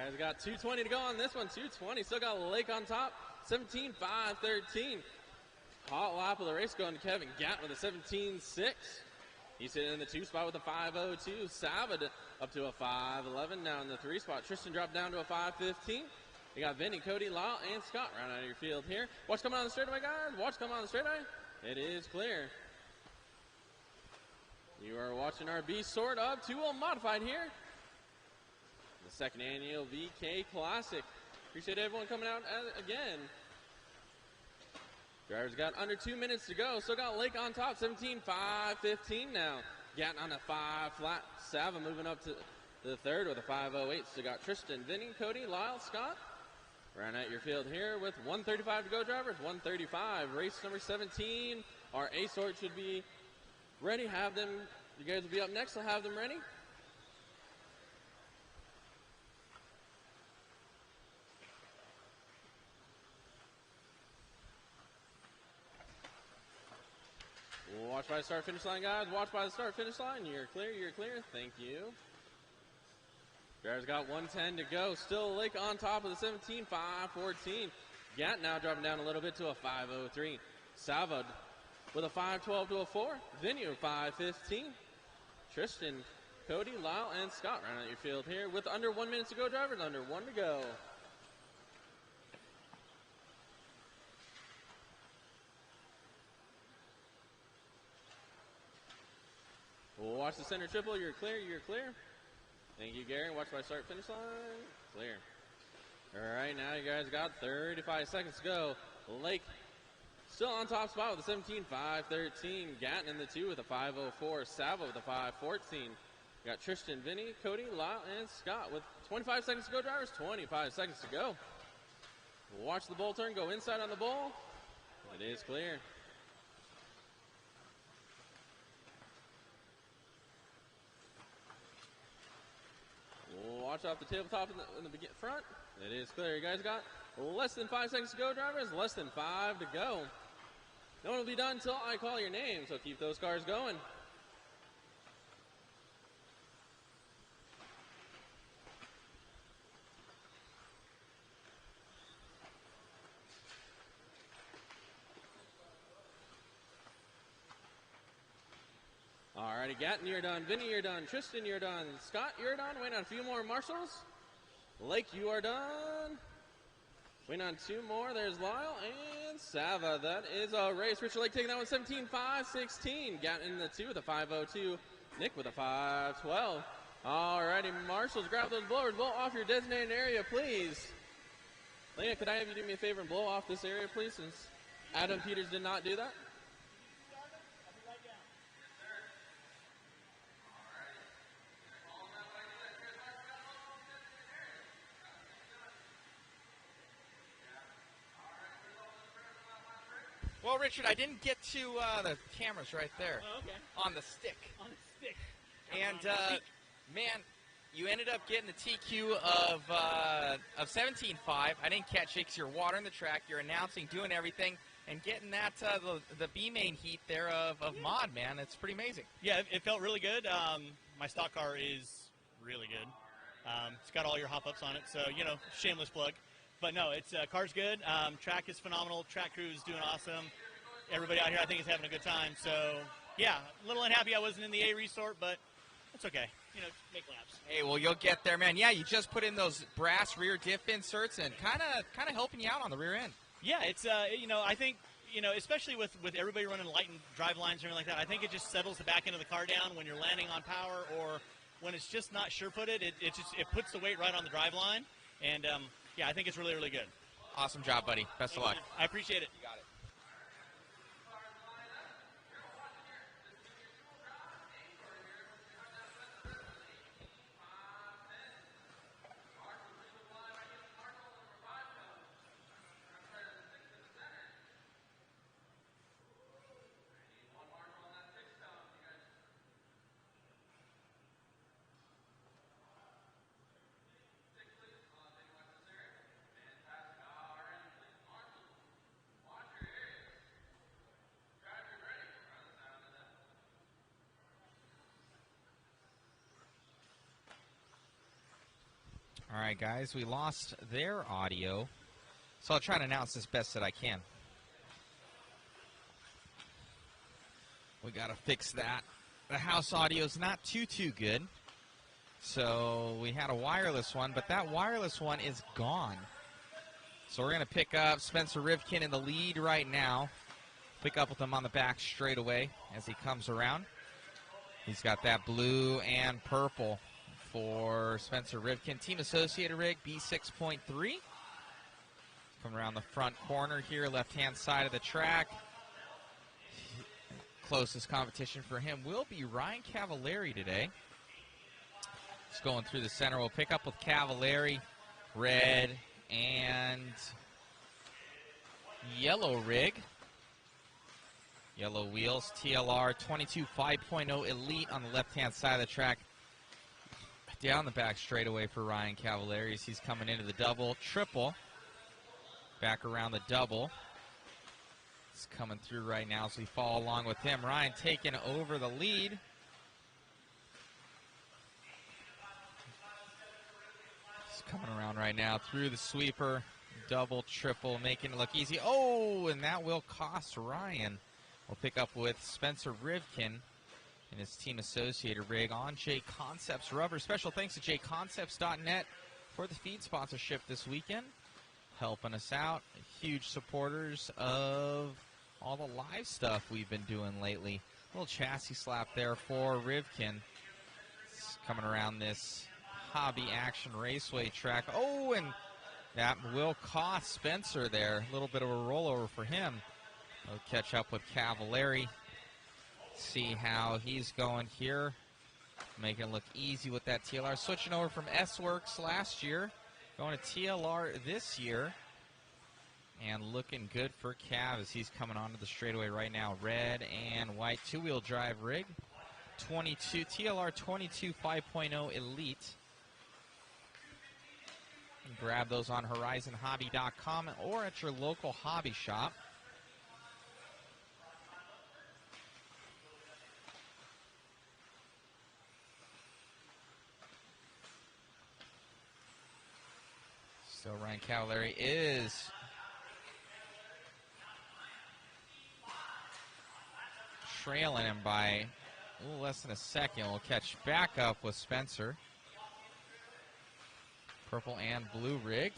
Speaker 12: Guys, got 2:20 to go on this one. 2:20. Still got Lake on top. 17-5-13. Hot lap of the race going to Kevin Gatt with a 17.6. He's sitting in the 2 spot with a 5.02. Savad up to a 5.11. Now in the 3 spot, Tristan dropped down to a 5.15. You got Vinny, Cody, Lyle, and Scott round out of your field here. Watch coming on the straightaway, guys. Watch coming on the straightaway. It is clear. You are watching our B sort of 2-wheel modified here. The second annual VK Classic. Appreciate everyone coming out again. Drivers got under 2 minutes to go. Still got Lake on top, 17-5-15 now. Gatton on a 5 flat. Sava moving up to the third with a 5.08. Still got Tristan, Vinny, Cody, Lyle, Scott. Round out your field here with 1:35 to go, drivers. 1:35. Race number 17. Our A sort should be ready. Have them. You guys will be up next. I'll have them ready. Watch by the start finish line, guys. Watch by the start finish line. You're clear. You're clear. Thank you. Drivers got 1:10 to go. Still Lake on top of the 17-5-14. Gatt now dropping down a little bit to a 5.03. Savad with a 5.12 to a 4. Vinny 5.15. Tristan, Cody, Lyle, and Scott round out your field here with under 1 minute to go, drivers. Under 1 to go. We'll watch the center triple. You're clear. You're clear. Thank you, Gary. Watch by start finish line. Clear. All right, now you guys got 35 seconds to go. Lake still on top spot with a 17-5-13. Gatton in the 2 with a 5.04. Sava with a 5.14. You got Tristan, Vinny, Cody, Lyle, and Scott with 25 seconds to go, drivers. 25 seconds to go. Watch the bull turn. Go inside on the bull. It is clear. Watch off the tabletop in the front. It is clear. You guys got less than 5 seconds to go, drivers. Less than 5 to go. No one will be done until I call your name, so keep those cars going. Alrighty, Gatton, you're done. Vinny, you're done. Tristan, you're done. Scott, you're done. Waiting on a few more marshals. Lake, you are done. Waiting on 2 more. There's Lyle and Sava. That is a race. Richard Lake taking that one 17-5-16. Gatton in the 2 with a 5.02. Nick with a 5.12. Alrighty, marshals, grab those blowers. Blow off your designated area, please. Lena, could I have you do me a favor and blow off this area, please, since Adam Peters did not do that?
Speaker 4: Well, Richard, I didn't get to the cameras right there.
Speaker 11: Oh, okay.
Speaker 4: On the stick.
Speaker 11: On the stick.
Speaker 4: And, man, you ended up getting the TQ of 17.5. I didn't catch it because you're watering the track, you're announcing, doing everything, and getting that the B main heat there of mod, man. It's pretty amazing.
Speaker 11: Yeah, it felt really good. My stock car is really good. It's got all your hop-ups on it, so, you know, shameless plug. But no, it's car's good. Track is phenomenal. Track crew is doing awesome. Everybody out here, I think, is having a good time. So, yeah, a little unhappy I wasn't in the A resort, but it's okay. You know, make laps.
Speaker 4: Hey, well, you'll get there, man. Yeah, you just put in those brass rear diff inserts and kind of helping you out on the rear end.
Speaker 11: Yeah, it's you know, I think, you know, especially with everybody running light and drive lines and everything like that, I think it just settles the back end of the car down when you're landing on power, or when it's just not sure-footed. It puts the weight right on the drive line, and yeah, I think it's really, really good.
Speaker 4: Awesome job, buddy. Best of luck.
Speaker 11: I appreciate it.
Speaker 4: You got it. All right, guys, we lost their audio, so I'll try to announce this best that I can. We got to fix that. The house audio is not too good, so we had a wireless one, but that wireless one is gone. So we're going to pick up Spencer Rivkin in the lead right now. Pick up with him on the back straightaway as he comes around. He's got that blue and purple for Spencer Rivkin. Team Associated rig, B6.3. Coming around the front corner here, left-hand side of the track. Closest competition for him will be Ryan Cavallari today. Just going through the center. We'll pick up with Cavallari, red and yellow rig. Yellow wheels, TLR 22 5.0 Elite on the left-hand side of the track. Down the back straightaway for Ryan Cavallari as he's coming into the double, triple. Back around the double. It's coming through right now as we follow along with him. Ryan taking over the lead. He's coming around right now through the sweeper. Double, triple, making it look easy. Oh, and that will cost Ryan. We'll pick up with Spencer Rivkin and his Team Associated rig on J Concepts rubber. Special thanks to jconcepts.net for the feed sponsorship this weekend. Helping us out. Huge supporters of all the live stuff we've been doing lately. Little chassis slap there for Rivkin. It's coming around this Hobby Action Raceway track. Oh, and that will cost Spencer there. A little bit of a rollover for him. We'll catch up with Cavallari. See how he's going here. Making it look easy with that TLR. Switching over from S-Works last year. Going to TLR this year. And looking good for Cav as he's coming onto the straightaway right now. Red and white two-wheel drive rig. TLR 22 5.0 Elite. And grab those on horizonhobby.com or at your local hobby shop. So Ryan Cavallari is trailing him by a little less than a second. We'll catch back up with Spencer. Purple and blue rig.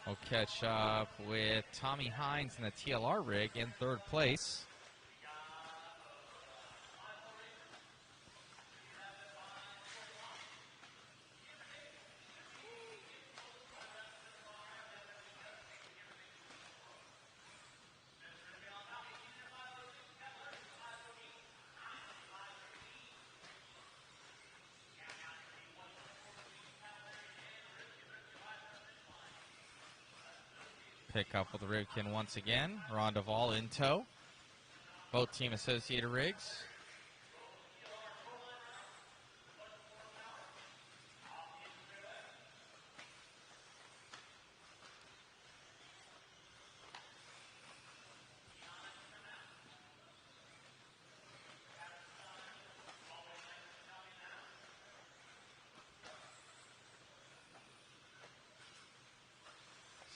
Speaker 4: We'll catch up with Tommy Hines in the TLR rig in third place. Pick up with the Rivkin once again. Ron Duvall in tow. Both Team Associated rigs.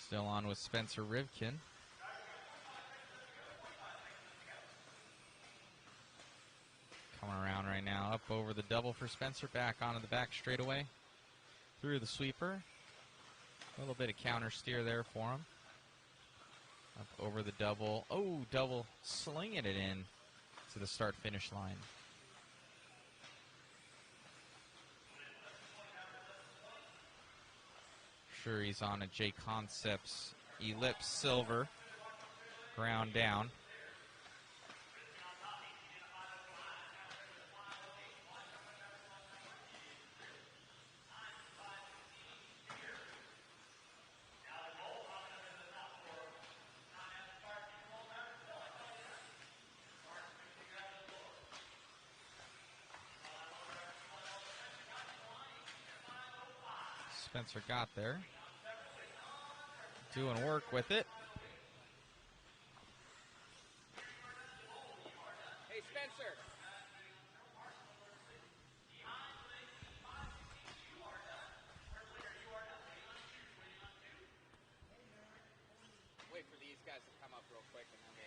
Speaker 4: Still on with Spencer Rivkin. Coming around right now, up over the double for Spencer, back onto the back straightaway. Through the sweeper. A little bit of counter steer there for him. Up over the double. Oh, double slinging it in to the start-finish line. Sure, he's on a J Concepts Ellipse Silver. Ground down. Spencer got there. Doing work with it.
Speaker 12: Hey, Spencer. Wait for these guys to come up real quick and then we'll...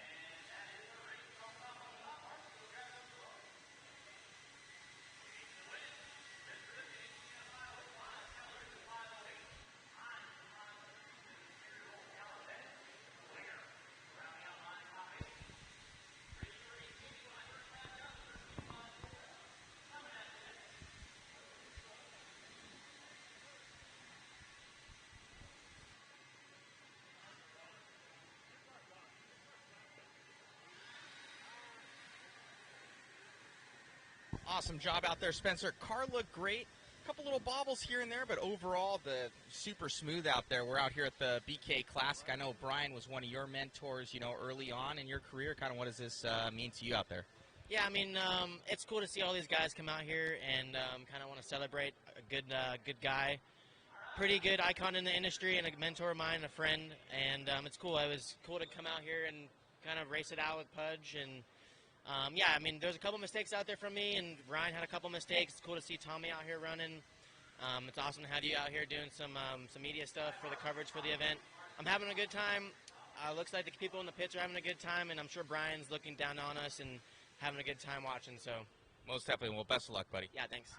Speaker 4: Awesome job out there, Spencer. Car looked great. A couple little bobbles here and there, but overall, the super smooth out there. We're out here at the BK Classic. I know Brian was one of your mentors, you know, early on in your career. Kind of what does this mean to you out there?
Speaker 13: Yeah, I mean, it's cool to see all these guys come out here and kind of want to celebrate a good guy. Pretty good icon in the industry and a mentor of mine, a friend, and it's cool. It was cool to come out here and kind of race it out with Pudge, and yeah, I mean, there's a couple mistakes out there from me, and Ryan had a couple mistakes. It's cool to see Tommy out here running. It's awesome to have you out here doing some media stuff for the coverage for the event. I'm having a good time. Looks like the people in the pits are having a good time, and I'm sure Brian's looking down on us and having a good time watching. So,
Speaker 4: most definitely. Well, best of luck, buddy.
Speaker 13: Yeah, thanks.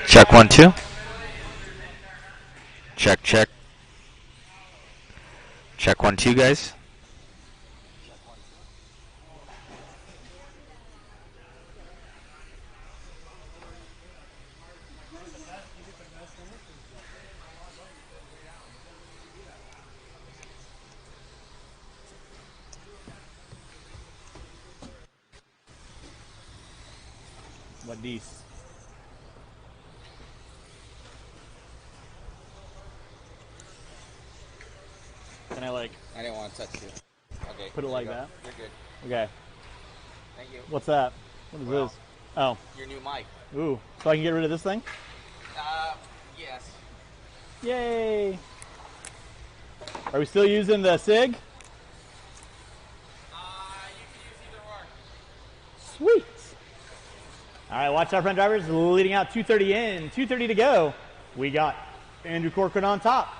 Speaker 14: Check 1 2. Check check. Check 1 2, guys.
Speaker 1: What these? Can I like?
Speaker 4: I didn't want to touch you. Okay.
Speaker 1: Put it like that.
Speaker 4: You're good.
Speaker 1: Okay.
Speaker 4: Thank you.
Speaker 1: What's that? What is this? Oh.
Speaker 4: Your new mic.
Speaker 1: Ooh. So I can get rid of this thing?
Speaker 4: Yes.
Speaker 1: Yay! Are we still using the SIG?
Speaker 4: You can use either or.
Speaker 1: Sweet. All right, watch our front drivers leading out 230 in, 230 to go. We got
Speaker 11: Andrew Corcoran on top.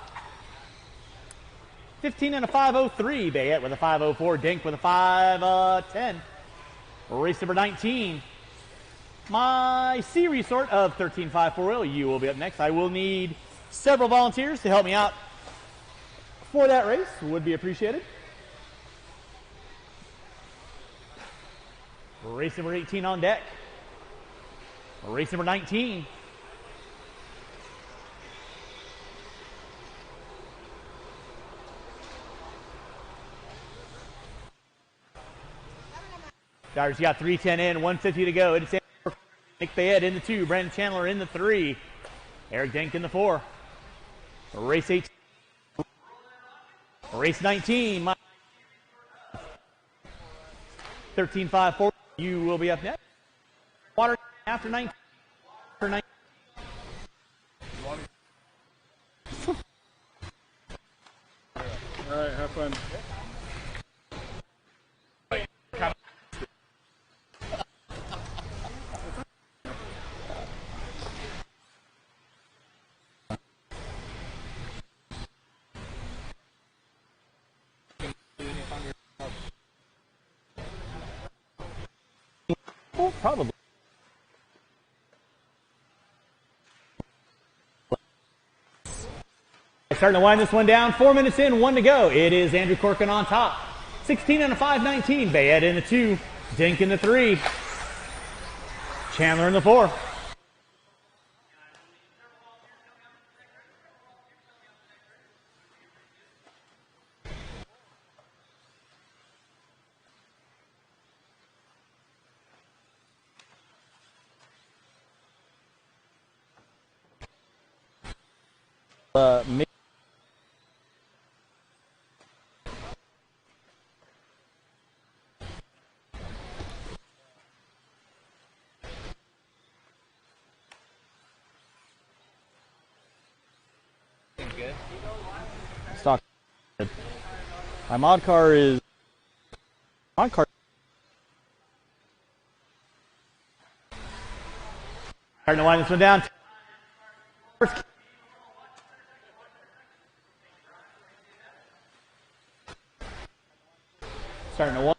Speaker 11: 15 and a 5:03. Bayette with a 5:04. Dink with a 5:10. Race number 19. My C resort of 13.540. You will be up next. I will need several volunteers to help me out for that race. Would be appreciated. Race number 18 on deck. Race number 19. Drivers got 3:10 in, 1:50 to go. It's Nick Bayette in the 2, Brandon Chandler in the 3, Eric Denk in the 4. Race 18. Race 19. 13.540. You will be up next. Water after 19. All
Speaker 6: right, have fun.
Speaker 11: Probably. Starting to wind this one down. 4 minutes in, 1 to go. It is Andrew Corcoran on top. 16 and a 5:19. Bayette in the 2. Dink in the 3. Chandler in the 4. Stock. My mod car is Starting to wind this one down. Starting to wind.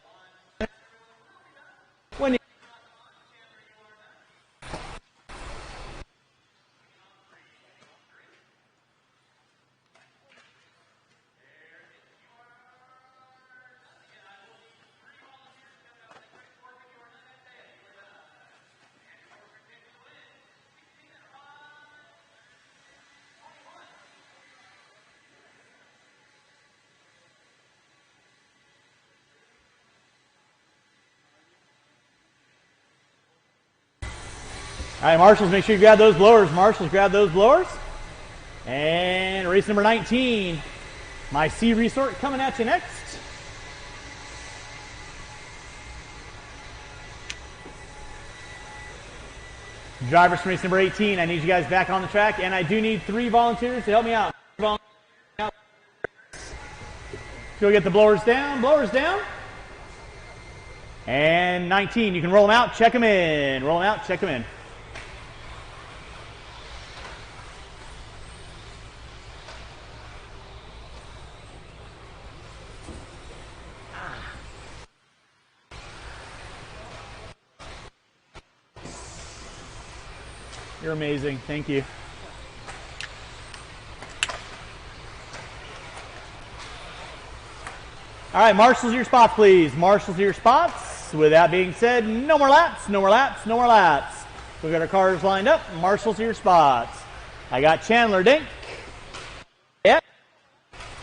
Speaker 11: All right, marshals, make sure you grab those blowers. Marshals, grab those blowers. And race number 19, my C resort coming at you next. Drivers from race number 18, I need you guys back on the track, and I do need 3 volunteers to help me out. Go get the blowers down, And 19, you can roll them out, check them in. Roll them out, check them in. You're amazing. Thank you. All right, marshals, your spots, please. Marshals, your spots. With that being said, no more laps, no more laps, no more laps. We've got our cars lined up. Marshals, your spots. I got Chandler, Dink. Yep.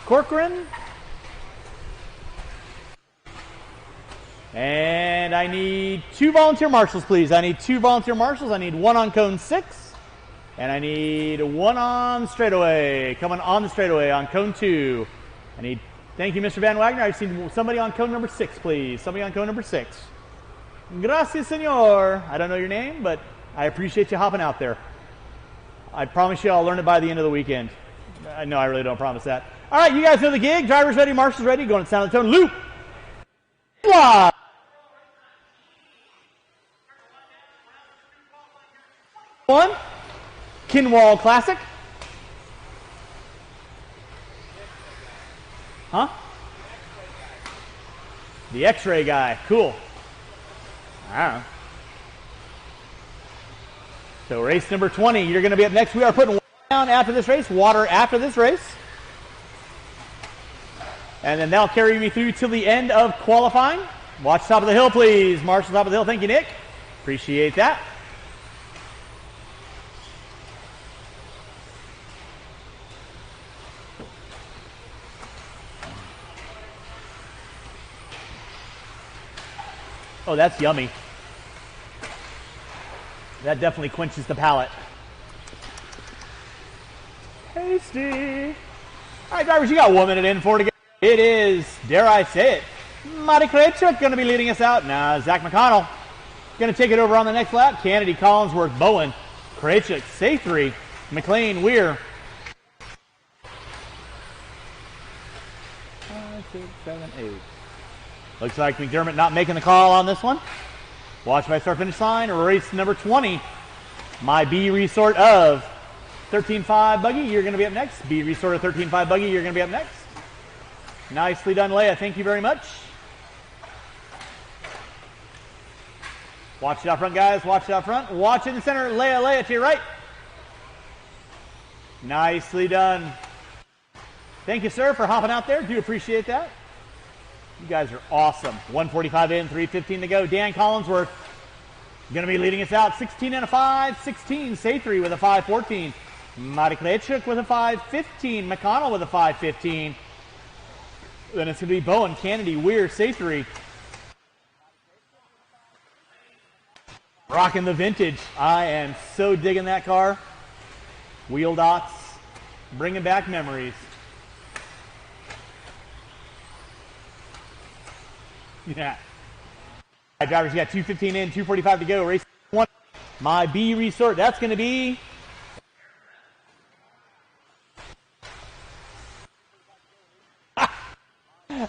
Speaker 11: Corcoran. And I need 2 volunteer marshals, please. I need 2 volunteer marshals. I need 1 on cone 6. And I need 1 on straightaway. Coming on the straightaway on cone 2. Thank you, Mr. Van Wagner. I've seen somebody on cone number 6, please. Somebody on cone number 6. Gracias, senor. I don't know your name, but I appreciate you hopping out there. I promise you I'll learn it by the end of the weekend. No, I really don't promise that. All right, you guys know the gig. Drivers ready, marshals ready. Going to sound of the tone. Loop. Fly. One, Kinwald Klassic. Huh? The X-ray guy. Cool. I don't know. So race number 20, you're going to be up next. We are putting water down after this race, water after this race. And then that'll carry me through till the end of qualifying. Watch top of the hill, please. Marshall, top of the hill. Thank you, Nick. Appreciate that. Oh, that's yummy. That definitely quenches the palate. Tasty. All right, drivers, you got 1 minute in for to go. It is, dare I say it, Marty Krejcik going to be leading us out. Now, Zach McConnell going to take it over on the next lap. Kennedy, Collinsworth, Bowen, Krejcik, Say3, McLean, Weir. 5, 6, 7, 8. Looks like McDermott not making the call on this one. Watch by start finish line, race number 20. My B resort of 13.5 Buggy, you're going to be up next. B resort of 13.5 Buggy, you're going to be up next. Nicely done, Leia. Thank you very much. Watch it out front, guys. Watch it out front. Watch in the center. Leia to your right. Nicely done. Thank you, sir, for hopping out there. Do appreciate that. You guys are awesome. 1:45 in, 3:15 to go. Dan Collinsworth going to be leading us out. 16 and a 5. 16. Say3 with a 5:14. Marty Krejcik with a 5:15. McConnell with a 5:15. Then it's going to be Bowen, Kennedy, Weir, Say3. Rocking the vintage. I am so digging that car. Wheel dots. Bringing back memories. Yeah. All right, drivers, you got 2:15 in, 2:45 to go. Race 1. My B resort. That's going to be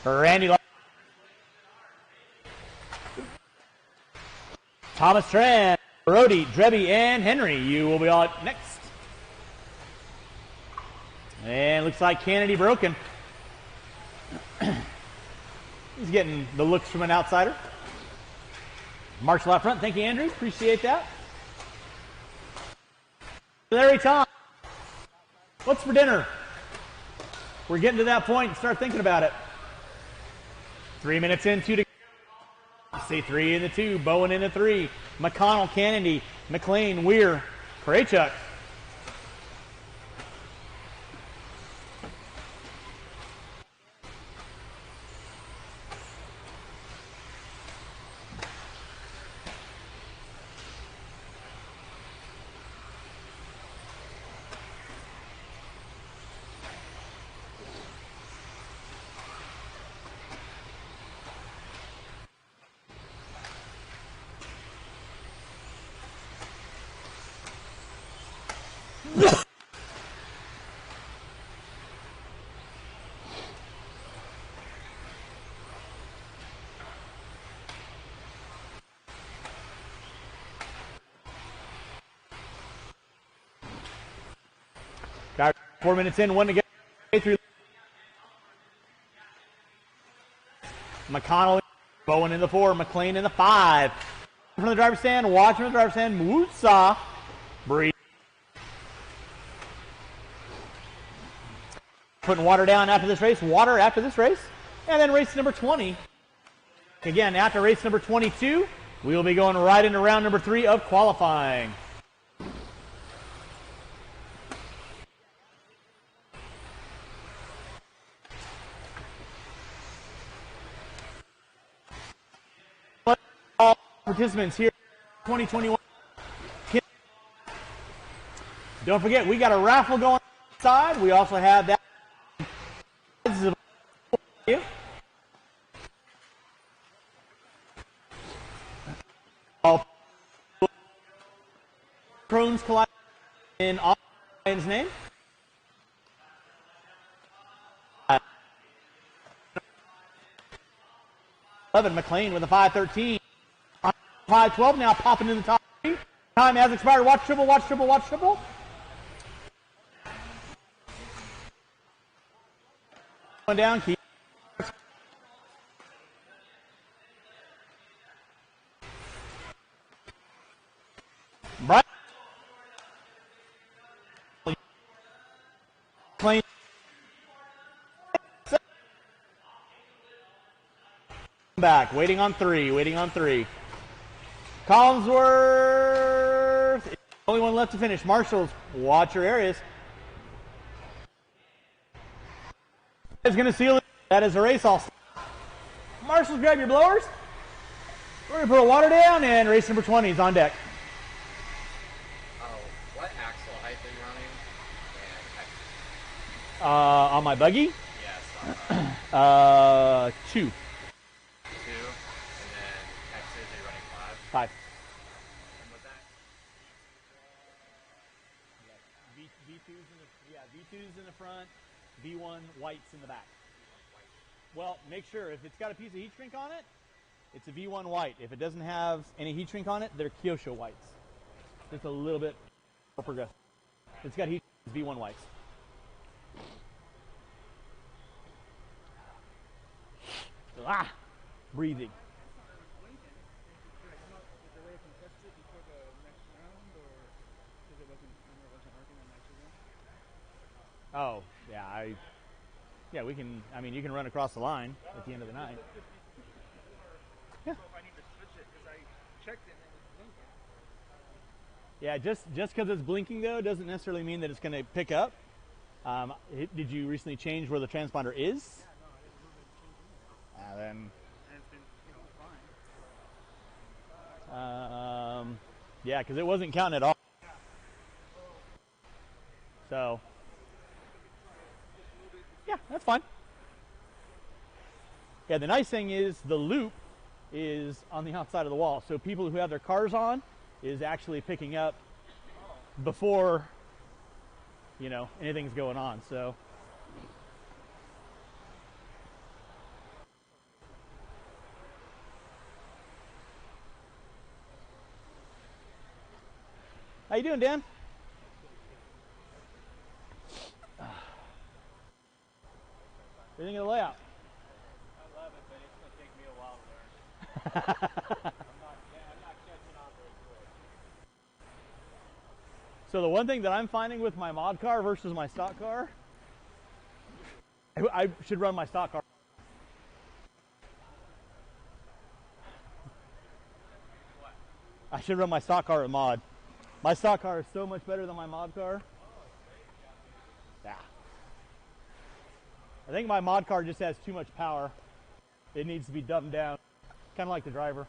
Speaker 11: Randy. Thomas Tran, Brody, Drebby, and Henry. You will be on next. And looks like Kennedy broken. He's getting the looks from an outsider. Marshall out front. Thank you, Andrew. Appreciate that. Larry Tom. What's for dinner? We're getting to that point and start thinking about it. 3 minutes in, 2 to go. Say3 in the 2. Bowen in the 3. McConnell, Kennedy, McLean, Weir, Krejcik. Got 4 minutes in, 1 to go. McConnell, Bowen in the 4, McLean in the 5. From the driver's stand, watch from the driver's stand, Musa, breathe. Putting water down after this race, water after this race. And then race number 20. Again, after race number 22, we will be going right into round number 3 of qualifying. All participants here 2021. Don't forget, we got a raffle going outside. We also have that. This is you. All Crohn's Collide in Austin's name. McLean with a 5:13. 5:12 now popping in the top 3. Time has expired. Watch triple, watch triple, watch triple. Going down, keep Plain. Back, waiting on three, waiting on three. Collinsworth, only one left to finish. Marshals, watch your areas. Is going to seal it. That is a race all. Marshals, grab your blowers. We're going to put a water down, and race number 20 is on deck.
Speaker 15: Oh, what axle height are you running?
Speaker 11: On my buggy?
Speaker 15: Yes.
Speaker 11: 2.
Speaker 15: 2, and then X's are you running
Speaker 11: 5.
Speaker 15: 5? And what's that?
Speaker 11: V2's in the front, V1 whites in the back. Well, make sure if it's got a piece of heat shrink on it, it's a V1 white. If it doesn't have any heat shrink on it, they're Kyosho whites. Just a little bit more progressive. If it's got heat, it's V1 whites. Breathing. Oh, yeah, yeah, we can, I mean, you can run across the line at the end of the night. Yeah. Yeah, just because it's blinking, though, doesn't necessarily mean that it's going to pick up. Did you recently change where the transponder is? Then, yeah, because it wasn't counting at all. So, yeah, that's fine. Yeah, the nice thing is the loop is on the outside of the wall. So people who have their cars on is actually picking up before, you know, anything's going on. So, how you doing, Dan? What do you think of the layout?
Speaker 6: I love it, but it's going to take me a while to learn. I'm not catching on very quick.
Speaker 11: So the one thing that I'm finding with my mod car versus my stock car, I should run my stock car. I should run my stock car at mod. My stock car is so much better than my mod car. Yeah. I think my mod car just has too much power. It needs to be dumbed down, kind of like the driver.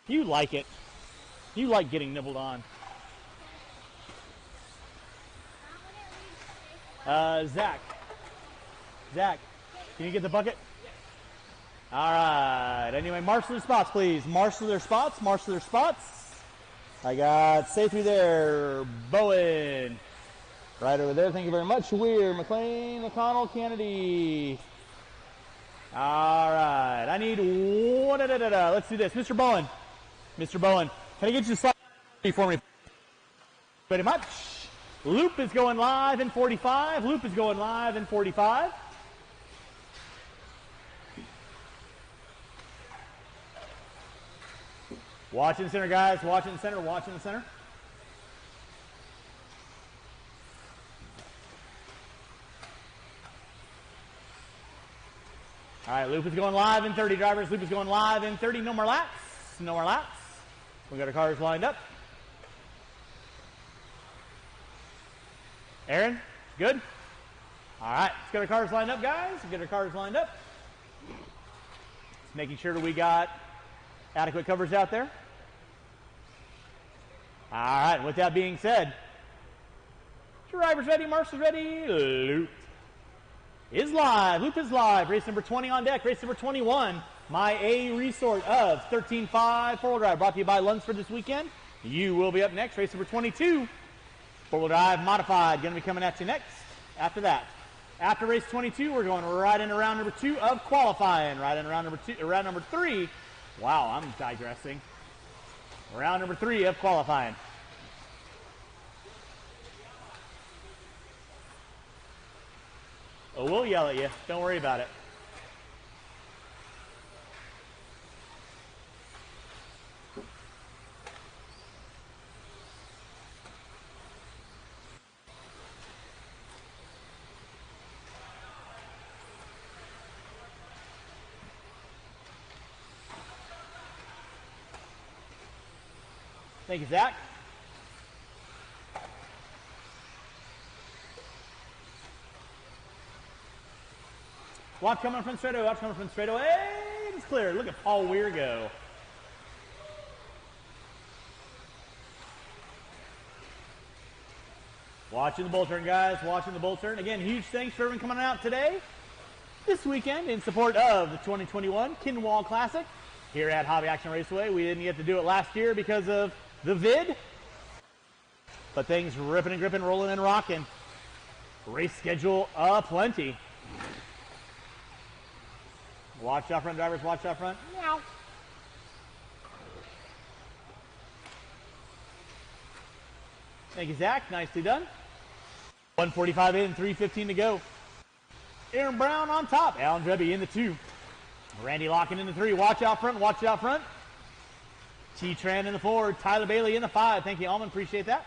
Speaker 11: You like it. You like getting nibbled on. Zach. Zach, can you get the bucket? All right. Anyway, marshal their spots, please. Marshal their spots. Marshal their spots. I got safety there. Bowen. Right over there. Thank you very much. Weir, McLean, McConnell, Kennedy. All right. I need one. Let's do this. Mr. Bowen. Mr. Bowen. Can I get you to slide for me? Very much. Loop is going live in 45. Loop is going live in 45. Watch in the center, guys. Watch in the center. Watch in the center. All right, loop is going live in 30, drivers. Loop is going live in 30. No more laps. No more laps. We got our cars lined up. Aaron, good? All right, let's get our cars lined up, guys. Let's get our cars lined up. Just making sure that we got adequate covers out there. All right, with that being said, drivers ready, marshals ready, loop is live. Loop is live. Race number 20 on deck. Race number 21. My A resort of 13.5 four-wheel drive brought to you by Lunsford this weekend. You will be up next. Race number 22. Four-wheel drive modified. Going to be coming at you next. After that. After race 22, we're going right into round number 2 of qualifying. Right into round number 3. Wow, I'm digressing. Round number 3 of qualifying. Oh, we'll yell at you. Don't worry about it. Thank you, Zach. Watch coming from straightaway. Watch coming from straightaway. It's clear. Look at Paul Weir go. Watching the bull turn, guys. Watching the bull turn. Again, huge thanks for everyone coming out today, this weekend, in support of the 2021 Kinwald Klassic here at Hobby Action Raceway. We didn't get to do it last year because of the vid, but things ripping and gripping, rolling and rocking. Race schedule aplenty. Watch out front, drivers. Watch out front. Meow. Thank you, Zach. Nicely done. 1:45 in, 3:15 to go. Aaron Brown on top. Alan Drebby in the 2. Randy Locken in the 3. Watch out front. Watch out front. T-Tran in the 4. Tyler Bailey in the 5. Thank you, Alman. Appreciate that.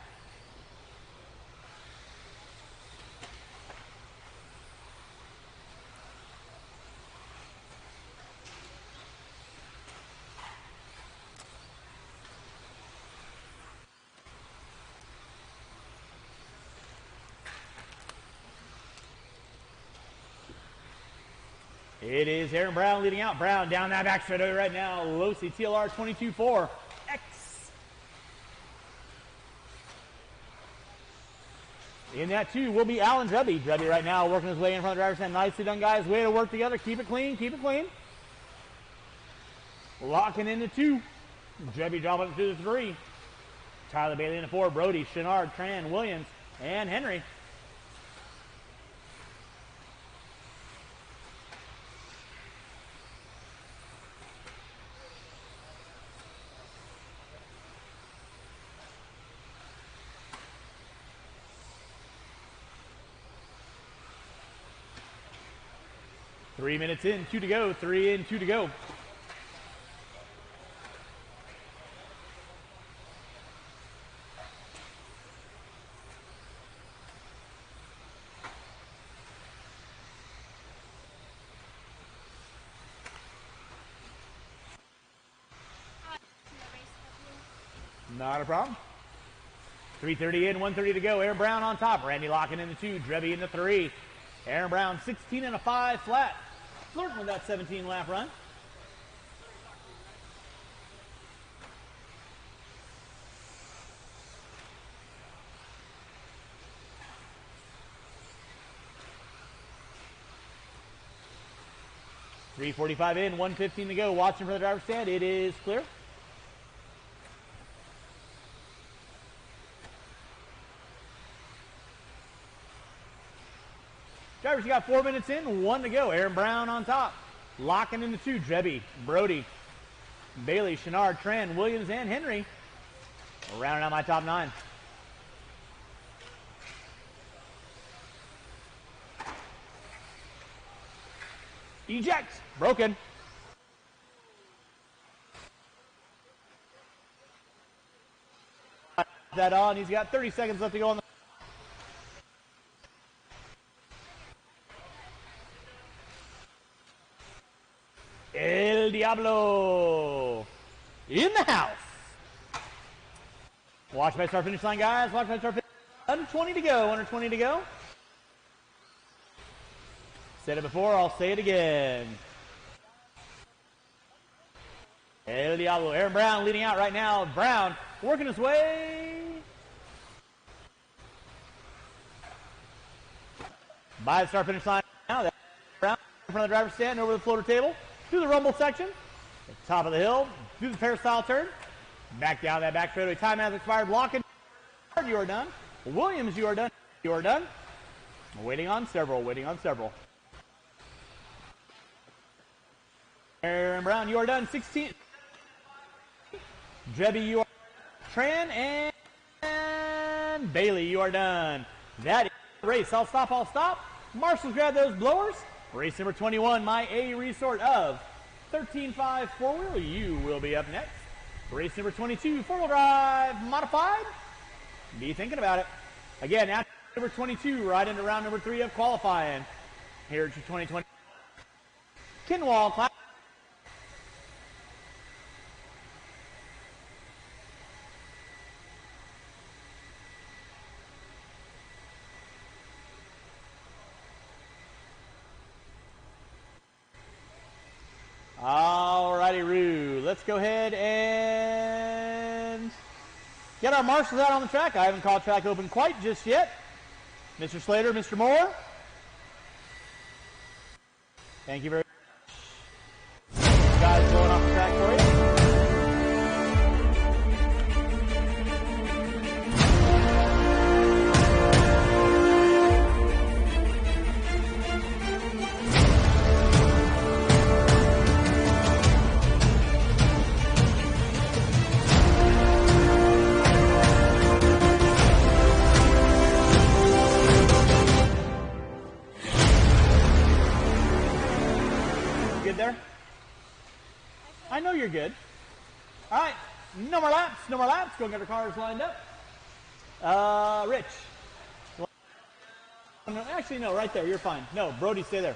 Speaker 11: It is Aaron Brown leading out. Brown down that back straightaway right now. Losi TLR 22.4. X. In that 2 will be Alan Drebby. Drebby right now working his way in front of the driver's stand. Nicely done, guys. Way to work together. Keep it clean. Keep it clean. Locking into 2. Drebby dropping it to the 3. Tyler Bailey in the 4. Brody, Chenard, Tran, Williams, and Henry. Three minutes in, 2 to go. 3 in, 2 to go. Not a problem. 3:30 in, 1:30 to go. Aaron Brown on top. Randy Locken in the 2. Drebby in the 3. Aaron Brown 16 and a 5 flat. Flirting with that 17 lap run. 3:45 in, 1:15 to go. Watching for the driver's stand. It is clear. Drivers, you got 4 minutes in, 1 to go. Aaron Brown on top. Locking into 2. Drebby, Brody, Bailey, Chenard, Tran, Williams, and Henry. Rounding out my top 9. Eject. Broken. That on. He's got 30 seconds left to go on the. El Diablo in the house. Watch by start finish line, guys. Watch by start finish. Under 20 to go. Under 20 to go. Said it before. I'll say it again. El Diablo. Aaron Brown leading out right now. Brown working his way by the start finish line now. That's Brown in front of the driver's stand over the floater table. Through the rumble section, at the top of the hill, through the peristyle turn, back down that back straightaway. Time has expired. Blocking. You are done. Williams, you are done. You are done. Waiting on several. Waiting on several. Aaron Brown, you are done. 16. Drebby, you are Tran, and Bailey, you are done. That is the race. I'll stop. I'll stop. Marshals, grab those blowers. Race number 21, my A resort of 13.5 four-wheel. You will be up next. Race number 22, four-wheel drive modified. Be thinking about it. Again, after number 22, right into round number 3 of qualifying. Here at your 2020 Kinwald Klassic. Alrighty, Roo. Let's go ahead and get our marshals out on the track. I haven't called track open quite just yet. Mr. Slater, Mr. Moore. Thank you very much. Guys going off the track for you. There? I know you're good. All right, no more laps, no more laps. Go get our cars lined up. Rich. No, actually, no, right there. You're fine. No, Brody, stay there.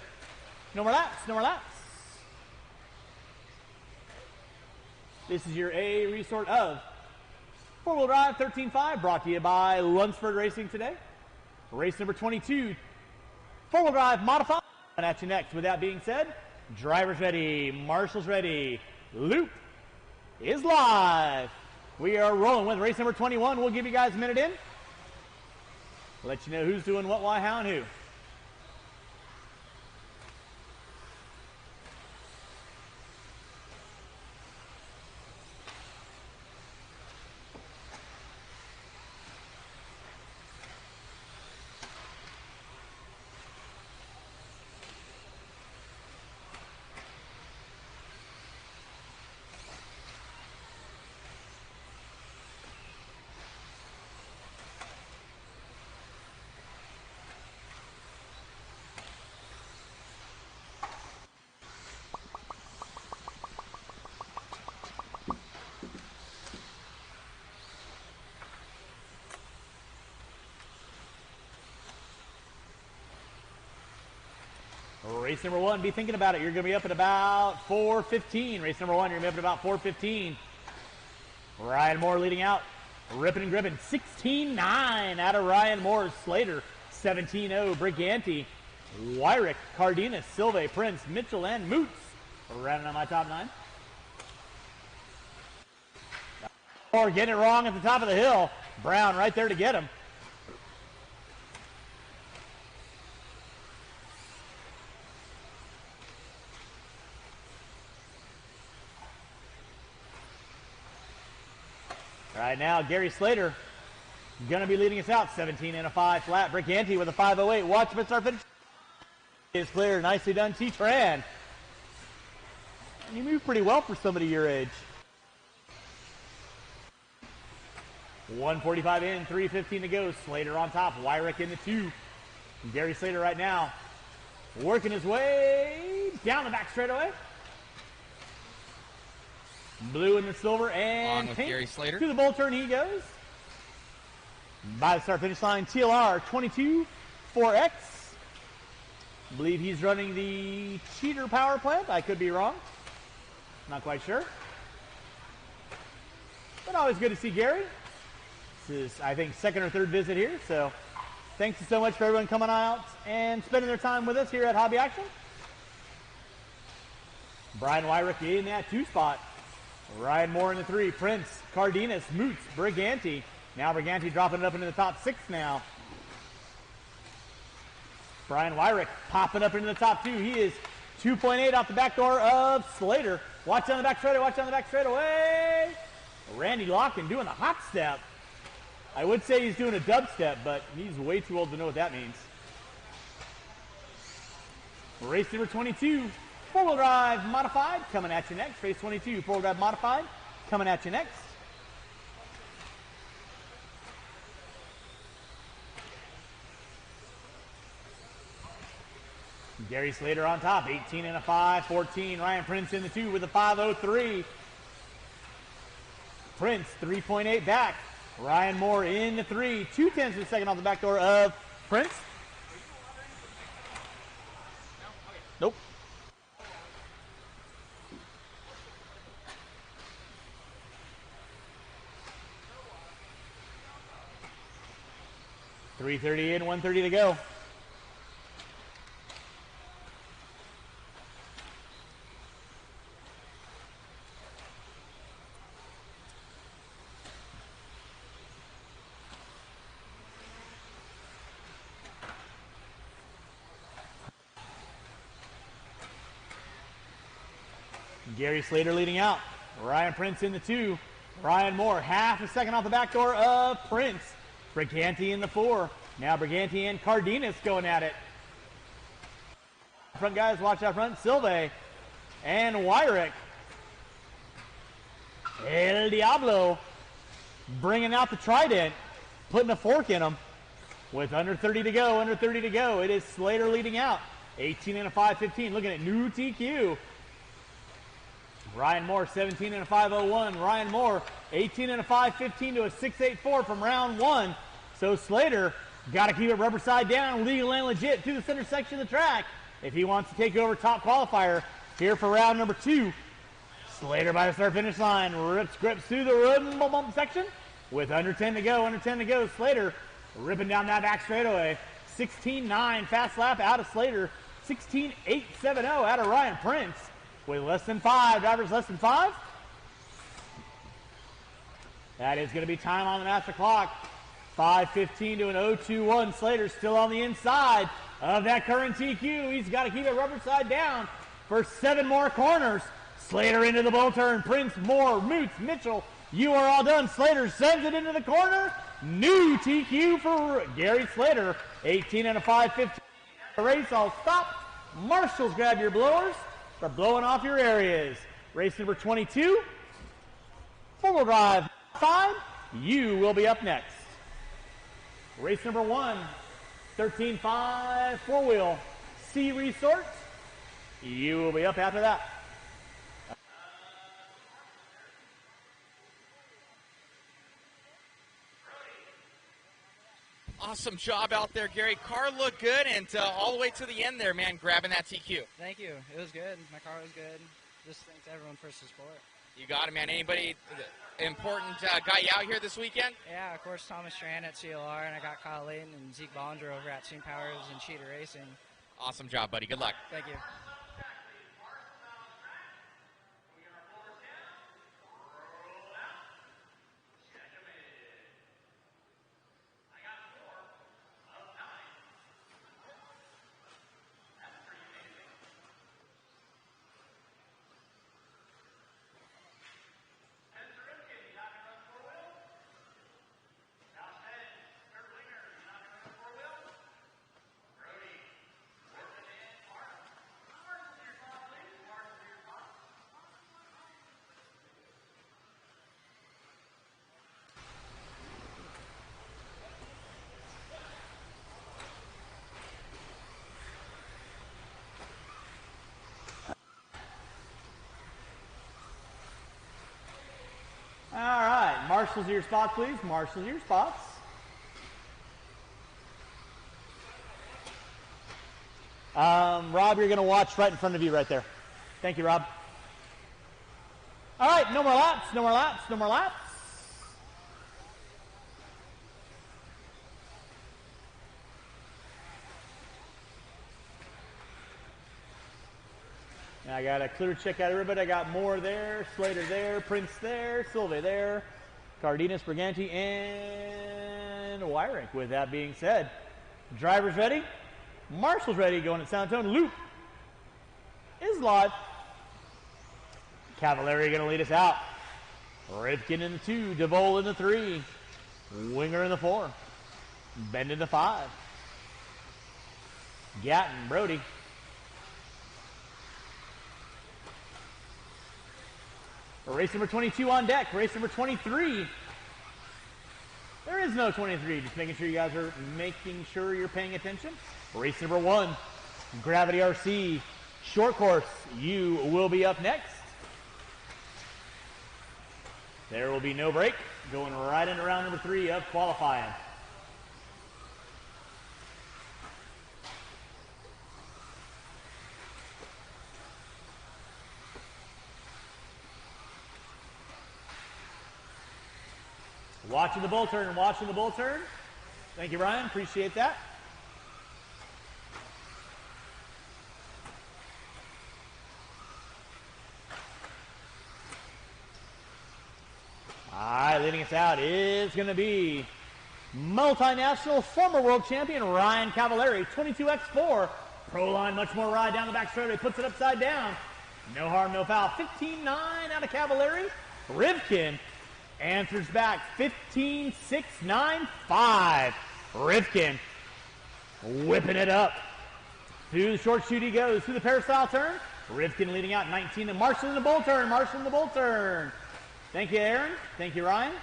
Speaker 11: No more laps, no more laps. This is your A resort of four-wheel drive 13.5, brought to you by Lunsford Racing today. Race number 22, four-wheel drive modified. And at you next. With that being said, drivers ready, marshals ready, loop is live. We are rolling with race number 21. We'll give you guys a minute in. Let you know who's doing what, why, how, and who. Race number 1, be thinking about it. You're going to be up at about 4:15. Race number 1, you're going to be up at about 4:15. Ryan Moore leading out. Ripping and gripping. 16-9 out of Ryan Moore. Slater, 17-0. Briganti, Wyrick, Cardenas, Silve, Prince, Mitchell, and Moots. Rounding on my top 9. Moore getting it wrong at the top of the hill. Brown right there to get him.
Speaker 9: Right now, Gary Slater going to be leading us out. 17 and a 5 flat. Briganti with a 5:08. Watch him start finish. Is clear. Nicely done, T-Tran. You move pretty well for somebody your age. 1:45 in, 3:15 to go. Slater on top. Wyrick in the 2. Gary Slater right now working his way down the back straightaway. Blue and the silver and
Speaker 4: on with
Speaker 9: pink.
Speaker 4: Gary Slater.
Speaker 9: To the bull turn he goes. By the start finish line, TLR 22 4X. Believe he's running the cheater power plant. I could be wrong. Not quite sure. But always good to see Gary. This is, I think, second or third visit here. So thanks so much for everyone coming out and spending their time with us here at Hobby Action. Brian Wyrick in that 2 spot. Ryan Moore in the 3. Prince, Cardenas, Moots, Briganti. Now Briganti dropping it up into the top 6 now. Brian Wyrick popping up into the top 2. He is 2.8 off the back door of Slater. Watch on the back straightaway, watch on the back straightaway. Randy Locken doing the hot step. I would say he's doing a dub step, but he's way too old to know what that means. Race number 22, four-wheel drive modified, coming at you next. Race 22, four-wheel drive modified, coming at you next. Gary Slater on top, 18 and a 5, 14. Ryan Prince in the 2 with a 5:03. Prince, 3.8 back. Ryan Moore in the 3, 2/10 of a second off the back door of Prince. Nope. .330 in, 1:30 to go. Gary Slater leading out. Ryan Prince in the 2. Ryan Moore, half a second off the back door of Prince. Briganti in the 4. Now Briganti and Cardenas going at it. Front guys, watch out front. Silve and Wyrick. El Diablo bringing out the trident, putting a fork in him. With under 30 to go, under 30 to go. It is Slater leading out. 18 and a 5:15. Looking at new TQ. Ryan Moore, 17 and a 5:01. Ryan Moore, 18 and a 5:15 to a 6:84 from round 1. So Slater got to keep it rubber side down, legal and legit through the center section of the track if he wants to take over top qualifier here for round number 2. Slater by the start finish line, grips through the rumble bump section with under 10 to go, under 10 to go. Slater ripping down that back straightaway. 16.9 fast lap out of Slater. 16.870 out of Ryan Prince. With less than 5, drivers less than 5. That is going to be time on the master clock. 5:15 to an 0:21. Slater still on the inside of that current TQ. He's got to keep it rubber side down for 7 more corners. Slater into the bull turn. Prince, Moore, Moots, Mitchell. You are all done. Slater sends it into the corner. New TQ for Gary Slater. 18 and a 5:15. The race all stop. Marshals, grab your blowers. Start blowing off your areas. Race number 22, four-wheel drive 5. You will be up next. Race number 1, 13.5 four-wheel C Resort. You will be up after that.
Speaker 4: Awesome job out there, Gary. Car looked good, and all the way to the end there, man, grabbing that TQ.
Speaker 16: Thank you. It was good. My car was good. Just thanks everyone for support.
Speaker 4: You got it, man. Anybody important got you out here this weekend?
Speaker 16: Yeah, of course, Thomas Strand at CLR, and I got Kyle Layton and Zeke Bollinger over at Team Powers and Cheetah Racing.
Speaker 4: Awesome job, buddy. Good luck.
Speaker 16: Thank you.
Speaker 11: Marshals to your spots, please. Marshals to your spots. Rob, you're going to watch right in front of you right there. Thank you, Rob. All right, no more laps, no more laps, no more laps. And I got a clear check out everybody. I got Moore there, Slater there, Prince there, Silve there, Cardenas, Briganti, and Wyrick. With that being said, drivers ready, Marshall's ready, going at sound tone. Loop is live. Cavallari going to lead us out. Rivkin in the 2, DeVol in the 3, Winger in the 4, Bend in the 5, Gatton, Brody. Race number 22 on deck. Race number 23. There is no 23. Just making sure you guys are making sure you're paying attention. Race number 1. Gravity RC. Short course. You will be up next. There will be no break. Going right into round number 3 of qualifying. Watching the bull turn, watching the bull turn. Thank you, Ryan. Appreciate that. All right, leading us out is going to be multinational former world champion Ryan Cavallari, 22X4. Pro line, much more ride down the back straightaway, puts it upside down. No harm, no foul. 15-9 out of Cavallari. Rivkin answers back 15-6-9-5. Rivkin whipping it up. Through the short chute he goes. Through the peristyle turn. Rivkin leading out 19 and Marshall in the bull turn. Marshall in the bull turn. Thank you, Aaron. Thank you, Ryan.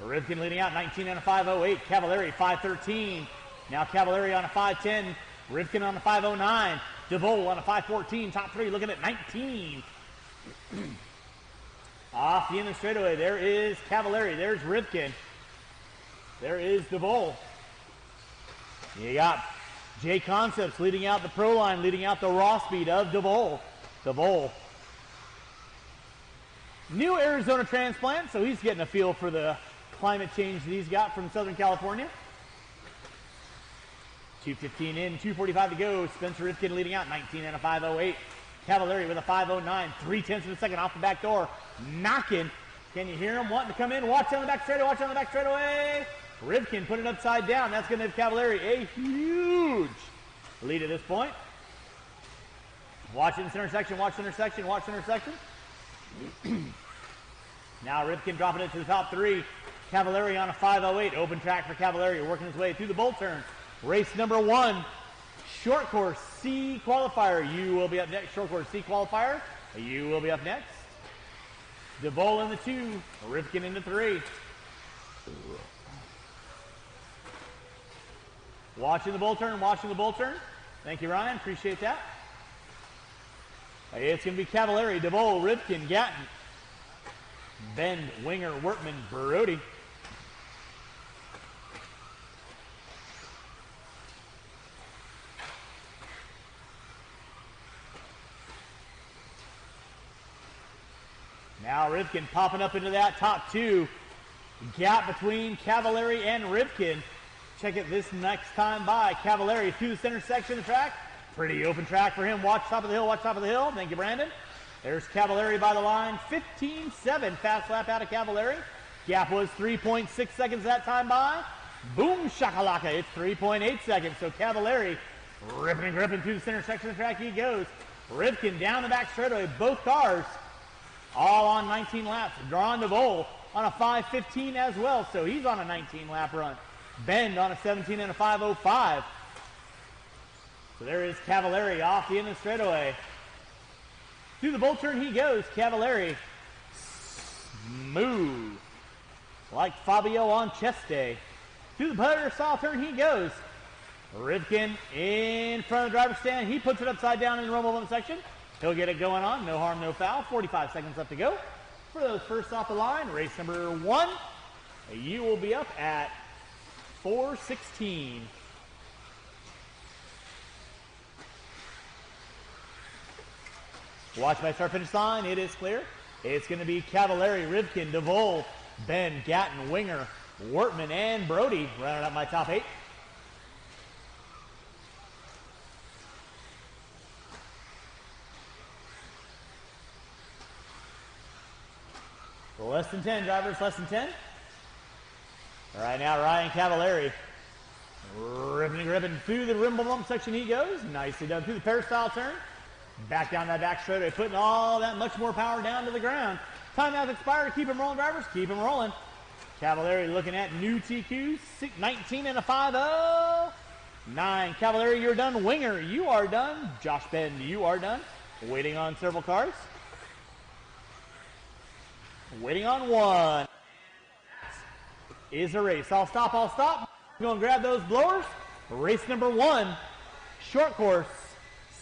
Speaker 11: Rivkin leading out 19 on a 5.08. Cavallari 5.13. Now Cavallari on a 5.10. Rivkin on a 5.09. DeVol on a 5.14. Top 3 looking at 19. Off the end of the straightaway, there is Cavallari. There's Rivkin. There is DeVol. You got J Concepts leading out the pro line, leading out the raw speed of DeVol. DeVol. New Arizona transplant, so he's getting a feel for the climate change that he's got from Southern California. 2:15 in, 2:45 to go. Spencer Rivkin leading out, 19 and a 5.08. Cavallari with a 5.09, 0.3 of a second off the back door. Knocking. Can you hear him wanting to come in? Watch on the back straightaway, watch on the back straightaway. Rivkin put it upside down. That's going to give Cavallari a huge lead at this point. Watch in center section, watch center section, watch center section. Now Rivkin dropping it to the top 3. Cavallari on a 5.08. Open track for Cavallari, working his way through the bull turn. Race number 1. Short course C qualifier. You will be up next. Short course C qualifier. You will be up next. DeVol in the 2. Rivkin in the 3. Watching the bull turn. Watching the bull turn. Thank you, Ryan. Appreciate that. It's going to be Cavallari, DeVol, Rivkin, Gatton, Bend, Winger, Wortman, Brody. Now Rivkin popping up into that top 2. Gap between Cavallari and Rivkin. Check it this next time by. Cavallari through the center section of the track. Pretty open track for him. Watch top of the hill, watch top of the hill. Thank you, Brandon. There's Cavallari by the line. 15-7. Fast lap out of Cavallari. Gap was 3.6 seconds that time by. Boom shakalaka. It's 3.8 seconds. So Cavallari ripping and gripping through the center section of the track he goes. Rivkin down the back straightaway. Both cars all on 19 laps. Drawn DeVol on a 5.15 as well. So he's on a 19 lap run. Bend on a 17 and a 5.05. So there is Cavallari off the end of the straightaway. Through the bull turn he goes. Cavallari smooth. Like Fabio on chest day. Through the peristyle turn he goes. Rivkin in front of the driver's stand. He puts it upside down in the rumble one section. He'll get it going on. No harm, no foul. 45 seconds left to go. For those first off the line, race number 1, you will be up at 4:16. Watch my start finish line. It is clear. It's going to be Cavallari, Rivkin, DeVol, Ben, Gatton, Winger, Wortman, and Brody rounding up my top 8. Less than 10, drivers, less than 10. Right now, Ryan Cavallari. Ripping through the rim bump section he goes. Nicely done through the peristyle turn. Back down that back straightaway, putting all that much more power down to the ground. Time has expired. Keep him rolling, drivers. Keep him rolling. Cavallari looking at new TQ, 19 and a 5-0. 9. Cavallari, you're done. Winger, you are done. Josh Bend, you are done. Waiting on several cars. Waiting on 1. Is a race. I'll stop. Go and grab those blowers. Race number 1, short course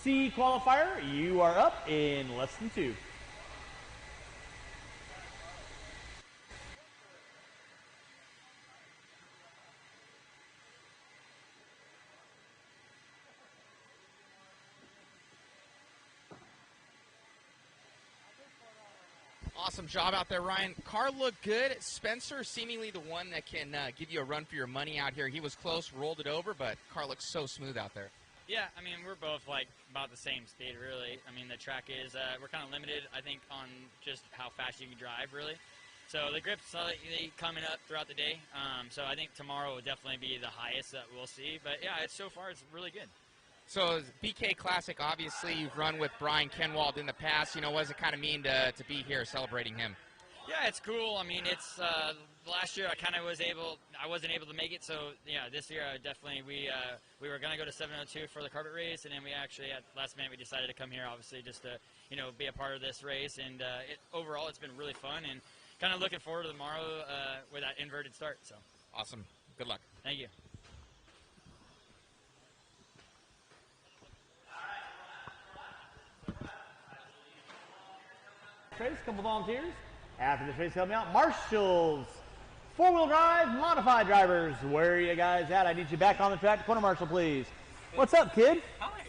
Speaker 11: C qualifier. You are up in less than 2.
Speaker 4: Awesome job out there, Ryan. Car looked good. Spencer, seemingly the one that can give you a run for your money out here. He was close, rolled it over, but car looks so smooth out there.
Speaker 17: Yeah, I mean, we're both like about the same speed, really. I mean, the track is, we're kind of limited, I think, on just how fast you can drive, really. So the grip's slightly coming up throughout the day. So I think tomorrow will definitely be the highest that we'll see. But yeah, so far it's really good.
Speaker 4: So BK Classic, obviously you've run with Brian Kinwald in the past. You know, what does it kind of mean to be here celebrating him?
Speaker 17: Yeah, it's cool. I mean, it's last year I wasn't able to make it. So yeah, this year definitely we were gonna go to 702 for the carpet race, and then we actually at last minute we decided to come here, obviously just to be a part of this race. And overall it's been really fun, and kind of looking forward to tomorrow with that inverted start. So
Speaker 4: awesome. Good luck.
Speaker 17: Thank you.
Speaker 11: Race, couple volunteers. After this race, help me out. Marshall's four-wheel drive modified drivers. Where are you guys at? I need you back on the track. Corner marshal, please. What's up, kid?
Speaker 18: Hi.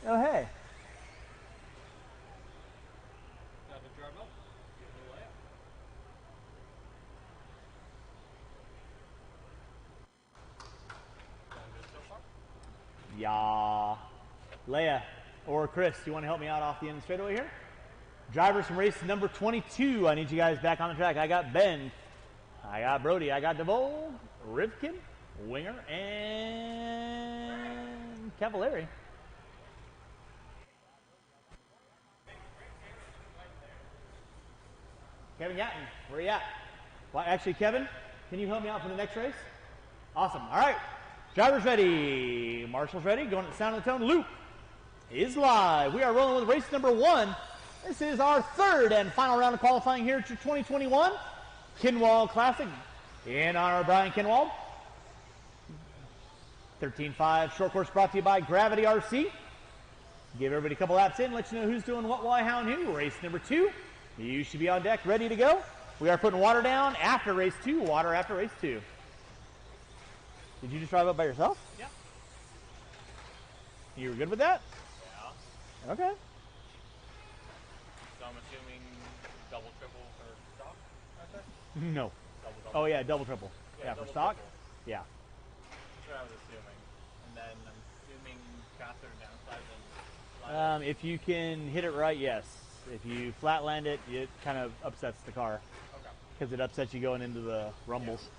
Speaker 11: Oh, hey. Yeah. Leia or Chris, do you want to help me out off the end of the straightaway here? Drivers from race number 22. I need you guys back on the track. I got Ben. I got Brody. I got DeVol, Rivkin, Winger, and Cavallari. Kevin Gatton, where you at? Well, actually, Kevin, can you help me out for the next race? Awesome. All right. Drivers ready. Marshall's ready. Going at the sound of the tone. Luke is live. We are rolling with race number 1. This is our third and final round of qualifying here to 2021 Kinwald Klassic in honor of Brian Kinwald. 13.5 short course brought to you by Gravity RC. Give everybody a couple laps in, let you know who's doing what, why, how, and who. Race number 2. You should be on deck, ready to go. We are putting water down after race 2, water after race 2. Did you just drive up by yourself?
Speaker 18: Yeah.
Speaker 11: You were good with that?
Speaker 18: Yeah.
Speaker 11: Okay.
Speaker 18: So I'm assuming double, triple for stock, right there?
Speaker 11: No.
Speaker 18: Double.
Speaker 11: Oh, yeah, double, triple. Yeah, for
Speaker 18: double,
Speaker 11: stock?
Speaker 18: triple.
Speaker 11: Yeah.
Speaker 18: That's what I was assuming. And then I'm assuming faster downside than
Speaker 11: If you can hit it right, yes. If you flat land it, it kind of upsets the car.
Speaker 18: Okay.
Speaker 11: Because it upsets you going into the rumbles.
Speaker 18: Yeah.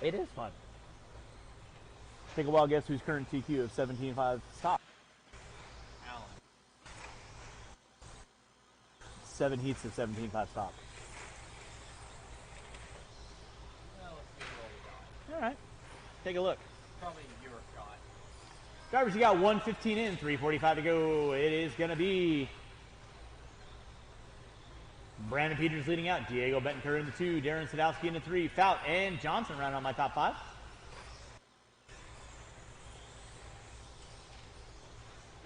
Speaker 11: It is fun. Take a wild guess whose current TQ of 17.5 stock.
Speaker 18: Alan.
Speaker 11: 7 heats of 17.5 stock.
Speaker 18: Well, let's see what we got.
Speaker 11: All right. Take a look.
Speaker 18: Probably your shot.
Speaker 11: Drivers, you got 1:15 in, 3:45 to go. It is going to be Brandon Peters leading out. Diego Betancourt in the 2. Darren Sadowski in the 3. Fout and Johnson round on my top 5.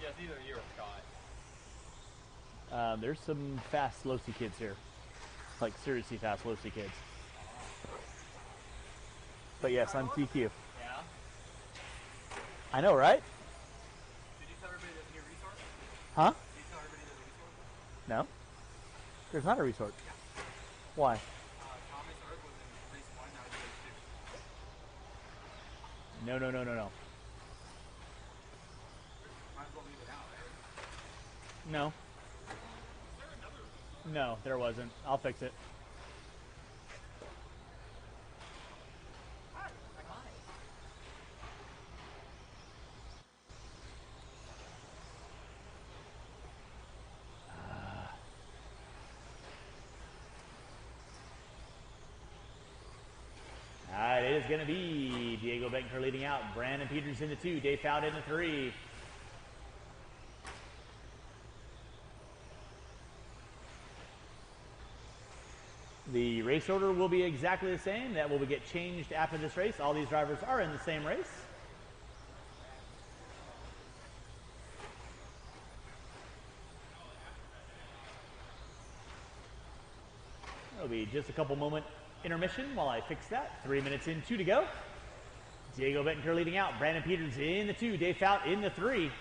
Speaker 18: Yeah, it's either you or Scott.
Speaker 11: There's some fast low-C kids here. Like, seriously fast low-C kids. But yes, I'm TQ.
Speaker 18: Yeah?
Speaker 11: I know, right?
Speaker 18: Did you tell everybody there's a new resort?
Speaker 11: Huh?
Speaker 18: Did you tell everybody there's a resort?
Speaker 11: No. There's not a resort. Why?
Speaker 18: Thomas Earth was in race 1, now it's race 2.
Speaker 11: No.
Speaker 18: Might as well leave it out, right?
Speaker 11: No. No, there wasn't. I'll fix it. All right, it is going to be Diego Betancourt leading out. Brandon Peters in the 2. Dave Fowd in the 3. The race order will be exactly the same. That will get changed after this race. All these drivers are in the same race. It'll be just a couple moment intermission while I fix that. 3 minutes in, 2 to go. Diego Betancourt leading out. Brandon Peters in the 2. Dave Fowd in the 3.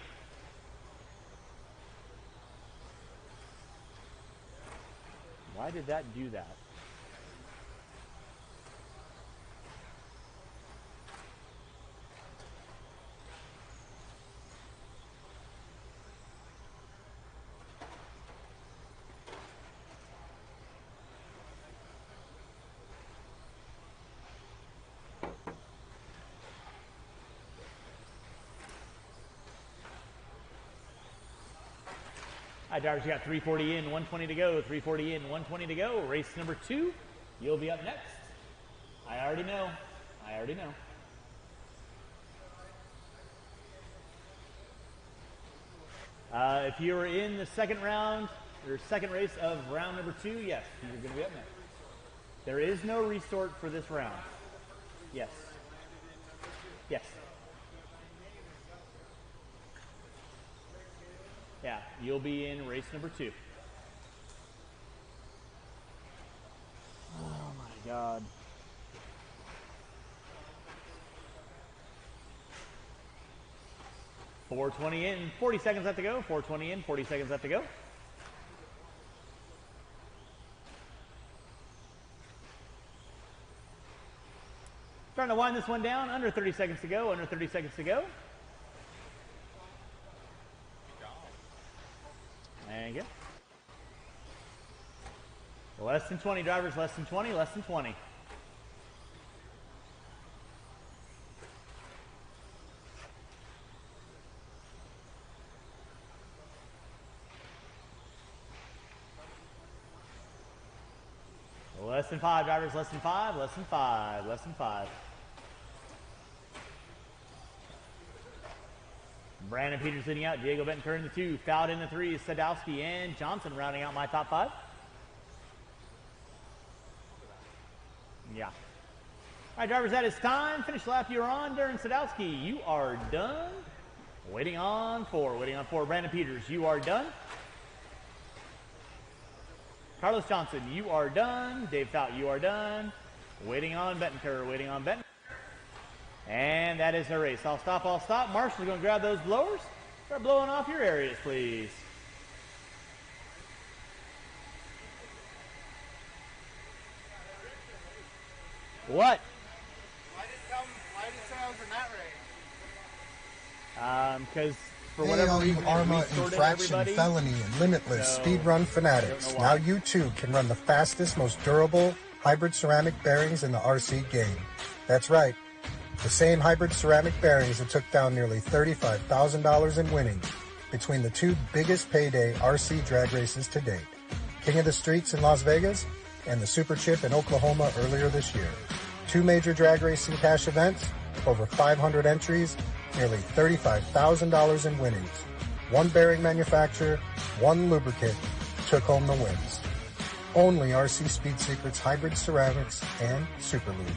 Speaker 11: Why did that do that? All right, drivers, you got 340 in, 120 to go. 340 in, 120 to go. Race number 2, you'll be up next. I already know. If you were in the second round, or second race of round number 2, yes, you're going to be up next. There is no resort for this round. Yes. Yes. Yeah, you'll be in race number 2. Oh my God. .420 in, 40 seconds left to go. 420 in, 40 seconds left to go. Starting to wind this one down. Under 30 seconds to go. Under 30 seconds to go. There you go. Less than 20, drivers. Less than 20. Less than 20. Less than 5, drivers. Less than 5. Less than 5. Less than 5. Brandon Peters leading out. Diego Betancourt in the 2. Fowd in the 3. Sadowski and Johnson rounding out my top 5. Yeah. All right, drivers, that is time. Finish lap you're on. Darren Sadowski, you are done. Waiting on 4. Waiting on 4. Brandon Peters, you are done. Carlos Johnson, you are done. Dave Fowd, you are done. Waiting on Betancourt. Waiting on Betancourt. And that is the race. I'll stop. Marshall's going to grab those blowers. Start blowing off your areas, please. What?
Speaker 10: Why did it say I was in that race?
Speaker 11: Because for
Speaker 7: Hey,
Speaker 11: whatever
Speaker 7: all you
Speaker 11: reason,
Speaker 7: ARMA
Speaker 11: we sorted
Speaker 7: infraction,
Speaker 11: everybody.
Speaker 7: felony, and limitless
Speaker 11: So,
Speaker 7: speed run fanatics.
Speaker 11: I don't know
Speaker 7: Now
Speaker 11: why.
Speaker 7: you too can run the fastest, most durable hybrid ceramic bearings in the RC game. That's right. The same hybrid ceramic bearings that took down nearly $35,000 in winnings between the 2 biggest payday RC drag races to date. King of the Streets in Las Vegas and the Super Chip in Oklahoma earlier this year. 2 major drag racing cash events, over 500 entries, nearly $35,000 in winnings. 1 bearing manufacturer, 1 lubricant took home the wins. Only RC Speed Secrets Hybrid Ceramics and Super Lube.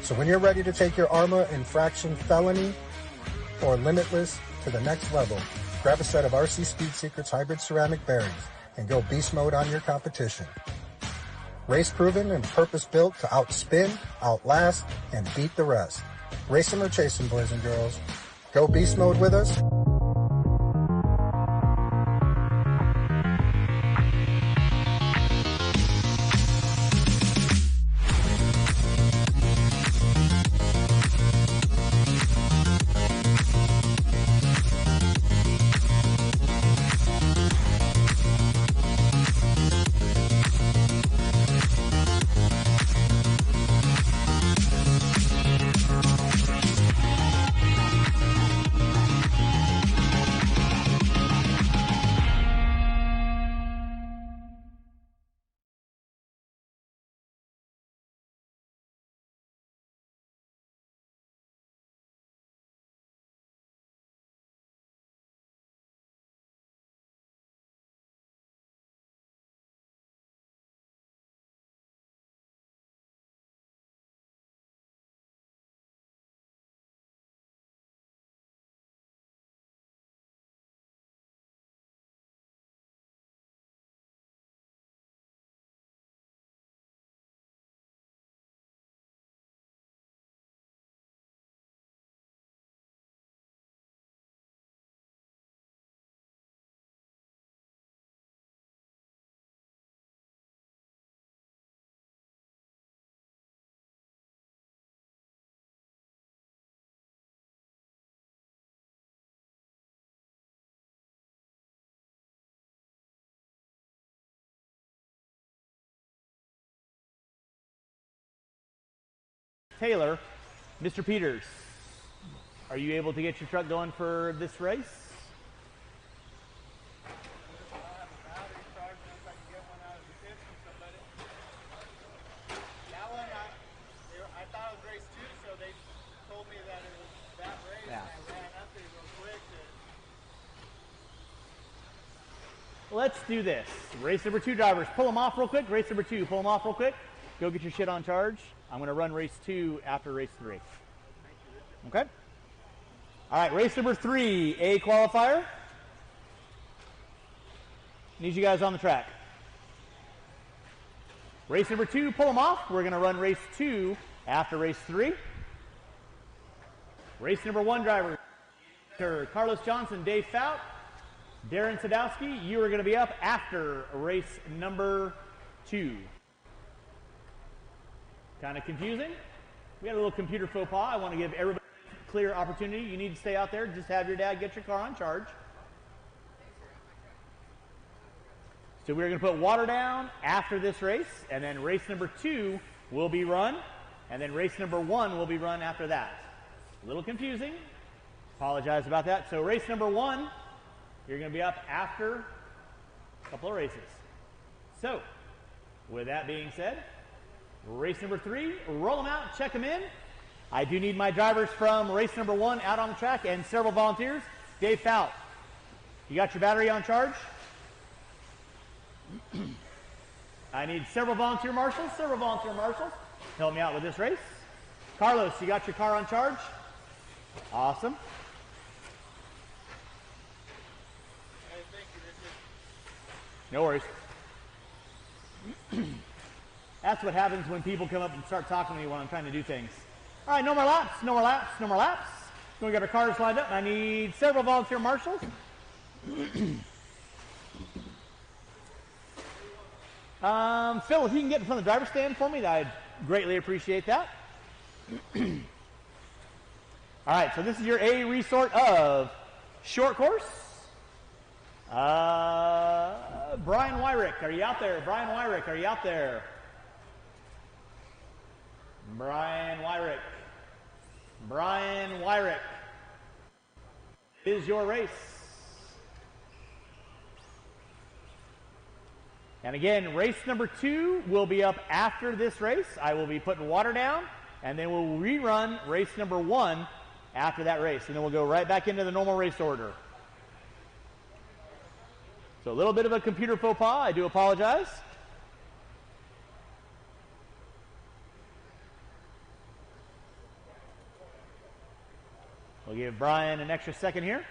Speaker 7: So when you're ready to take your ARMA infraction felony or limitless to the next level, grab a set of RC Speed Secrets hybrid ceramic bearings and go beast mode on your competition. Race proven and purpose built to outspin, outlast, and beat the rest. Race 'em or chase 'em, boys and girls. Go beast mode with us.
Speaker 11: Taylor, Mr. Peters, are you able to get your truck going for this race?
Speaker 6: That one, I thought it was race 2, so they told me that it was that race,
Speaker 11: Yeah.
Speaker 6: and I ran up there real quick.
Speaker 11: Let's do this. Race number 2 drivers, pull them off real quick. Race number 2, pull them off real quick. Go get your shit on charge. I'm going to run race 2 after race 3. Okay? All right, race number 3, A qualifier. Need you guys on the track. Race number 2, pull them off. We're going to run race 2 after race 3. Race number 1 driver, Carlos Johnson, Dave Fout, Darren Sadowski, you are going to be up after race number 2. Kind of confusing. We had a little computer faux pas. I want to give everybody a clear opportunity. You need to stay out there. Just have your dad get your car on charge. So we're going to put water down after this race, and then race number 2 will be run, and then race number 1 will be run after that. A little confusing. Apologize about that. So race number 1, you're going to be up after a couple of races. So, with that being said, race number 3, roll them out, check them in. I do need my drivers from race number 1 out on the track and several volunteers. Dave Fout, you got your battery on charge? I need several volunteer marshals. Help me out with this race. Carlos, you got your car on charge? Awesome.
Speaker 6: Hey, thank you, Richard.
Speaker 11: No worries. That's what happens when people come up and start talking to me when I'm trying to do things. All right, no more laps. We got our cars lined up. I need several volunteer marshals. Phil, if you can get in front of the driver's stand for me, I'd greatly appreciate that. All right, so this is your A resort of short course. Brian Wyrick, are you out there? Brian Wyrick is your race. And again, race number 2 will be up after this race. I will be putting water down, and then we'll rerun race number 1 after that race, and then we'll go right back into the normal race order. So a little bit of a computer faux pas. I do apologize. We'll give Brian an extra second here.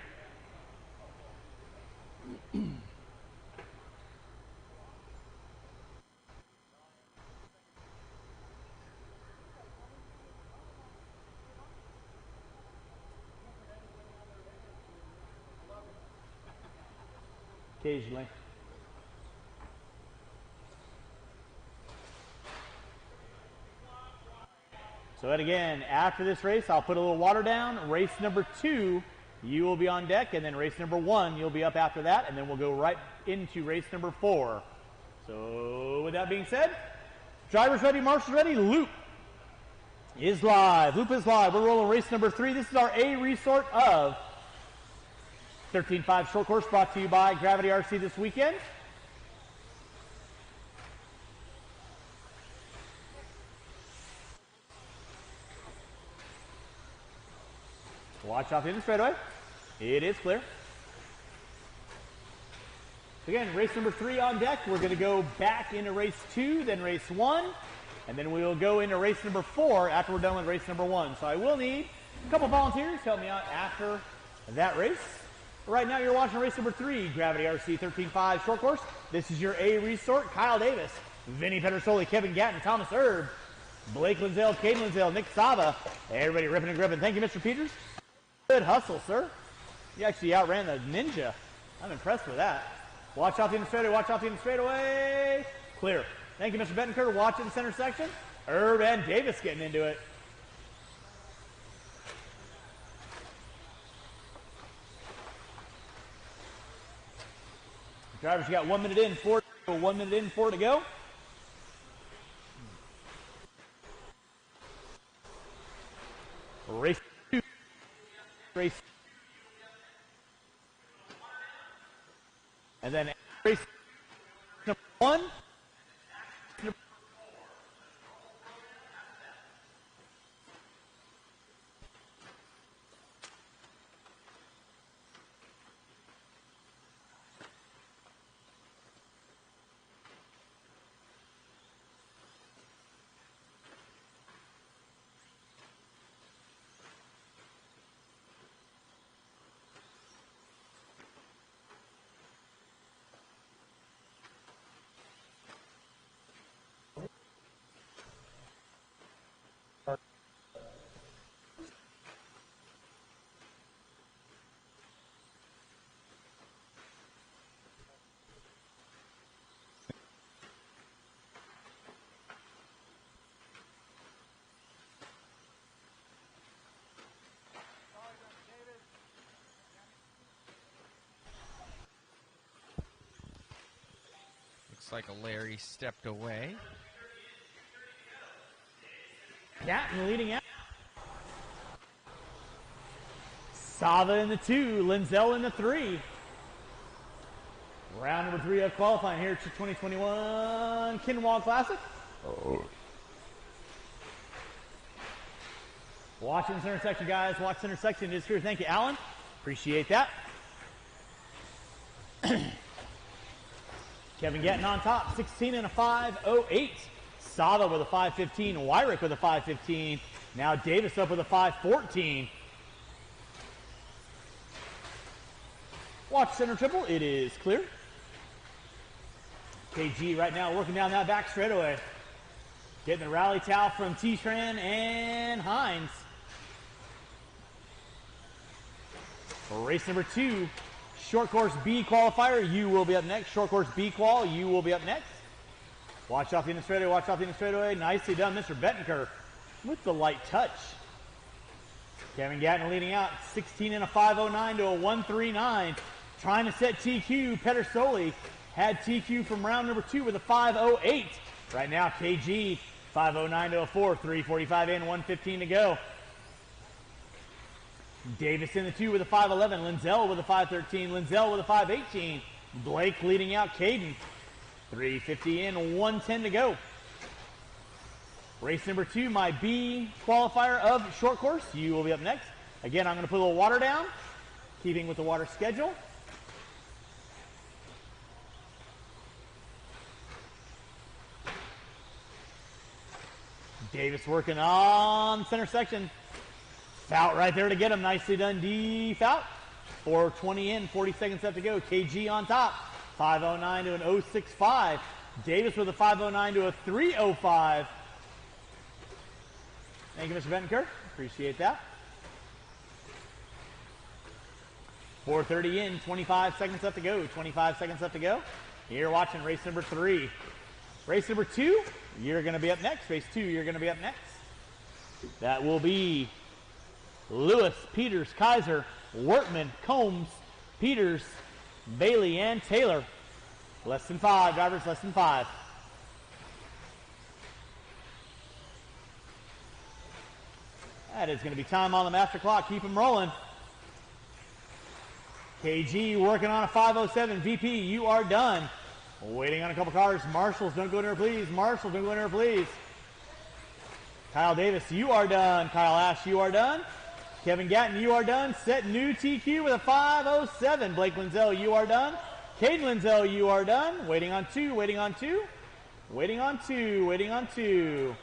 Speaker 11: occasionally. So and again, after this race, I'll put a little water down. Race number 2, you will be on deck, and then race number 1, you'll be up after that, and then we'll go right into race number 4. So with that being said, drivers ready, marshals ready, loop is live. Loop is live. We're rolling race number 3. This is our A resort of 13.5 short course, brought to you by Gravity RC this weekend. Watch off the end of the straightaway. It is clear. Again, race number 3 on deck. We're going to go back into race 2, then race 1, and then we will go into race number 4 after we're done with race number 1. So I will need a couple volunteers to help me out after that race. Right now you're watching race number 3, Gravity RC 13.5 short course. This is your A resort. Kyle Davis, Vinny Pedersoli, Kevin Gatton, Thomas Erb, Blake Lindsell, Caden Lindsell, Nick Sava. Everybody ripping and gripping. Thank you, Mr. Peters. Good hustle, sir. You actually outran the Ninja. I'm impressed with that. Watch off the end of the straightaway. Watch off the end of the straightaway. Clear. Thank you, Mr. Bettencourt. Watch in the center section. Erb and Davis getting into it. Drivers, you got 1 minute in, 4 to go. 1 minute in, 4 to go. Race 2. Race. And then race number 1.
Speaker 4: Looks like a Larry stepped away.
Speaker 11: Gatton leading out. Sava in the 2, Lindsell in the 3. Round number 3 of qualifying here at the 2021 Kinwald Klassic. Watching the center section, guys. Watch center section. It is clear. Thank you, Alan. Appreciate that. Kevin Gatton on top, 16 and a 5.08. Sava with a 5.15. Wyrick with a 5.15. Now Davis up with a 5.14. Watch center triple. It is clear. KG right now working down that back straightaway. Getting the rally towel from T-Tran and Hines. For race number 2, short course B qualifier, you will be up next. Short course B qual, you will be up next. Watch off the end of the straightaway, watch off the end of the straightaway. Nicely done, Mr. Bettencourt with the light touch. Kevin Gatton leading out, 16 and a 5.09 to a 1.39. Trying to set TQ, Pedersoli had TQ from round number 2 with a 5.08. Right now, KG, 5.09 to a 4, 3.45 in, 1.15 to go. Davis in the 2 with a 5.11. Lindsell with a 5.13. Lindsell with a 5.18. Blake leading out Caden. 3.50 in, 1.10 to go. Race number 2, my B qualifier of short course. You will be up next. Again, I'm going to put a little water down, keeping with the water schedule. Davis working on center section. Fout right there to get him. Nicely done, D Fout. 4:20 in, 40 seconds left to go. KG on top. 5.09 to an 0.65. Davis with a 5.09 to a 3.05. Thank you, Mr. Bettencourt. Appreciate that. 4:30 in, 25 seconds left to go. 25 seconds left to go. You're watching race number 3. Race number 2, you're going to be up next. Race 2, you're going to be up next. That will be Lewis, Peters, Kaiser, Wortman, Combs, Peters, Bailey, and Taylor. Less than 5, drivers, less than 5. That is going to be time on the master clock. Keep them rolling. KG working on a 5:07. VP, you are done. Waiting on a couple cars. Marshals, don't go in there, please. Marshall, don't go in there, please. Kyle Davis, you are done. Kyle Ash, you are done. Kevin Gatton, you are done. Set new TQ with a 5:07. Blake Linzel, you are done. Caden Linzel, you are done. Waiting on 2, waiting on 2. Waiting on 2, waiting on 2.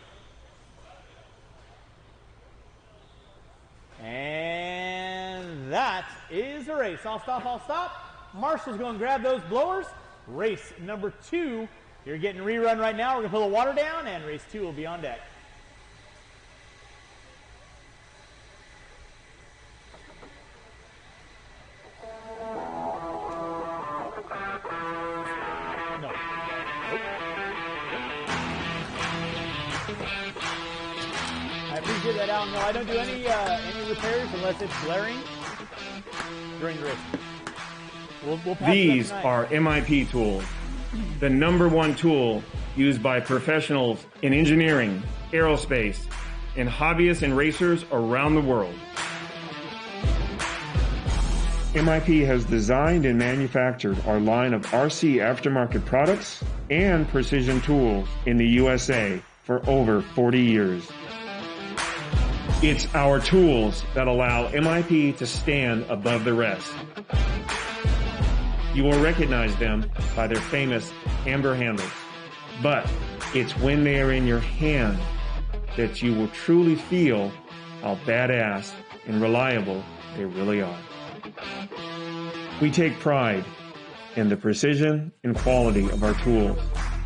Speaker 11: And that is the race. I'll stop. Marshall's going to grab those blowers. Race number 2, you're getting rerun right now. We're going to pull the water down, and race 2 will be on deck. No. I appreciate that, Alan. No, I don't do any repairs unless it's glaring during the race. We'll pass
Speaker 2: These are MIP tools, the #1 tool used by professionals in engineering, aerospace, and hobbyists and racers around the world. MIP has designed and manufactured our line of RC aftermarket products and precision tools in the USA for over 40 years. It's our tools that allow MIP to stand above the rest. You will recognize them by their famous amber handles, but it's when they are in your hand that you will truly feel how badass and reliable they really are. We take pride in the precision and quality of our tools.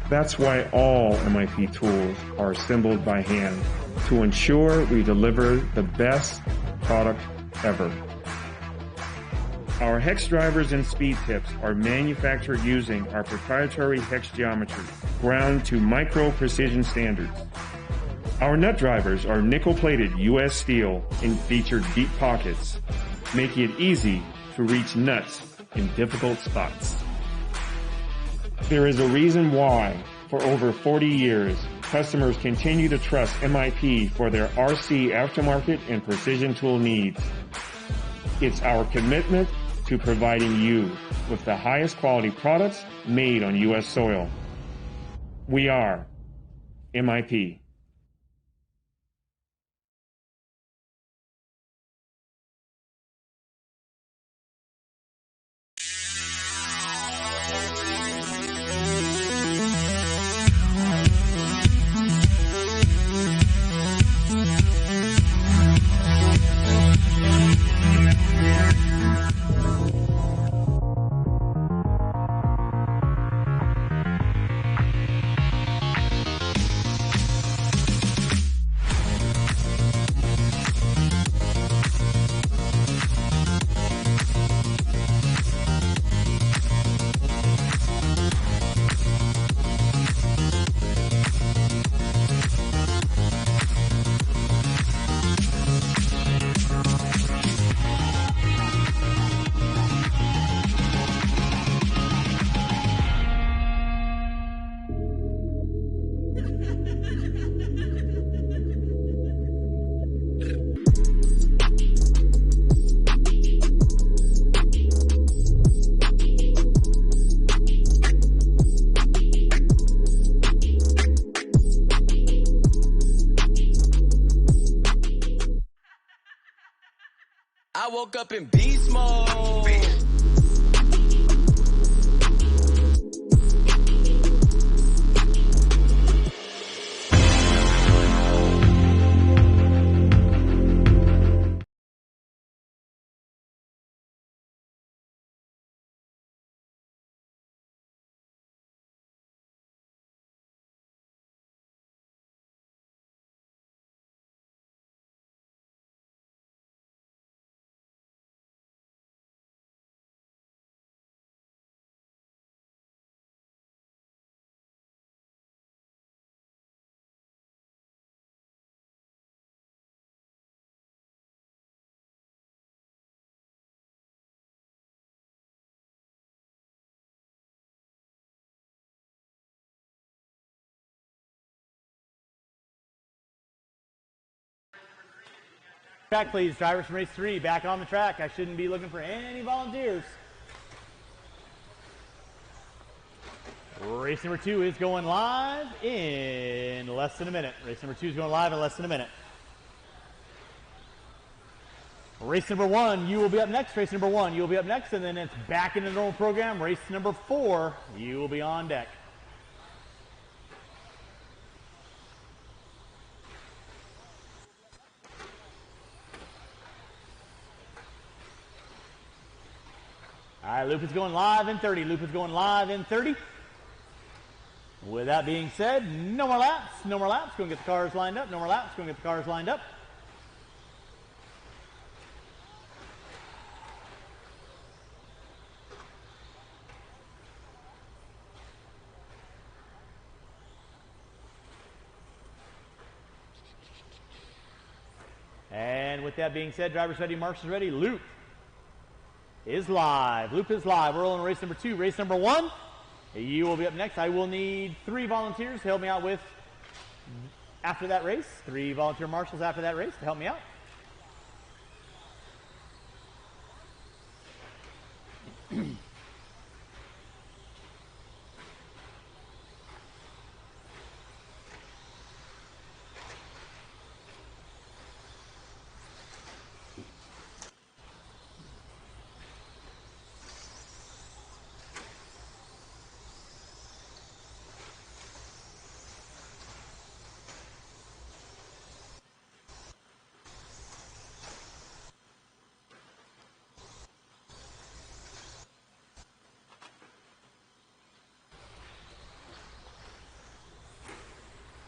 Speaker 2: That's why all MIP tools are assembled by hand to ensure we deliver the best product ever. Our hex drivers and speed tips are manufactured using our proprietary hex geometry, ground to micro precision standards. Our nut drivers are nickel-plated US steel and feature deep pockets, making it easy to reach nuts in difficult spots. There is a reason why, for over 40 years, customers continue to trust MIP for their RC aftermarket and precision tool needs. It's our commitment to providing you with the highest quality products made on U.S. soil. We are MIP.
Speaker 3: I woke up in beast mode.
Speaker 11: Track, please. Drivers from race 3 back on the track. I shouldn't be looking for any volunteers. Race number 2 is going live in less than a minute. Race number 2 is going live in less than a minute. Race number 1, you will be up next. Race number 1, you will be up next, and then it's back in the normal program. Race number 4, you will be on deck. All right, loop is going live in 30. Loop is going live in 30. With that being said, no more laps. No more laps. Go and get the cars lined up. No more laps. Go and get the cars lined up. And with that being said, drivers ready, marshals ready. Loop is live. Loop is live. We're rolling race number 2. Race number 1, you will be up next. I will need 3 volunteers to help me out with after that race. 3 volunteer marshals after that race to help me out.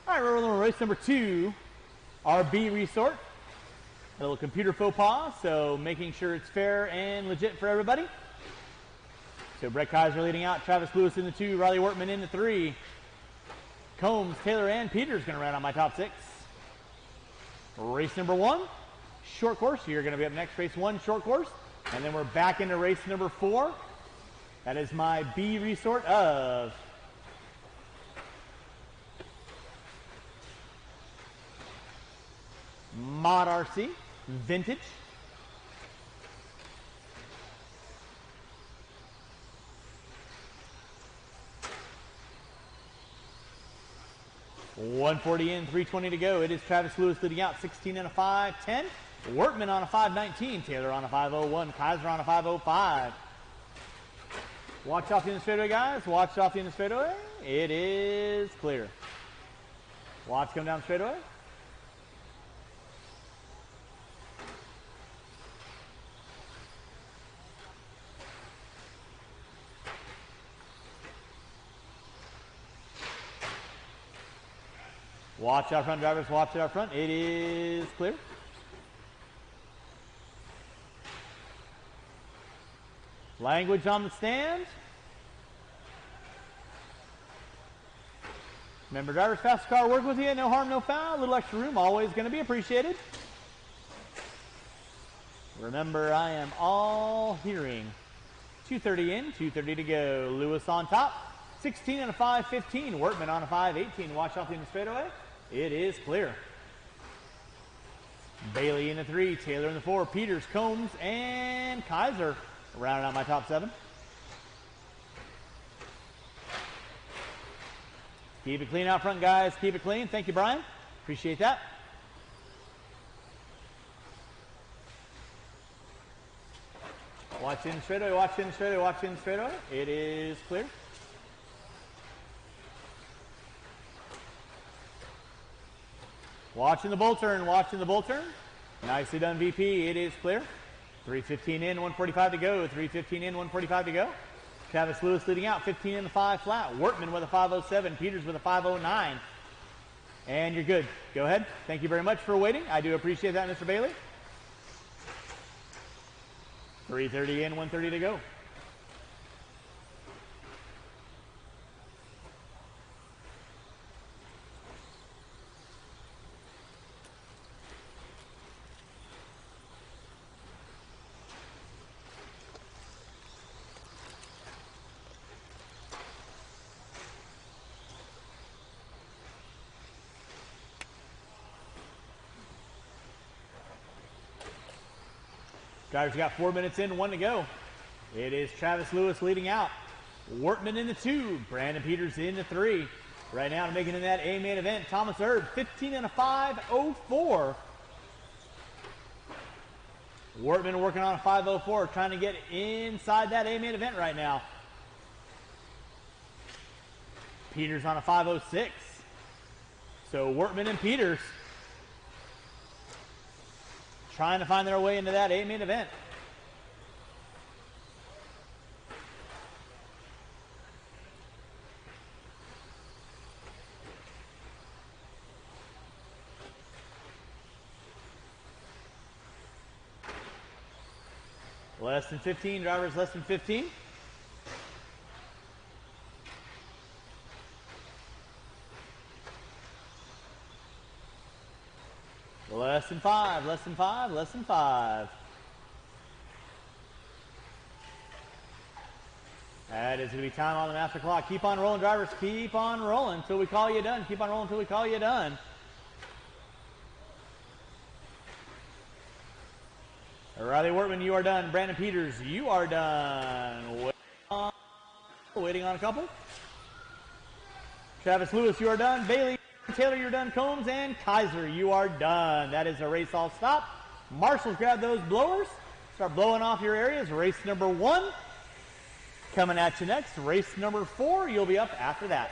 Speaker 11: All right, we're rolling race number 2, our B resort. A little computer faux pas, so making sure it's fair and legit for everybody. So Brett Kaiser leading out, Travis Lewis in the 2, Riley Wortman in the 3. Combs, Taylor, and Peters going to run on my top 6. Race number 1, short course. You're going to be up next, race 1, short course. And then we're back into race number 4. That is my B resort of Mod RC Vintage. .140 in, 320 to go. It is Travis Lewis leading out, 16 and a 5.10. Wortman on a 5.19. Taylor on a 5.01. Kaiser on a 5.05. Watch off the end of the straightaway, guys. Watch off the end of the straightaway. It is clear. Watch come down the straightaway. Watch out front, drivers. Watch out front. It is clear. Language on the stand. Remember, drivers, fast car, work with you. No harm, no foul. A little extra room, always going to be appreciated. Remember, I am all hearing. 2:30 in, 2:30 to go. Lewis on top. 16 and a 5.15. Wortman on a 5.18. Watch off in the straightaway. It is clear. Bailey in the 3. Taylor in the 4. Peters, Combs, and Kaiser rounding out my top 7. Keep it clean out front, guys. Keep it clean. Thank you, Brian. Appreciate that. Watch in straightaway. Watch in straightaway. Watch in straightaway. It is clear. Watching the bull turn, watching the bull turn. Nicely done, VP. It is clear. 3:15 in, 1:45 to go. 3:15 in, 1:45 to go. Travis Lewis leading out, 15 in the 5 flat. Wortman with a 5.07. Peters with a 5.09. And you're good. Go ahead. Thank you very much for waiting. I do appreciate that, Mr. Bailey. 3:30 in, 1:30 to go. Drivers got 4 minutes in, 1 to go. It is Travis Lewis leading out. Wortman in the 2, Brandon Peters in the 3. Right now to make it in that A main event, Thomas Erb, 15 and a 5.04. Wortman working on a 5.04, trying to get inside that A main event right now. Peters on a 5.06. So Wortman and Peters trying to find their way into that A main event. Less than 15, drivers less than 15. Less than 5, less than 5, less than 5. That is going to be time on the master clock. Keep on rolling, drivers. Keep on rolling until we call you done. Keep on rolling until we call you done. Riley Wortman, you are done. Brandon Peters, you are done. Waiting on a couple. Travis Lewis, you are done. Bailey Taylor, you're done. Combs and Kaiser, you are done. That is a race all stop. Marshals, grab those blowers. Start blowing off your areas. Race number 1 coming at you next. Race number 4, you'll be up after that.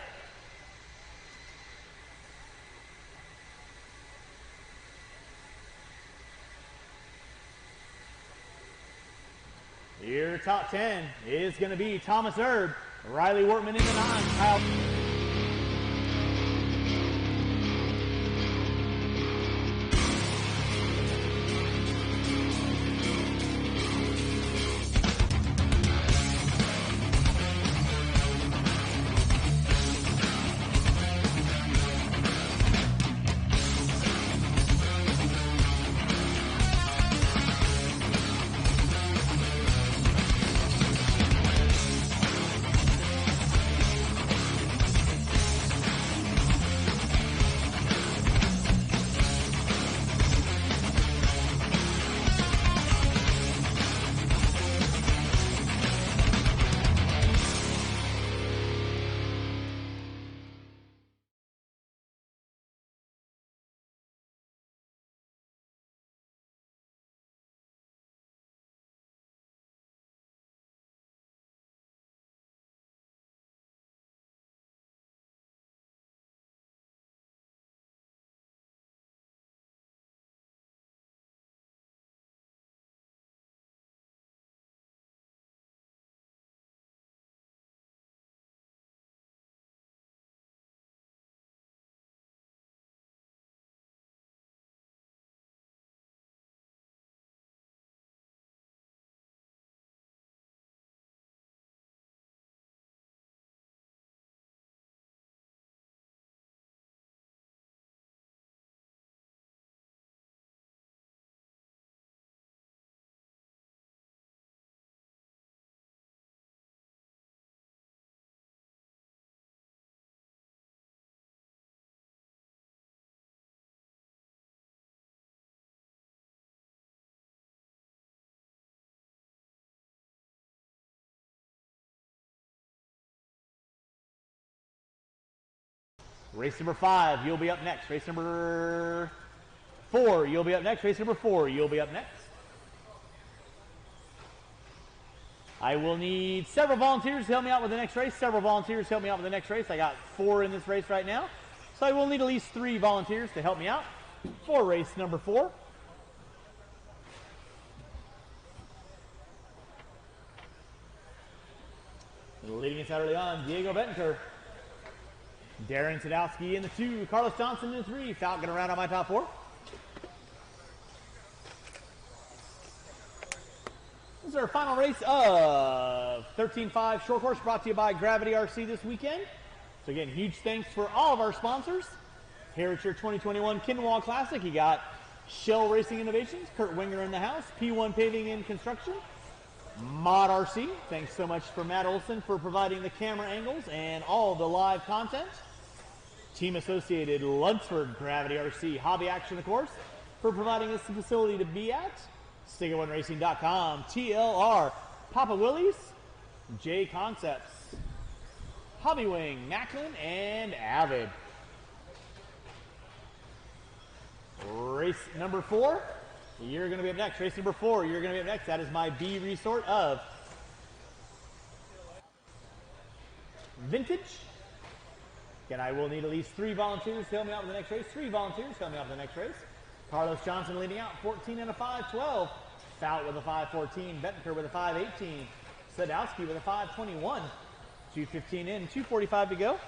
Speaker 11: Your top 10 is going to be Thomas Erb, Riley Wortman in the 9, Kyle. Race number 5, you'll be up next. Race number 4, you'll be up next. Race number 4, you'll be up next. I will need several volunteers to help me out with the next race. Several volunteers to help me out with the next race. I got 4 in this race right now. So I will need at least 3 volunteers to help me out for race number 4. Leading us out early on, Diego Betancourt. Darren Sadowski in the 2, Carlos Johnson in the 3, Falcon around on my top 4. This is our final race of 13.5 short course, brought to you by Gravity RC this weekend. So again, huge thanks for all of our sponsors. Here at your 2021 Kinwald Klassic, you got Shell Racing Innovations, Kurt Winger in the house, P1 Paving and Construction, Mod RC. Thanks so much for Matt Olson for providing the camera angles and all the live content. Team Associated, Lunsford Gravity RC, Hobby Action, of course, for providing us the facility to be at. StigaOneRacing.com, TLR, Papa Willie's, J Concepts, Hobby Wing, Macklin, and Avid. Race number 4, you're going to be up next. Race number 4, you're going to be up next. That is my B resort of Vintage. Again, I will need at least 3 volunteers to help me out with the next race. 3 volunteers to help me out with the next race. Carlos Johnson leading out, 14 and a 5.12. Fout with a 5.14. Bettenker with a 5.18. Sadowski with a 5.21. 2:15 in, 2:45 to go.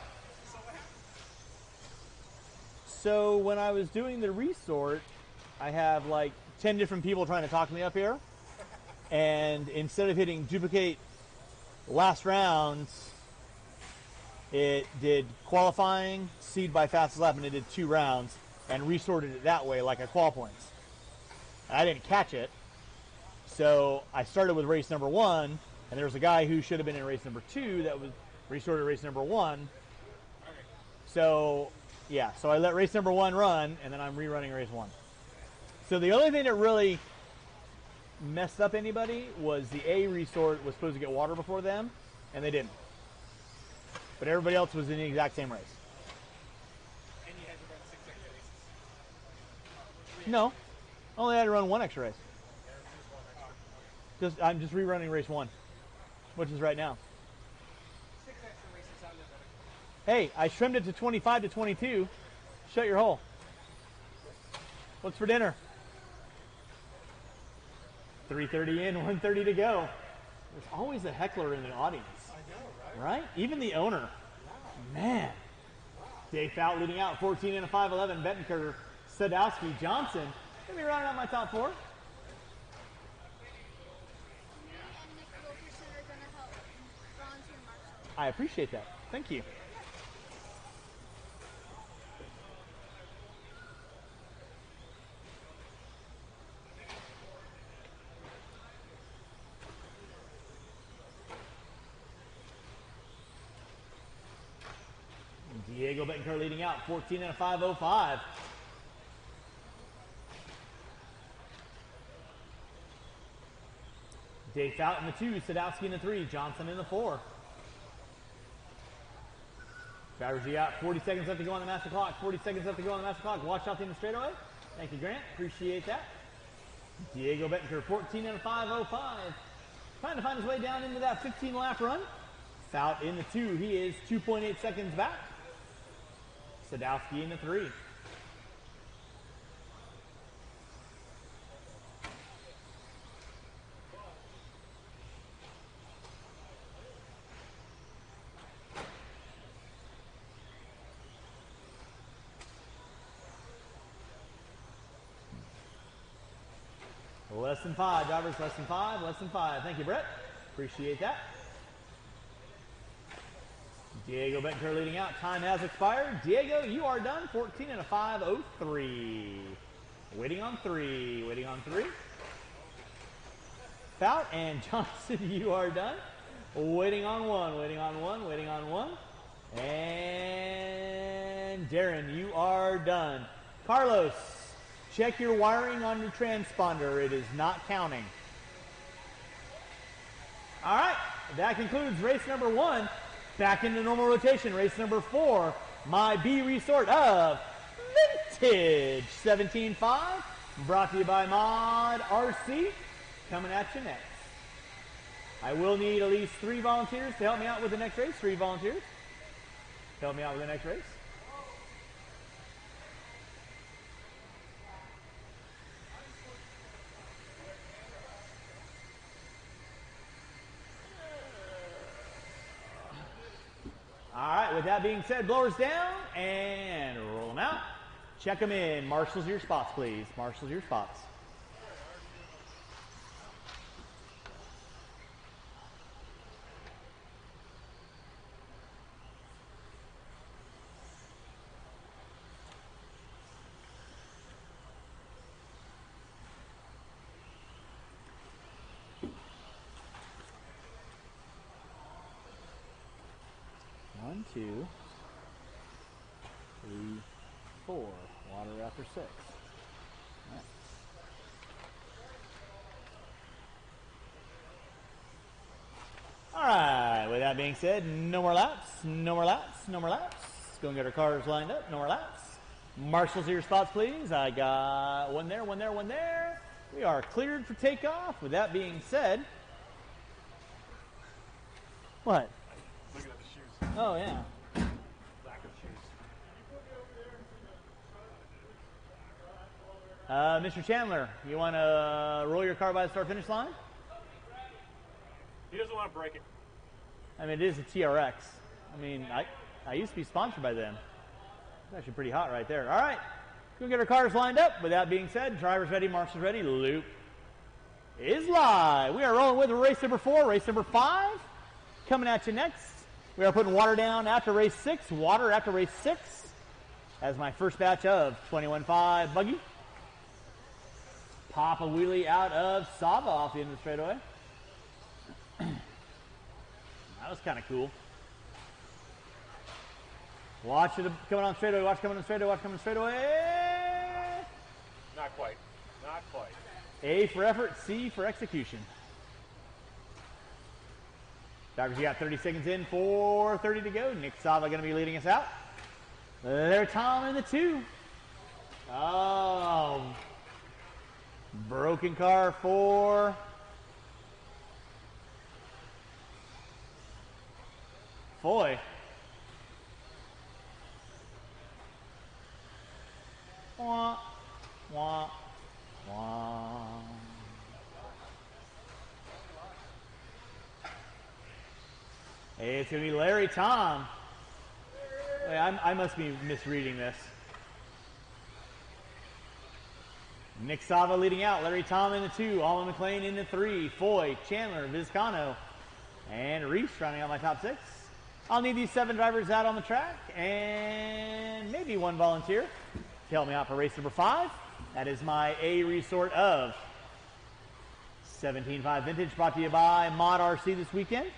Speaker 11: So when I was doing the resort, I have like 10 different people trying to talk me up here. And instead of hitting duplicate last rounds, it did qualifying, seed by fastest lap, and it did 2 rounds and resorted it that way like a qual points. And I didn't catch it. So I started with race number 1, and there was a guy who should have been in race number 2 that was resorted race number 1. So, yeah, so I let race number 1 run, and then I'm rerunning race 1. So the only thing that really messed up anybody was the A resort was supposed to get water before them, and they didn't. But everybody else was in the exact same race.
Speaker 18: And you had to run 6 extra races?
Speaker 11: No, only had to run 1 extra race. I'm just rerunning race 1, which is right now.
Speaker 18: 6 extra races sounded better.
Speaker 11: Hey, I trimmed it to 25 to 22. Shut your hole. What's for dinner? 3:30 in, 1:30 to go. There's always a heckler in the audience.
Speaker 18: I know,
Speaker 11: Right? Even the owner. Man. Dave Fout leading out, 14 and a 5.11. Bettenker, Sadowski, Johnson. Let me round out my top 4. I appreciate that. Thank you. Diego Bettenker leading out, 14 and a 5.05. Dave Fout in the 2, Sadowski in the 3, Johnson in the 4. Fabergé out, 40 seconds left to go on the master clock, 40 seconds left to go on the master clock. Watch out in the straightaway. Thank you, Grant. Appreciate that. Diego Bettenker, 14 and a 5.05. Trying to find his way down into that 15-lap run. Fout in the 2, he is 2.8 seconds back. Sadowski in the 3. Less than 5, drivers, less than 5, less than 5. Thank you, Brett. Appreciate that. Diego Bettenker leading out. Time has expired. Diego, you are done. 14 and a 5.03. Waiting on 3. Waiting on 3. Fout and Johnson, you are done. Waiting on 1. Waiting on 1. Waiting on 1. And Darren, you are done. Carlos, check your wiring on your transponder. It is not counting. All right, that concludes race number 1. Back into normal rotation. Race number 4, my B resort of Vintage 17.5. Brought to you by Mod RC. Coming at you next. I will need at least 3 volunteers to help me out with the next race. 3 volunteers to help me out with the next race. All right, with that being said, blowers down and roll them out. Check them in. Marshals your spots, please. Marshals your spots. One, 2, 3, 4. Water after 6. All right. being said, no more laps, no more laps, no more laps. Let's go and get our cars lined up. No more laps. Marshals, your spots, please. I got one there, one there, one there. We are cleared for takeoff. With that being said, what?
Speaker 18: Looking at the shoes.
Speaker 11: Oh, yeah.
Speaker 18: Lack of shoes.
Speaker 11: Mr. Chandler, you want to roll your car by the start-finish line?
Speaker 18: He doesn't want to break it.
Speaker 11: I mean, it is a TRX. I mean, I used to be sponsored by them. It's actually pretty hot right there. All right, go get our cars lined up. With that being said, drivers ready, marshals ready. Loop is live. We are rolling with race number 4, race number 5. Coming at you next. We are putting water down after race 6, water after race 6. As my first batch of 21.5 buggy. Pop a wheelie out of Sava off the end of the straightaway. That was kind of cool. Watch it coming on straightaway. Watch coming on straightaway. Watch coming on straightaway.
Speaker 18: Not quite. Not quite.
Speaker 11: A for effort, C for execution. Drivers, you got 30 seconds in, 4:30 to go. Nick Sava going to be leading us out. There, Tom in the 2. Oh, broken car for Foy. Wah, wah, wah. Hey, it's going to be Larry Tom. Wait, I must be misreading this. Nick Sava leading out. Larry Tom in the 2. Alma McLean in the 3. Foy, Chandler, Vizcano, and Reese rounding out my top 6. I'll need these 7 drivers out on the track and maybe 1 volunteer to help me out for race number 5. That is my A resort of 17.5 Vintage, brought to you by Mod RC this weekend.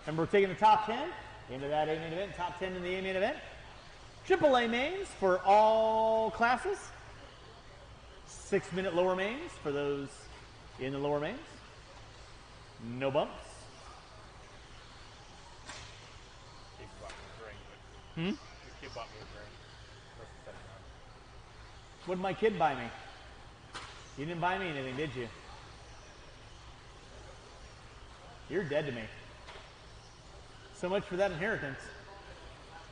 Speaker 11: And we're taking the top 10 into that A main event, top 10 in the A main event. AAA mains for all classes. 6-minute lower mains for those in the lower mains. No bumps. Hmm?
Speaker 18: Your kid bought me a drink.
Speaker 11: What did my kid buy me? You didn't buy me anything, did you? You're dead to me. So much for that inheritance.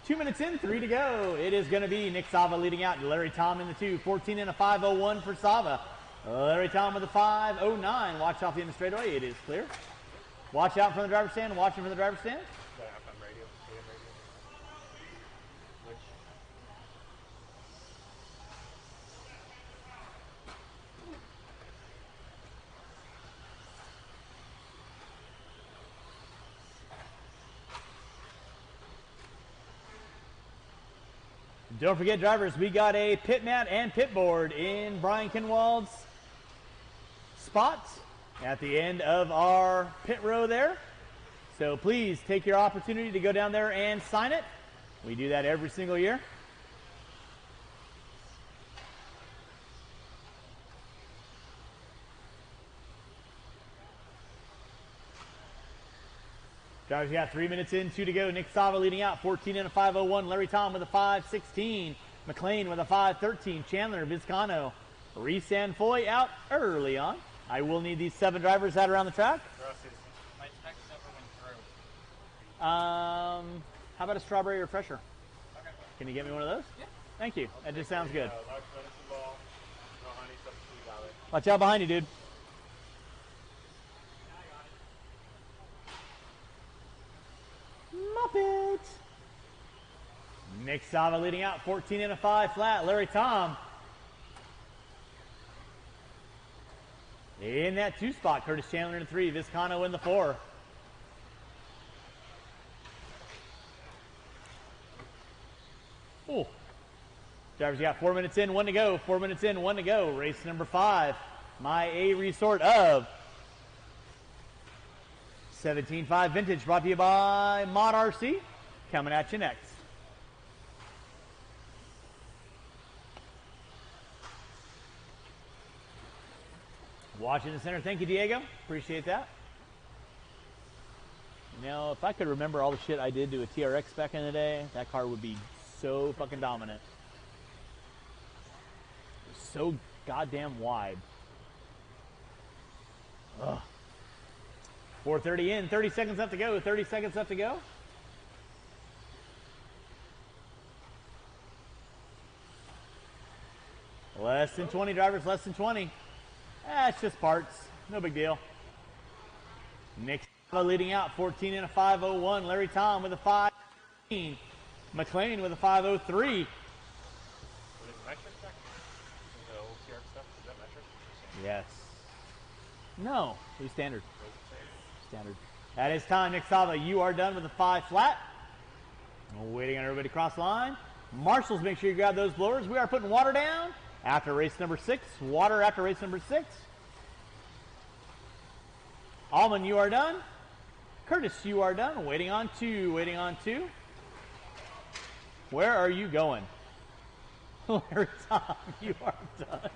Speaker 11: 2 minutes in, 3 to go. It is going to be Nick Sava leading out. Larry Tom in the 2. 14 and a 5:01 for Sava. Larry Tom with a 5:09. Watch off the end of the straightaway. It is clear. Watch out from the driver's stand. Watching from the driver's stand. Don't forget, drivers, we got a pit mat and pit board in Brian Kinwald's spot at the end of our pit row there. So please take your opportunity to go down there and sign it. We do that every single year. Drivers, you got 3 minutes in, 2 to go. Nick Sava leading out, 14 and a 5:01. Larry Tom with a 5:16. McLean with a 5:13. Chandler, Vizcano, Reese and Foy out early on. I will need these 7 drivers out around the track.
Speaker 17: My text never went through.
Speaker 11: How about a strawberry refresher?
Speaker 17: Okay.
Speaker 11: Can you get me one of those?
Speaker 17: Yeah.
Speaker 11: Thank you. That just sounds good.
Speaker 18: Large medicine ball, no honey, substitute valid.
Speaker 11: Watch out behind you, dude. Muppet. Nick Sava leading out, 14 and a 5 flat. Larry Tom in that 2 spot. Curtis Chandler in the 3. Vizcano in the 4. Ooh. Drivers, you got 4 minutes in, 1 to go. 4 minutes in, 1 to go. Race number 5. My A resort of 17.5 Vintage, brought to you by Mod RC. Coming at you next. Watching the center. Thank you, Diego. Appreciate that.
Speaker 1: You know, if I could remember all the shit I did to a TRX back in the day, that car would be so fucking dominant. So goddamn wide. Ugh. 4:30 in, 30 seconds left to go, 30 seconds left to go. Less than 20 drivers, less than 20. It's just parts, no big deal. Nick leading out, 14 and a 5:01. Larry Tom with a 5:15. McLean with a 5:03. Yes. No, it was standard. Standard. That is time. Nick Sava, you are done with the 5 flat. Waiting on everybody to cross the line. Marshals, make sure you grab those blowers. We are putting water down after race number 6. Water after race number 6. Allman, you are done. Curtis, you are done. Waiting on 2. Waiting on 2. Where are you going? Larry Tom, you are done.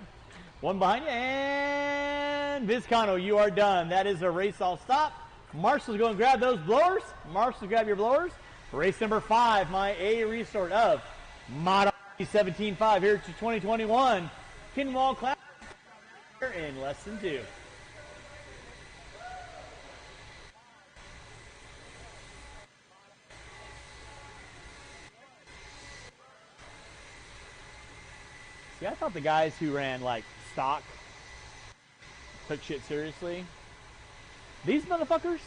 Speaker 1: One behind you. And Vizcano, you are done. That is a race all stop. Marshall's going to grab those blowers. Marshall, grab your blowers. Race number 5, my A resort of Mod 17.5 here to 2021. Kinwald Klassic in less than 2. See, I thought the guys who ran like stock took shit seriously. These motherfuckers,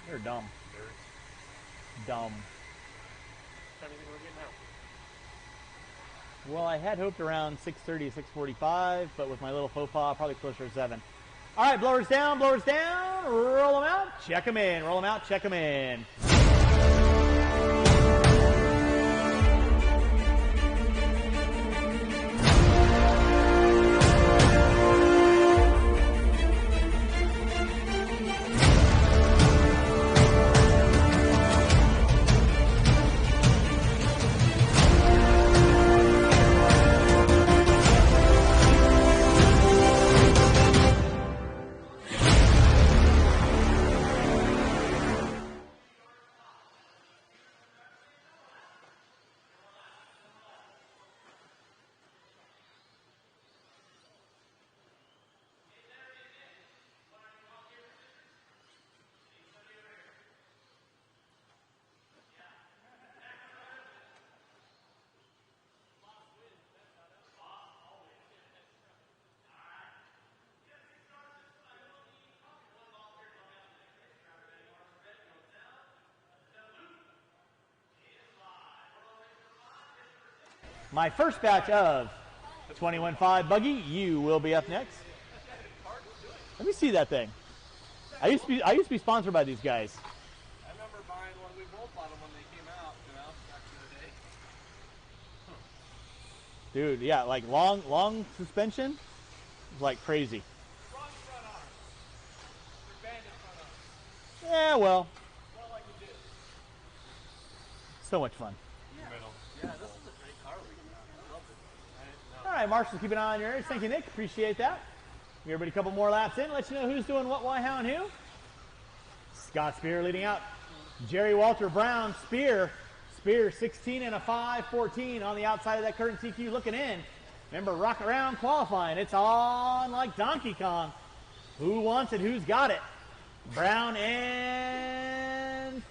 Speaker 1: they're dumb. Dumb. Well, I had hoped around 6:30 to 6:45, but with my little faux pas, probably closer to 7. All right, blowers down, roll them out, check them in, roll them out, check them in. My first batch of 21.5 buggy, you will be up next. Let me see that thing. I used to be sponsored by these guys.
Speaker 18: I remember buying one. We both bought them when they came out, back in the day.
Speaker 1: Dude, yeah, like long suspension, like crazy.
Speaker 18: Wrong front arm. They're banded front arms.
Speaker 1: Yeah, well,
Speaker 18: Not like you did.
Speaker 1: so much fun.
Speaker 18: Yeah, this is a great car. I love it.
Speaker 1: All right, Marshall, keep an eye on your areas. Thank you, Nick. Appreciate that. Give everybody a couple more laps in. Let you know who's doing what, why, how, and who. Scott Spear leading out. Jerry Walter Brown, Spear 16 and a 5:14 on the outside of that current TQ looking in. Remember, rocket round qualifying. It's on like Donkey Kong. Who wants it? Who's got it? Brown and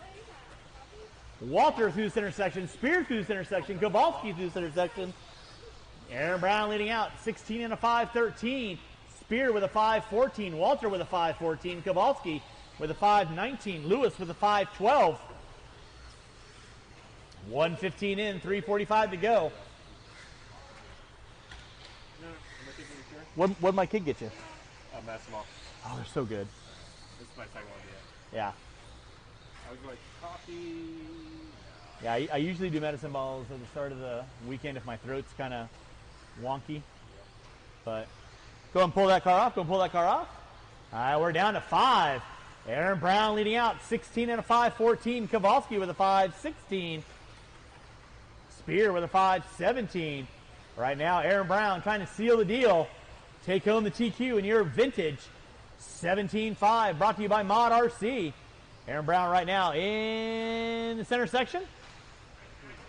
Speaker 1: Walter through this intersection. Spear through this intersection. Kowalski through this intersection. Aaron Brown leading out. 16 and a 5:13. Spear with a 5:14. Walter with a 5:14. Kowalski with a 5:19. Lewis with a 5:12. 1:15 in, 3:45 to go. What'd my kid get you?
Speaker 18: Basketball.
Speaker 1: Oh, they're so good.
Speaker 18: This is my second one yet.
Speaker 1: Yeah.
Speaker 18: I was like, coffee.
Speaker 1: Yeah, I usually do medicine balls at the start of the weekend if my throat's kind of wonky. But go and pull that car off. Go and pull that car off. All right, we're down to 5. Aaron Brown leading out. 16 and a 5:14. Kowalski with a 5:16. Spear with a 5:17. Right now, Aaron Brown trying to seal the deal. Take home the TQ in your vintage
Speaker 11: 17-5, brought to you by Mod RC. Aaron Brown right now in the center section.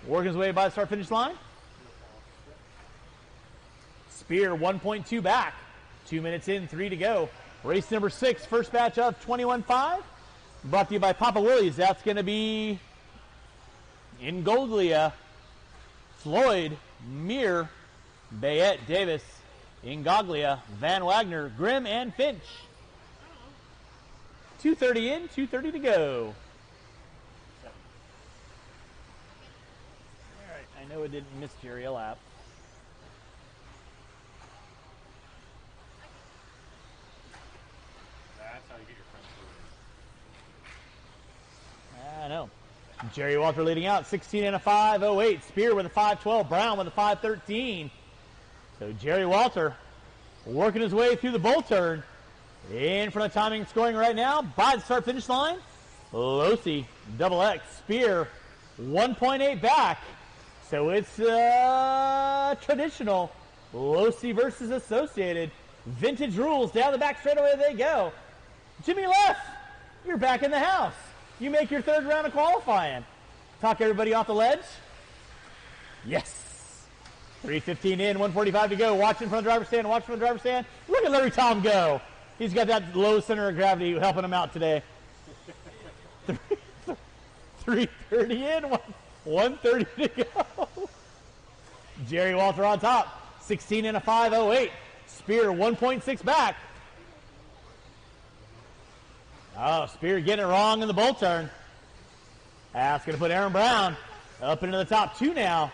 Speaker 11: Working his way by the start-finish line. Spear 1.2 back. 2 minutes in, 3 to go. Race number 6, first batch of 21-5. Brought to you by Papa Willie's. That's going to be Ingoglia, Floyd, Meir, Bayette, Davis, Ingoglia, Van Wagner, Grimm, and Finch. 2:30 in, 2:30 to go. All right, I know it didn't miss Jerry a lap.
Speaker 18: That's how you get your friends to
Speaker 11: I know. Jerry Walter leading out, 16 and a 5.08. Spear with a 5.12. Brown with a 5.13. So Jerry Walter working his way through the bull turn. In front of timing scoring right now by the start finish line. Losi, double X, Spear, 1.8 back. So it's traditional Losi versus Associated. Vintage rules. Down the back straightaway they go. Jimmy Leff, you're back in the house. You make your third round of qualifying. Talk everybody off the ledge. Yes. 3:15 in, 1:45 to go. Watching from the driver's stand, watching from the driver's stand. Look at Larry Tom go. He's got that low center of gravity helping him out today. 3:30 in, 1:30 to go. Jerry Walter on top, 16 and a 5.08. Spear 1.6 back. Oh, Spear getting it wrong in the bull turn. That's going to put Aaron Brown up into the top 2 now.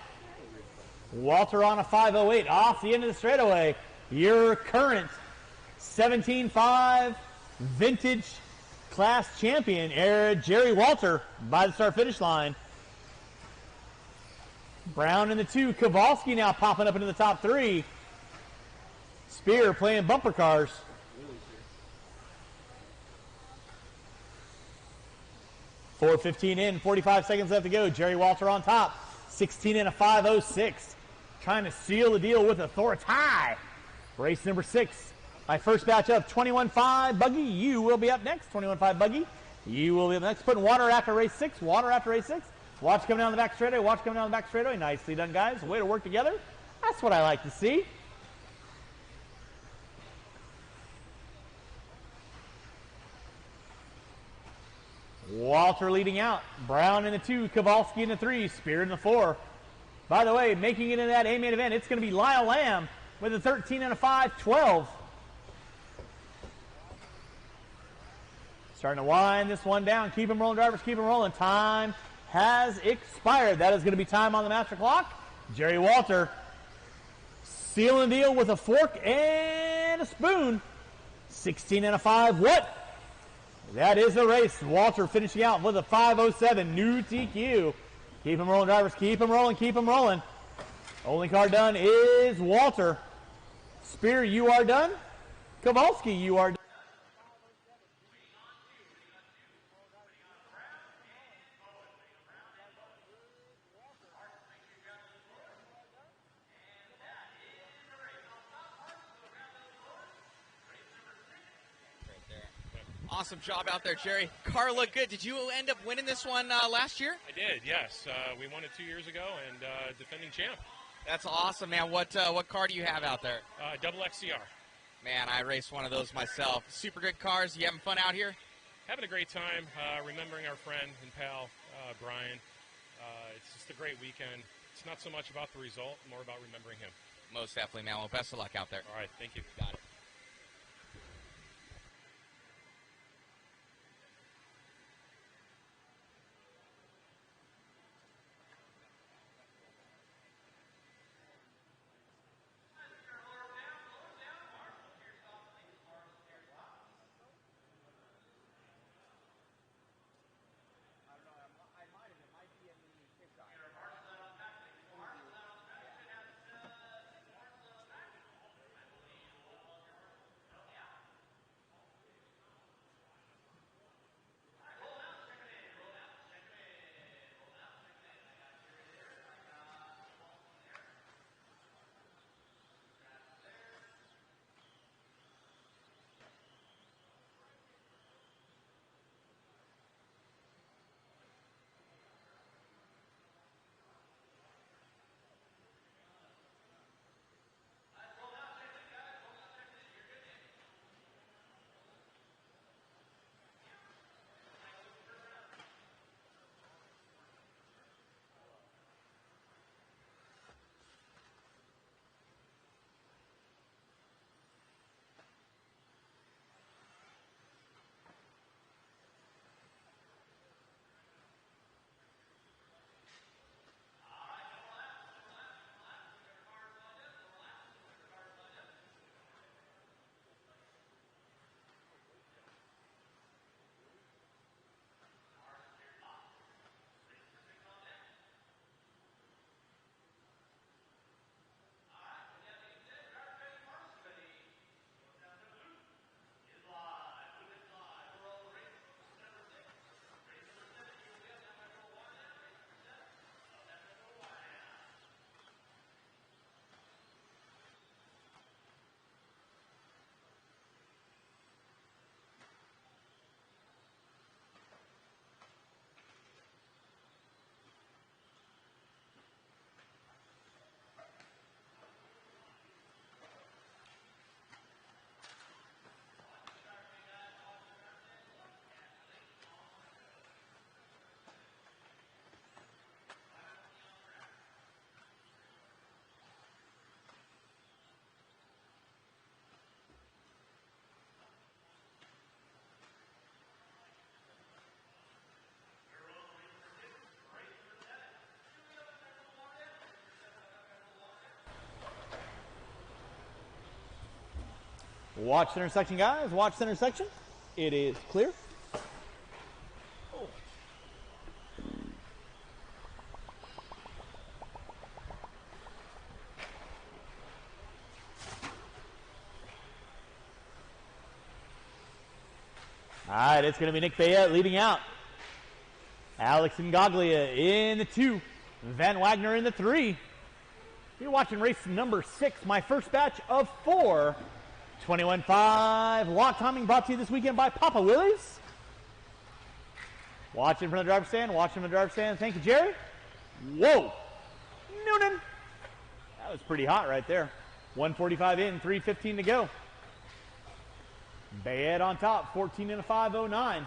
Speaker 11: Walter on a 5.08 off the end of the straightaway. Your current 17-5 vintage class champion, Jerry Walter, by the start finish line. Brown in the 2. Kowalski now popping up into the top 3. Spear playing bumper cars. .4:15 in, 45 seconds left to go. Jerry Walter on top, 16 and a 5.06. Trying to seal the deal with authority. Race number 6. My first batch of 21-5. Buggy, you will be up next. 21-5 Buggy, you will be up next. Putting water after race 6. Water after race 6. Watch coming down the back straightaway. Watch coming down the back straightaway. Nicely done, guys. Way to work together. That's what I like to see. Walter leading out. Brown in the 2. Kowalski in the 3. Spear in the 4. By the way, making it in that A-main event, it's going to be Lyle Lamb with a 13 and a 5.12. Starting to wind this one down. Keep them rolling, drivers. Keep them rolling. Time has expired. That is going to be time on the master clock. Jerry Walter sealing the deal with a fork and a spoon. 16 and a 5. What? That is the race. Walter finishing out with a 5.07. New TQ. Keep them rolling, drivers. Keep them rolling. Keep them rolling. Only car done is Walter. Spear, you are done. Kowalski, you are done.
Speaker 4: Awesome job out there, Jerry. Car looked good. Did you end up winning this one last year?
Speaker 19: I did, yes. We won it 2 years ago and defending champ.
Speaker 4: That's awesome, man. What car do you have out there?
Speaker 19: Double XCR.
Speaker 4: Man, I raced one of those myself. Super good cars. You having fun out here?
Speaker 19: Having a great time, remembering our friend and pal, Brian. It's just a great weekend. It's not so much about the result, more about remembering him.
Speaker 4: Most definitely, man. Well, best of luck out there.
Speaker 19: All right, thank you.
Speaker 4: Got it.
Speaker 1: Watch center section, guys. Watch center section. It is clear. All right, it's going to be Nick Bayette leading out. Alex Ngaglia in the 2. Van Wagner in the 3. You're watching race number 6, my first batch of 4. 21.5 lock timing brought to you this weekend by Papa Willie's. Watching from the driver's stand, watching from the driver's stand. Thank you, Jerry. Whoa. Noonan. That was pretty hot right there. 145 in, 3:15 to go. Bayette on top, 14 and a 5:09.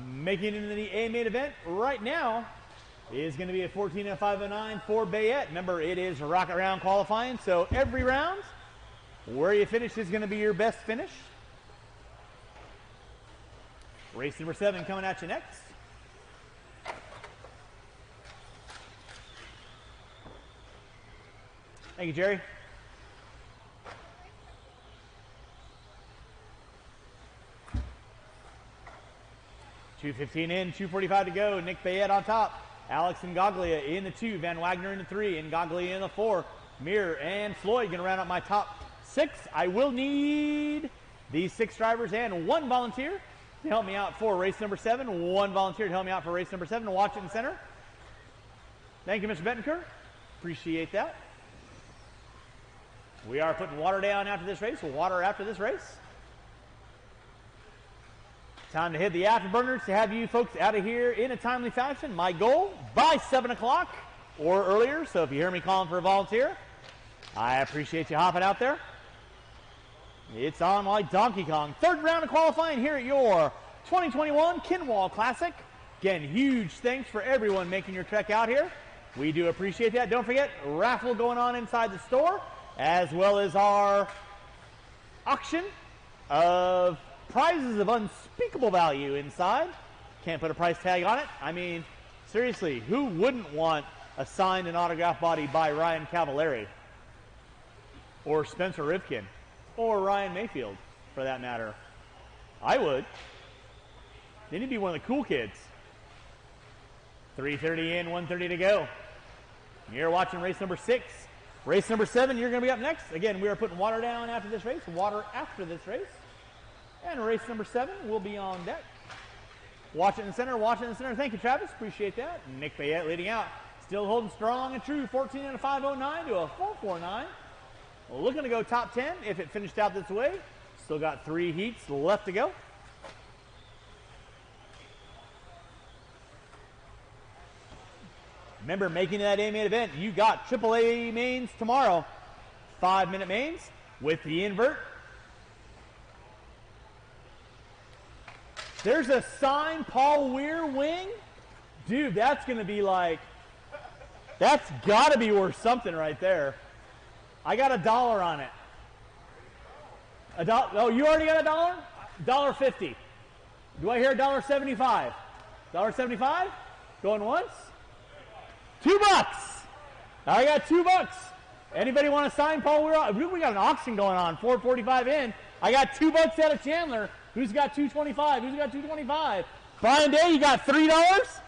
Speaker 1: Making it into the A main event right now is going to be a 14 and a 5:09 for Bayette. Remember, it is rocket round qualifying, so every round, where you finish is going to be your best finish. Race number 7 coming at you next. Thank you, Jerry. $2:15 in, 2:45 to go. Nick Bayette on top. Alex Ngaglia in the 2. Van Wagner in the 3. Ngaglia in the 4. Mir and Floyd going to round up my top 6. I will need these 6 drivers and 1 volunteer to help me out for race number 7. 1 volunteer to help me out for race number 7. Watch it in center. Thank you, Mr. Bettencourt. Appreciate that. We are putting water down after this race. Water after this race. Time to hit the afterburners to have you folks out of here in a timely fashion. My goal, by 7 o'clock or earlier. So if you hear me calling for a volunteer, I appreciate you hopping out there. It's on like Donkey Kong. 3rd round of qualifying here at your 2021 Kinwald Klassic. Again, huge thanks for everyone making your trek out here. We do appreciate that. Don't forget, raffle going on inside the store, as well as our auction of prizes of unspeakable value inside. Can't put a price tag on it. I mean, seriously, who wouldn't want a signed and autographed body by Ryan Cavallari or Spencer Rivkin or Ryan Mayfield, for that matter? I would. Then he'd be one of the cool kids. 3:30 in, 1:30 to go. You're watching race number 6. Race number 7, you're going to be up next. Again, we are putting water down after this race, water after this race. And race number 7 will be on deck. Watch it in the center, watch it in the center. Thank you, Travis. Appreciate that. Nick Bayette leading out. Still holding strong and true. 14 and a 5:09 to a 4:49. Looking to go top 10 if it finished out this way. Still got 3 heats left to go. Remember, making that A main event, you got AAA mains tomorrow. 5-minute mains with the invert. There's a signed Paul Weir wing. Dude, that's going to be like, that's got to be worth something right there. I got $1 on it. Oh, you already got $1? $1.50. Do I hear $1.75? $1.75? Going once? $2. I got $2. Anybody want to sign Paul Weir? We got an auction going on, 4:45 in. I got $2 out of Chandler. Who's got $2.25? Who's got $2.25? Brian Day, you got $3?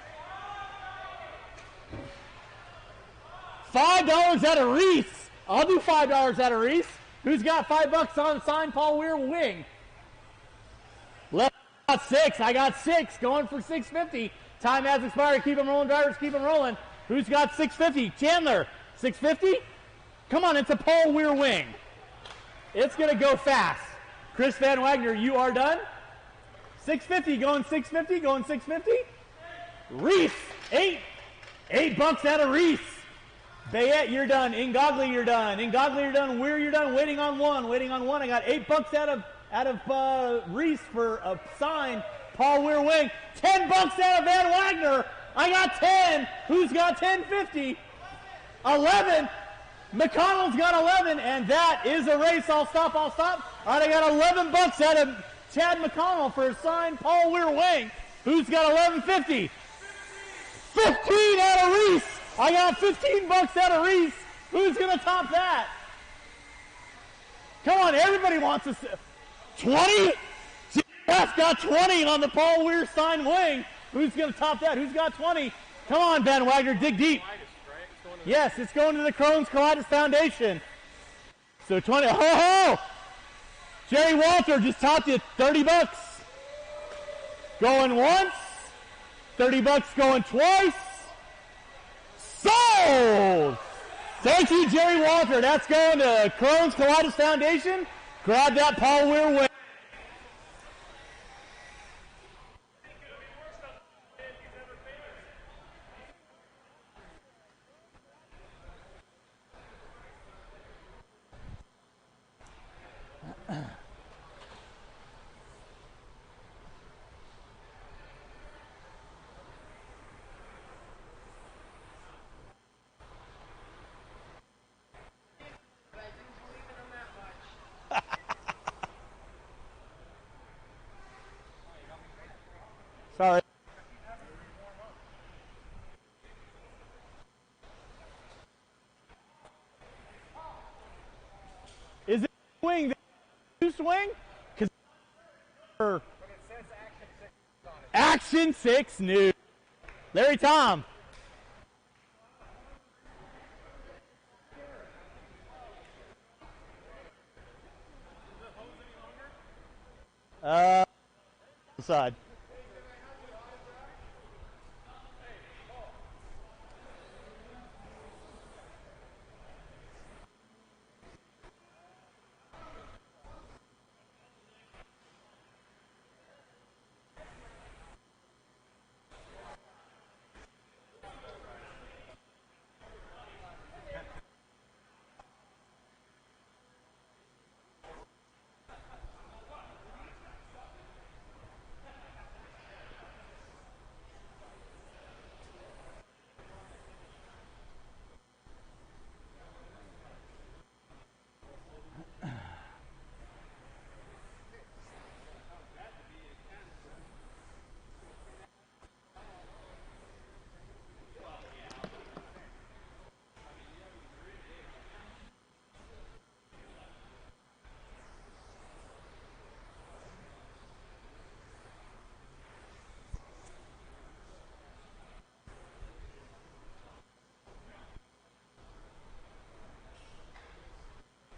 Speaker 1: $5 out of Reese. I'll do $5 out of Reese. Who's got $5 on signed Paul Weir wing? Left got 6. I got 6. Going for $6.50. Time has expired. Keep them rolling, drivers. Keep them rolling. Who's got $6.50? Chandler. $6.50? Come on, it's a Paul Weir wing. It's going to go fast. Chris Van Wagner, you are done. $6.50, going $6.50, going $6.50. Reese, $8 out of Reese. Bayette, you're done. Ngaglia, you're done. Ngaglia, you're done. Weir, you're done. Waiting on one. I got $8 out of Reese for a signed Paul Weir wing. $10 out of Van Wagner. I got 10. Who's got 10.50? 11. McConnell's got 11, and that is a race. I'll stop. All right, I got $11 out of Chad McConnell for a signed Paul Weir wing. Who's got $11.50? 15 out of Reese. I got $15 out of Reese. Who's going to top that?
Speaker 11: Come on, everybody wants to 20? Jeff got 20 on the Paul Weir signed wing. Who's going to top that? Who's got 20? Come on, Ben Wagner, dig deep. Yes, it's going to the Crohn's Colitis Foundation. So 20. Ho! Jerry Walter just topped you $30. Going once. $30 going twice. Sold! Thank you, Jerry Walter. That's going to Crohn's Colitis Foundation. Grab that Paul Weir win. Sorry. Is it swing? New swing? Because Action 6 new. Larry Tom. Side.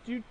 Speaker 11: Do.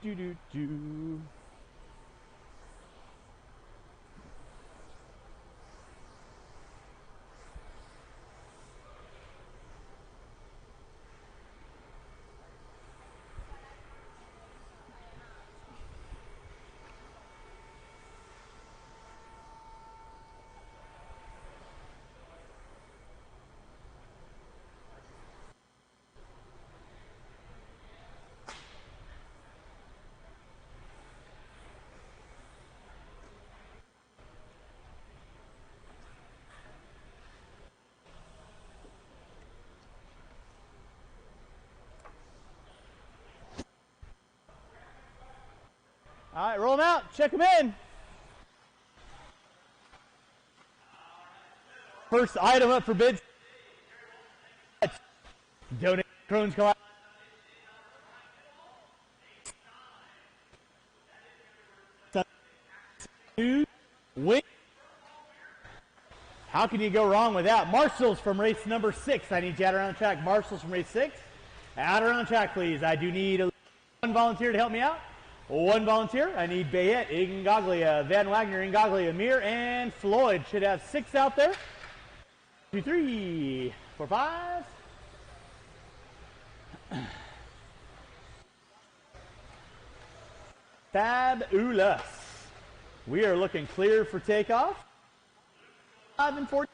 Speaker 11: All right, roll them out. Check them in. First item up for bids. Donate Crohn's Colitis. Win. How can you go wrong with that? Marshall's from race number 6. I need you out around the track. Marshall's from race 6. Out around the track, please. I do need one volunteer to help me out. One volunteer. I need Bayette, Ingaglia, Van Wagner, Ingaglia, Mir, and Floyd. Should have 6 out there. 2, 3, 4, 5. Fabulous. We are looking clear for takeoff. 5 and 4.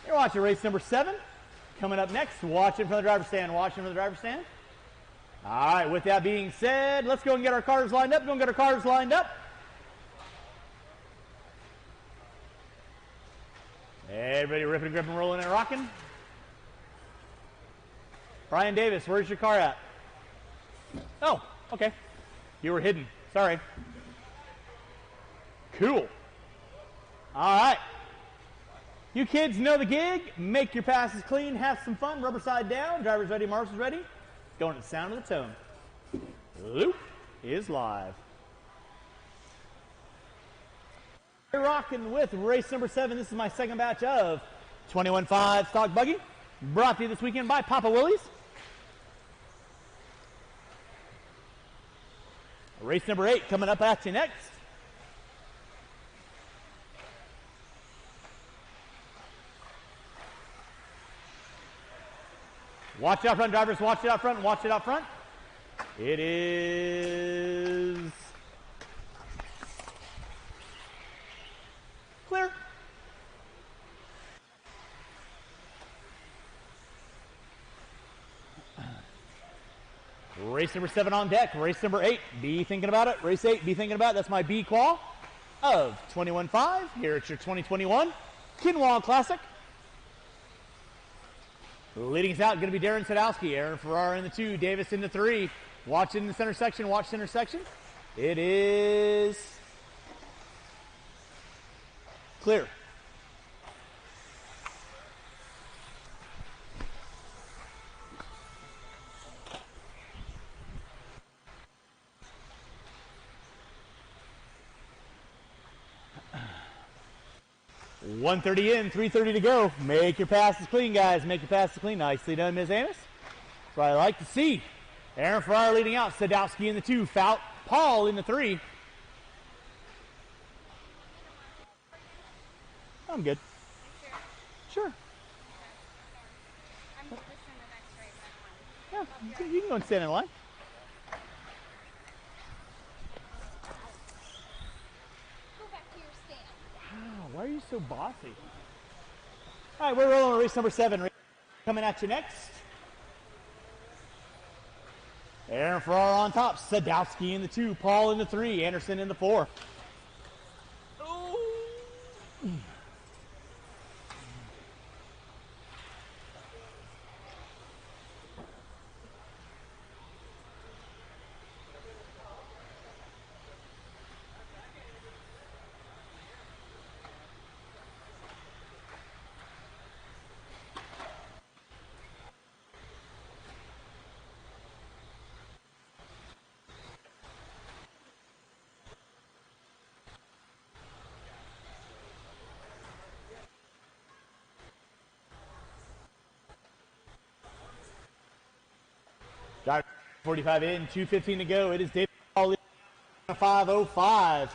Speaker 11: You're watching race number 7. Coming up next, watching from the driver's stand, watching from the driver's stand. All right, with that being said, let's go and get our cars lined up. Go and get our cars lined up. Everybody ripping and gripping, rolling and rocking. Brian Davis, where's your car at? Oh, okay. You were hidden. Sorry. Cool. All right. You kids know the gig. Make your passes clean. Have some fun. Rubber side down. Drivers ready. Marshals ready. Going to the sound of the tone. Loop is live. We're rocking with race number 7. This is my second batch of 21.5 stock buggy. Brought to you this weekend by Papa Willie's. Race number 8 coming up at you next. Watch it out front, drivers. Watch it out front. Watch it out front. It is clear. Race number 7 on deck. Race number 8. Be thinking about it. Race 8. Be thinking about it. That's my B qual of 21.5. Here at your 2021 Kinwald Klassic. Leading us out, going to be Darren Sadowski. Aaron Ferrara in the 2, Davis in the 3. Watch in the center section, watch center section. It is clear. .130 in, 3:30 to go. Make your passes clean, guys. Make your passes clean. Nicely done, Ms. Amos. That's what I like to see. Aaron Ferrara leading out. Sadowski in the 2. Paul in the 3. I'm good. Sure. Yeah, you can go and stand in line. Why are you so bossy? All right, we're rolling race number 7. Coming at you next. Aaron Ferrara on top. Sadowski in the 2. Paul in the 3. Anderson in the 4. Driver 45 in, 2:15 to go. It is David Paul 5:05.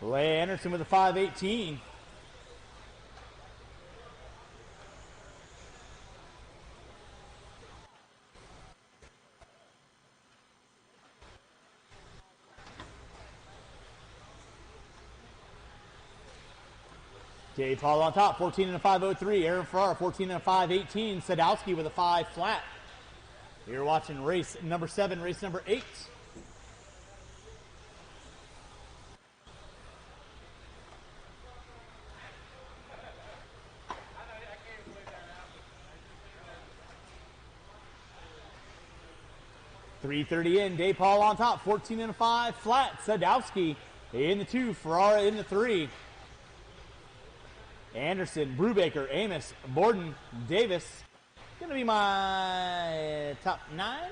Speaker 11: Leigh Anderson with a 5:18. Dave Paul on top, 14 and a 5:03. Aaron Ferrara, 14 and a 5:18. Sadowski with a 5 flat. You're watching race number 7, race number 8. .330 in, Dave Paul on top, 14 and a 5 flat. Sadowski in the 2, Ferrara in the 3. Anderson, Brubaker, Amos, Borden, Davis. Going to be my top 9.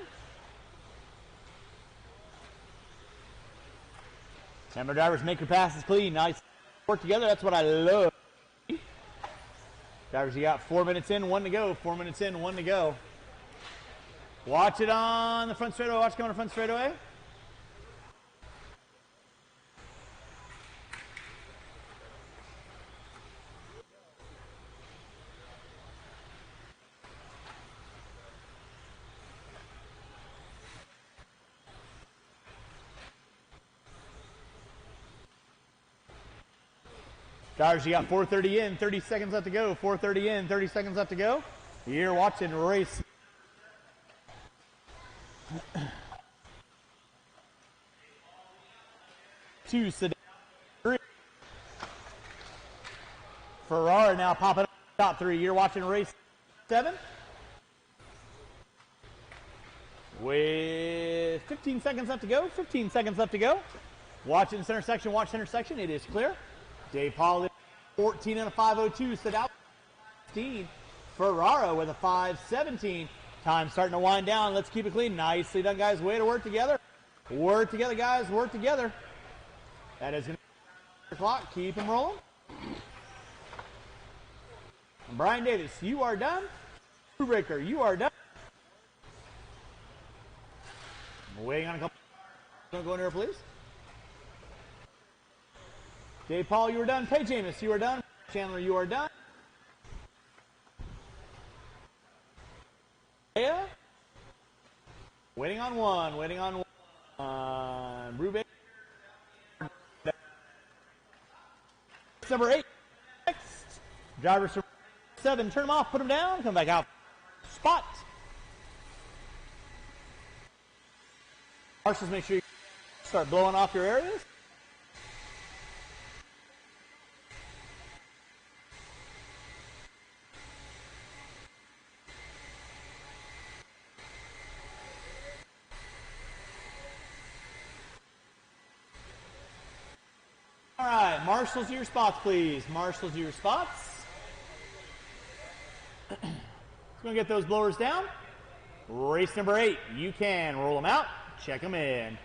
Speaker 11: Remember, drivers, make your passes clean. Nice work together. That's what I love. Drivers, you got 4 minutes in, 1 to go. 4 minutes in, 1 to go. Watch it on the front straightaway. Watch it come on the front straightaway. Drivers, you got 4:30 in, 30 seconds left to go. 4:30 in, 30 seconds left to go. You're watching race. Two, three. Ferrara now popping up top 3. You're watching race 7. With 15 seconds left to go. 15 seconds left to go. Watching center section. Watch center section. It is clear. Dave Paul, 14 and a 5:02. Stood out 15. Ferraro with a 5:17. Time starting to wind down. Let's keep it clean. Nicely done, guys. Way to work together. Work together, guys. Work together. That is going to be the clock. Keep them rolling. And Brian Davis, you are done. Breaker, you are done. I'm waiting on a couple. Don't go in here, please. Dave Paul, you are done. Paige Amos, you are done. Chandler, you are done. Yeah. Waiting on one. Waiting on one. Brubeck. Number 8. Next. Drivers from 7. Turn them off. Put them down. Come back out. Spot. Marshals, make sure you start blowing off your areas. All right, marshals to your spots, please. Marshals to your spots. Let's go get those blowers down. Race number 8. You can roll them out. Check them in.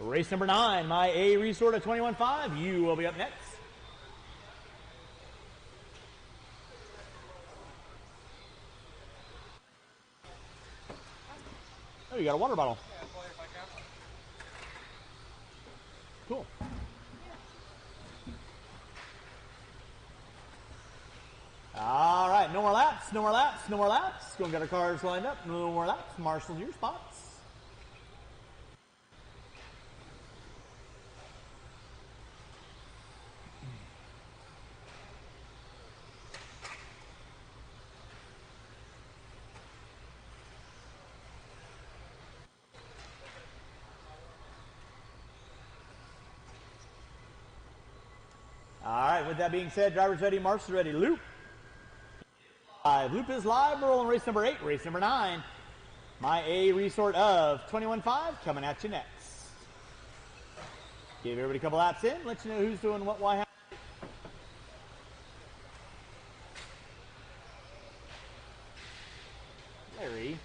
Speaker 11: Race number 9, my A resort at 21.5. You will be up next. Oh, you got a water bottle. Cool. All right, no more laps, no more laps, no more laps. Go and get our cars lined up. No more laps. Marshals, your spots. All right, with that being said, drivers ready, marshals ready. Loop. Loop is live. We're rolling race number 8, race number 9. My A resort of 21.5 coming at you next. Give everybody a couple laps in. Let you know who's doing what, why, how. Larry.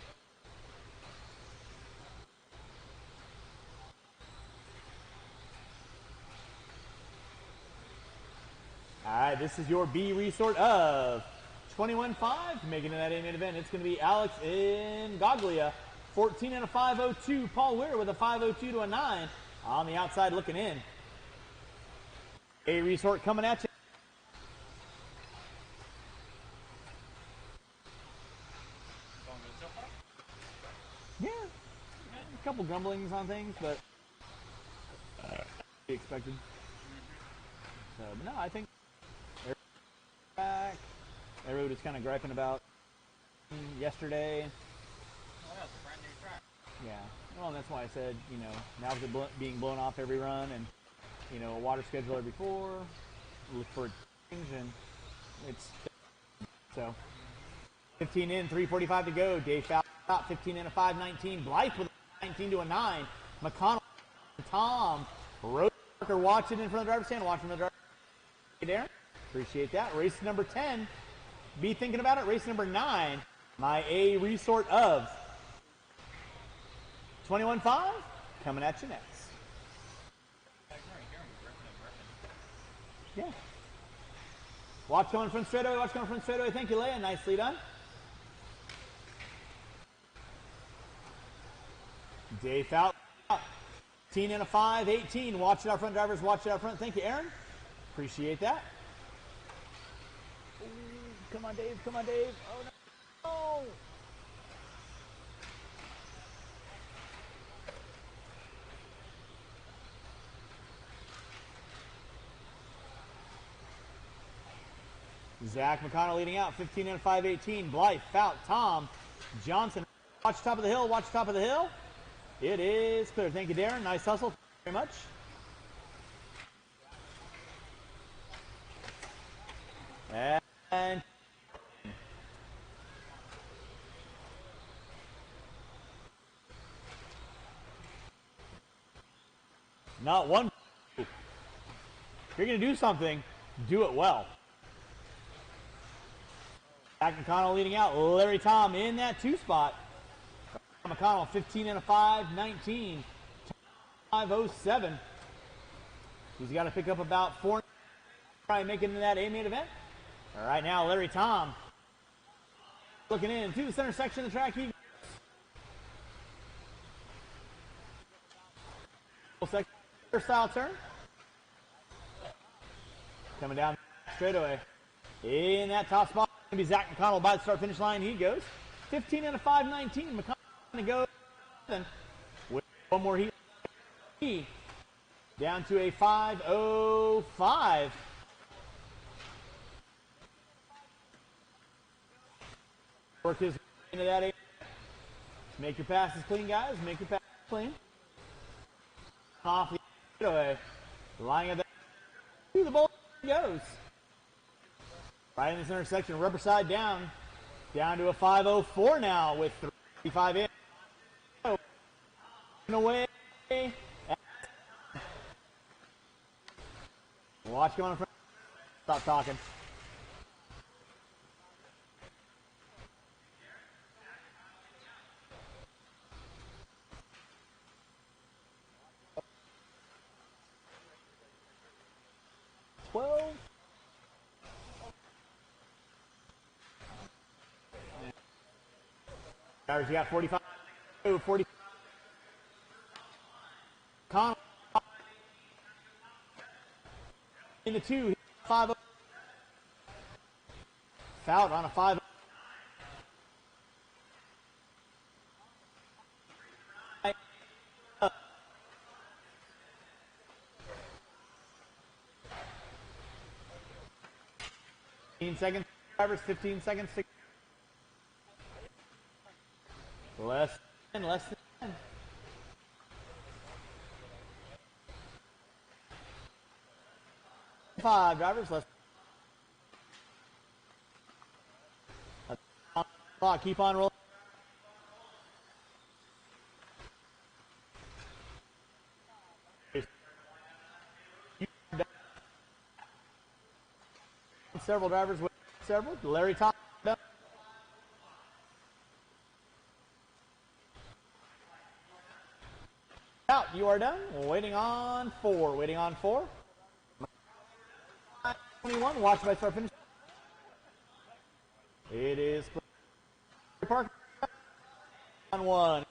Speaker 11: All right, this is your B resort of 21.5, making it that A main event. It's going to be Alex in Goglia, 14 and a 5:02. Paul Weir with a 5:02 to a 9 on the outside looking in. A resort coming at you. Yeah, a couple grumblings on things, but be expected. So, but no, I think back. Everybody was kind of griping about yesterday.
Speaker 18: Oh, yeah, it's a brand new track.
Speaker 11: Yeah. Well, and that's why I said, you know, now with it being blown off every run and, you know, a water schedule every 4, look for a change, and it's so 15 in, 3:45 to go. Dave Fowler out, 15 in a 5:19. Blythe with a 19 to a 9. McConnell, Tom, Roker watching in front of the driver's stand, watching the driver's stand. Darren, appreciate that. Race number 10. Be thinking about it. Race number 9. My A resort of 21.5 coming at you next. Yeah. Watch coming from straightaway. Watch coming from straightaway. Thank you, Leia. Nicely done. Dave Fowler. 15 and a 5:18. Watch it out front, drivers. Watch it out front. Thank you, Aaron. Appreciate that. Ooh, come on, Dave. Come on, Dave. Oh, no. Oh. Zach McConnell leading out. 15 and a 5:18. Blythe, Fout, Tom, Johnson. Watch top of the hill. Watch top of the hill. It is clear. Thank you, Darren. Nice hustle. Thank you very much. And Not one. If you're going to do something, do it well. Zach McConnell leading out. Larry Tom in that 2 spot. McConnell 15 and a 5:19. 5:07. He's got to pick up about 4. Try and make it into that A main event. All right, now Larry Tom looking in to the center section of the track. He style turn. Coming down straightaway. In that top spot, going to be Zach McConnell by the start finish line. He goes 15 and a 5:19. McConnell going to go with one more heat. Down to a 5:05. Work his way into that area. Make your passes clean, guys. Make your passes clean. Off the away. Lining up that. To the ball goes. Right in this intersection. Rubber side down. Down to a 5:04 now with 35 in. Away. Watch going in front. Stop talking. You got 45. 40. Connell in the 2. 5. Fouled on a 5. Seconds. Drivers 15 seconds. Less than 10. Five drivers less. Clock, keep on rolling. Several drivers with several. Larry Tom. Out, you are done. Waiting on 4. Waiting on 4. 21. Watch by start finish. It is Park on 1.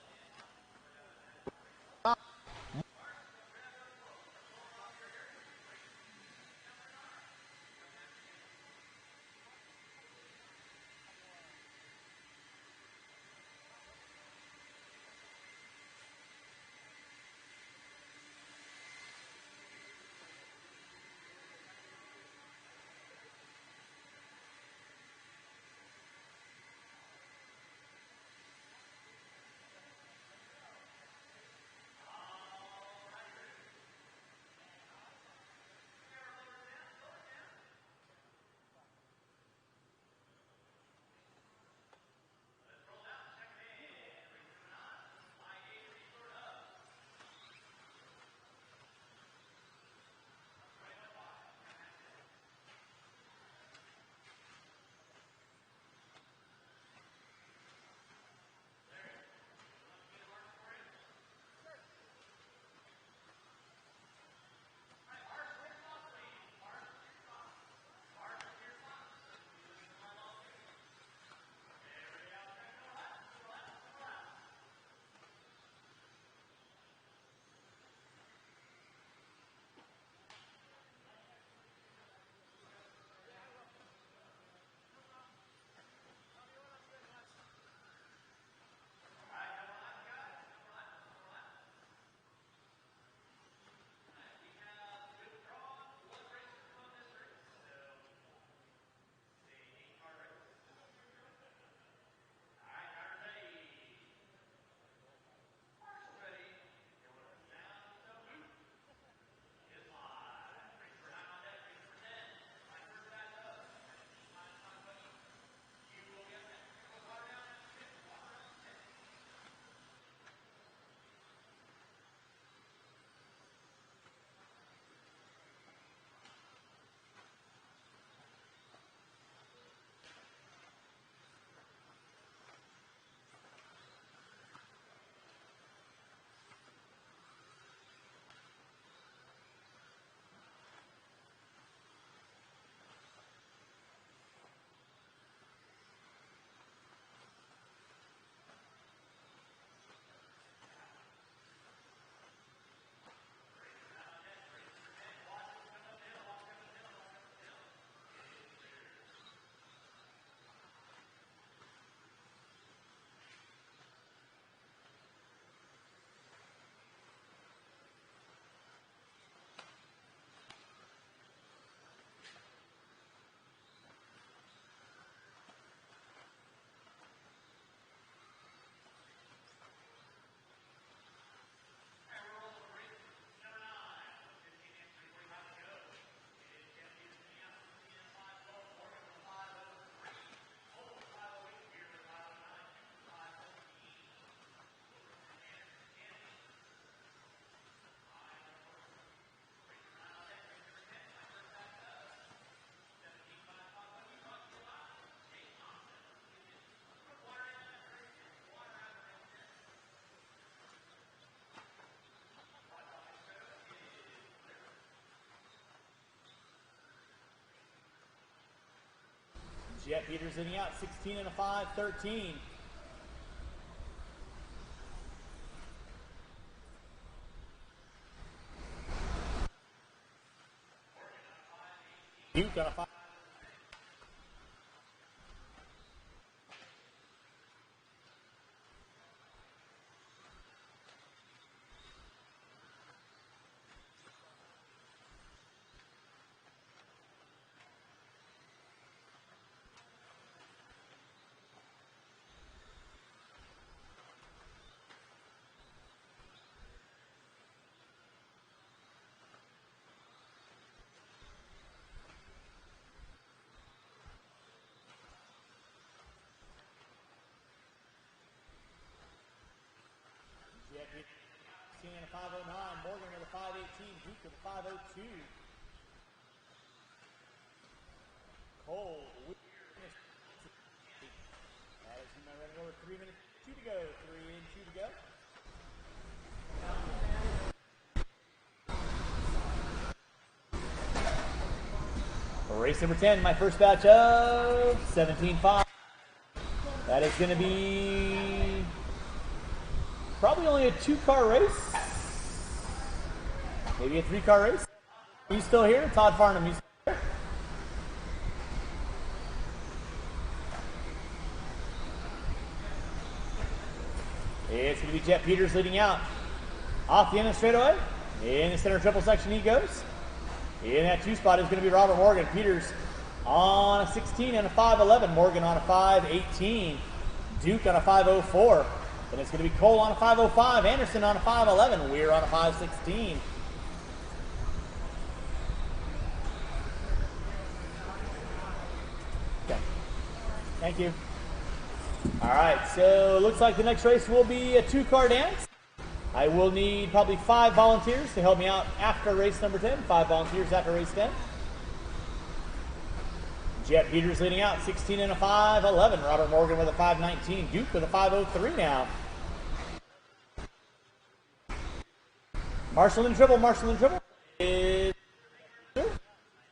Speaker 11: Jet Peters leading out 16 and a 5, 13. Duke on a 5. Jet Peters 16 and a 509. Morgan with a 518. Duke with a 502. Cole. That is running over 3 minutes. 2 to go. 3 and 2 to go. Race number 10, my first batch of 17.5. That is going to be probably only a 2-car race. Maybe a 3-car race. He's still here? Todd Farnham, he's still here. It's going to be Jet Peters leading out. Off the end of the straightaway. In the center triple section he goes. In that 2 spot is going to be Robert Morgan. Peters on a 16 and a 511. Morgan on a 518. Duke on a 504. Then it's going to be Cole on a 505. Anderson on a 511. Weir on a 516. Okay. Thank you. All right, so looks like the next race will be a 2-car dance. I will need probably 5 volunteers to help me out after race number 10. 5 volunteers after race 10. Jet Peters leading out, 16 and a 511. Robert Morgan with a 519. Duke with a 503 now. Marshall in triple. Marshall in triple is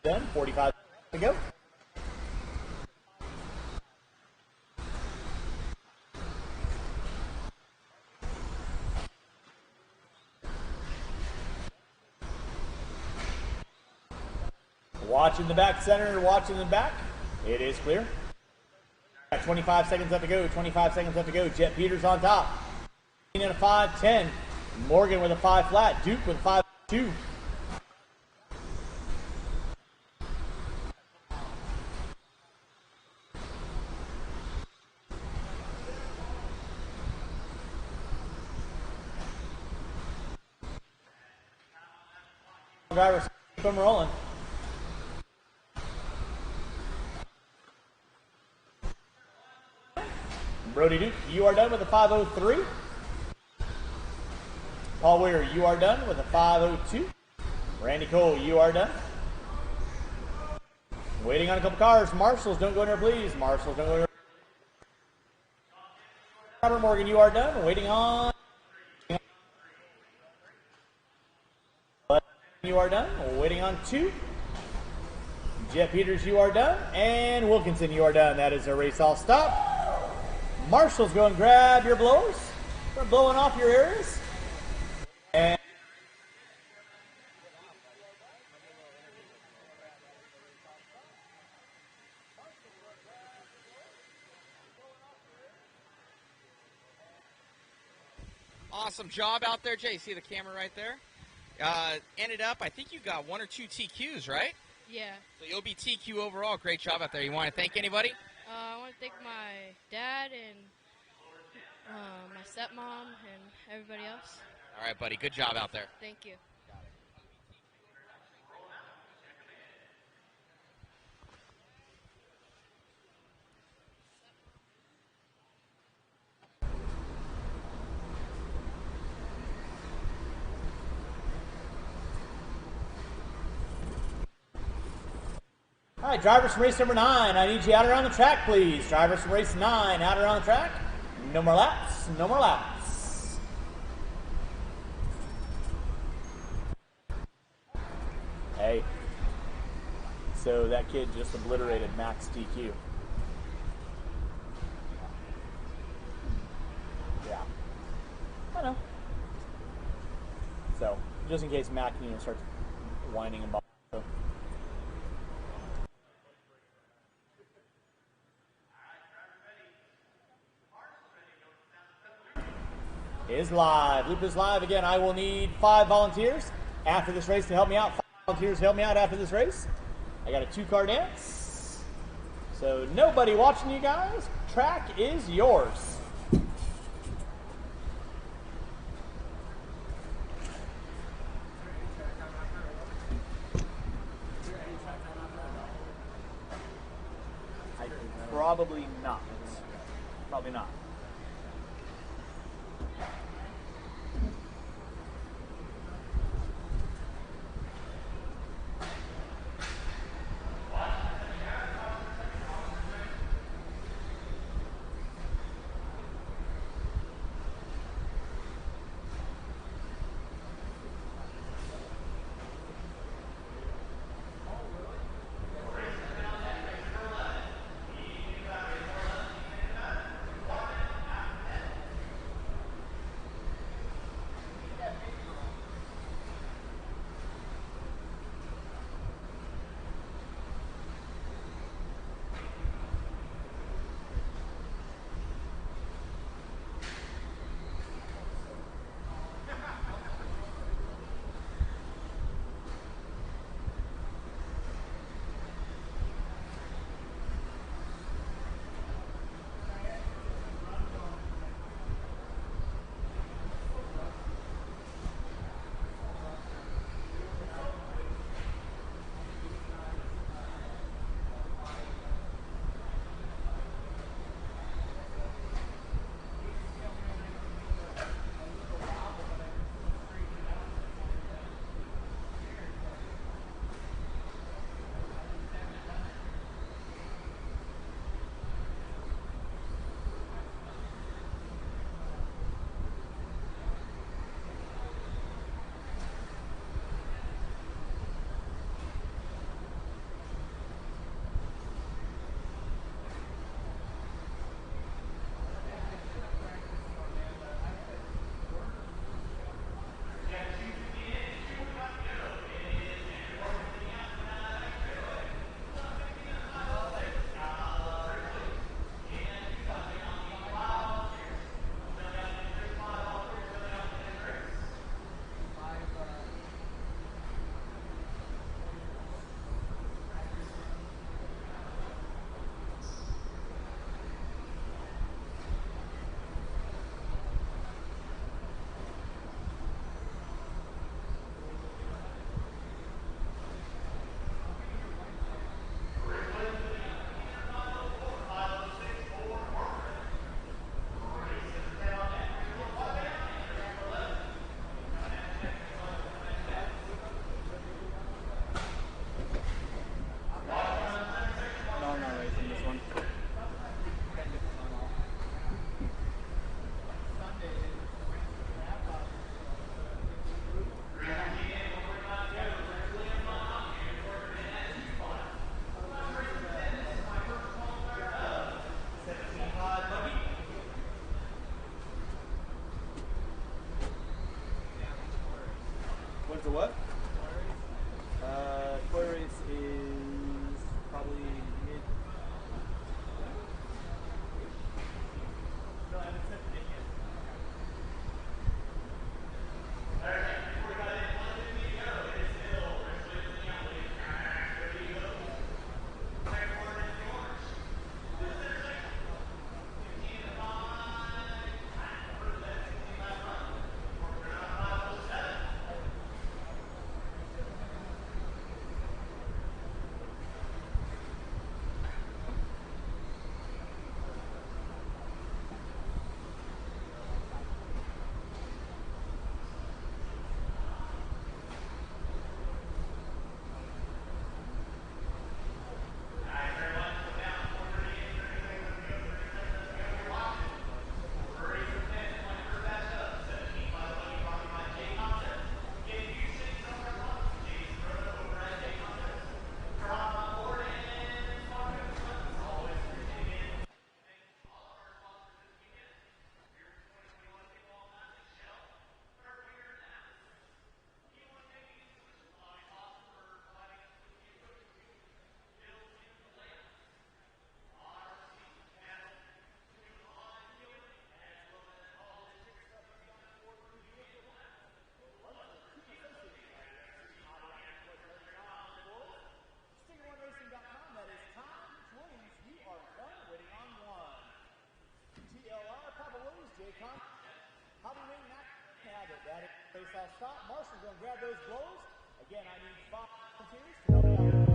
Speaker 11: done. 45 to go. Watch in the back center, watch in the back. It is clear. Got 25 seconds left to go, 25 seconds left to go. Jet Peters on top. 16 and a 5-10. Morgan with a 5 flat. Duke with a 5-2. Drivers keep them rolling. Brody Duke, you are done with a 503. Paul Weir, you are done with a 502. Randy Cole, you are done. Waiting on a couple cars. Marshals, don't go in there, please. Marshals, don't go in there. Robert Morgan, you are done. Waiting on. You are done. Waiting on 2. Jet Peters, you are done. And Wilkinson, you are done. That is a race all stop. Marshals, go and grab your blowers. Start blowing off your areas. And
Speaker 4: awesome job out there, Jay. See the camera right there? Ended up, I think you got 1 or 2 TQs, right?
Speaker 20: Yeah.
Speaker 4: So you'll be TQ overall. Great job out there. You want to thank anybody?
Speaker 20: I want to thank my dad and my stepmom and everybody else.
Speaker 4: All right, buddy. Good job out there.
Speaker 20: Thank you.
Speaker 11: all right, drivers from race number 9, I need you out around the track, please. Drivers from race 9, out around the track. No more laps, no more laps. Hey, so that kid just obliterated Max DQ.
Speaker 9: I know. So, just in case Mac, starts whining about it. Is live. Loop is live again. I will need 5 volunteers after this race to help me out. 5 volunteers to help me out after this race. I got a 2-car dance. So nobody watching you guys. Track is yours. Probably not. Probably not.
Speaker 21: The what? Toy race is probably mid. No, I haven't set the date yet.
Speaker 9: J-Con. Hobby Ring Mac have it. That is face off stop. Marshall's going to grab those blows. Again, I need 5 volunteers to help me out.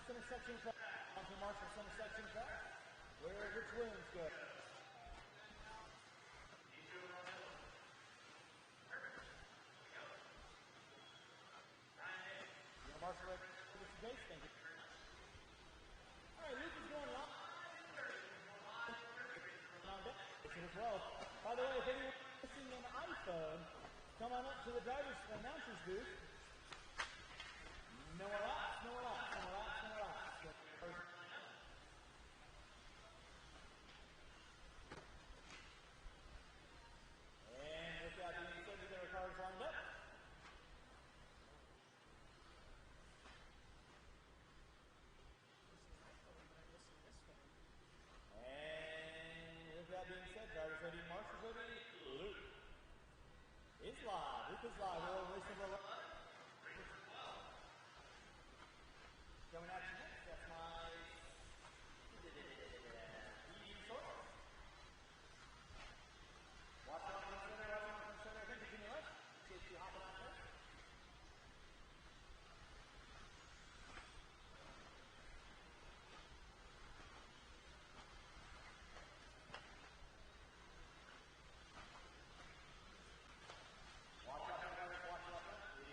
Speaker 9: center section fast. Onto Marshall center section fast. Which wins good? Marshall ready for this base, thank you. All right, Luke is going long. As well. By the way, if anyone's missing an iPhone, come on up to the driver's announcer's booth. No relax, no relax, no relax, no relax. And with that being said, there are cars lined up. And with that being said, drivers ready, marshals ready, Luke is live. Luke is live. We're over race number 11. Coming at you next, that's my EV source. Watch out for the center, watch out for the center. I think it's in your left. See if you hopping out there. Watch out for the watch out there.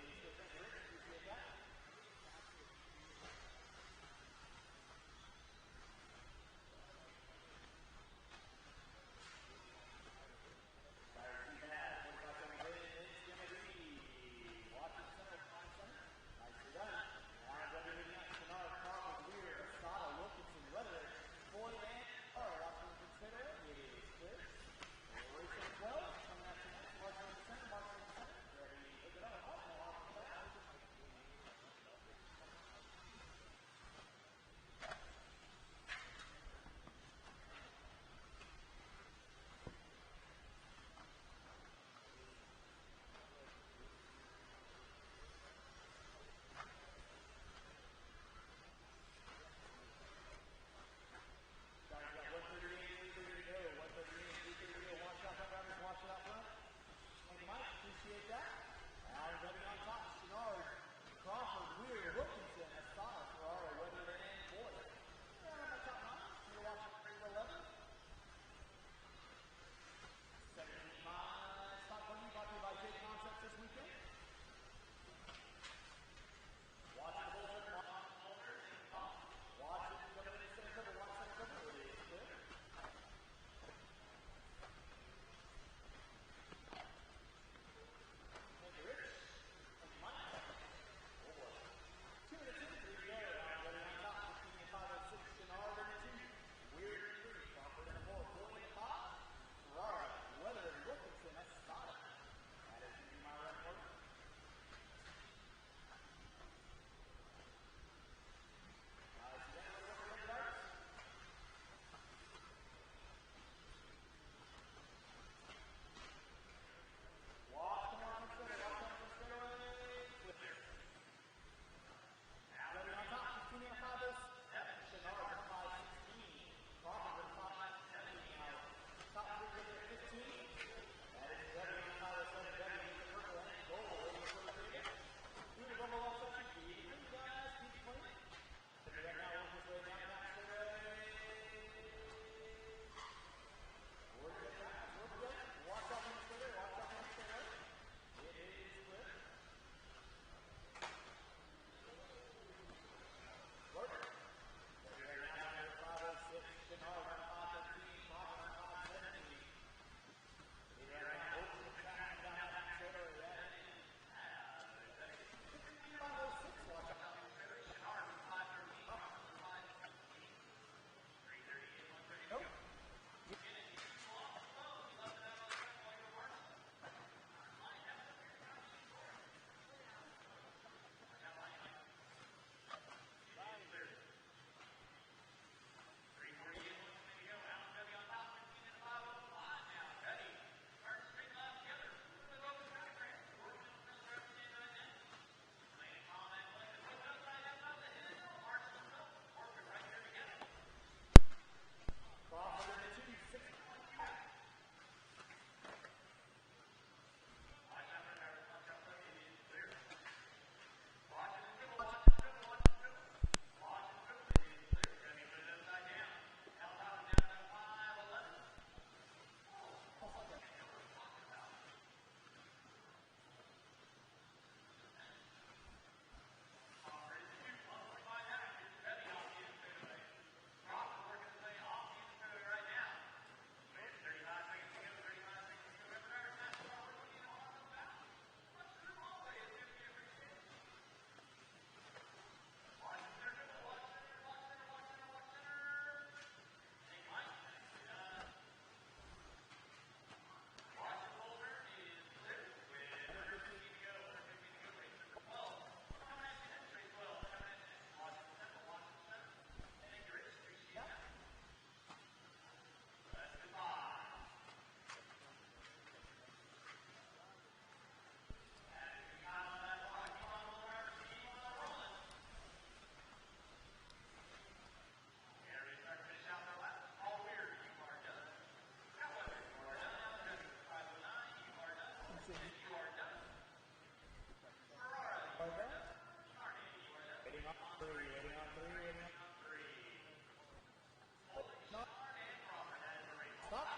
Speaker 9: Stop.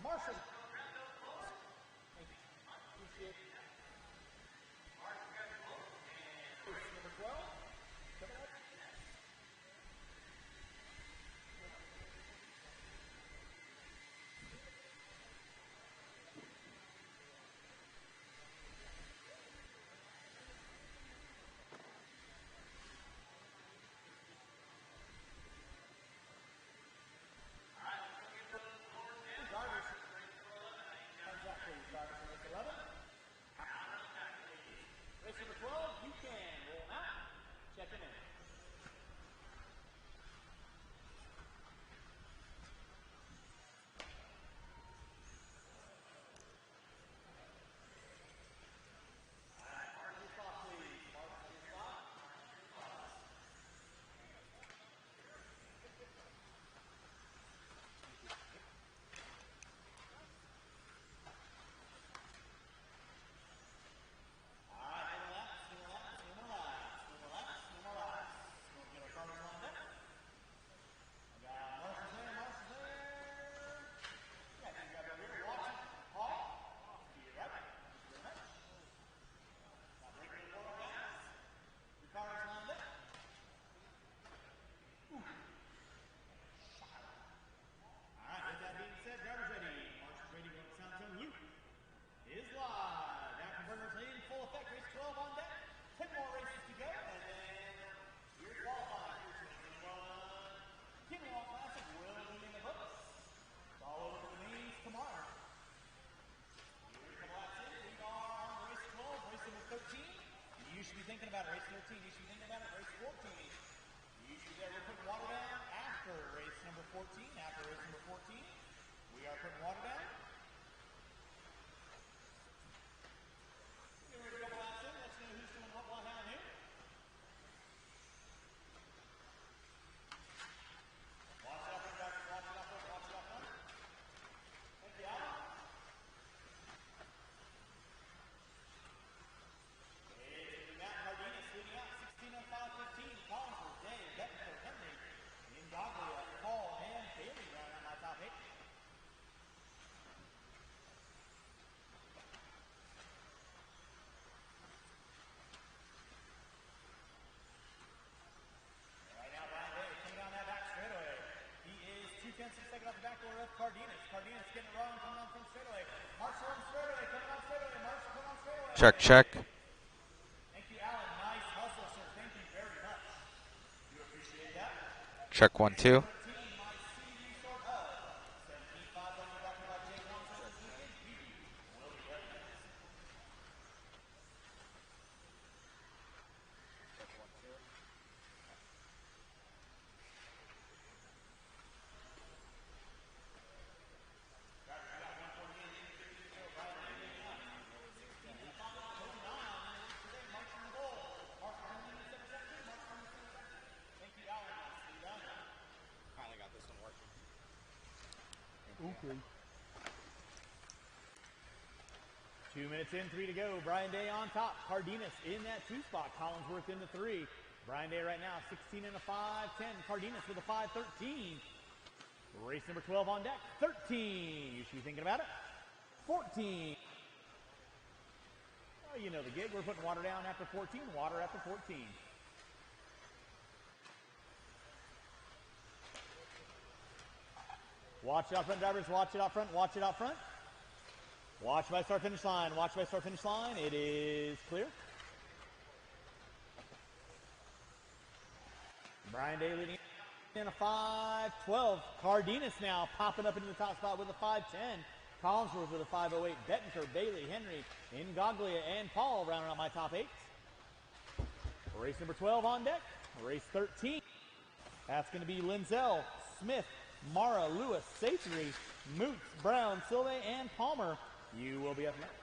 Speaker 9: Marshall. Thank you. Appreciate it. Number 12. Coming up. Race number 12, you can roll out. Check him in. Is live. Afterburners in full effect. Race 12 on deck. 10 more races to go, and then you're qualified for 2021 Kinwald Klassic will be in the books. Follow over the mains tomorrow. Here we come laps in. We are on race 12, race number 13. You should be thinking about it. Race 13. You should be thinking about it. Race 14. You should be there. We're putting water down after race number 14. After race number 14, we are putting water down. Second off the back door of Cardenas. Cardenas getting it wrong, coming on from straightaway. Marshall on straightaway, coming on straightaway. Marshall coming on straightaway.
Speaker 14: Check, check.
Speaker 9: Thank you, Alan. Nice hustle, sir. Thank you very much. Do appreciate that.
Speaker 14: Check 1, 2.
Speaker 9: Okay. 2 minutes in, 3 to go. Brian Day on top. Cardenas in that 2 spot. Collinsworth in the 3. Brian Day right now, 16 and a 5-10. Cardenas with a 5-13. Race number 12 on deck. 13. You should be thinking about it. 14. Well, you know the gig. We're putting water down after 14. Water after 14. Watch it out front, drivers. Watch it out front. Watch it out front. Watch by start finish line. Watch by start finish line. It is clear. Brian Day leading in a 5-12. Cardenas now popping up into the top spot with a 5-10. Collinsworth with a 5-08. Bettenker, Bailey, Henry, Ingoglia, and Paul rounding out my top 8. Race number 12 on deck. Race 13. That's going to be Lindsell, Smith, Mara, Lewis, Sathery, Moots, Brown, Silve, and Palmer. You will be up next.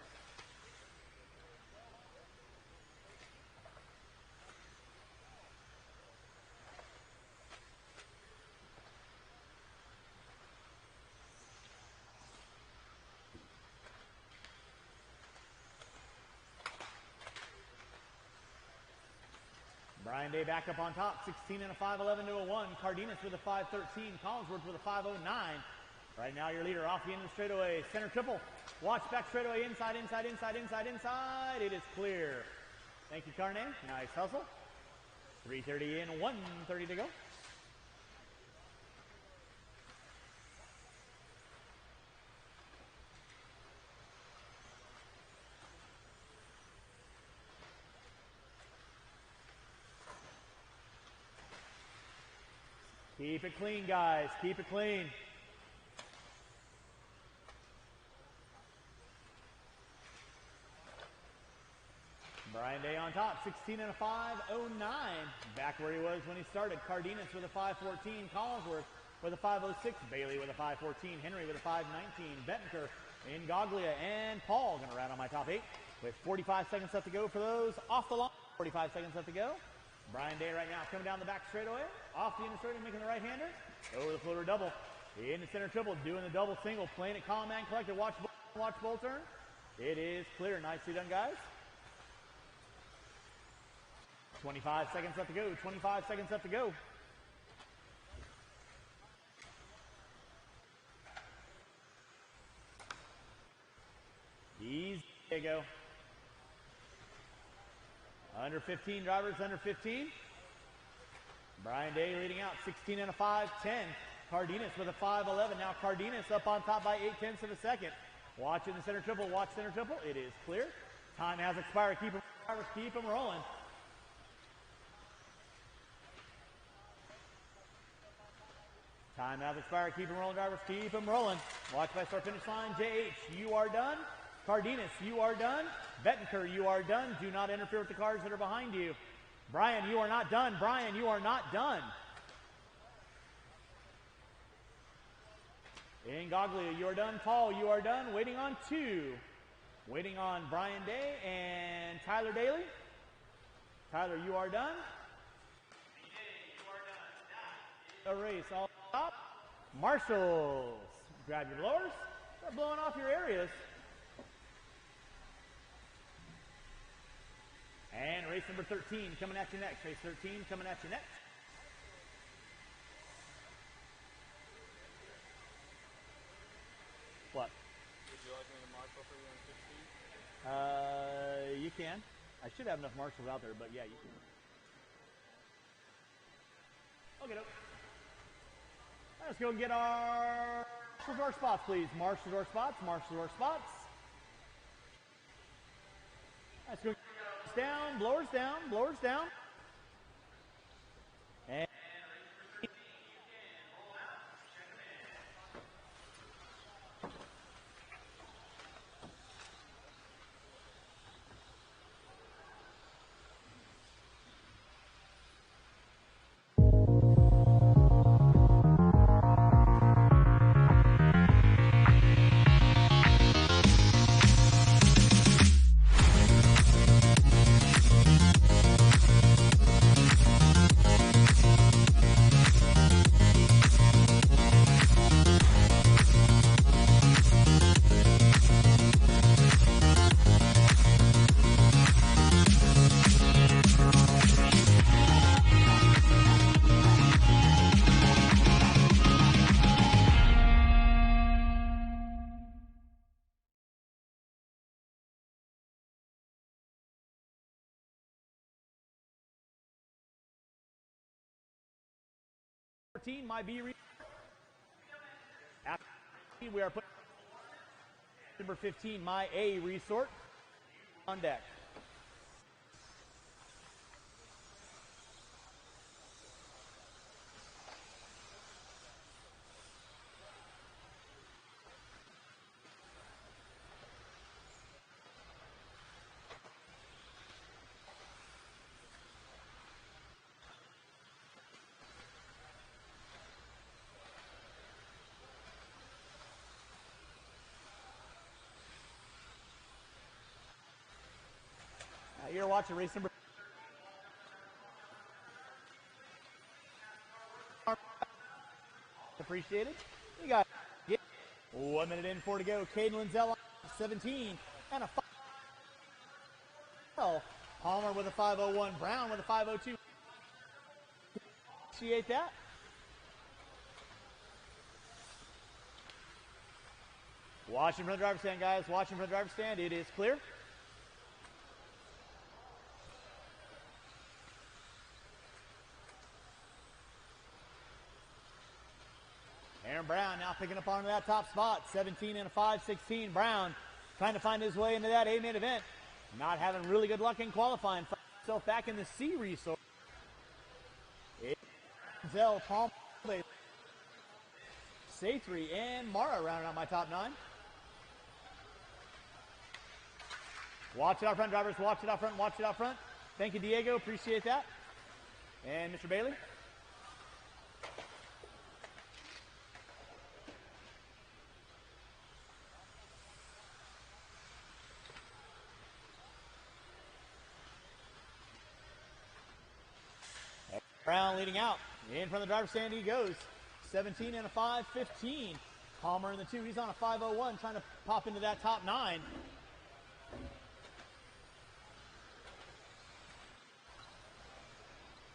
Speaker 9: Brian Day back up on top, 16 and a 5.11 to a 1. Cardenas with a 5.13. Collinsworth with a 5.09. Right now your leader off the end of the straightaway. Center triple. Watch back straightaway. Inside, inside, inside, inside, inside. It is clear. Thank you, Carney. Nice hustle. 3:30 in, 1:30 to go. Keep it clean, guys. Keep it clean. Brian Day on top, 16 and a 5.09. Back where he was when he started. Cardenas with a 5.14. Collinsworth with a 5.06. Bailey with a 5.14. Henry with a 5.19. Bettenker, Ingoglia, and Paul going to round on my top 8 with 45 seconds left to go for those off the line. 45 seconds left to go. Brian Day right now coming down the back straightaway. Off the end of the straightaway, making the right-hander. Over the floater double. In the center triple, doing the double single. Playing it calm and collected. Watch bull turn. It is clear. Nicely done, guys. 25 seconds left to go. 25 seconds left to go. Easy. There you go. Under 15 drivers, under 15. Brian Day leading out, 16 and a 5.10. Cardenas with a 5.11. Now Cardenas up on top by 0.8 of a second. Watching the center triple. Watch center triple. It is clear. Time has expired. Keep them, drivers, keep them rolling. Time has expired. Keep them rolling, drivers. Keep them rolling. Watch by start finish line. JH, you are done. Cardenas, you are done. Bettenker, you are done. Do not interfere with the cars that are behind you. Brian, you are not done. Brian, you are not done. Ingoglia, you are done. Paul, you are done. Waiting on 2. Waiting on Brian Day and Tyler Daly. Tyler, you are done. A race all top. Marshals, grab your blowers. Start blowing off your areas. And race number 13 coming at you next. Race 13 coming at you next. What?
Speaker 18: Would you like me to marshal for you on 16?
Speaker 9: You can. I should have enough marshals out there, but yeah, you can. Okay, let's go and get our marshal door spots, please. Marshal door spots, marshal door spots. Let's go. Down, blowers down, blowers down. And my B resort. After we are putting number 15, my A resort on deck. You're watching race number. Appreciate it. You got 1 minute in, 4 to go. Caden Lindsell 17 and a 5. Palmer with a 5.01. Brown with a 5.02.
Speaker 11: Appreciate that. Watching from the driver's stand, guys. Watching from the driver's stand. It is clear. Aaron Brown now picking up onto that top spot. 17 and a 5-16. Brown trying to find his way into that A-main event. Not having really good luck in qualifying. Finds himself back in the C resource. Zell, Palm, Satry, and Mara rounding out my top 9. Watch it out front, drivers. Watch it out front. Watch it out front. Thank you, Diego. Appreciate that. And Mr. Bailey. Brown leading out. In front of the driver's stand he goes. 17 and a 5-15. Palmer in the 2. He's on a 5:01 trying to pop into that top 9.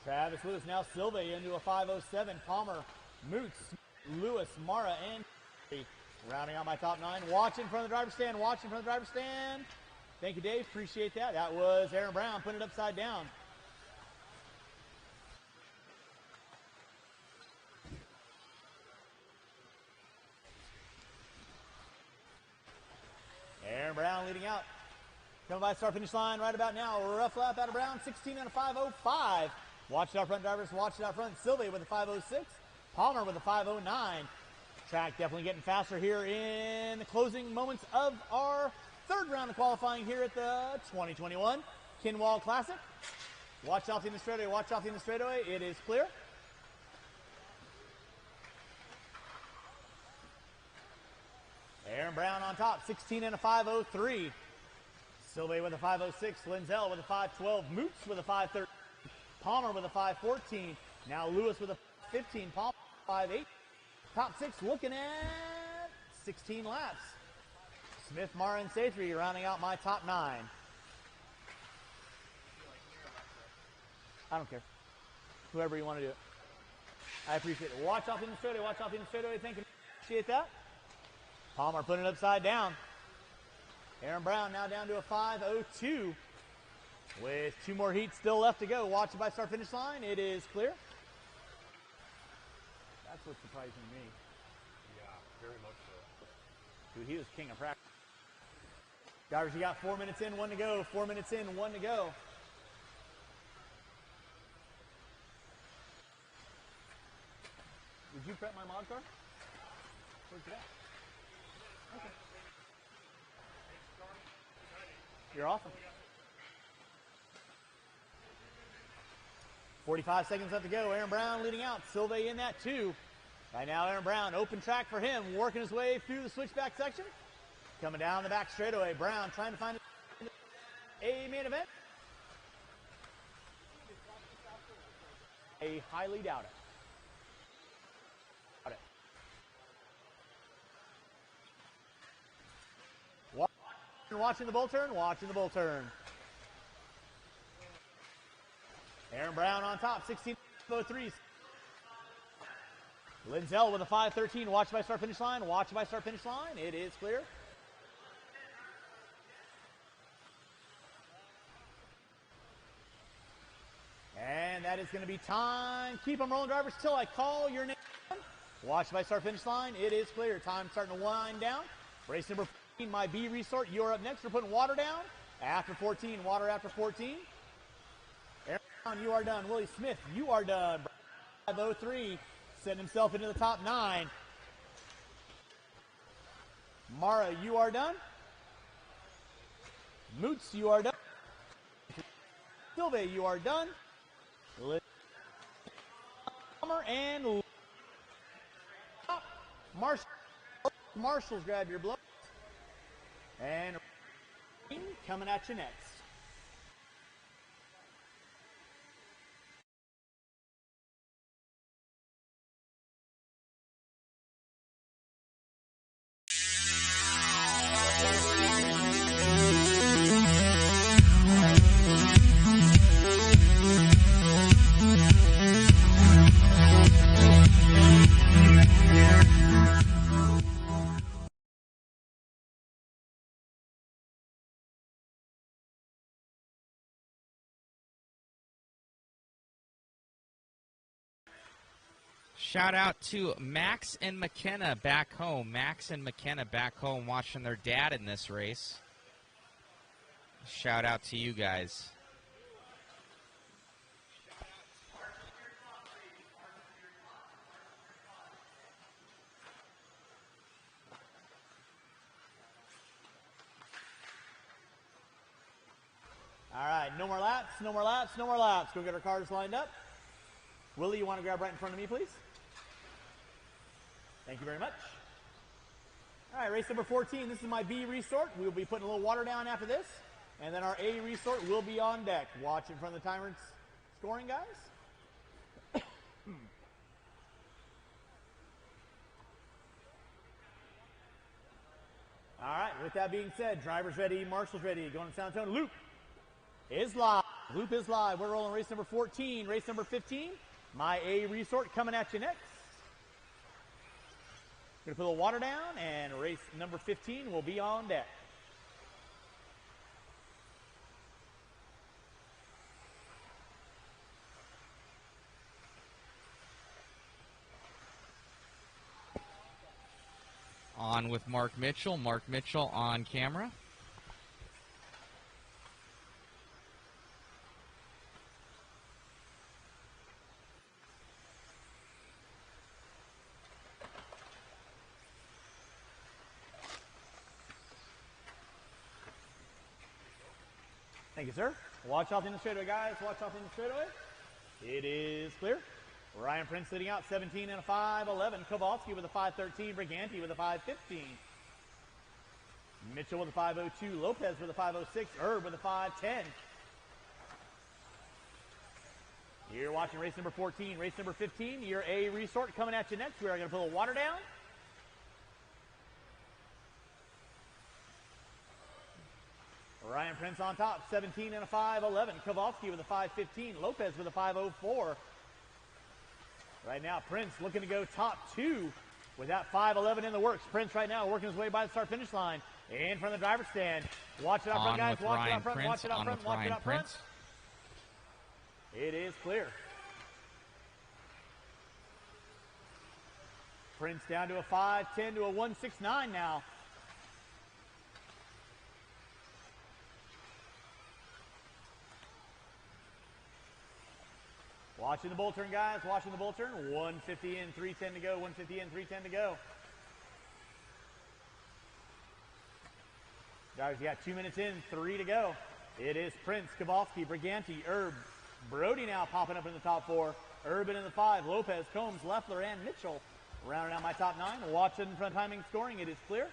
Speaker 11: Travis Lewis now Silva into a 5:07. Palmer, Moots, Lewis, Mara, and rounding out my top 9. Watch in front of the driver's stand. Watch in front of the driver's stand. Thank you, Dave. Appreciate that. That was Aaron Brown putting it upside down. Aaron Brown leading out. Coming by the start finish line right about now. Rough lap out of Brown. 16 and a 5:05. Watch it out front, drivers. Watch it out front. Sylvia with a 5:06. Palmer with a 5:09. Track definitely getting faster here in the closing moments of our third round of qualifying here at the 2021 Kinwald Klassic. Watch out in the straightaway. Watch out in the straightaway. It is clear. Aaron Brown on top. 16 and a 5:03. Sylvia with a 5:06. Linzel with a 5:12. Moots with a 5:13. Palmer with a 5:14. Now Lewis with a 15. Palmer 5:8. Top 6 looking at 16 laps. Smith, Mara, and Satry rounding out my top 9. I don't care. Whoever you want to do it. I appreciate it. Watch off in the straightaway. Watch off in the straightaway. Thank you. Appreciate that. Palmer putting it upside down. Aaron Brown now down to a 5:02. With 2 more heats still left to go. Watch it by start finish line. It is clear. That's what's surprising me.
Speaker 19: Yeah, very much so.
Speaker 11: Dude, he was king of practice. Drivers, you got 4 minutes in, 1 to go. 4 minutes in, 1 to go. Did you prep my mod car? Where's it at? Okay. You're awesome. 45 seconds left to go. Aaron Brown leading out. Silva in that 2. Right now, Aaron Brown, open track for him, working his way through the switchback section. Coming down the back straightaway. Brown trying to find a main event. I highly doubt it. Watching the bull turn, watching the bull turn. Aaron Brown on top, 16:03. Linzel with a 5:13. Watch by start finish line. Watch by start finish line. It is clear. And that is going to be time. Keep them rolling, drivers, till I call your name. Watch by start finish line. It is clear. Time starting to wind down. Race number 14, my B resort. You're up next. We're putting water down. After 14, water after 14. Aaron Brown, you are done. Willie Smith, you are done. 5:03, setting himself into the top 9. Mara, you are done. Moots, you are done. Silva, you are done. And Marshall's grab your blow. And coming at you next.
Speaker 4: Shout out to Max and McKenna back home. Max and McKenna back home watching their dad in this race. Shout out to you guys.
Speaker 11: All right, no more laps, no more laps, no more laps. Go get our cars lined up. Willie, you want to grab right in front of me, please? Thank you very much. All right, race number 14. This is my B resort. We'll be putting a little water down after this. And then our A resort will be on deck. Watch in front of the timer scoring, guys. All right, with that being said, drivers ready, marshals ready. Going to San Antonio. Loop is live. Loop is live. We're rolling race number 14. Race number 15, my A resort coming at you next. Going to put a little water down, and race number 15 will be on deck.
Speaker 4: On with Mark Mitchell. Mark Mitchell on camera.
Speaker 11: Thank you, sir. Watch off in the straightaway, guys. Watch off in the straightaway. It is clear. Ryan Prince sitting out 17 and a 5.11. Kowalski with a 5.13. Briganti with a 5.15. Mitchell with a 5.02. Lopez with a 5.06. Erb with a 5.10. You're watching race number 14. Race number 15, your A resort coming at you next. We are going to put a little water down. Ryan Prince on top, 17 and a 5.11. Kowalski with a 5.15. Lopez with a 5.04. Right now, Prince looking to go top two with that 5.11 in the works. Prince right now working his way by the start-finish line in front of the driver's stand. Watch it up front, guys. Watch it up front. Watch it up front. Watch it up front. It is clear. Prince down to a 5.10 to a 1.69 now. Watching the bull turn, guys. Watching the bull turn. 150 in, 310 to go. 150 in, 310 to go. Guys, you got 2 minutes in, 3 to go. It is Prince, Kowalski, Briganti, Erb, Brody now popping up in the top four. Urban in the 5. Lopez, Combs, Leffler, and Mitchell rounding out my top 9. Watching front timing scoring. It is clear.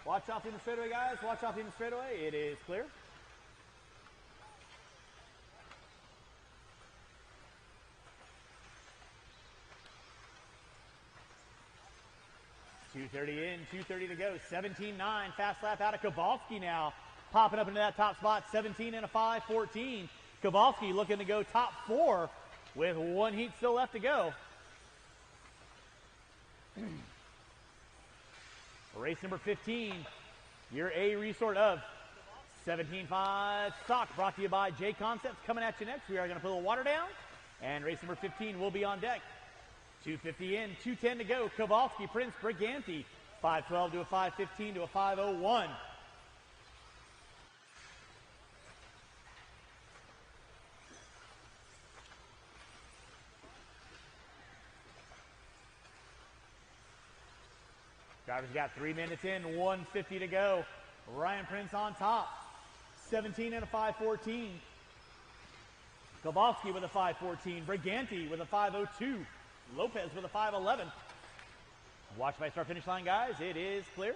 Speaker 11: Watch off in the straightaway, guys. Watch off in the straightaway. It is clear. .230 in, 2:30 to go, 17.9, fast lap out of Kowalski now, popping up into that top spot, 17 and a 5.14. Kowalski looking to go top 4 with 1 heat still left to go. Race number 15, your A resort of 17.5 stock, brought to you by J Concepts. Coming at you next, we are going to put a little water down, and race number 15 will be on deck. 2:50 in, 2:10 to go. Kowalski, Prince, Briganti, 5.12 to a 5.15 to a 5.01. Drivers got 3 minutes in, 1:50 to go. Ryan Prince on top, 17 and a 5.14. Kowalski with a 5.14. Briganti with a 5.02. Lopez with a 5.11. Watch by start finish line, guys. It is clear.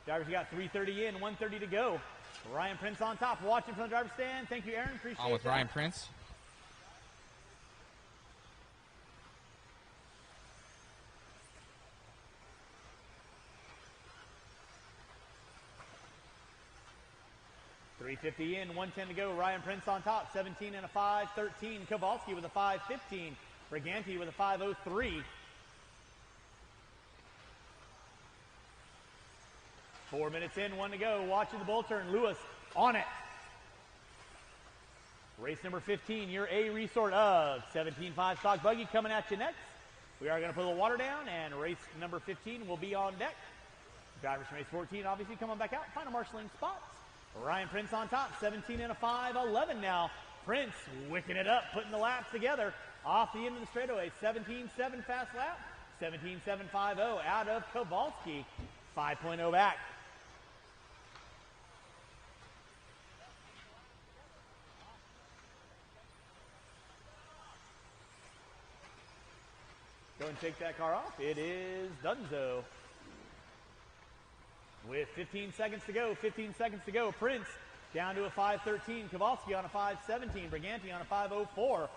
Speaker 11: Drivers, you got 3:30 in, 1:30 to go. Ryan Prince on top, watching from the driver's stand. Thank you, Aaron. Appreciate it.
Speaker 4: On with Ryan Prince.
Speaker 11: .350 in, 1:10 to go. Ryan Prince on top, 17 and a 5.13. Kowalski with a 5.15. Briganti with a 5.03. 4 minutes in, 1 to go. Watching the bull turn. Lewis on it. Race number 15, your A resort of 17.5 stock buggy coming at you next. We are going to put the water down, and race number 15 will be on deck. Drivers from race 14 obviously coming back out. Final marshalling spots. Ryan Prince on top, 17 and a 5-11 now. Prince wicking it up, putting the laps together off the end of the straightaway. 17.7 fast lap, 17.750 out of Kowalski. 5.0 back. Go and take that car off. It is Dunzo. With 15 seconds to go, 15 seconds to go. Prince down to a 5.13. Kowalski on a 5.17. Briganti on a 5.04.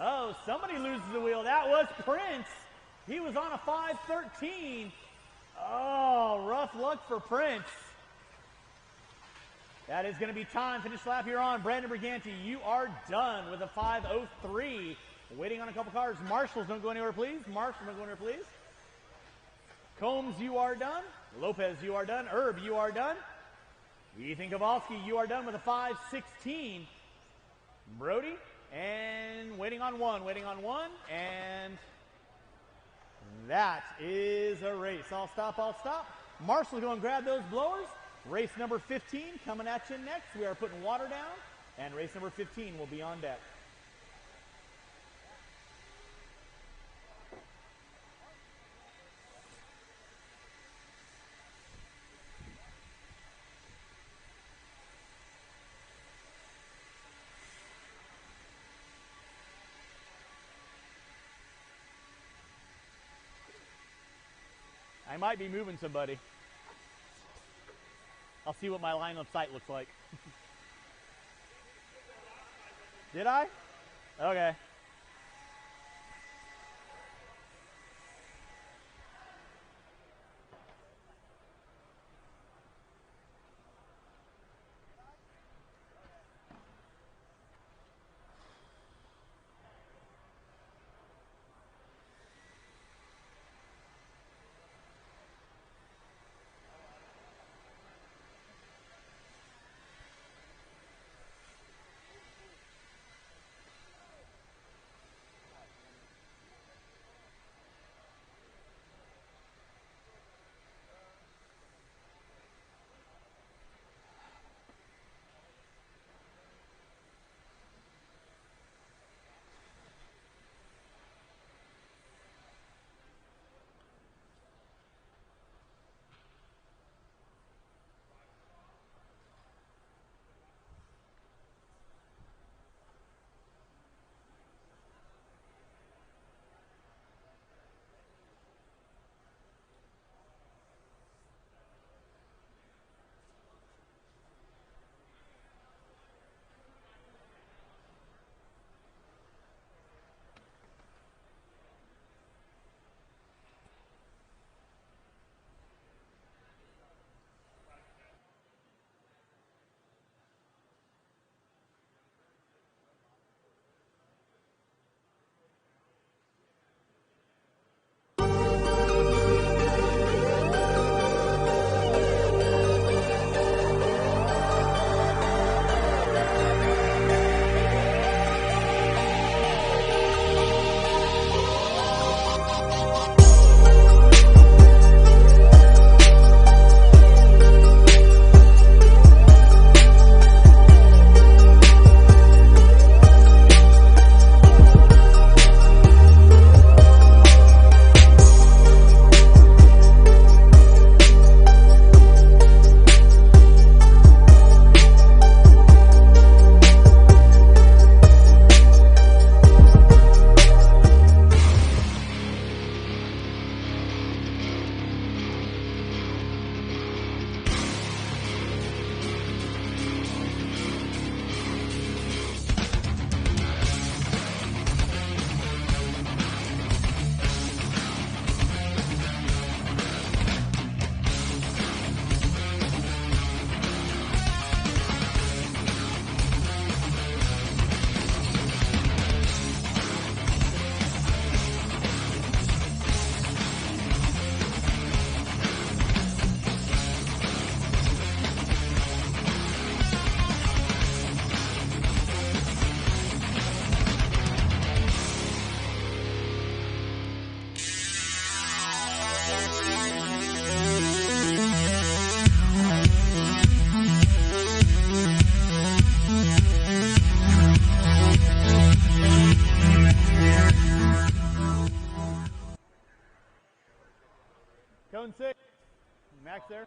Speaker 11: Oh, somebody loses the wheel. That was Prince. He was on a 5.13. Oh, rough luck for Prince. That is going to be time. Finish lap here on. Brandon Briganti, you are done with a 5.03. Waiting on a couple cars. Marshals, don't go anywhere, please. Marshals, don't go anywhere, please. Combs, you are done. Lopez, you are done. Herb, you are done. Ethan Kowalski, you are done with a 5.16. Brody, and waiting on one, and that is a race. I'll stop. Marshall, go and grab those blowers. Race number 15 coming at you next. We are putting water down, and race number 15 will be on deck. I might be moving somebody. I'll see what my line of sight looks like. Did I? Okay. Cone 6. Max there.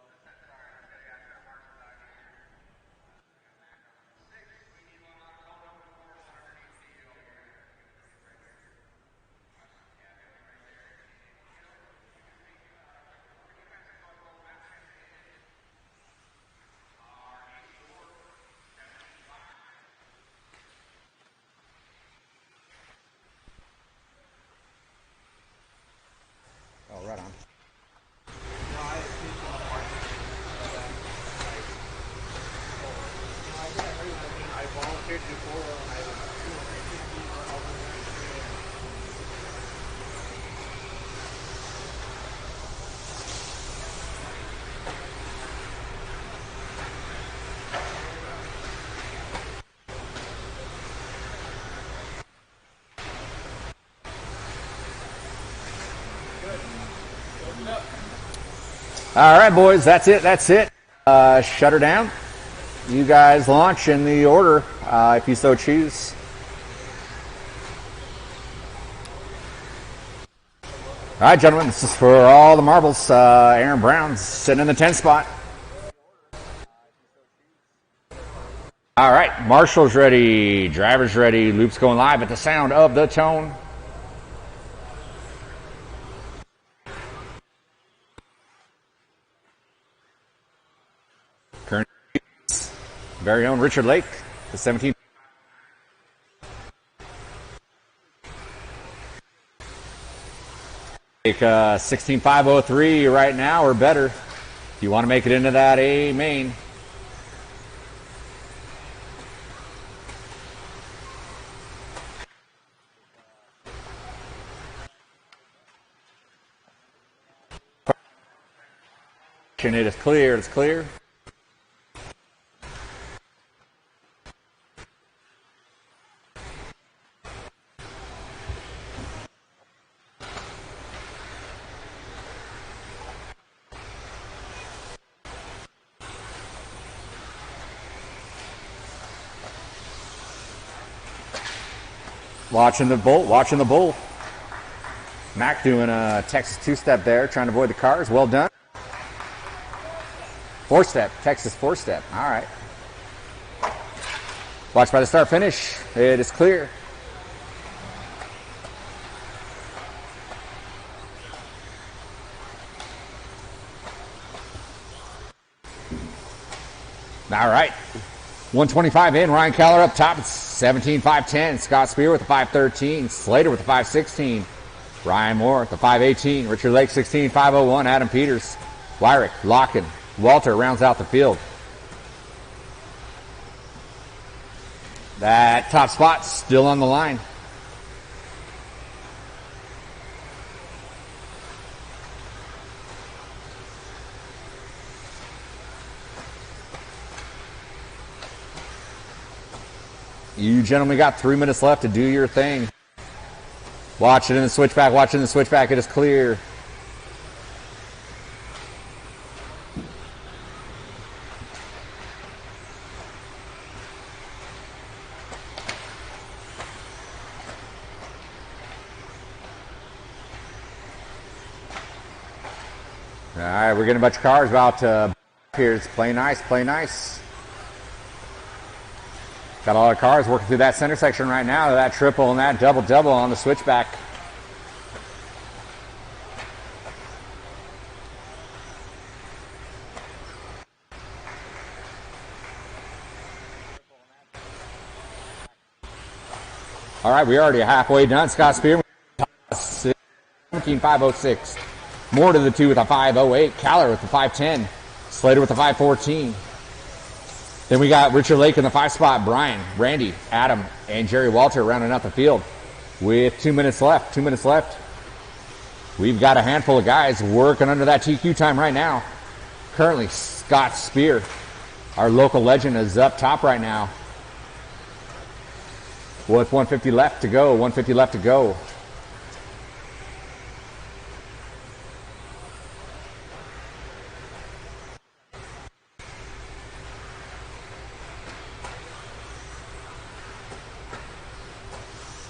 Speaker 5: Oh, right on.
Speaker 21: I volunteered before when I was 250.
Speaker 5: All right, boys, that's it. That's it. Shut her down. You guys launch in the order, if you so choose. All right, gentlemen, this is for all the marbles. Aaron Brown's sitting in the 10 spot. All right, Marshall's ready, driver's ready, loop's going live at the sound of the tone. Current very own Richard Lake, the 17. Take 16.503 right now or better if you want to make it into that A main. It is clear, it's clear. Watching the bull, watching the bull. Mac doing a Texas two-step there, trying to avoid the cars. Well done. Four-step, Texas four-step. All right. Watch by the start finish. It is clear. All right. 125 in. Ryan Keller up top. It's 17.510. Scott Spear with the 513. Slater with the 516. Ryan Moore with the 518. Richard Lake 16.501. Adam Peters. Wyrick, Locken, Walter rounds out the field. That top spot still on the line. You gentlemen got 3 minutes left to do your thing. Watch it in the switchback. Watch it in the switchback. It is clear. All right, we're getting a bunch of cars about here. Play nice, play nice. Got a lot of cars working through that center section right now. That triple and that double on the switchback. All right, we're already halfway done. Scott Spear, 17.506. More to the two with a 508. Caller with the 510. Slater with the 514. Then we got Richard Lake in the 5 spot. Brian, Randy, Adam, and Jerry Walter rounding out the field with 2 minutes left. 2 minutes left. We've got a handful of guys working under that TQ time right now. Currently, Scott Spear, our local legend, is up top right now. With 150 left to go. 150 left to go.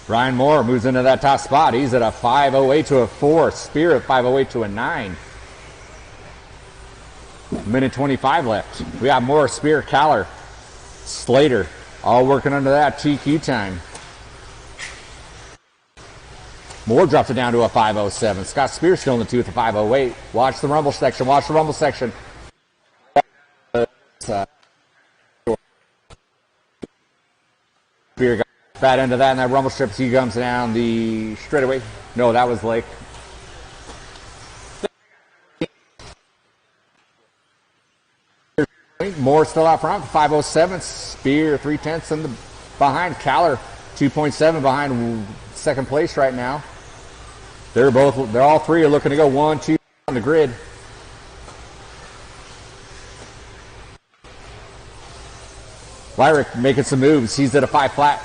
Speaker 5: Ryan Moore moves into that top spot. He's at a 508 to a 4. Spear at 508 to a 9. Minute 25 left. We got Moore, Spear, Caller, Slater, all working under that TQ time. Moore drops it down to a 5:07. Scott Spear still in the 2 with a 5:08. Watch the rumble section. Watch the rumble section. Spear got fat end of that, and that rumble strip. He comes down the straightaway. No, that was Lake. Moore still out front, 5:07. Spear 3/10 in the behind. Caller 2.7 behind second place right now. They're all three are looking to go 1, 2 on the grid. Lyric making some moves. He's at a 5 flat.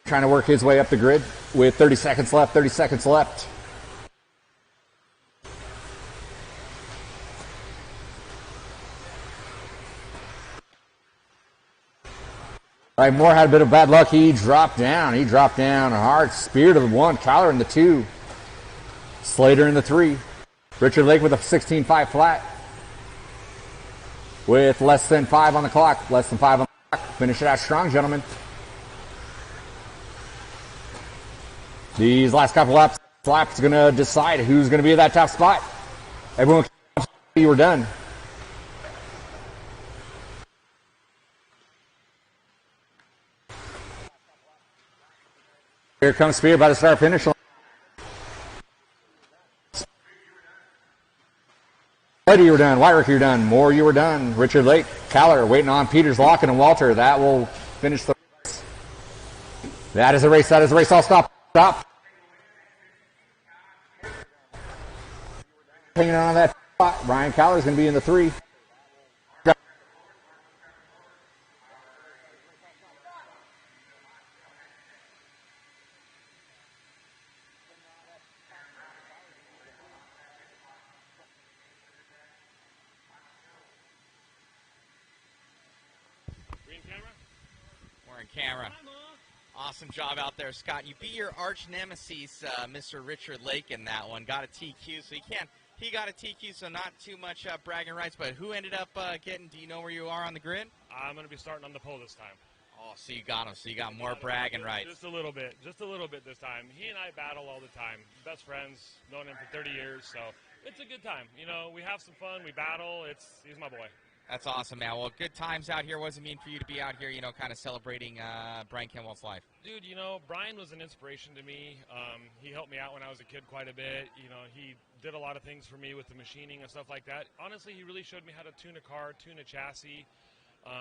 Speaker 5: Trying to work his way up the grid with 30 seconds left. 30 seconds left. All right, Moore had a bit of bad luck. He dropped down. He dropped down hard. Spear to the 1. Collar in the 2. Slater in the 3. Richard Lake with a 16.5 flat. With less than 5 on the clock. Less than 5 on the clock. Finish it out strong, gentlemen. These last couple laps going to decide who's going to be at that top spot. Everyone, you were done. Here comes Spear by the start finish line. Slater, you were done. Wyrick, you're done. Moore, you were done. Richard Lake, Caller waiting on Peters, Locken, and Walter. That will finish the race. That is a race. That is a race. I'll stop. Stop. Hanging on that spot. Ryan Caller is going to be in the 3.
Speaker 4: Camera. Awesome job out there, Scott. You beat your arch nemesis, Mr. Richard Lake, in that one. Got a TQ, so he got a TQ, so not too much bragging rights. But who ended up getting? Do you know where you are on the grid?
Speaker 19: I'm going to be starting on the pole this time.
Speaker 4: Oh, so you got him. So you got more bragging rights.
Speaker 19: Just a little bit this time. He and I battle all the time. Best friends, known him for 30 years, so it's a good time. You know, we have some fun. We battle. He's my boy.
Speaker 4: That's awesome, man. Well, good times out here. What does it mean for you to be out here, you know, kind of celebrating Brian Kinwald's life?
Speaker 19: Dude, you know, Brian was an inspiration to me. He helped me out when I was a kid quite a bit. You know, he did a lot of things for me with the machining and stuff like that. Honestly, he really showed me how to tune a car, tune a chassis.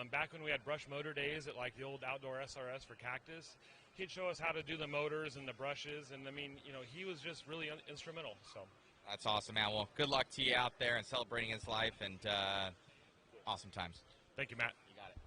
Speaker 19: Back when we had brush motor days at, like, the old outdoor SRS for Cactus, he'd show us how to do the motors and the brushes. And, I mean, you know, he was just really instrumental. So
Speaker 4: That's awesome, man. Well, good luck to you out there and celebrating his life, and awesome times.
Speaker 19: Thank you, Matt.
Speaker 4: You got it.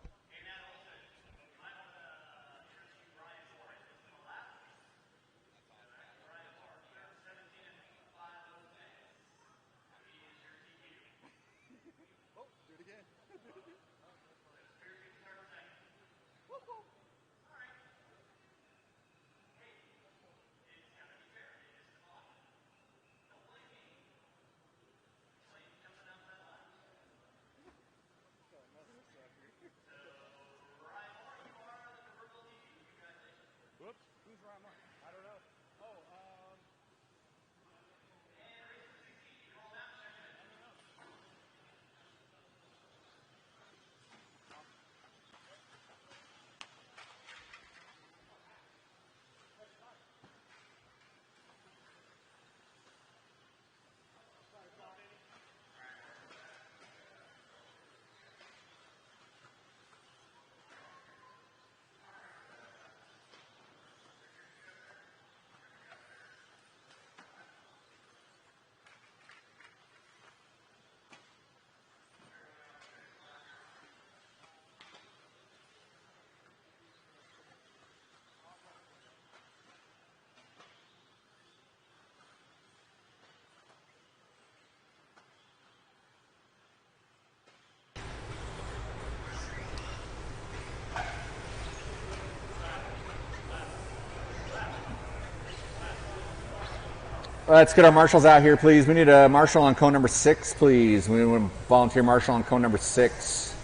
Speaker 5: Let's get our marshals out here, please. We need a marshal on cone number 6, please. We need a volunteer marshal on cone number 6.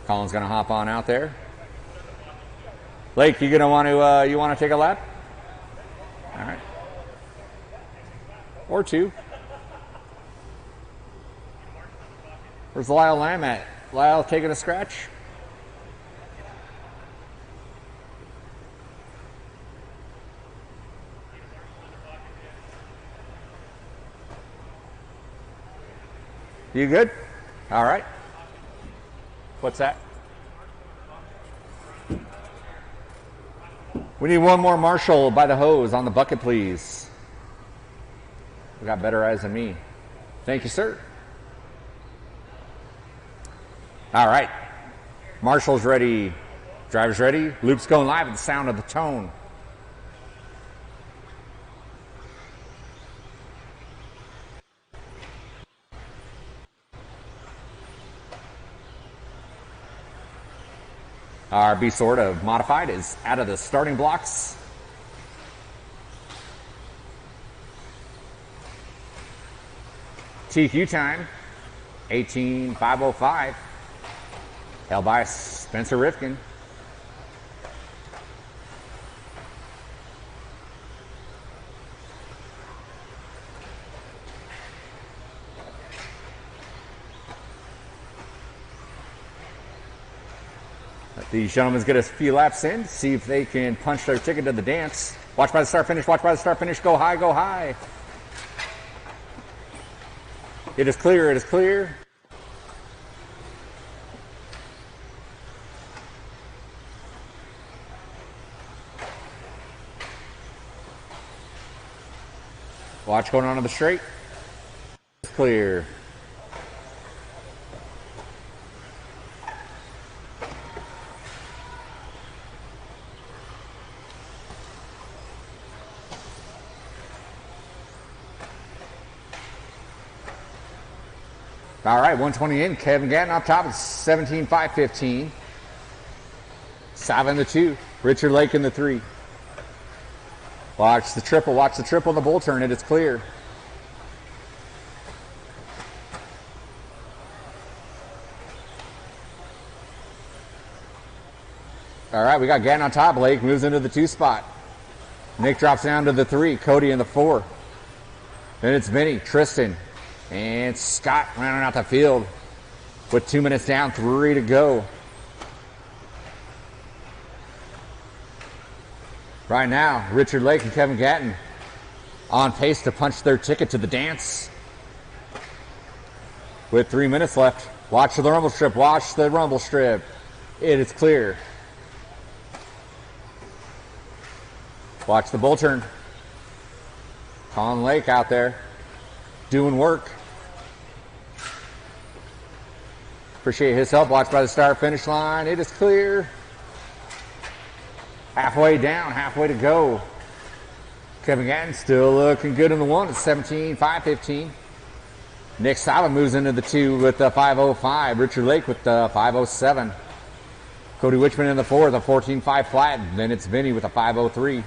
Speaker 5: Colin's going to hop on out there. Lake, you going to want to you want to take a lap? All right. Or 2. Where's Lyle Lamb at? Lyle taking a scratch? You good? All right. What's that? We need one more marshal by the hose on the bucket, please. We got better eyes than me. Thank you, sir. All right. Marshal's ready. Driver's ready. Loop's going live at the sound of the tone. Our B sort of modified is out of the starting blocks. TQ time, 18:505. Held by Spencer Rifkin. Let these gentlemen get a few laps in, see if they can punch their ticket to the dance. Watch by the start finish, watch by the start finish, go high, go high. It is clear, it is clear. Watch going on to the straight. It's clear. All right, 120 in. Kevin Gatton up top. It's 17:515. Sava in the 2. Richard Lake in the 3. Watch the triple. Watch the triple in the bull turn. It is clear. All right, we got Gatton on top. Lake moves into the 2 spot. Nick drops down to the 3. Cody in the 4. Then it's Vinny, Tristan, and Scott rounding out the field with 2 minutes down, 3 to go. Right now, Richard Lake and Kevin Gatton on pace to punch their ticket to the dance. With 3 minutes left. Watch the rumble strip. Watch the rumble strip. It is clear. Watch the bull turn. Colin Lake out there doing work. Appreciate his help. Watch by the start finish line. It is clear. Halfway down, halfway to go. Kevin Gatton still looking good in the 1 at 17:515. Nick Sava moves into the 2 with the 5:05. Richard Lake with the 5:07. Cody Wichman in the 4 with a 14:5 flat. Then it's Vinny with a 5:03.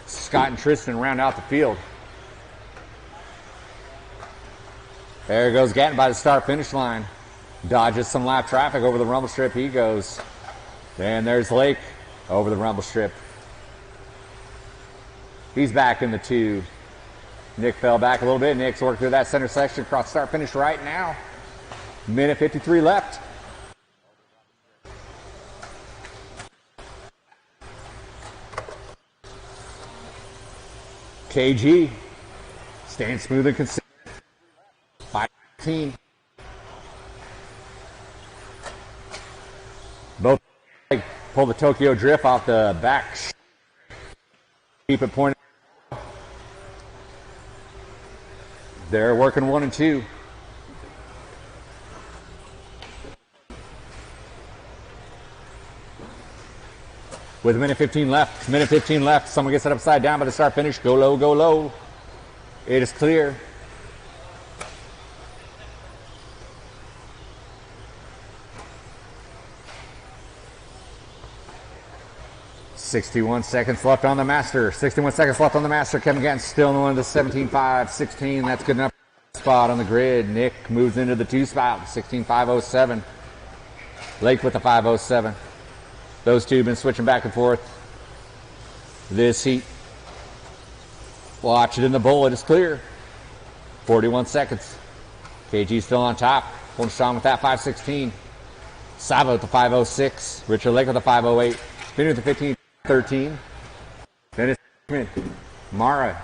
Speaker 5: Scott and Tristan round out the field. There goes Gatton by the start finish line. Dodges some lap traffic over the rumble strip. He goes. And there's Lake over the rumble strip. He's back in the 2. Nick fell back a little bit. Nick's worked through that center section across start finish right now. Minute 53 left. KG staying smooth and consistent. 5:15. Both pull the Tokyo Drift off the back. Keep it pointed. They're working 1 and 2. With a minute 15 left. Minute 15 left. Someone gets it upside down by the start finish. Go low, go low. It is clear. 61 seconds left on the master. 61 seconds left on the master. Kevin Gatton still in the one to 17.5-16. That's good enough spot on the grid. Nick moves into the 2 spot. 16.507. Lake with the 507. Those two have been switching back and forth this heat. Watch it in the bowl. It is clear. 41 seconds. KG still on top. Holding strong with that 516. Sava with the 506. Richard Lake with the 508. Vinny with the 1513. Dennis Smith, Mara,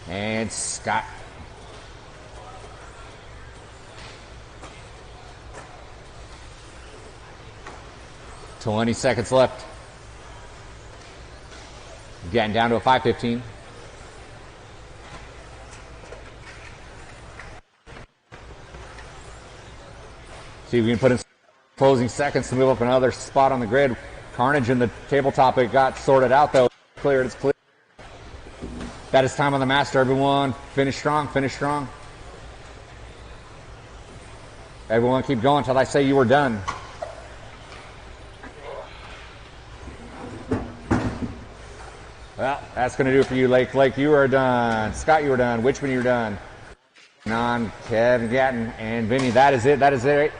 Speaker 5: and Scott. $20 seconds left. Getting down to a 515. See if we can put in closing seconds to move up another spot on the grid. Carnage in the tabletop, it got sorted out though. Cleared, it's clear. That is time on the master, everyone. Finish strong, finish strong. Everyone keep going until I say you were done. Well, that's going to do it for you, Lake. Lake, you are done. Scott, you are done. Witchman, you're done. Non, Kevin Gatton, and Vinny. That is it. That is it.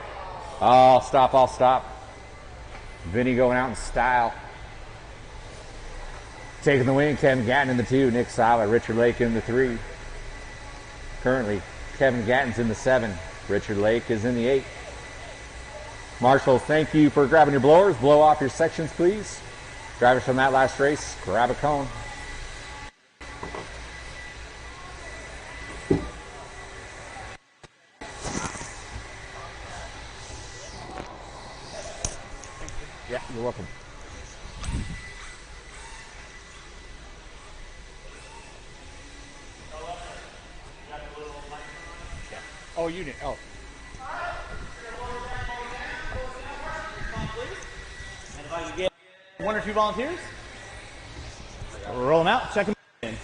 Speaker 5: I'll stop. I'll stop. Vinny going out in style. Taking the win, Kevin Gatton in the 2. Nick Sala, Richard Lake in the 3. Currently, Kevin Gatton's in the 7. Richard Lake is in the 8. Marshall, thank you for grabbing your blowers. Blow off your sections, please. Drivers from that last race, grab a cone. Yeah, you're welcome. Oh, you did. Oh.
Speaker 11: And if I can get 1 or 2 volunteers, roll them out, check them in.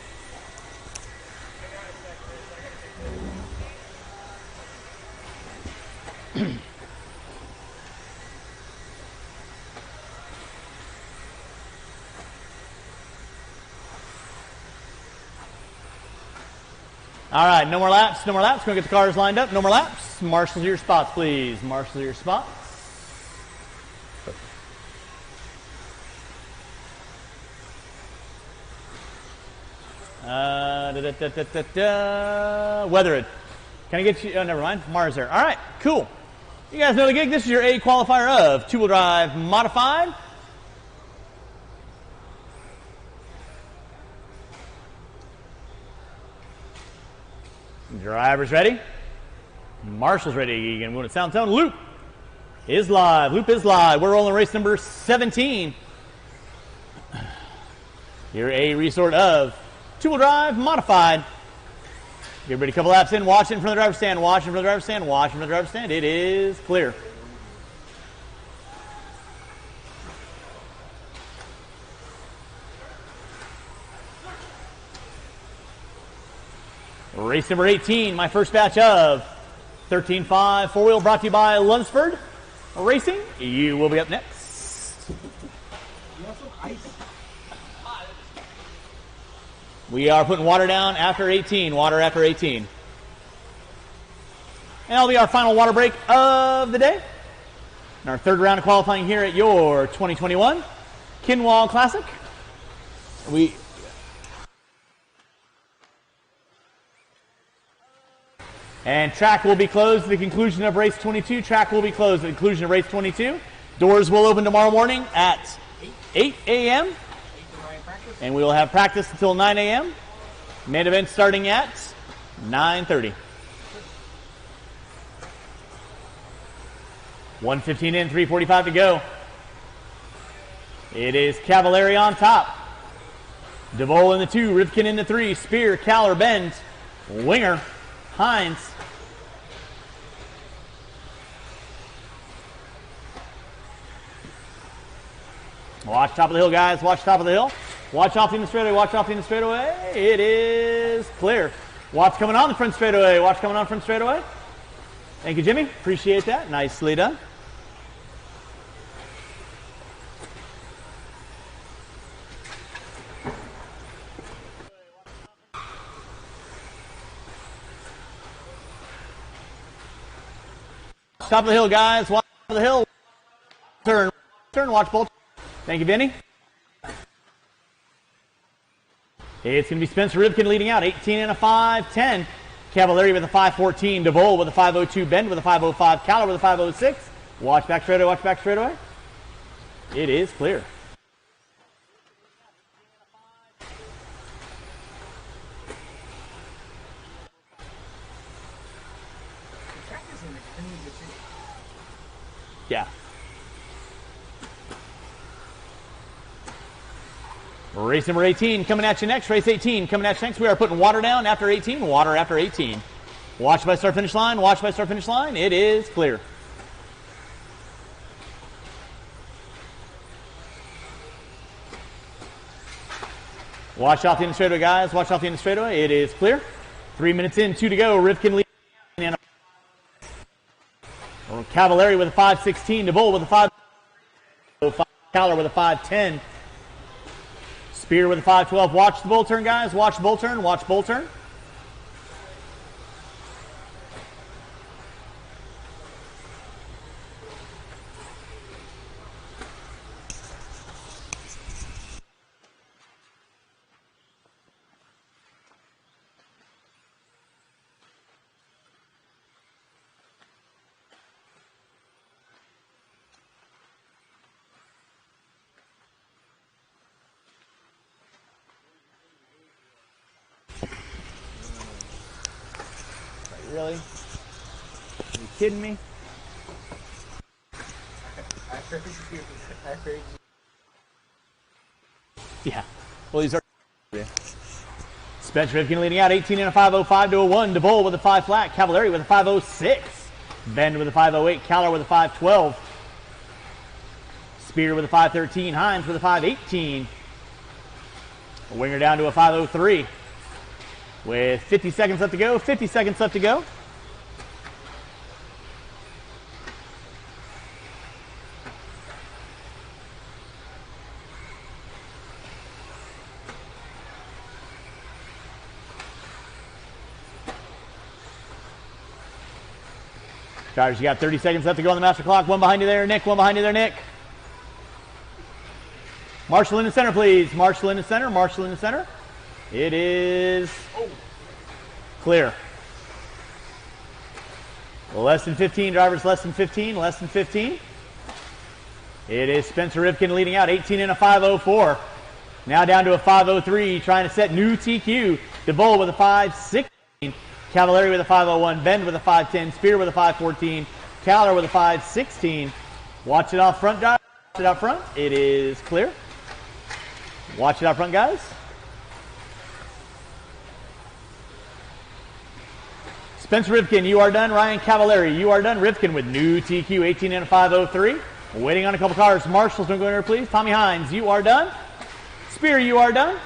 Speaker 11: All right, no more laps, no more laps. We're going to get the cars lined up. No more laps. Marshals your spots, please. Marshals your spots. Weathered. Can I get you? Oh, never mind. Mars there. All right, cool. You guys know the gig. This is your A qualifier of 2-wheel drive modified. Drivers ready. Marshall's ready. You can move to sound tone. Loop is live. Loop is live. We're rolling race number 17. Your A resort of 2-wheel drive modified. Get everybody a couple laps in. Watch it from the driver's stand. Watch it from the driver's stand. Watch it from the driver's stand. It is clear. Race number 18, my first batch of 13.5 4-wheel brought to you by Lunsford Racing. You will be up next. We are putting water down after 18. Water after 18. And that'll be our final water break of the day. And our third round of qualifying here at your 2021 Kinwald Klassic. And track will be closed at the conclusion of race 22. Track will be closed at the conclusion of race 22. Doors will open tomorrow morning at 8 a.m. And we will have practice until 9 a.m. Main event starting at 9:30. 1:15 in, 3:45 to go. It is Cavallari on top. DeVol in the 2, Rivkin in the 3, Spear, Caller, Bend, Winger, Hines. Watch top of the hill, guys. Watch top of the hill. Watch off in the straightaway. Watch off in the straightaway. It is clear. Watch coming on the front straightaway. Watch coming on front straightaway. Thank you, Jimmy. Appreciate that. Nicely done.
Speaker 1: top of the hill, guys. Watch top of the hill. Turn, watch both. Thank you, Vinny. It's going to be Spencer Rivkin leading out, 18 and a 5-10. Cavallari with a 5-14. DeVol with a 5-02. Bend with a 5-05. Caller with a 5-06. Watch back straightaway, watch back straightaway. It is clear. Yeah. Race number 18 coming at you next. Race 18 coming at you next. We are putting water down after 18. Water after 18. Watch by start finish line. Watch by start finish line. It is clear. Watch off the end of straightaway, guys. Watch off the end of straightaway. It is clear. 3 minutes in, 2 to go. Rivkin leading. Cavallari with a 5-16. DeVol with a 5. Caller with a 5-10. Spear with a 5-12. Watch the bull turn, guys. Watch bull turn. Watch bull turn. Really? Are you kidding me? Yeah. Well, these are. Spencer Rivkin leading out, 18 and a 5-05 to a 1. DeVol with a 5 flat. Cavallari with a 5-06. Bend with a 5-08. Caller with a 5-12. Spear with a 5-13. Hines with a 5-18. Winger down to a 5-03. With 50 seconds left to go. 50 seconds left to go. Drivers, you got 30 seconds left to go on the master clock. One behind you there, Nick. One behind you there, Nick. Marshall in the center, please. Marshall in the center. Marshall in the center. It is clear. Less than 15, drivers, less than 15, less than 15. It is Spencer Rivkin leading out, 18 and a 5-04. Now down to a 5-03, trying to set new TQ. DeVol with a 5-16. Cavallari with a 5-01. Bend with a 5-10. Spear with a 5-14. Caller with a 5-16. Watch it off front, guys. Watch it out front. It is clear. Watch it out front, guys. Spencer Rivkin, you are done. Ryan Cavallari, you are done. Rivkin with new TQ, 18 and a 5-03. Waiting on a couple cars. Marshall's going to go in here, please. Tommy Hines, you are done. Spear, you are done.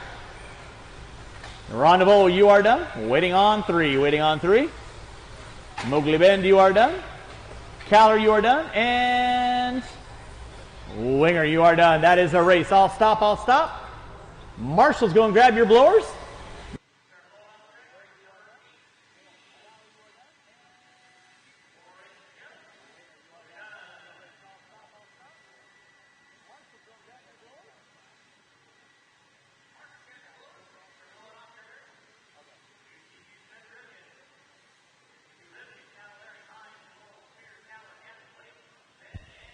Speaker 1: Ron DeVol, you are done. Waiting on 3. Waiting on 3. Mowgli Bend, you are done. Caller, you are done. And Winger, you are done. That is a race. I'll stop. I'll stop. Marshall's going to grab your blowers.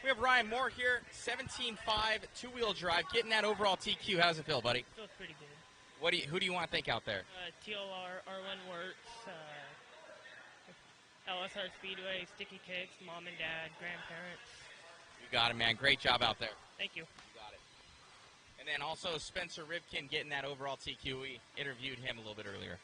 Speaker 4: We have Ryan Moore here, 17.5, two-wheel drive, getting that overall TQ. How's it feel, buddy?
Speaker 8: Feels pretty good.
Speaker 4: Who do you want to thank out there?
Speaker 8: TLR, R1 Works, LSR Speedway, Sticky Kicks, Mom and Dad, grandparents.
Speaker 4: You got it, man. Great job out there.
Speaker 8: Thank you.
Speaker 4: You got it. And then also Spencer Rivkin getting that overall TQ. We interviewed him a little bit earlier.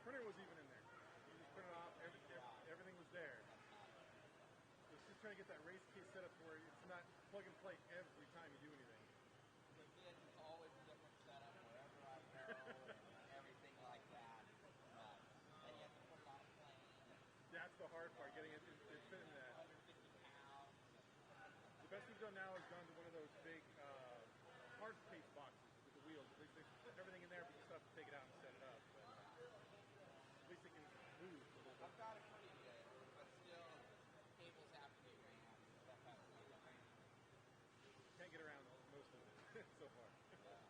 Speaker 12: printer was even in there. You just print it off. Everything was there. It's just trying to get that race case set up to where it's not plug and play every time you do anything.
Speaker 15: The kids is always a different setup wherever I go and everything like that. And you have to put it on a plane.
Speaker 12: That's the hard part, getting it to fit in that.
Speaker 15: 150 pounds.
Speaker 12: The best we've done now is gone to one of those big hard case boxes with the wheels. They put everything in there, but you still have to take it out and set it up. But at least it can move a little bit.
Speaker 15: I've got it pretty good, but still, cables have to be ran. Stuff has to be ran.
Speaker 12: Can't get around most of it so far.
Speaker 15: Yeah.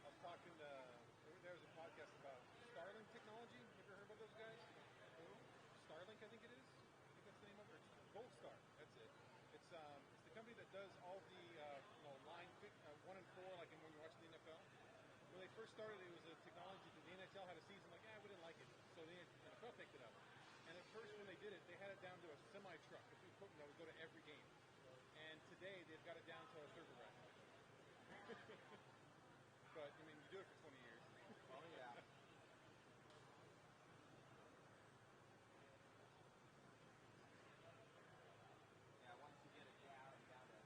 Speaker 12: I was talking to, there was a podcast about Starlink technology. You ever heard about those guys? Who? Starlink, I think it is. I think that's the name of it. Gold Star. That's it. It's the company that does all the line 1 and 4, like when you're watching the NFL. When they first started, it was a technology that the NHL had a season like, we didn't like it, so the NFL picked it up. And at first, when they did it, they had it down to a semi truck, a equipment that would go to every game. And today, they've got it down to a server rack. But I mean, you do it for 20 years.
Speaker 15: Oh yeah. Yeah, once you get it down to
Speaker 12: yeah.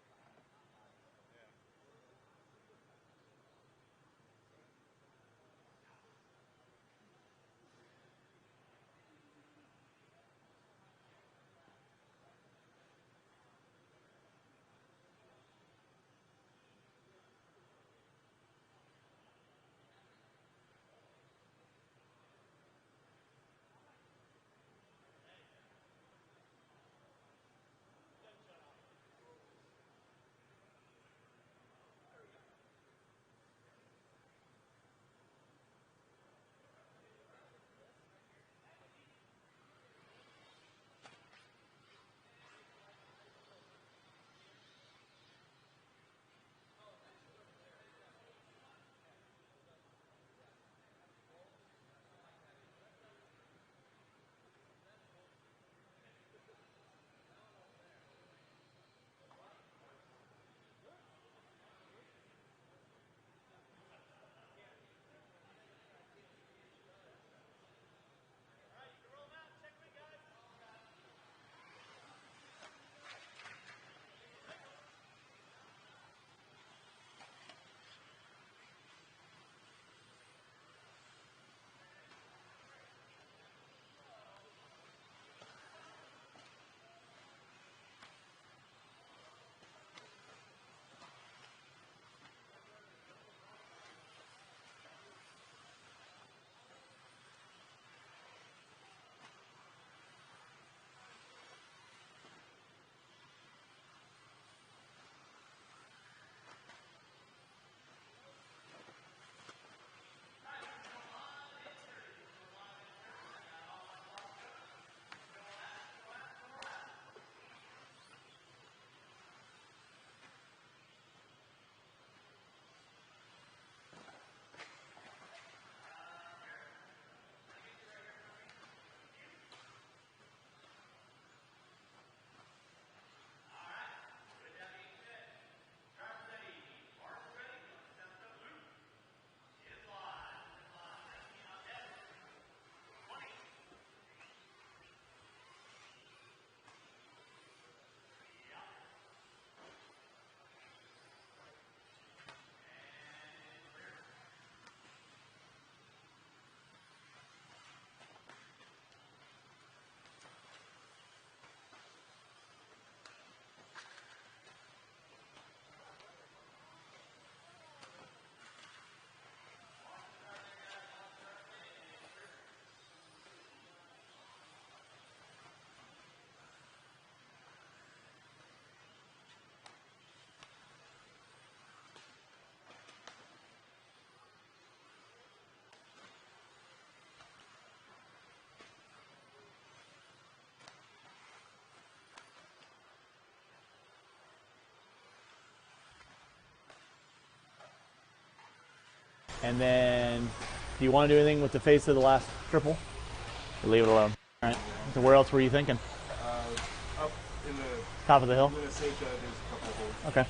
Speaker 11: And then, do you want to do anything with the face of the last triple? Or leave it alone. All right. So where else were you thinking?
Speaker 2: Up in the
Speaker 11: top of the hill.
Speaker 2: Minnesota, there's a couple holes.
Speaker 11: Okay.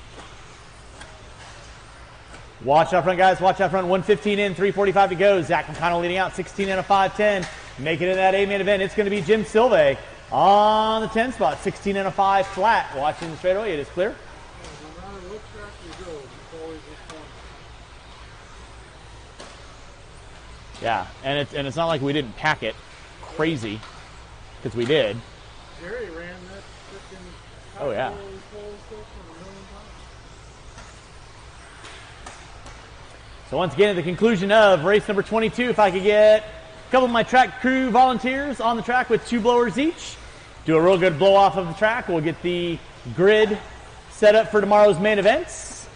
Speaker 1: Watch out front, guys. Watch out front. 1:15 in, 3:45 to go. Zach McConnell leading out, 16 and a 5:10. Making it in that A-main event, it's going to be Jim Silve on the 10 spot, 16 and a 5 flat. Watching the straightaway, it is clear.
Speaker 12: No matter what track you go, it's always this point.
Speaker 1: Yeah, and it's not like we didn't pack it crazy, because we did.
Speaker 12: Jerry ran that freaking
Speaker 1: Oh, yeah.
Speaker 12: pole stuff a million times.
Speaker 1: So once again, at the conclusion of race number 22, if I could get a couple of my track crew volunteers on the track with 2 blowers each, do a real good blow off of the track. We'll get the grid set up for tomorrow's main events.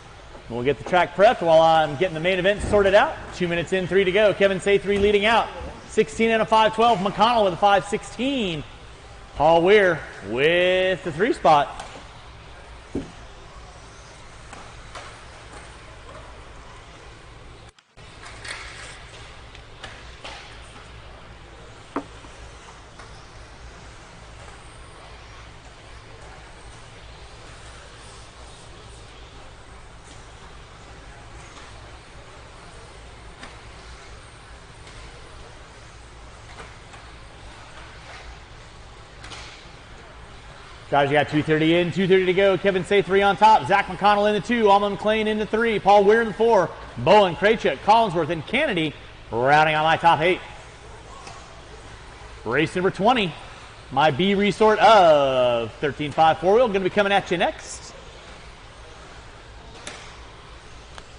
Speaker 1: We'll get the track prepped while I'm getting the main event sorted out. 2 minutes in, 3 to go. Kevin Say3 leading out. 16 and a 5:12. McConnell with a 5:16. Paul Weir with the 3 spot. Guys, you got 2:30 in, 2:30 to go. Kevin Say3 on top. Zach McConnell in the 2. Alma McLean in the 3. Paul Weir in the 4. Bowen, Krachuk, Collinsworth, and Kennedy rounding on my top 8. Race number 20. My B resort of 13.5 4-wheel going to be coming at you next.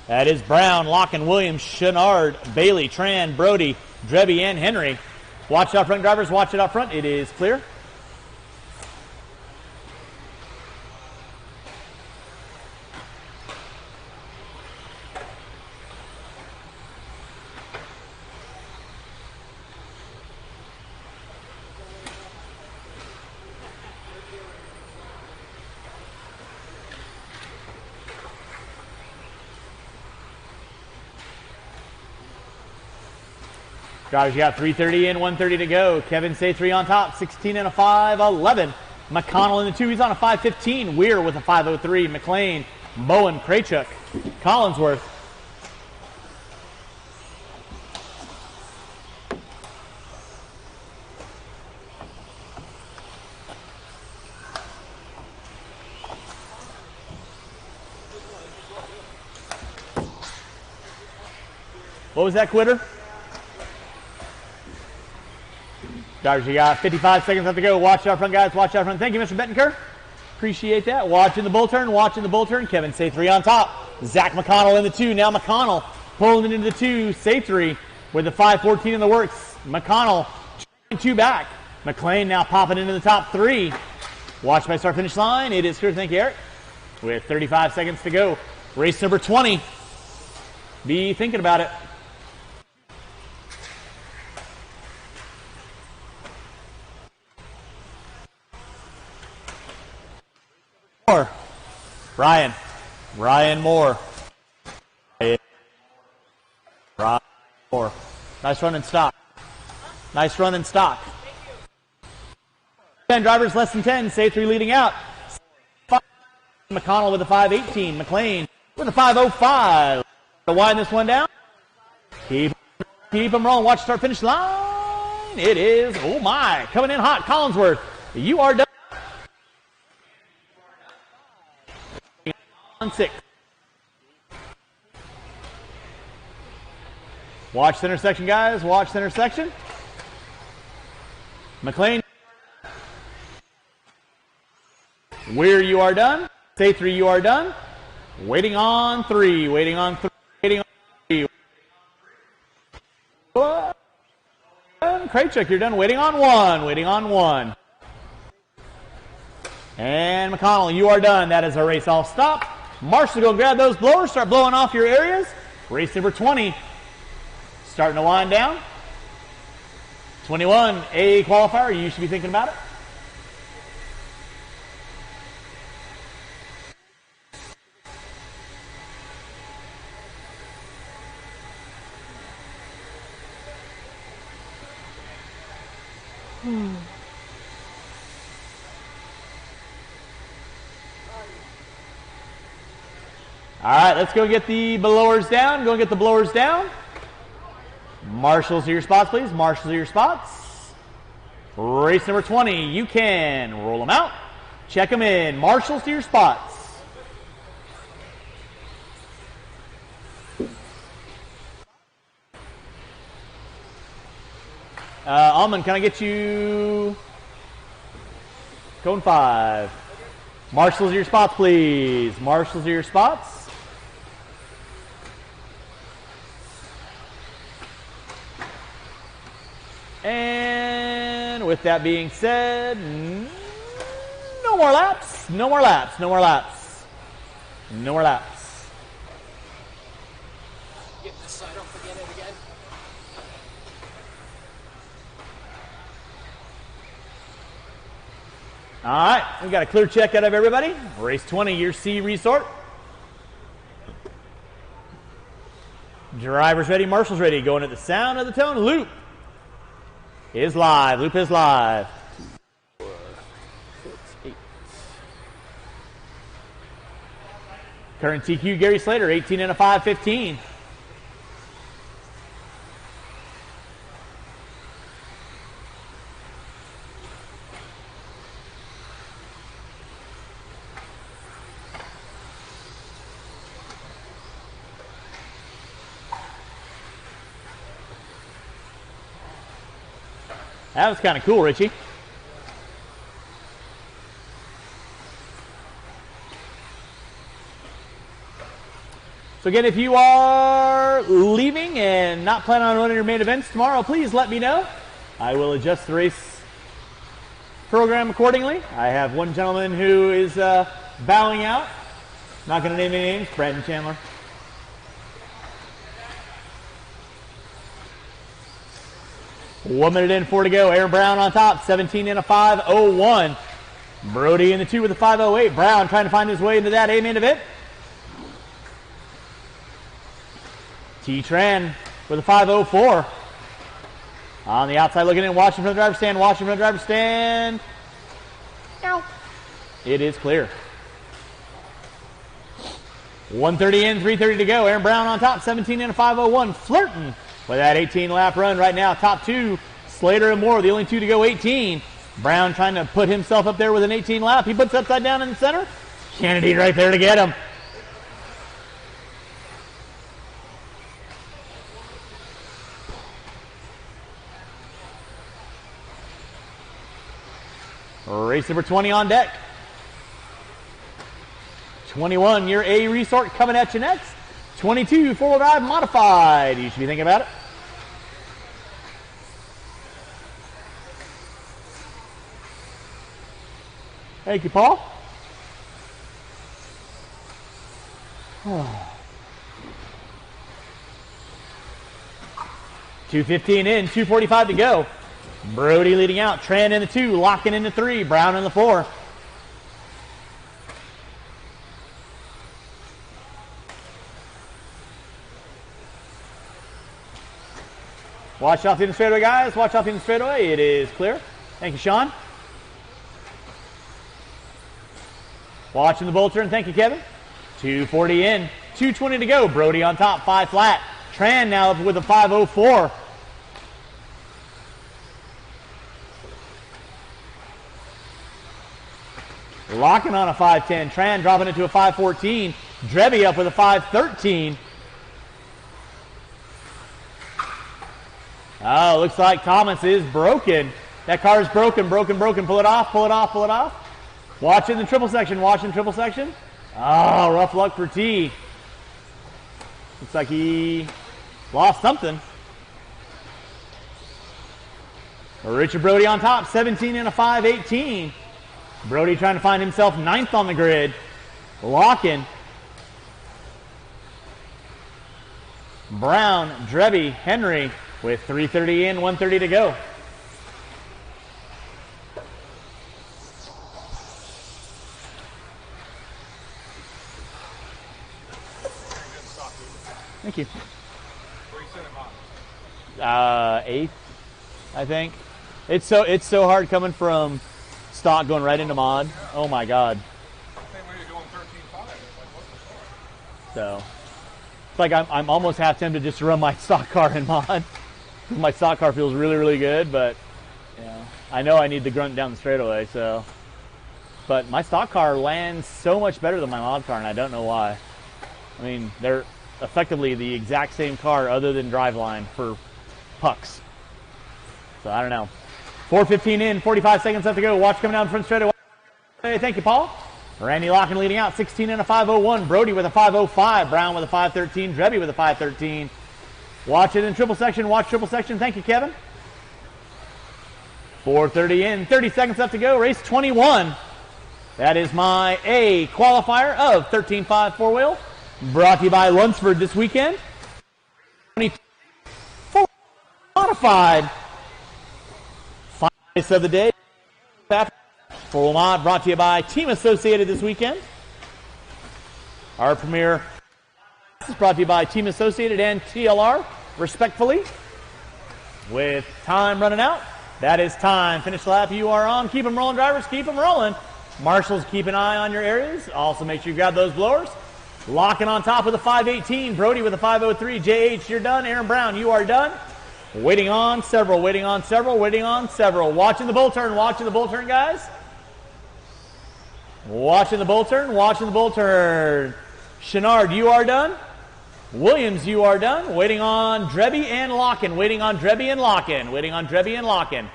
Speaker 1: That is Brown, Locken, Williams, Chenard, Bailey, Tran, Brody, Drebby, and Henry. Watch out front, drivers. Watch it out front. It is clear. Guys, you got 3:30 in, 1:30 to go. Kevin Say3 on top, 16 and a 5:11. McConnell in the 2, he's on a 5:15. Weir with a 5:03. McLean, Bowen, Krachuk, Collinsworth. What was that, Quitter? Guys, you got 55 seconds left to go. Watch out front, guys. Watch out front. Thank you, Mr. Bettenker. Appreciate that. Watching the bull turn. Watching the bull turn. Kevin Say3 on top. Zach McConnell in the 2. Now McConnell pulling it into the 2. Say3 with the 5:14 in the works. McConnell 2 back. McLean now popping into the top 3. Watch my start finish line. It is clear. Thank you, Eric. With 35 seconds to go. Race number 20. Be thinking about it. Moore. Ryan Moore. Ryan Moore. Nice run in stock. Nice run in stock. 10 drivers, less than 10. Say3 leading out. McConnell with a 5:18. McLean with a 5:05. To wind this one down. Keep them rolling. Watch start finish line. It is, oh my, coming in hot. Collinsworth, you are done. On 6. Watch center section, guys. Watch center section. McLean. Weir, you are done. Say3, you are done. Waiting on 3. Waiting on 3. Waiting on 3. Krachuk, you're done. Waiting on 1. Waiting on 1. And McConnell, you are done. That is a race all stop. Marshall, go grab those blowers. Start blowing off your areas. Race number 20. Starting to wind down. 21, A qualifier. You should be thinking about it. All right, let's go get the blowers down. Go get the blowers down. Marshals to your spots, please. Marshals to your spots. Race number 20. You can roll them out. Check them in. Marshals to your spots. Almond, can I get you cone 5? Marshals to your spots, please. Marshals to your spots. And with that being said, no more laps. No more laps. No more laps. No more laps.
Speaker 15: Get this side, don't forget it again.
Speaker 1: All right, we got a clear check out of everybody. Race 20, your C resort. Drivers ready, marshals ready. Going at the sound of the tone. Loop is live. Loop is live. 4, 6, 8. Current TQ, Gary Slater, 18 and a 5:15. That was kind of cool, Richie. So again, if you are leaving and not planning on running your main events tomorrow, please let me know. I will adjust the race program accordingly. I have one gentleman who is bowing out. Not going to name any names. Brandon Chandler. One minute in, 4 to go. Aaron Brown on top, 17 and a 5:01. Brody in the 2 with a 5:08. Brown trying to find his way into that A main event. T-Tran with a 5:04. On the outside looking in, watching from the driver's stand, watching from the driver's stand. Ow. It is clear. 1:30 in, 3:30 to go. Aaron Brown on top, 17 and a 5:01. Flirting with that 18-lap run right now. Top 2, Slater and Moore, the only 2 to go, 18. Brown trying to put himself up there with an 18-lap. He puts upside down in the center. Kennedy right there to get him. Race number 20 on deck. 21, your A resort coming at you next. 22, four-wheel drive modified. You should be thinking about it. Thank you, Paul. 2:15 in, 2:45 to go. Brody leading out. Tran in the 2, locking in the 3. Brown in the 4. Watch off in the straightaway, guys. Watch off in the straightaway. It is clear. Thank you, Sean. Watching the bull turn. Thank you, Kevin. 2:40 in. 2:20 to go. Brody on top. 5 flat. Tran now up with a 5:04. Locking on a 5:10. Tran dropping it to a 5:14. Drevy up with a 5:13. Oh, looks like Thomas is broken. That car is broken. Pull it off, pull it off, pull it off. Watching the triple section, Oh, rough luck for T. Looks like he lost something. Richard Brody on top, 17 and a 5:18. Brody trying to find himself 9th on the grid. Locking. Brown, Drevy, Henry with 3:30 in, 1:30 to go. Thank you. 8th, I think. It's so hard coming from stock going right into mod. Oh my God. So it's like I'm almost half tempted just to run my stock car in mod. My stock car feels really, really good, but you know I need the grunt down the straightaway. So, but my stock car lands so much better than my mod car, and I don't know why. I mean, they're effectively the exact same car other than driveline for pucks. So I don't know. 4:15 in, 45 seconds left to go. Watch coming down front straightaway. Hey, thank you, Paul. Randy Locken leading out, 16 and a 5:01. Brody with a 5:05. Brown with a 5:13. Drebby with a 5:13. Watch it in triple section. Watch triple section. Thank you, Kevin. 4:30 in, 30 seconds left to go. Race 21. That is my A qualifier of 13.5 four-wheel. Brought to you by Lunsford this weekend. 24 modified. Final race of the day. Full mod brought to you by Team Associated this weekend. Our premiere is brought to you by Team Associated and TLR, respectfully. With time running out, that is time. Finish lap, you are on. Keep them rolling, drivers. Keep them rolling. Marshals, keep an eye on your areas. Also, make sure you grab those blowers. Locking on top with a 5:18. Brody with a 5:03. JH, you're done. Aaron Brown, you are done. Waiting on several, waiting on several, waiting on several. Watching the bull turn, guys. Watching the bull turn, watching the bull turn. Chenard, you are done. Williams, you are done. Waiting on Drebby and Locken. Waiting on Drebby and Locken. Waiting on Drebby and Locken.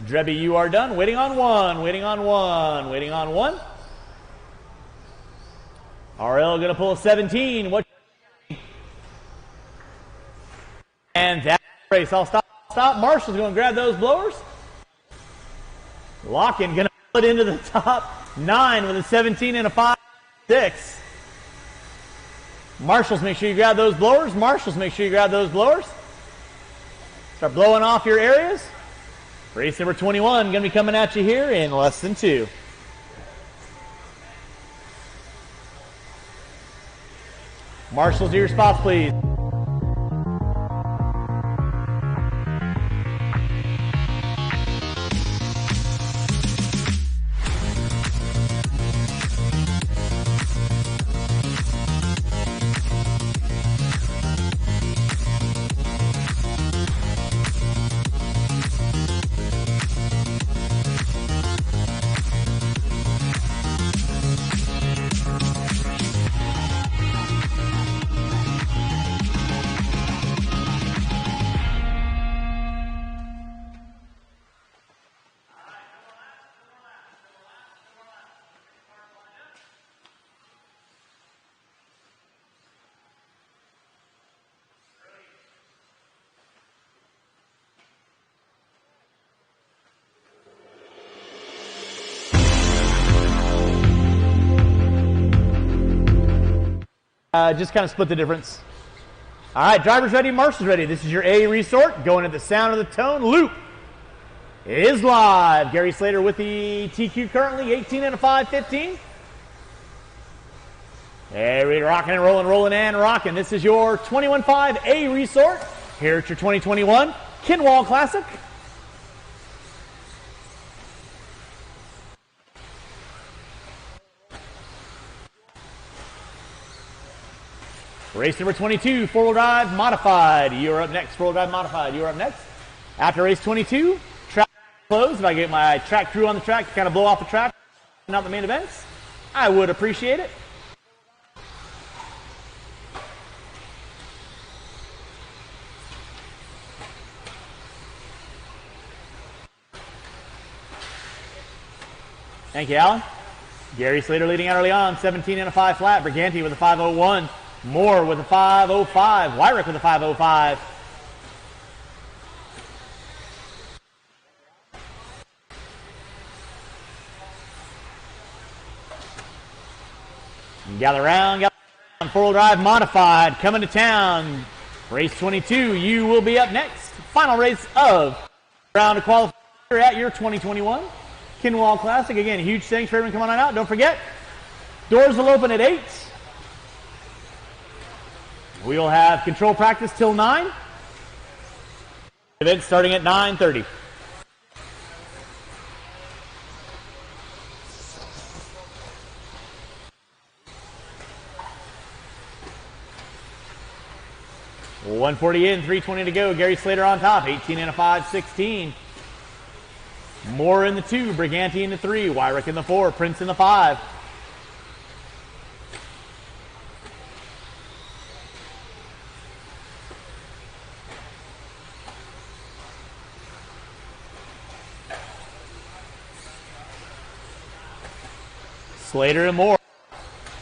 Speaker 1: Drebby, you are done. Waiting on one. Waiting on one. Waiting on one. RL going to pull a 17. What? And that race. I'll stop. Marshall's going to grab those blowers. Locken going to pull it into the top 9 with a 17 and a 5.6. Marshals, make sure you grab those blowers. Marshals, make sure you grab those blowers. Start blowing off your areas. Race number 21 going to be coming at you here in less than 2. Marshals, to your spots, please. Just kind of split the difference. All right, drivers ready, marshals ready. This is your A resort. Going at the sound of the tone. Loop is live. Gary Slater with the TQ currently, 18 and a 5:15. Hey, we're rocking and rolling and rocking. This is your 21.5 A resort here at your 2021 Kinwald Klassic. Race number 22, four-wheel drive modified. You're up next. Four-wheel drive modified. You're up next. After race 22, track closed. If I get my track crew on the track to kind of blow off the track, not the main events, I would appreciate it. Thank you, Alan. Gary Slater leading out early on, 17 and a 5 flat. Briganti with a 5:01. Moore with a 5:05. Wyrick with a 5:05. Gather round. Four-wheel drive modified. Coming to town. Race 22. You will be up next. Final race of round of qualifier at your 2021 Kinwald Classic. Again, huge thanks for everyone coming on out. Don't forget, doors will open at 8. We'll have control practice till 9. Event starting at 9:30. 140 in, 320 to go. Gary Slater on top, 18 and a 5, 16. Moore in the 2, Briganti in the 3, Wyrick in the 4, Prince in the 5. Slater and Moore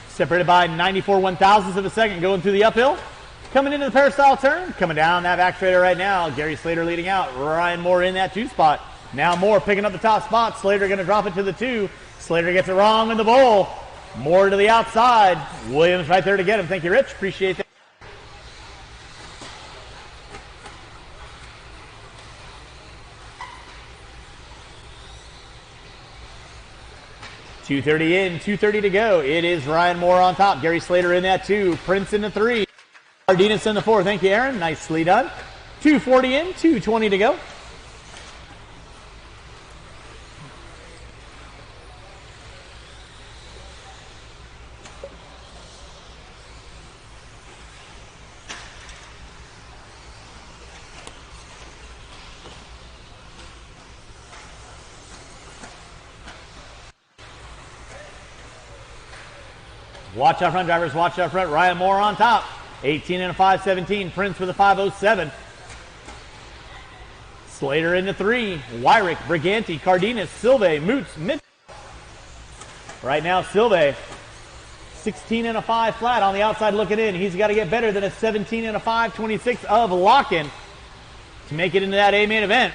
Speaker 1: separated by 94 one-thousandths of a second going through the uphill. Coming into the peristyle turn, coming down that back straighter right now. Gary Slater leading out, Ryan Moore in that 2 spot. Now Moore picking up the top spot. Slater going to drop it to the 2. Slater gets it wrong in the bowl. Moore to the outside. Williams right there to get him. Thank you, Rich. Appreciate that. .230 in, 2:30 to go. It is Ryan Moore on top. Gary Slater in that 2. Prince in the 3. Cardenas in the 4. Thank you, Aaron. Nicely done. 2:40 in, 2:20 to go. Watch out front, drivers. Watch out front. Ryan Moore on top. 18 and a 5, 17. Prince with a 5:07. Slater in the 3. Wyrick, Briganti, Cardenas, Silve, Moots, Mitch. Right now, Silve, 16 and a 5 flat on the outside looking in. He's got to get better than a 17 and a 5, 26 of Locken to make it into that A main event.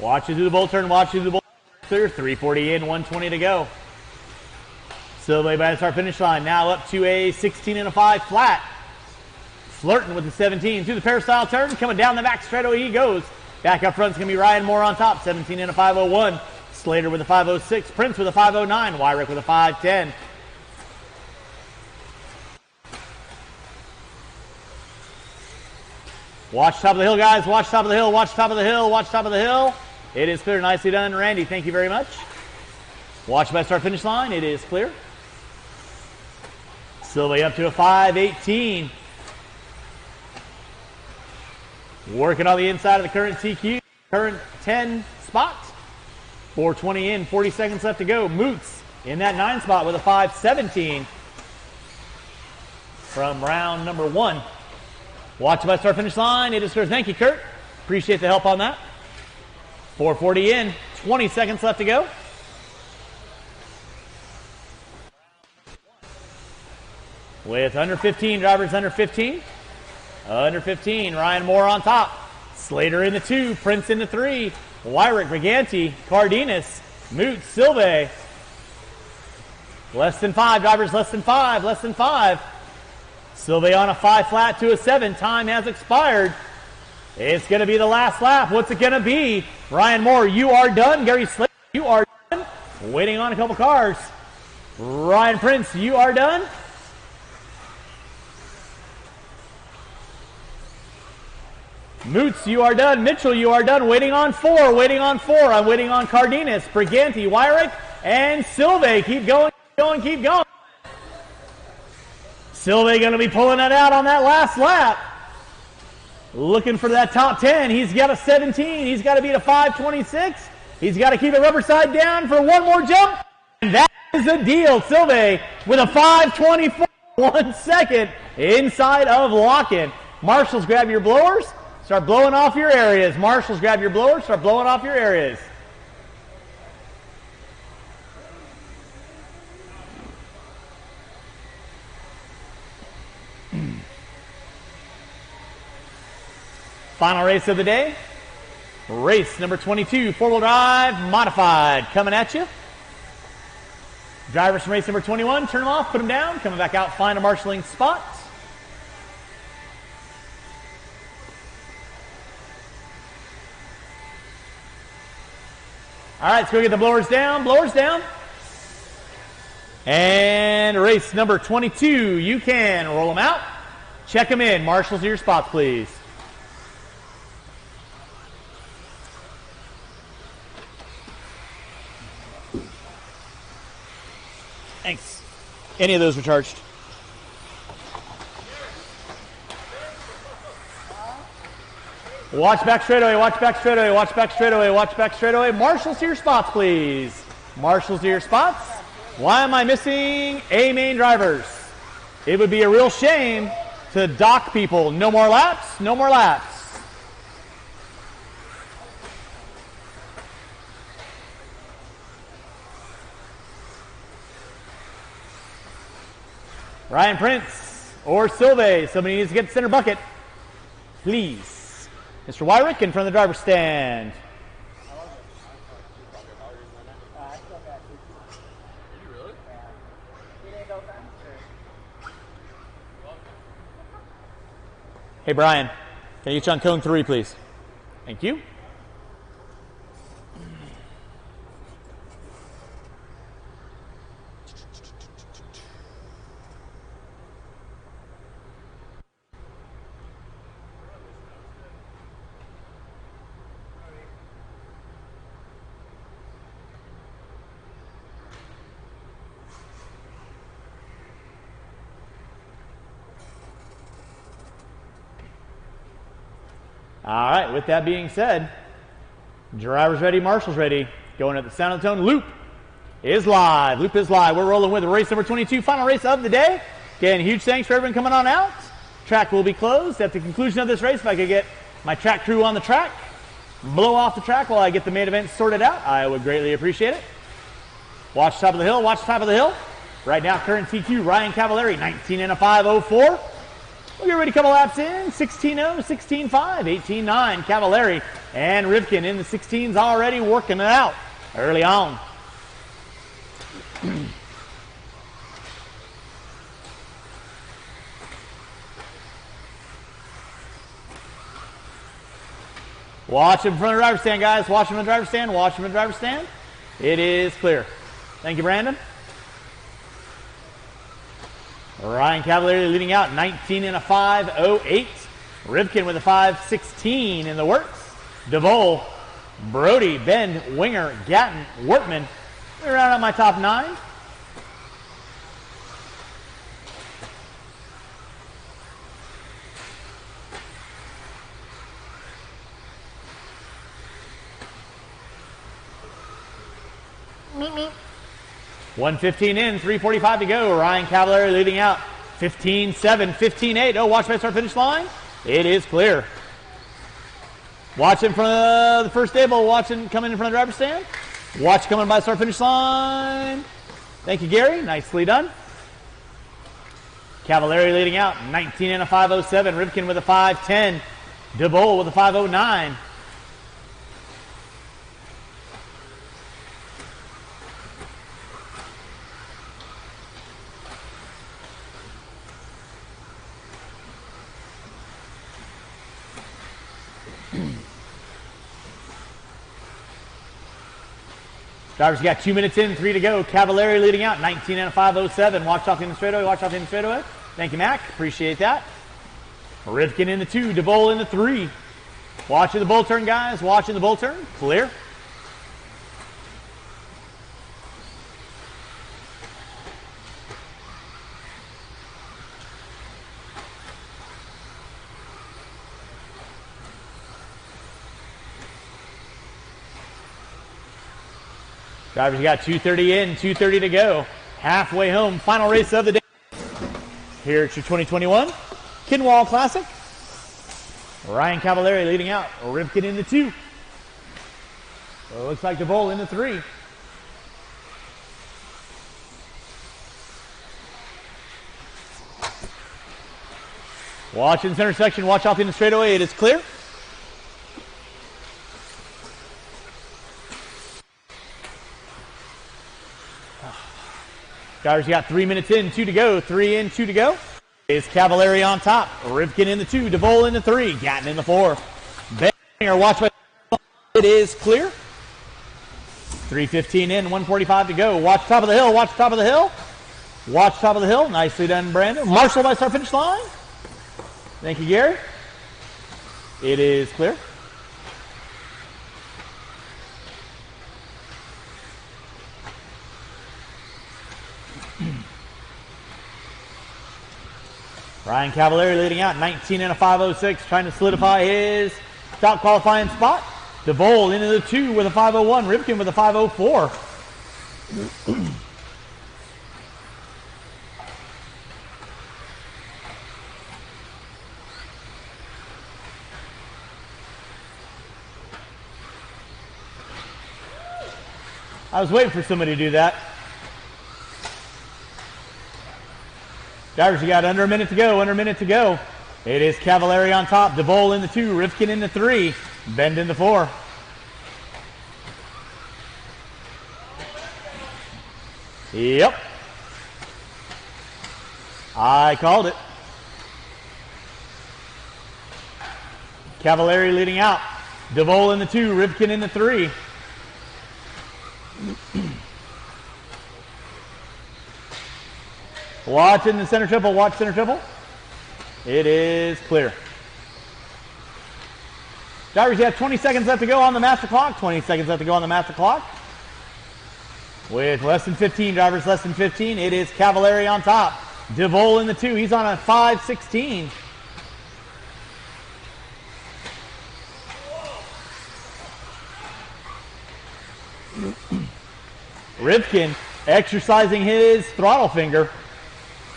Speaker 1: Watch it through the bowl turn. Watch it through the bowl turn. Clear. 3:40 in, 1:20 to go. Silve by the start finish line. Now up to a 16 and a 5 flat. Flirting with the 17 through the peristyle turn. Coming down the back straightaway he goes. Back up front's going to be Ryan Moore on top. 17 and a 5:01. Slater with a 5:06. Prince with a 5:09. Wyrick with a 5:10. Watch top of the hill, guys. Watch top of the hill. Watch top of the hill. Watch top of the hill. It is clear. Nicely done, Randy. Thank you very much. Watch by start finish line. It is clear. Silve up to a 5:18. Working on the inside of the current TQ. Current 10 spot. 4:20 in, 40 seconds left to go. Moots in that 9 spot with a 5:17 from round number 1. Watch by start finish line. It is clear. Thank you, Kurt. Appreciate the help on that. 4:40 in, 20 seconds left to go. With under 15, drivers under 15. Under 15, Ryan Moore on top. Slater in the 2, Prince in the 3. Wyrick, Briganti, Cardenas, Moot, Silve. Less than 5, drivers less than 5, less than 5. Silve on a 5 flat to a 7. Time has expired. It's going to be the last lap. What's it going to be? Ryan Moore, you are done. Gary Slater, you are done. Waiting on a couple cars. Ryan Prince, you are done. Moots, you are done. Mitchell, you are done. Waiting on 4. Waiting on 4. I'm waiting on Cardenas, Briganti, Wyrick, and Silve. Keep going, keep going, keep going. Silve going to be pulling it out on that last lap. Looking for that top 10. He's got a 17. He's got to beat a 5:26. He's got to keep the rubber side down for one more jump. And that is a deal. Silve with a 5:24, 1 second inside of Locken. Marshals, grab your blowers. Start blowing off your areas. Marshals, grab your blowers. Start blowing off your areas. Final race of the day. Race number 22, 4-wheel drive, modified. Coming at you. Drivers from race number 21, turn them off, put them down. Coming back out, find a marshalling spot. All right, let's go get the blowers down. Blowers down. And race number 22, you can roll them out. Check them in. Marshals to your spots, please. Thanks. Any of those were charged. Watch back straightaway, watch back straightaway, watch back straightaway, watch back straightaway. Marshals to your spots, please. Marshals to your spots. Why am I missing A main drivers? It would be a real shame to dock people. No more laps, no more laps. Ryan Prince or Silve. Somebody needs to get the center bucket. Please. Mr. Wyrick in front of the driver's stand. Hey, Brian, can you get you on cone 3, please? Thank you. All right, with that being said, drivers ready, marshals ready. Going at the sound of the tone, loop is live. Loop is live. We're rolling with race number 22, final race of the day. Again, huge thanks for everyone coming on out. Track will be closed at the conclusion of this race. If I could get my track crew on the track, blow off the track while I get the main event sorted out, I would greatly appreciate it. Watch top of the hill, watch top of the hill. Right now, current TQ, Ryan Cavallari, 19 and a 5.04. We'll get ready a couple laps in. 16.0, 16.5, 18.9. Cavallari and Rivkin in the 16s already working it out early on. Watch him from the driver's stand, guys. Watch him from the driver's stand. Watch him from the driver's stand. It is clear. Thank you, Brandon. Ryan Cavallari leading out, 19 and a 5.08. Rivkin with a 5.16 in the works. DeVole, Brody, Ben, Winger, Gatton, Wortman. We round out my top 9. Meep, meep. 1:15 in, 3:45 to go. Ryan Cavallari leading out. 15-7, 15-8. Oh, watch by start finish line. It is clear. Watch in front of the first table. Watch him coming in front of the driver's stand. Watch coming by start finish line. Thank you, Gary. Nicely done. Cavallari leading out. 19 and a 5.07. Rivkin with a 5.10. DeVole with a 5.09. Drivers got 2 minutes in, 3 to go. Cavallari leading out, 19 and a 5.07. Watch off in the straightaway, watch off in the straightaway. Thank you, Mac. Appreciate that. Rivkin in the 2, DeVole in the 3. Watching the bull turn, guys. Watching the bull turn. Clear. Drivers got 2:30 in, 2:30 to go. Halfway home, final race of the day. Here at your 2021 Kinwald Klassic. Ryan Cavallari leading out. Rivkin in the 2. So it looks like DeVole in the 3. Watch in center section. Watch off in the straightaway. It is clear. Drivers got 3 minutes in, 2 to go. 3 in, 2 to go. Is Cavallari on top. Rivkin in the 2. DeVole in the 3. Gatton in the 4. Banger, watch by. It is clear. 3:15 in, 1:45 to go. Watch top of the hill. Watch top of the hill. Watch top of the hill. Nicely done, Brandon. Marshall by start finish line. Thank you, Gary. It is clear. Ryan Cavallari leading out, 19 and a 5.06, trying to solidify his top qualifying spot. DeVol into the 2 with a 5.01. Rivkin with a 5.04. I was waiting for somebody to do that. Drivers, you got under a minute to go, under a minute to go. It is Cavallari on top, DeVol in the 2, Rivkin in the 3, Bend in the 4. Yep. I called it. Cavallari leading out. DeVol in the 2, Rivkin in the 3. Watch in the center triple, watch center triple. It is clear. Drivers, you have 20 seconds left to go on the master clock. 20 seconds left to go on the master clock. With less than 15, drivers less than 15, it is Cavallari on top. DeVol in the 2, he's on a 5.16. Rivkin exercising his throttle finger.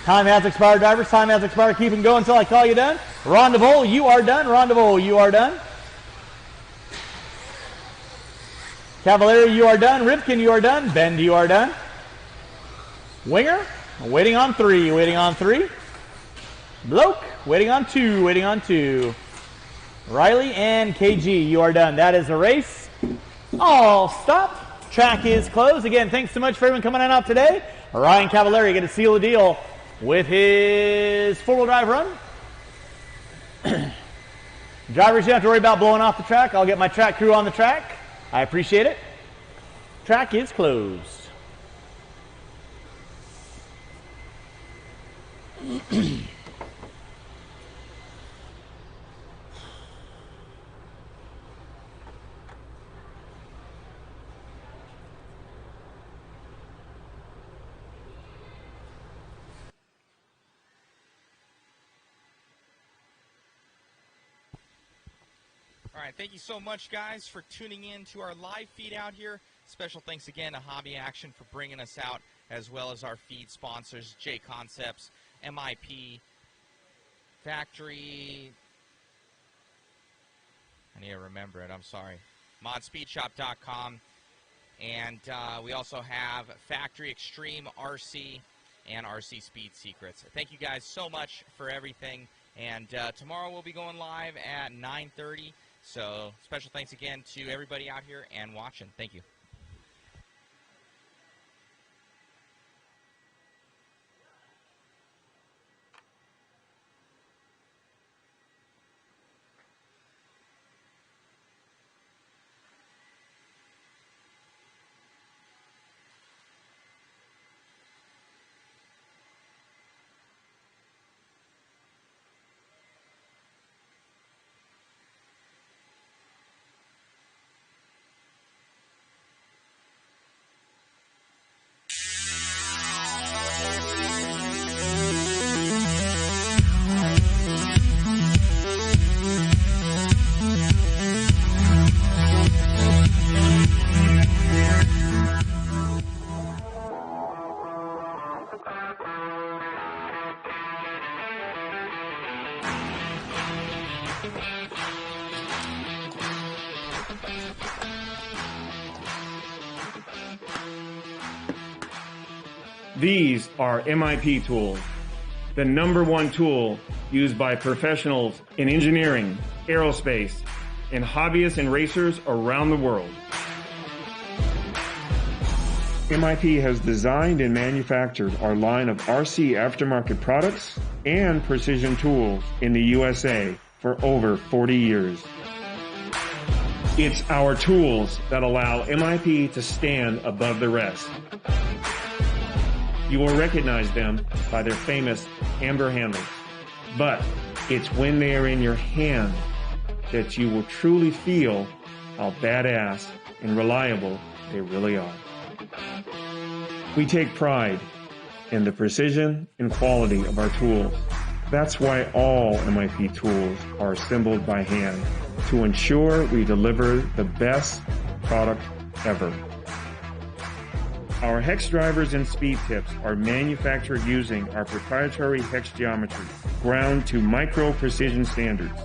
Speaker 1: Time has expired, drivers. Time has expired. Keep him going until I call you done. Ron DeVol, you are done. Ron DeVol, you are done. Cavallari, you are done. Rivkin, you are done. Bend, you are done. Winger, waiting on 3. Waiting on 3. Bloke, waiting on 2. Waiting on 2. Riley and KG, you are done. That is a race. All stopped. Track is closed. Again, thanks so much for everyone coming on out today. Ryan Cavallari going to seal the deal with his four-wheel drive run. Drivers, you don't have to worry about blowing off the track. I'll get my track crew on the track. I appreciate it. Track is closed.
Speaker 4: All right, thank you so much, guys, for tuning in to our live feed out here. Special thanks again to Hobby Action for bringing us out, as well as our feed sponsors, J Concepts, MIP, Factory, I need to remember it, I'm sorry, modspeedshop.com, and we also have Factory Extreme RC and RC Speed Secrets. Thank you guys so much for everything, and tomorrow we'll be going live at 9:30. So special thanks again to everybody out here and watching. Thank you.
Speaker 2: These are MIP tools, the #1 tool used by professionals in engineering, aerospace, and hobbyists and racers around the world. MIP has designed and manufactured our line of RC aftermarket products and precision tools in the USA for over 40 years. It's our tools that allow MIP to stand above the rest. You will recognize them by their famous amber handles, but it's when they are in your hand that you will truly feel how badass and reliable they really are. We take pride in the precision and quality of our tools That's why all MIP tools are assembled by hand to ensure we deliver the best product ever. Our hex drivers and speed tips are manufactured using our proprietary hex geometry, ground to micro precision standards.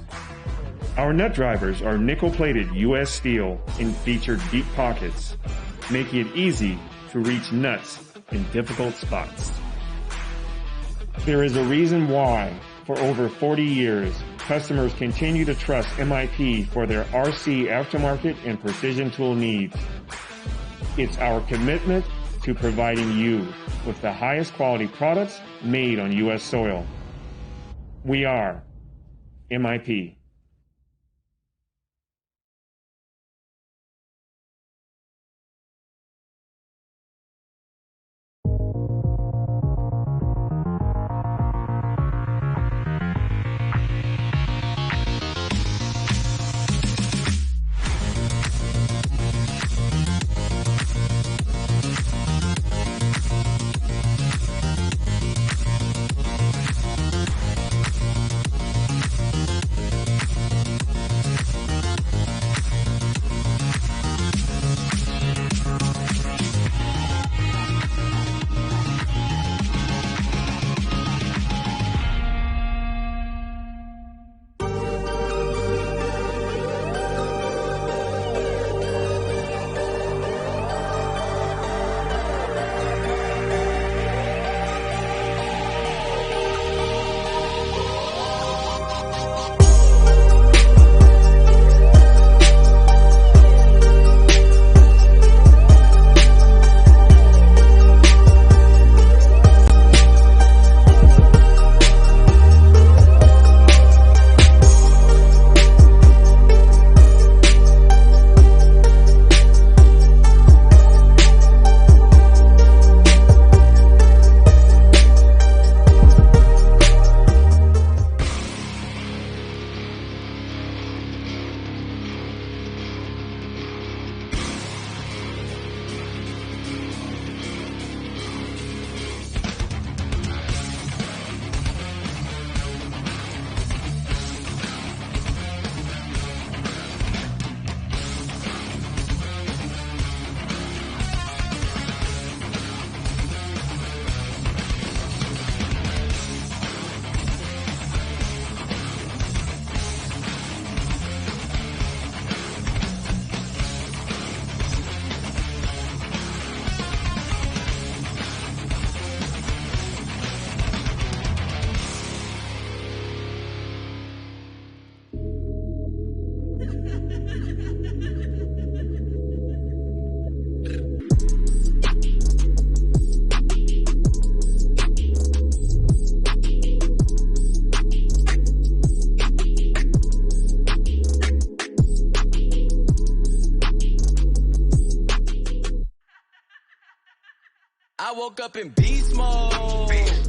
Speaker 2: Our nut drivers are nickel-plated U.S. steel and feature deep pockets, making it easy to reach nuts in difficult spots. There is a reason why, for over 40 years, customers continue to trust MIP for their RC aftermarket and precision tool needs. It's our commitment to providing you with the highest quality products made on U.S. soil. We are MIP.
Speaker 3: I woke up in beast mode.